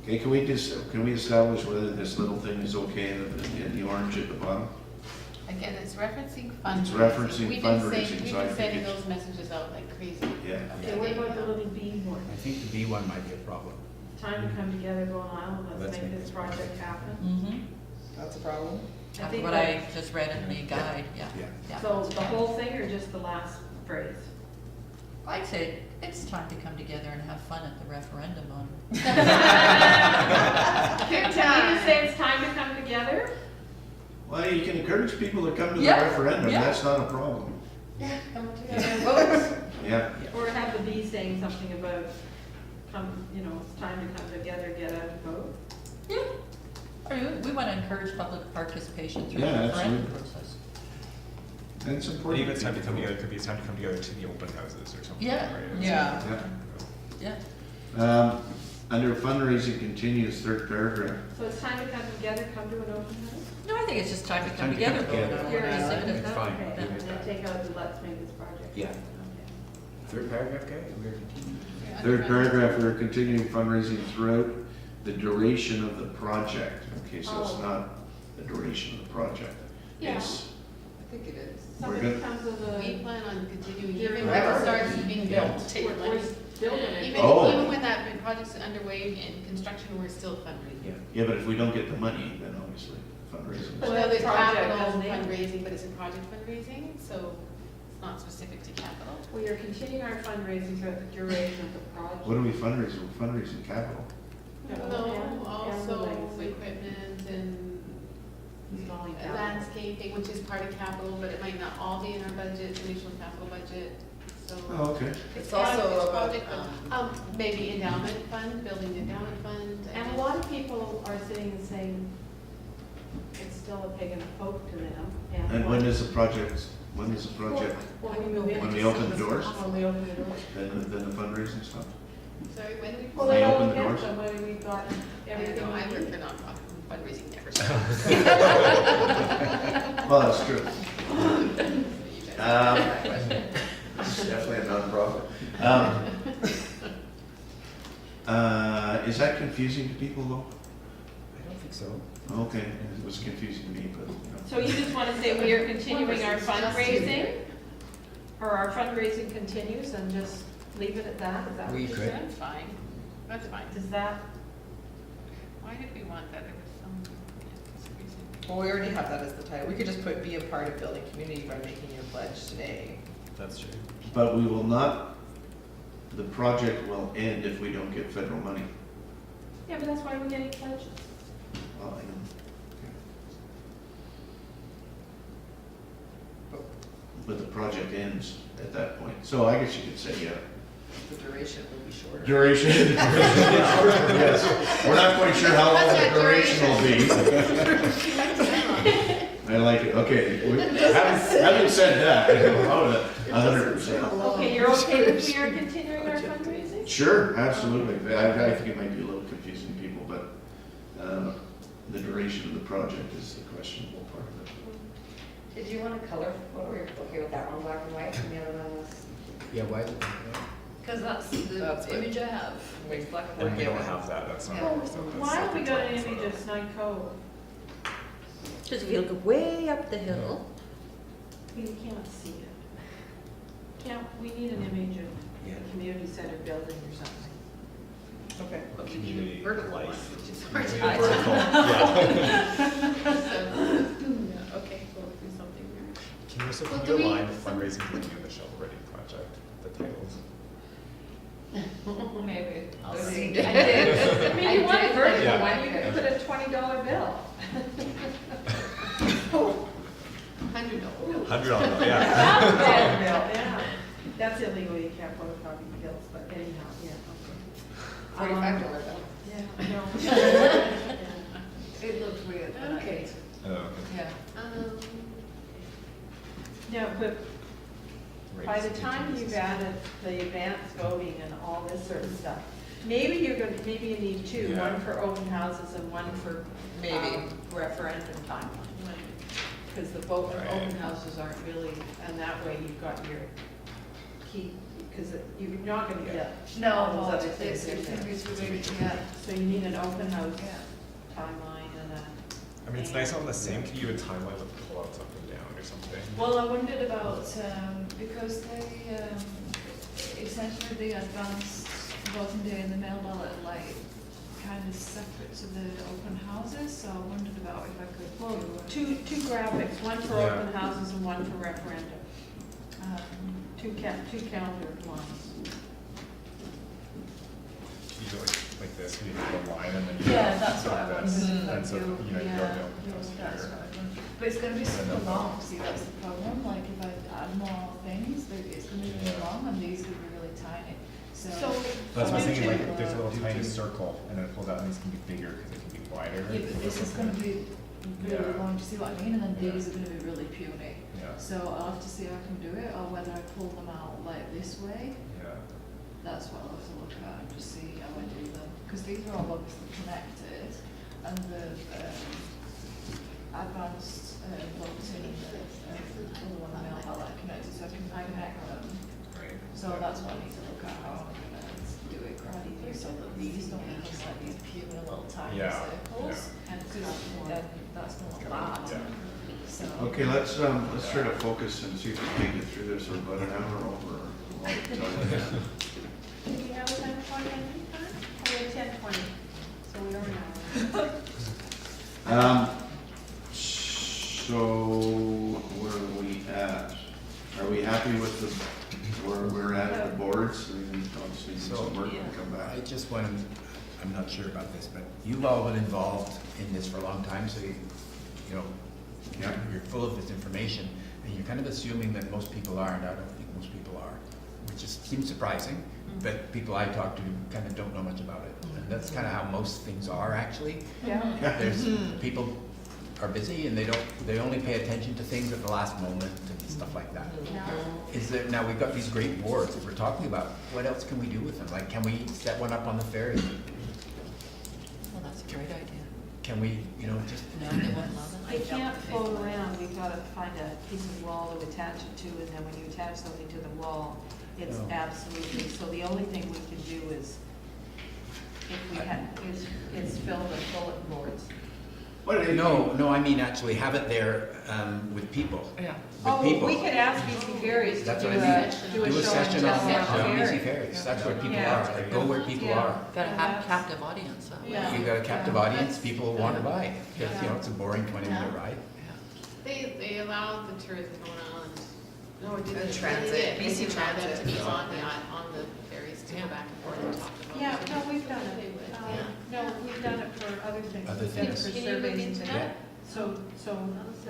[SPEAKER 3] Okay, can we establish whether this little thing is okay in the orange at the bottom?
[SPEAKER 7] Again, it's referencing fundraising.
[SPEAKER 3] It's referencing
[SPEAKER 7] We've
[SPEAKER 3] fundraising,
[SPEAKER 7] been
[SPEAKER 3] so I
[SPEAKER 7] sending
[SPEAKER 3] think
[SPEAKER 7] those messages out like crazy.
[SPEAKER 3] Yeah.
[SPEAKER 4] Okay, what about the little B one?
[SPEAKER 5] I think the B one might be a problem.
[SPEAKER 4] Time to come together, go on island, let's make this project happen.
[SPEAKER 6] Mm-hmm.
[SPEAKER 1] That's a problem?
[SPEAKER 4] I
[SPEAKER 6] That's
[SPEAKER 4] think
[SPEAKER 6] what
[SPEAKER 4] that-
[SPEAKER 6] I just read in the guide, yeah.
[SPEAKER 5] Yeah.
[SPEAKER 6] Yeah.
[SPEAKER 4] So the whole thing or just the last phrase?
[SPEAKER 6] I'd say it's time to come together and have fun at the referendum on.
[SPEAKER 4] Can you say it's time to come together?
[SPEAKER 3] Well, you can encourage people to come to the
[SPEAKER 6] Yeah,
[SPEAKER 3] referendum,
[SPEAKER 6] yeah.
[SPEAKER 3] that's not a problem.
[SPEAKER 7] Come together.
[SPEAKER 4] Votes?
[SPEAKER 3] Yeah,
[SPEAKER 4] Or have the B saying something about, it's time to come together, get out and vote?
[SPEAKER 6] Yeah. I mean, we want to encourage public participation through the
[SPEAKER 3] Yeah,
[SPEAKER 6] referendum
[SPEAKER 3] absolutely.
[SPEAKER 6] process.
[SPEAKER 3] and it's
[SPEAKER 11] But
[SPEAKER 3] important.
[SPEAKER 11] even it's time to come together, it could be it's time to come together to the open houses or something.
[SPEAKER 6] Yeah.
[SPEAKER 11] right?
[SPEAKER 1] Yeah.
[SPEAKER 3] Yeah.
[SPEAKER 6] Yeah.
[SPEAKER 3] Under fundraising continues, third paragraph.
[SPEAKER 4] So it's time to come together, come to an open house?
[SPEAKER 6] No, I think it's just time to come
[SPEAKER 5] Time to come
[SPEAKER 6] together.
[SPEAKER 5] together.
[SPEAKER 6] Bill.
[SPEAKER 4] You're
[SPEAKER 6] Yeah,
[SPEAKER 4] saying
[SPEAKER 6] I think
[SPEAKER 5] it's fine.
[SPEAKER 4] Okay,
[SPEAKER 5] Leave it
[SPEAKER 4] and
[SPEAKER 5] at
[SPEAKER 4] then
[SPEAKER 5] that.
[SPEAKER 4] take out the let's make this project.
[SPEAKER 5] Yeah.
[SPEAKER 4] Okay.
[SPEAKER 5] Third paragraph, okay, we're continuing.
[SPEAKER 3] Third paragraph, we're continuing fundraising throughout the duration of the project. Okay, so it's
[SPEAKER 4] Oh.
[SPEAKER 3] not the duration of the project.
[SPEAKER 7] Yeah.
[SPEAKER 3] It's,
[SPEAKER 1] I think it is.
[SPEAKER 4] Somebody
[SPEAKER 3] good.
[SPEAKER 4] comes with a.
[SPEAKER 7] We plan on continuing,
[SPEAKER 4] You're
[SPEAKER 7] even when
[SPEAKER 4] right.
[SPEAKER 7] it starts being built, take
[SPEAKER 4] We're
[SPEAKER 7] money.
[SPEAKER 4] building it.
[SPEAKER 7] Even,
[SPEAKER 3] Oh.
[SPEAKER 7] even when that project's underway in construction, we're still fundraising.
[SPEAKER 3] yeah, but if we don't get the money, then obviously fundraising.
[SPEAKER 4] But
[SPEAKER 7] Well,
[SPEAKER 4] that
[SPEAKER 7] there's
[SPEAKER 4] project
[SPEAKER 7] capital
[SPEAKER 4] doesn't end.
[SPEAKER 7] fundraising, but it's a project fundraising, so it's not specific to capital.
[SPEAKER 4] We are continuing our fundraising throughout the duration of the project.
[SPEAKER 3] What are we fundraising? We're fundraising capital.
[SPEAKER 7] No, also equipment and
[SPEAKER 4] Installing capital.
[SPEAKER 7] landscaping, which is part of capital, but it might not all be in our budget, initial capital budget, so.
[SPEAKER 3] Oh, okay.
[SPEAKER 1] It's also about,
[SPEAKER 7] project, maybe endowment fund, building endowment fund.
[SPEAKER 4] And a lot of people are sitting and saying, it's still a pig and a poke to them.
[SPEAKER 3] And when is the project, when
[SPEAKER 4] When we move in.
[SPEAKER 3] when we open the doors?
[SPEAKER 4] When we open the doors.
[SPEAKER 3] Then the fundraising stuff?
[SPEAKER 7] Sorry, when we.
[SPEAKER 4] Well,
[SPEAKER 3] They
[SPEAKER 4] they
[SPEAKER 3] open
[SPEAKER 4] all
[SPEAKER 3] the
[SPEAKER 4] get
[SPEAKER 3] doors?
[SPEAKER 4] them, when we've got everything
[SPEAKER 7] I
[SPEAKER 4] we
[SPEAKER 7] work
[SPEAKER 4] need.
[SPEAKER 7] for nonprofit, fundraising never stops.
[SPEAKER 3] Well, that's true. It's definitely a nonprofit. Is that confusing to people though?
[SPEAKER 5] I don't think so.
[SPEAKER 3] Okay, it was confusing to me, but, you know.
[SPEAKER 4] So you just wanna say we are continuing our fundraising? Or our fundraising continues and just leave it at that? Is that what
[SPEAKER 5] We
[SPEAKER 4] you
[SPEAKER 5] could.
[SPEAKER 4] said?
[SPEAKER 7] That's fine, that's fine.
[SPEAKER 4] Is that,
[SPEAKER 7] Why did we want that? There was some reason.
[SPEAKER 1] Well, we already have that as the title. We could just put be a part of building community by making your pledge today.
[SPEAKER 11] That's true.
[SPEAKER 3] But we will not, the project will end if we don't get federal money.
[SPEAKER 4] yeah, but that's why we're getting pledges.
[SPEAKER 3] Well, I know. But the project ends at that point. So I guess you could say, yeah.
[SPEAKER 1] The duration will be shorter.
[SPEAKER 3] Duration. Yes. We're not quite sure how long the duration will be. I like it. Okay. Having said that, about 100%.
[SPEAKER 4] Okay, you're okay if we are continuing our fundraising?
[SPEAKER 3] Sure, absolutely. I think it might be a little confusing to people, but the duration of the project is the questionable part of it.
[SPEAKER 10] Did you want a color photo, or you're okay with that one, black and white, and the other one was?
[SPEAKER 5] Yeah, why?
[SPEAKER 6] Because that's
[SPEAKER 1] That's
[SPEAKER 6] the
[SPEAKER 1] what-
[SPEAKER 6] image I have.
[SPEAKER 1] Wait, black and
[SPEAKER 11] And
[SPEAKER 1] white.
[SPEAKER 11] we don't have that, that's not.
[SPEAKER 4] Well,
[SPEAKER 11] so that's
[SPEAKER 4] why have we got an
[SPEAKER 11] separate
[SPEAKER 4] image
[SPEAKER 11] photo.
[SPEAKER 4] of Snide Cove?
[SPEAKER 6] Because if you look way up the hill,
[SPEAKER 4] We can't see it. Can't, we need an image of a community center building or something.
[SPEAKER 1] Okay.
[SPEAKER 7] But we
[SPEAKER 11] Community
[SPEAKER 7] need a vertical one,
[SPEAKER 11] life.
[SPEAKER 7] which is hard to
[SPEAKER 11] Community
[SPEAKER 7] find.
[SPEAKER 11] vertical,
[SPEAKER 7] Yeah, okay, we'll do something there.
[SPEAKER 11] Can you also
[SPEAKER 7] Well,
[SPEAKER 11] can
[SPEAKER 7] do
[SPEAKER 11] you
[SPEAKER 7] we-
[SPEAKER 11] align fundraising with the shovel ready project, the titles?
[SPEAKER 6] maybe.
[SPEAKER 8] I'll
[SPEAKER 6] see.
[SPEAKER 8] see.
[SPEAKER 4] I mean, you want a vertical
[SPEAKER 11] Yeah.
[SPEAKER 4] one, you could put a $20 bill.
[SPEAKER 7] $100.
[SPEAKER 11] $100, yeah.
[SPEAKER 4] $1,000 bill, yeah. That's illegal, you can't photocopy bills, but anyhow, yeah, okay.
[SPEAKER 7] $45 bill.
[SPEAKER 4] Yeah, no.
[SPEAKER 8] It looked weird. when I
[SPEAKER 7] Okay.
[SPEAKER 8] did.
[SPEAKER 11] Oh, okay.
[SPEAKER 8] Yeah.
[SPEAKER 4] No, but by
[SPEAKER 11] Rates,
[SPEAKER 4] the time you've
[SPEAKER 11] agencies.
[SPEAKER 4] added the advanced voting and all this sort of stuff, maybe you need two,
[SPEAKER 11] Yeah.
[SPEAKER 4] one for open houses and one for
[SPEAKER 1] Maybe.
[SPEAKER 4] referendum timeline. Because the vote,
[SPEAKER 11] Right.
[SPEAKER 4] open houses aren't really, and that way you've got your key, because you're not gonna get
[SPEAKER 8] No,
[SPEAKER 4] all
[SPEAKER 8] well,
[SPEAKER 4] those other
[SPEAKER 8] it's
[SPEAKER 4] things in there.
[SPEAKER 8] yeah.
[SPEAKER 4] So you need an open house
[SPEAKER 8] Yeah.
[SPEAKER 4] timeline and a.
[SPEAKER 11] I mean, it's nice on the same, can you do a timeline with pullouts up and down or something?
[SPEAKER 8] Well, I wondered about, because they, essentially the advanced voting day and the mail ballot are like kind of separate to the open houses, so I wondered about if I could
[SPEAKER 4] Well,
[SPEAKER 8] do
[SPEAKER 4] two graphics, one for
[SPEAKER 11] Yeah.
[SPEAKER 4] open houses and one for referendum, two counter ones.
[SPEAKER 11] You do like this, you do a line and then you.
[SPEAKER 8] Yeah, that's what I
[SPEAKER 11] like
[SPEAKER 8] wanted
[SPEAKER 11] this.
[SPEAKER 8] to
[SPEAKER 11] And so,
[SPEAKER 8] do.
[SPEAKER 11] you know, you
[SPEAKER 8] Yeah,
[SPEAKER 11] go down
[SPEAKER 8] yeah,
[SPEAKER 11] goes
[SPEAKER 8] that's
[SPEAKER 11] here.
[SPEAKER 8] what I wanted. But it's gonna be super long, see, that's the problem, like if I add more things, it's gonna be really
[SPEAKER 11] Yeah.
[SPEAKER 8] long and these could be really tiny, so.
[SPEAKER 4] So.
[SPEAKER 11] That's why I was
[SPEAKER 4] so
[SPEAKER 11] thinking
[SPEAKER 4] do
[SPEAKER 11] like,
[SPEAKER 4] two-
[SPEAKER 11] there's a little
[SPEAKER 8] do
[SPEAKER 11] tiny
[SPEAKER 8] two.
[SPEAKER 11] circle and then it pulls out and these can be bigger because it can be wider.
[SPEAKER 8] Yeah, but this is gonna be really
[SPEAKER 11] Yeah.
[SPEAKER 8] long, do you see what I mean? And then
[SPEAKER 11] Yeah.
[SPEAKER 8] these are gonna be really puny.
[SPEAKER 11] Yeah,
[SPEAKER 8] So I'll have to see how I can do it, or whether I pull them out like this way.
[SPEAKER 11] yeah.
[SPEAKER 8] That's what I'll have to look at and just see how I do them. Because these are all obviously connected, and the advanced voting and the other one, the mail ballot connected, so I can connect them.
[SPEAKER 11] Right.
[SPEAKER 8] So that's what I need to look at, how I'm gonna do it gradually, so that these don't become like these puny little tiny
[SPEAKER 11] Yeah,
[SPEAKER 8] circles. And then that's not bad.
[SPEAKER 11] Yeah.
[SPEAKER 8] So.
[SPEAKER 3] Okay, let's try to focus and see if we can get through this. We're about an hour over. a long time.
[SPEAKER 4] Do we have a 10:20 any time? We have 10:20, so we are now.
[SPEAKER 3] So where are we at? Are we happy with where we're at the boards? We can obviously do some work and come back.
[SPEAKER 5] I just want to, I'm not sure about this, but you've all been involved in this for a long time, so you know, you're full of this information, and you're kind of assuming that most people are, and I don't think most people are, which just seems surprising, but people I talk to kind of don't know much about it. And that's kind of how most things are, actually.
[SPEAKER 4] Yeah.
[SPEAKER 5] There's, people are busy and they only pay attention to things at the last moment and stuff like that. Is there, now we've got these great boards that we're talking about, what else can we do with them? Like, can we set one up on the ferry?
[SPEAKER 6] Well, that's Great idea.
[SPEAKER 5] Can we, you know, just,
[SPEAKER 6] No, they won't allow that.
[SPEAKER 4] They can't float around, we've got to find a piece of wall to attach it to, and then when you attach something to the wall, it's
[SPEAKER 5] Oh.
[SPEAKER 4] absolutely, so the only thing we can do is, if we had, is fill the bulletin boards.
[SPEAKER 3] What do you
[SPEAKER 5] no, I mean actually have it there with people.
[SPEAKER 6] Yeah.
[SPEAKER 4] Oh,
[SPEAKER 5] With people.
[SPEAKER 4] we could ask BC Ferries to
[SPEAKER 5] That's
[SPEAKER 4] do
[SPEAKER 5] what I mean.
[SPEAKER 4] a
[SPEAKER 5] Do a
[SPEAKER 4] show and
[SPEAKER 5] session
[SPEAKER 4] tell
[SPEAKER 5] on
[SPEAKER 4] on the
[SPEAKER 5] BC
[SPEAKER 4] ferry.
[SPEAKER 5] Ferries. That's where people
[SPEAKER 4] Yeah.
[SPEAKER 5] are. Like, go where people
[SPEAKER 4] Yeah.
[SPEAKER 5] are.
[SPEAKER 6] Got to have captive audience that way.
[SPEAKER 4] Yeah.
[SPEAKER 5] You got a captive
[SPEAKER 4] Yeah.
[SPEAKER 5] audience, people will wander by. Because, you
[SPEAKER 4] Yeah.
[SPEAKER 5] know, it's a boring 20-minute ride.
[SPEAKER 7] They allowed the tourism going on. No, it didn't.
[SPEAKER 1] And transit,
[SPEAKER 7] They did.
[SPEAKER 1] BC
[SPEAKER 7] They allowed them
[SPEAKER 1] Transit.
[SPEAKER 7] to be on the ferries to go back and forth and talk about.
[SPEAKER 4] Yeah,
[SPEAKER 7] it.
[SPEAKER 4] no, we've done it.
[SPEAKER 7] They would,
[SPEAKER 4] No, we've done it for other things.
[SPEAKER 5] Other
[SPEAKER 4] We've done it
[SPEAKER 5] things.
[SPEAKER 4] for
[SPEAKER 7] Can you look
[SPEAKER 4] surveys and
[SPEAKER 7] into
[SPEAKER 4] things.
[SPEAKER 7] that?
[SPEAKER 4] So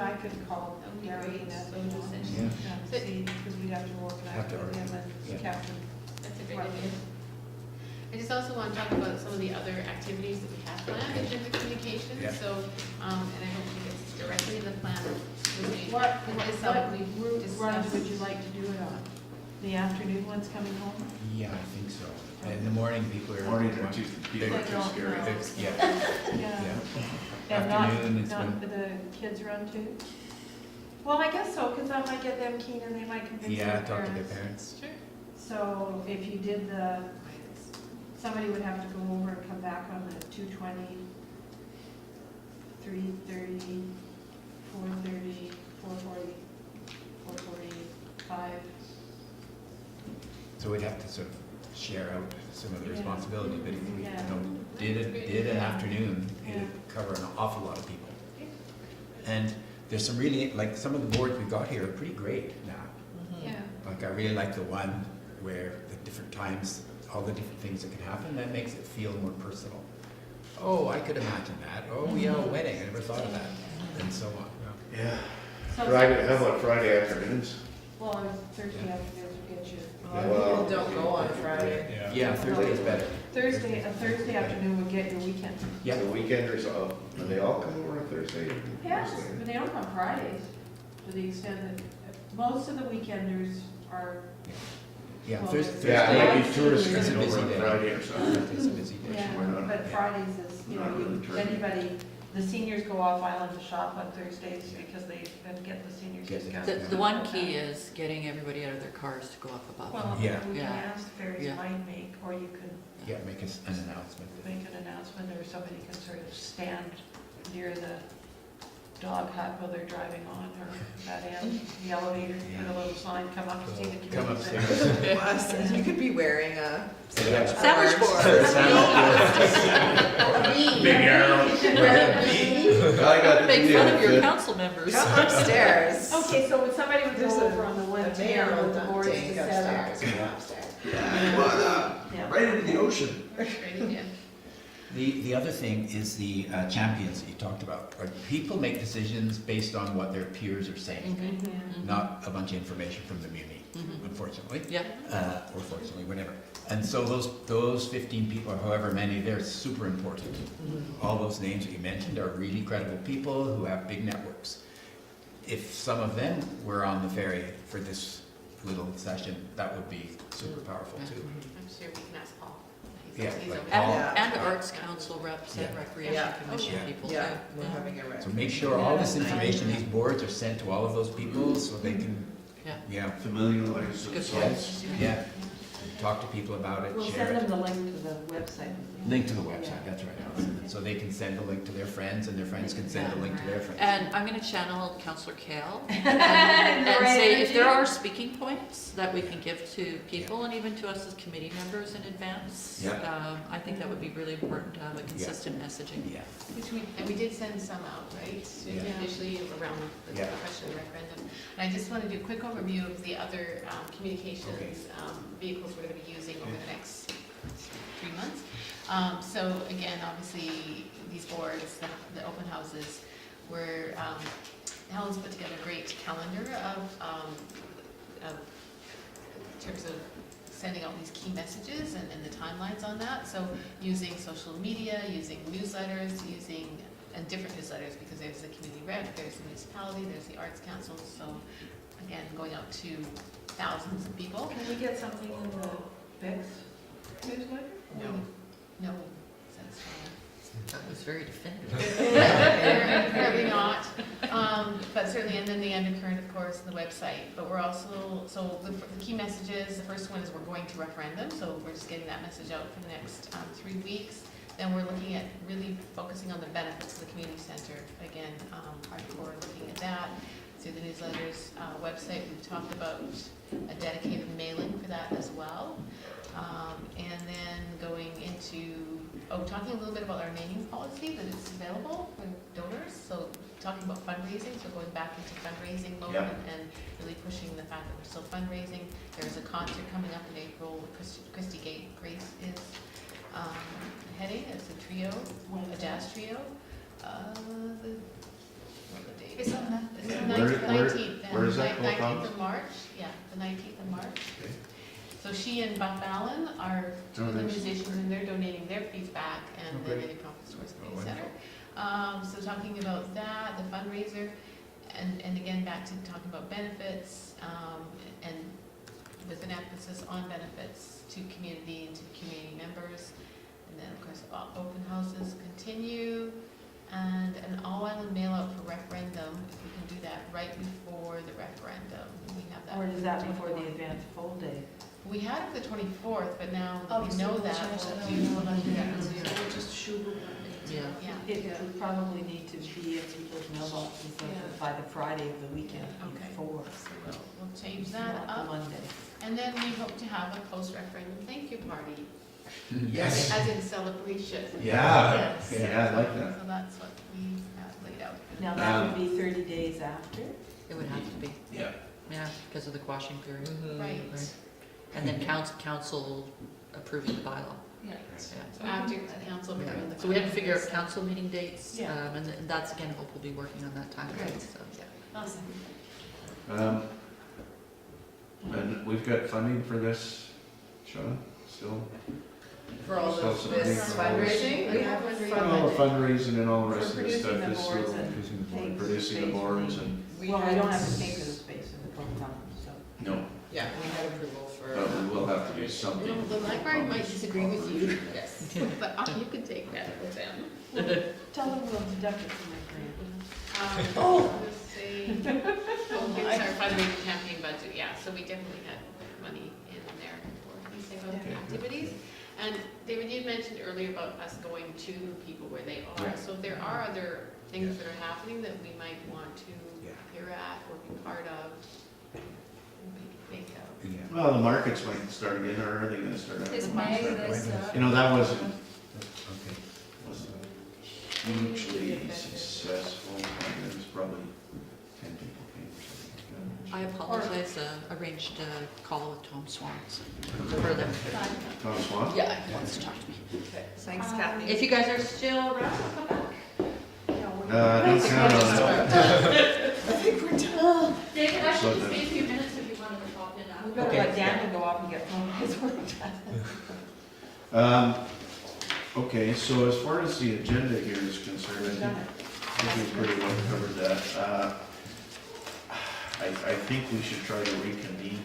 [SPEAKER 4] I could call
[SPEAKER 7] That would be
[SPEAKER 4] Gary
[SPEAKER 7] great.
[SPEAKER 4] and
[SPEAKER 7] So
[SPEAKER 4] that
[SPEAKER 7] just
[SPEAKER 5] Yeah.
[SPEAKER 4] and see, because we'd have to organize
[SPEAKER 5] Have to
[SPEAKER 4] with him
[SPEAKER 5] organize,
[SPEAKER 4] and
[SPEAKER 5] yeah.
[SPEAKER 4] Captain.
[SPEAKER 7] That's a great idea. I just also want to talk about some of the other activities that we have planned in terms of communication.
[SPEAKER 5] Yeah.
[SPEAKER 7] So, and I don't think it's directly in the plan.
[SPEAKER 4] What
[SPEAKER 7] We
[SPEAKER 4] route runs
[SPEAKER 7] discussed.
[SPEAKER 4] would you like to do it on? The afternoon ones coming home?
[SPEAKER 5] Yeah, I think so. In the morning, people are.
[SPEAKER 3] Mornings are too, people are
[SPEAKER 4] They
[SPEAKER 3] too
[SPEAKER 4] don't
[SPEAKER 3] scary.
[SPEAKER 4] know.
[SPEAKER 5] It's- Yeah,
[SPEAKER 4] Yeah.
[SPEAKER 5] yeah.
[SPEAKER 4] And not,
[SPEAKER 5] Afternoon is
[SPEAKER 4] not
[SPEAKER 5] when,
[SPEAKER 4] for the kids run too? Well, I guess so, because that might get them keen and they might convince
[SPEAKER 5] yeah,
[SPEAKER 4] their
[SPEAKER 5] talk to their
[SPEAKER 4] parents.
[SPEAKER 5] parents.
[SPEAKER 7] Sure.
[SPEAKER 4] So if you did somebody would have to go over and come back on the 2:20, 3:30, 4:30, 4:40, 4:45.
[SPEAKER 5] So we'd have to sort of share out some of the
[SPEAKER 4] Yeah.
[SPEAKER 5] responsibility, but if we, you
[SPEAKER 4] Yeah.
[SPEAKER 5] know, did an afternoon,
[SPEAKER 4] Yeah.
[SPEAKER 5] it'd cover an awful lot of people. And there's some really, like, some of the boards we've got here are pretty great now.
[SPEAKER 4] Yeah.
[SPEAKER 5] Like, I really like the one where the different times, all the different things that can happen, that makes it feel more personal. Oh, I could imagine that. Oh, yeah, a wedding, I never thought of that, and so on.
[SPEAKER 3] Yeah.
[SPEAKER 4] So-
[SPEAKER 3] Friday, how about Friday afternoons?
[SPEAKER 4] Well, Thursday afternoons will get you.
[SPEAKER 1] People don't go on Friday.
[SPEAKER 5] Yeah, Thursday is better.
[SPEAKER 4] A Thursday afternoon would get your weekend.
[SPEAKER 5] Yeah,
[SPEAKER 3] The weekenders, do they all come over on Thursday?
[SPEAKER 4] Yes, but they don't come Fridays, to the extent that, most of the weekenders are,
[SPEAKER 5] yeah,
[SPEAKER 4] Well,
[SPEAKER 5] Thursday.
[SPEAKER 3] Yeah, it might be tourists
[SPEAKER 5] It's a
[SPEAKER 3] coming
[SPEAKER 5] busy
[SPEAKER 3] over on
[SPEAKER 5] day.
[SPEAKER 3] Friday or something.
[SPEAKER 5] It's a busy day.
[SPEAKER 4] yeah,
[SPEAKER 3] why not?
[SPEAKER 4] but Fridays is, you know,
[SPEAKER 3] Not really terrific.
[SPEAKER 4] anybody, the seniors go off island to shop on Thursdays because they get the seniors
[SPEAKER 5] Get the-
[SPEAKER 4] discount.
[SPEAKER 6] The one key is getting everybody out of their cars to go up above.
[SPEAKER 4] Well,
[SPEAKER 5] Yeah.
[SPEAKER 4] we can
[SPEAKER 6] Yeah.
[SPEAKER 4] ask ferries
[SPEAKER 6] Yeah.
[SPEAKER 4] might make, or you could
[SPEAKER 5] Yeah, make us an announcement.
[SPEAKER 4] make an announcement, or somebody can sort of stand near the dog hut while they're driving on, or that end, the elevator, put a little sign, come up to see the community.
[SPEAKER 5] Come
[SPEAKER 4] center.
[SPEAKER 5] upstairs.
[SPEAKER 1] Plus, you could be wearing a
[SPEAKER 6] Sandwich board.
[SPEAKER 11] Big arrow.
[SPEAKER 3] I got
[SPEAKER 6] Make fun of your
[SPEAKER 3] the
[SPEAKER 6] council members.
[SPEAKER 1] Come upstairs.
[SPEAKER 4] Okay, so somebody would
[SPEAKER 1] There's
[SPEAKER 4] go
[SPEAKER 1] a-
[SPEAKER 4] over on the one
[SPEAKER 1] a
[SPEAKER 4] ten
[SPEAKER 1] mayoral
[SPEAKER 4] with the boards to
[SPEAKER 1] tank
[SPEAKER 4] set up.
[SPEAKER 1] upstairs, go upstairs.
[SPEAKER 4] Yeah.
[SPEAKER 3] right into the ocean.
[SPEAKER 7] Great idea.
[SPEAKER 5] The other thing is the champions that you talked about. Like, people make decisions based on what their peers are saying,
[SPEAKER 4] Mhm.
[SPEAKER 5] not a bunch of information from the muni,
[SPEAKER 6] Mhm.
[SPEAKER 5] unfortunately.
[SPEAKER 6] Yeah.
[SPEAKER 5] Or fortunately, whatever. And so those 15 people, or however many, they're super important. All those names that you mentioned are really credible people who have big networks. If some of them were on the ferry for this little session, that would be super powerful too.
[SPEAKER 7] I'm sure we can ask Paul.
[SPEAKER 5] Yeah,
[SPEAKER 7] He's
[SPEAKER 5] like
[SPEAKER 7] over
[SPEAKER 5] Paul.
[SPEAKER 7] there.
[SPEAKER 6] And Arts Council reps and
[SPEAKER 5] Yeah.
[SPEAKER 6] Recreation
[SPEAKER 1] Yeah.
[SPEAKER 6] Commission
[SPEAKER 5] Yeah.
[SPEAKER 6] people too.
[SPEAKER 1] Yeah, we're having a rep.
[SPEAKER 5] So make sure all this information, these boards are sent to all of those people so they can,
[SPEAKER 6] Yeah.
[SPEAKER 5] yeah,
[SPEAKER 3] Familiarize
[SPEAKER 6] Good
[SPEAKER 3] themselves.
[SPEAKER 5] yeah, talk to people about it,
[SPEAKER 4] We'll
[SPEAKER 5] share
[SPEAKER 4] send
[SPEAKER 5] it.
[SPEAKER 4] them the link to the website.
[SPEAKER 5] Link to the website, that's right. So they can send a link to their friends and their friends can send a link to their friends.
[SPEAKER 6] And I'm gonna channel Councillor Kale and say if there are speaking points that we can give to people and even to us as committee members in advance,
[SPEAKER 5] Yeah.
[SPEAKER 6] I think that would be really important to have a consistent messaging.
[SPEAKER 5] Yeah,
[SPEAKER 7] And we did send some out, right?
[SPEAKER 5] Yeah.
[SPEAKER 7] Initially around the
[SPEAKER 5] Yeah.
[SPEAKER 7] question and referendum. And I just want to do a quick overview of the other communications vehicles we're going to be using over the next 3 months. So again, obviously, these boards, the open houses, were, Helen's put together a great calendar of in terms of sending out these key messages and the timelines on that. So using social media, using newsletters, and different newsletters, because there's the community rep, there's the municipality, there's the arts council. So again, going out to thousands of people.
[SPEAKER 4] Can we get something in the Bex newsletter?
[SPEAKER 7] No, that's fine.
[SPEAKER 6] That was very definitive.
[SPEAKER 7] Apparently not, but certainly, and then the undercurrent, of course, the website, but we're also, so the key messages, the first one is we're going to referendum, so we're just getting that message out for the next 3 weeks. Then we're looking at really focusing on the benefits of the community center, again, hardcore looking at that, through the newsletters, website, we've talked about a dedicated mailing for that as well. And then going into, talking a little bit about our naming policy, that it's available for donors, so talking about fundraising, so going back into fundraising mode and really pushing the fact that we're still fundraising. There's a concert coming up in April, Christy Grace is heading, it's a trio, a jazz trio. What the date?
[SPEAKER 8] It's on that.
[SPEAKER 7] It's the
[SPEAKER 3] Where-
[SPEAKER 7] 19th.
[SPEAKER 3] where is that called,
[SPEAKER 7] 19th
[SPEAKER 3] Thomas?
[SPEAKER 7] of March, yeah, the 19th of March.
[SPEAKER 3] Okay.
[SPEAKER 7] So she and Buck Allen are two of the
[SPEAKER 3] nice.
[SPEAKER 7] musicians, and they're donating their fees back, and
[SPEAKER 3] Oh,
[SPEAKER 7] then
[SPEAKER 3] great.
[SPEAKER 7] any profits towards the
[SPEAKER 3] Oh,
[SPEAKER 7] community center. So talking about that, the fundraiser, and again, back to talking about benefits, and with an emphasis on benefits to community and to community members. And then, of course, open houses continue, and an all-island mail-out for referendum, if we can do that right before the referendum. We have that.
[SPEAKER 9] Or is that before the advance poll day?
[SPEAKER 7] We had it the 24th, but now that we
[SPEAKER 8] Obviously,
[SPEAKER 7] know
[SPEAKER 8] we'll
[SPEAKER 7] that,
[SPEAKER 8] change that.
[SPEAKER 7] we'll have to do that.
[SPEAKER 8] We'll just shoot it.
[SPEAKER 6] Yeah.
[SPEAKER 7] Yeah,
[SPEAKER 9] It would probably need to be in people's mailboxes by the Friday of the weekend
[SPEAKER 7] Okay.
[SPEAKER 9] before,
[SPEAKER 7] so we'll change that
[SPEAKER 9] not the
[SPEAKER 7] up.
[SPEAKER 9] Monday.
[SPEAKER 7] And then we hope to have a post-referendum thank you party,
[SPEAKER 3] Yes.
[SPEAKER 7] as in celebration.
[SPEAKER 3] Yeah.
[SPEAKER 7] Yes.
[SPEAKER 3] Yeah, I like that.
[SPEAKER 7] So that's what we have laid out.
[SPEAKER 9] Now, that would be 30 days after?
[SPEAKER 6] It would have to be,
[SPEAKER 3] Yeah.
[SPEAKER 6] yeah, because of the quashing period.
[SPEAKER 7] Right.
[SPEAKER 6] Right. And then council approving the bylaw.
[SPEAKER 8] Yeah.
[SPEAKER 7] So after the council, we're doing the.
[SPEAKER 6] So we have to figure out council meeting dates,
[SPEAKER 7] Yeah.
[SPEAKER 6] and that's again, Hope will be working on that timeline,
[SPEAKER 7] Great.
[SPEAKER 6] so.
[SPEAKER 7] Awesome.
[SPEAKER 3] And we've got funding for this, Sean, still?
[SPEAKER 1] For all
[SPEAKER 3] Still
[SPEAKER 1] of
[SPEAKER 3] submitting
[SPEAKER 1] this
[SPEAKER 3] for all this.
[SPEAKER 1] fundraising,
[SPEAKER 7] We have
[SPEAKER 3] All the fundraising and all the rest of
[SPEAKER 9] For
[SPEAKER 3] the stuff,
[SPEAKER 9] producing the
[SPEAKER 3] this
[SPEAKER 9] boards
[SPEAKER 3] little,
[SPEAKER 9] and paying for
[SPEAKER 3] producing the
[SPEAKER 9] space.
[SPEAKER 3] boards and,
[SPEAKER 9] Well, we don't have to pay for the space in the program, so.
[SPEAKER 3] no,
[SPEAKER 1] yeah, we had approval for.
[SPEAKER 3] but we will have to do
[SPEAKER 7] Well,
[SPEAKER 3] something.
[SPEAKER 7] the library might disagree with you,
[SPEAKER 1] Yes.
[SPEAKER 7] but you can take that with them.
[SPEAKER 9] Tell them we'll deduct it from my grant.
[SPEAKER 7] Let's see. Oh, here's our fundraising campaign budget, yeah, so we definitely had money in there for these type of
[SPEAKER 3] Okay.
[SPEAKER 7] activities. And David, you mentioned earlier about us going to people where they are,
[SPEAKER 5] Yeah.
[SPEAKER 7] so if there are other things that are happening that we might want to
[SPEAKER 5] Yeah.
[SPEAKER 7] appear at or be part of, we think of.
[SPEAKER 5] Yeah.
[SPEAKER 3] Well, the markets might start again, or are they gonna start?
[SPEAKER 8] It's
[SPEAKER 3] after?
[SPEAKER 8] May, this,
[SPEAKER 3] You know, that wasn't
[SPEAKER 5] Okay.
[SPEAKER 3] hugely successful, there was probably 10 people came or something like
[SPEAKER 6] I apologize, arranged a call with Tom Swans for them.
[SPEAKER 3] that. Tom Swan?
[SPEAKER 6] Yeah, he wants to talk to me.
[SPEAKER 1] Thanks, Kathy.
[SPEAKER 6] If you guys are still around, come back.
[SPEAKER 3] Don't count on it.
[SPEAKER 6] David, I
[SPEAKER 3] So
[SPEAKER 6] should just
[SPEAKER 3] the-
[SPEAKER 6] be a few minutes if you wanted to pop in
[SPEAKER 9] We
[SPEAKER 6] after.
[SPEAKER 9] better
[SPEAKER 5] Okay.
[SPEAKER 9] let Dan go off and get home his work done.
[SPEAKER 3] Okay, so as far as the agenda here is concerned, I think we pretty well covered that. I think we should try to reconvene.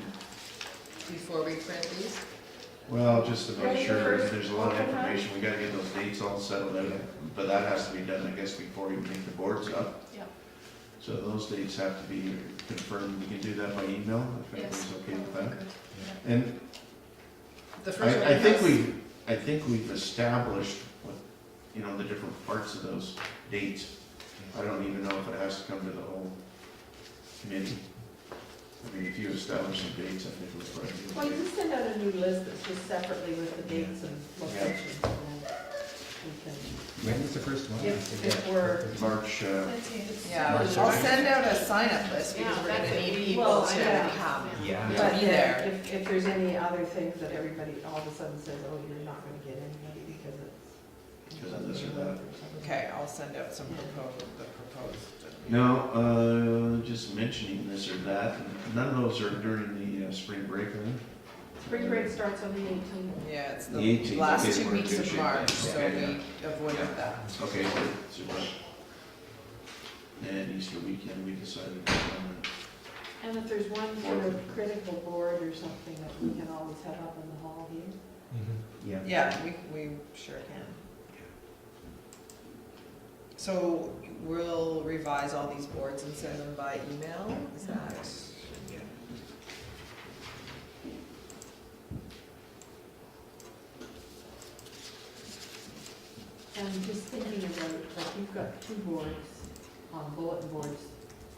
[SPEAKER 1] Before we print these?
[SPEAKER 3] Well, just to make sure, there's a lot of information, we gotta get those dates all settled out, but that has to be done, I guess, before we make the boards up.
[SPEAKER 7] Yep.
[SPEAKER 3] So those dates have to be confirmed, we can do that by email, if
[SPEAKER 7] Yes.
[SPEAKER 3] everybody's okay with that. And
[SPEAKER 1] The first one
[SPEAKER 3] I think
[SPEAKER 1] has-
[SPEAKER 3] I think we've established what, you know, the different parts of those dates. I don't even know if it has to come to the whole committee. I mean, if you establish some dates, I think we're probably.
[SPEAKER 9] Well, you just send out a new list that's just separately with the dates and locations. And then we can,
[SPEAKER 5] When is the first one?
[SPEAKER 9] if we're,
[SPEAKER 3] March,
[SPEAKER 1] Yeah,
[SPEAKER 3] March
[SPEAKER 1] I'll
[SPEAKER 3] 2nd.
[SPEAKER 1] send out a sign-up list because
[SPEAKER 7] Yeah,
[SPEAKER 1] we're
[SPEAKER 7] that's
[SPEAKER 1] gonna need
[SPEAKER 7] easy.
[SPEAKER 1] people
[SPEAKER 9] Well,
[SPEAKER 1] to
[SPEAKER 9] yeah.
[SPEAKER 1] come.
[SPEAKER 5] Yeah.
[SPEAKER 1] To
[SPEAKER 9] but
[SPEAKER 1] be there.
[SPEAKER 9] if there's any other things that everybody all of a sudden says, oh, you're not gonna get anybody because it's.
[SPEAKER 3] Because of this or that.
[SPEAKER 9] something.
[SPEAKER 1] Okay, I'll send out some proposed.
[SPEAKER 3] No, just mentioning this or that, none of those are during the spring break, are they?
[SPEAKER 9] Spring break starts on the 18th.
[SPEAKER 1] Yeah, it's
[SPEAKER 3] The
[SPEAKER 1] the
[SPEAKER 3] 18th,
[SPEAKER 1] last
[SPEAKER 3] okay,
[SPEAKER 1] 2
[SPEAKER 3] we're in
[SPEAKER 1] weeks
[SPEAKER 3] good
[SPEAKER 1] of
[SPEAKER 3] shape
[SPEAKER 1] March,
[SPEAKER 3] then.
[SPEAKER 1] so
[SPEAKER 3] Okay,
[SPEAKER 1] we avoided that.
[SPEAKER 3] Okay, good, super. And Easter weekend, we decided to come
[SPEAKER 9] And if there's one sort of critical board or something that we can always have up in the hall here.
[SPEAKER 5] Yeah.
[SPEAKER 1] Yeah, we sure can. So we'll revise all these boards and send them by email, is that?
[SPEAKER 9] And just thinking about, like, you've got 2 boards on bulletin boards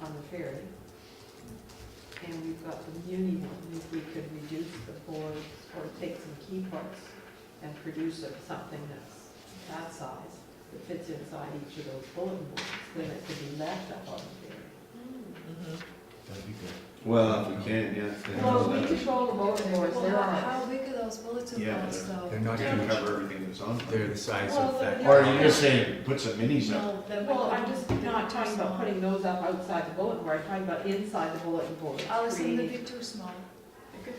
[SPEAKER 9] on the ferry. And we've got the muni one, if we could reduce the boards or take some key parts and produce something that's that size, that fits inside each of those bulletin boards, then it could be left up on the ferry.
[SPEAKER 5] That'd be good.
[SPEAKER 3] Well, if we can, yeah.
[SPEAKER 9] Well, we control the bulletin boards,
[SPEAKER 8] Well,
[SPEAKER 9] there
[SPEAKER 8] how
[SPEAKER 9] are.
[SPEAKER 8] big are those bulletin
[SPEAKER 3] Yeah,
[SPEAKER 8] boards though?
[SPEAKER 5] They're not
[SPEAKER 3] Can
[SPEAKER 5] huge.
[SPEAKER 3] cover everything that's on.
[SPEAKER 5] They're the size
[SPEAKER 9] Well,
[SPEAKER 5] of that.
[SPEAKER 3] Or you just saying, put some minis up.
[SPEAKER 8] No, they're
[SPEAKER 9] Well,
[SPEAKER 8] bigger.
[SPEAKER 9] I'm just not talking about putting those up outside the bulletin board, I'm talking about inside the bulletin board.
[SPEAKER 8] Alison, they'd
[SPEAKER 9] creating-
[SPEAKER 8] be too small.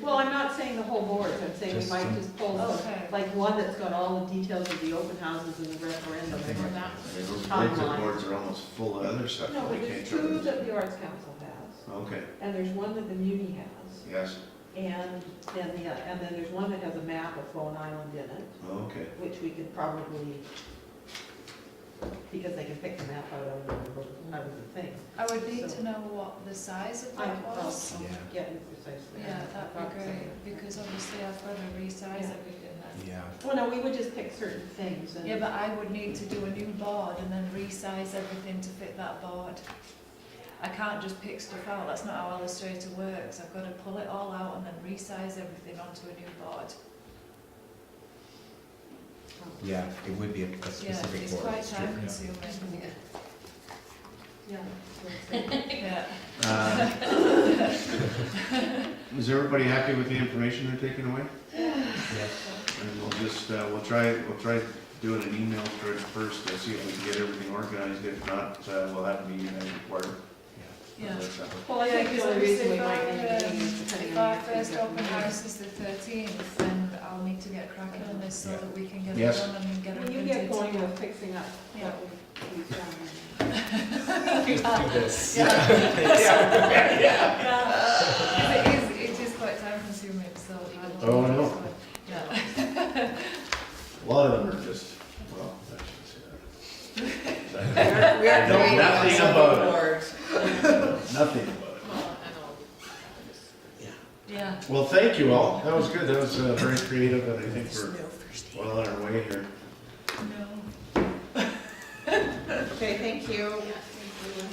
[SPEAKER 9] Well, I'm not saying the whole board, I'm saying we
[SPEAKER 5] Just
[SPEAKER 9] might
[SPEAKER 5] some-
[SPEAKER 9] just pull some,
[SPEAKER 8] Okay.
[SPEAKER 9] like one that's got all the details of the open houses and the referendum and that.
[SPEAKER 3] Those
[SPEAKER 9] Timeline.
[SPEAKER 3] bulletin boards are almost full of other stuff.
[SPEAKER 9] No,
[SPEAKER 3] that
[SPEAKER 9] but
[SPEAKER 3] we
[SPEAKER 9] there's
[SPEAKER 3] can't
[SPEAKER 9] 2
[SPEAKER 3] cover.
[SPEAKER 9] that the Arts Council has,
[SPEAKER 3] Okay,
[SPEAKER 9] and there's one that the Muni has,
[SPEAKER 3] yes,
[SPEAKER 9] and then there's one that has a map of Bowen Island in it,
[SPEAKER 3] okay.
[SPEAKER 9] which we could probably, because they can pick the map out of the thing.
[SPEAKER 8] I would need
[SPEAKER 9] So-
[SPEAKER 8] to know what the size of
[SPEAKER 9] I
[SPEAKER 8] that was.
[SPEAKER 5] Yeah.
[SPEAKER 9] Get it precisely.
[SPEAKER 8] Yeah, that'd be great, because obviously I've got to resize everything then.
[SPEAKER 5] Yeah.
[SPEAKER 9] Well, no, we would just pick certain things and.
[SPEAKER 8] Yeah, but I would need to do a new board and then resize everything to fit that board. I can't just pick stuff out, that's not how Illustrator works. I've got to pull it all out and then resize everything onto a new board.
[SPEAKER 5] Yeah, it would be a
[SPEAKER 8] Yeah,
[SPEAKER 5] specific
[SPEAKER 8] it's
[SPEAKER 5] board.
[SPEAKER 8] quite time
[SPEAKER 5] Yeah.
[SPEAKER 8] consuming.
[SPEAKER 9] Yeah. that's it.
[SPEAKER 8] Yeah.
[SPEAKER 3] Is everybody happy with the information they're taking away?
[SPEAKER 5] Yes.
[SPEAKER 3] And we'll just, we'll try doing an email thread first to see if we can get everything organized. If not, we'll have a meeting as required.
[SPEAKER 8] Yeah.
[SPEAKER 9] Well, I
[SPEAKER 8] Yeah,
[SPEAKER 9] think
[SPEAKER 8] because
[SPEAKER 9] the only reason we
[SPEAKER 8] obviously
[SPEAKER 9] might need a meeting is depending
[SPEAKER 8] if
[SPEAKER 9] on.
[SPEAKER 8] our
[SPEAKER 9] the
[SPEAKER 8] first
[SPEAKER 9] activity
[SPEAKER 8] open
[SPEAKER 9] of the
[SPEAKER 8] house is the 13th, then I'll need to get cracking on this so
[SPEAKER 5] Yeah.
[SPEAKER 8] that we can get it
[SPEAKER 3] Yes.
[SPEAKER 8] done and get it
[SPEAKER 9] meeting. When you
[SPEAKER 8] printed.
[SPEAKER 9] get going with fixing up
[SPEAKER 8] Yeah.
[SPEAKER 9] what we've done.
[SPEAKER 5] Do this.
[SPEAKER 8] Yeah. It is quite time consuming, so I will.
[SPEAKER 3] Oh, I know.
[SPEAKER 8] Yeah.
[SPEAKER 3] A lot of them are just, well, I shouldn't say
[SPEAKER 1] We are
[SPEAKER 3] No,
[SPEAKER 1] creating
[SPEAKER 3] nothing
[SPEAKER 1] a
[SPEAKER 3] about it.
[SPEAKER 1] board.
[SPEAKER 3] that. Nothing about it.
[SPEAKER 8] Yeah.
[SPEAKER 3] Well, thank you all. That was good. That was very creative, and I think we're well on our way here.
[SPEAKER 8] No.
[SPEAKER 1] Okay, thank you.
[SPEAKER 7] Yeah, thank you.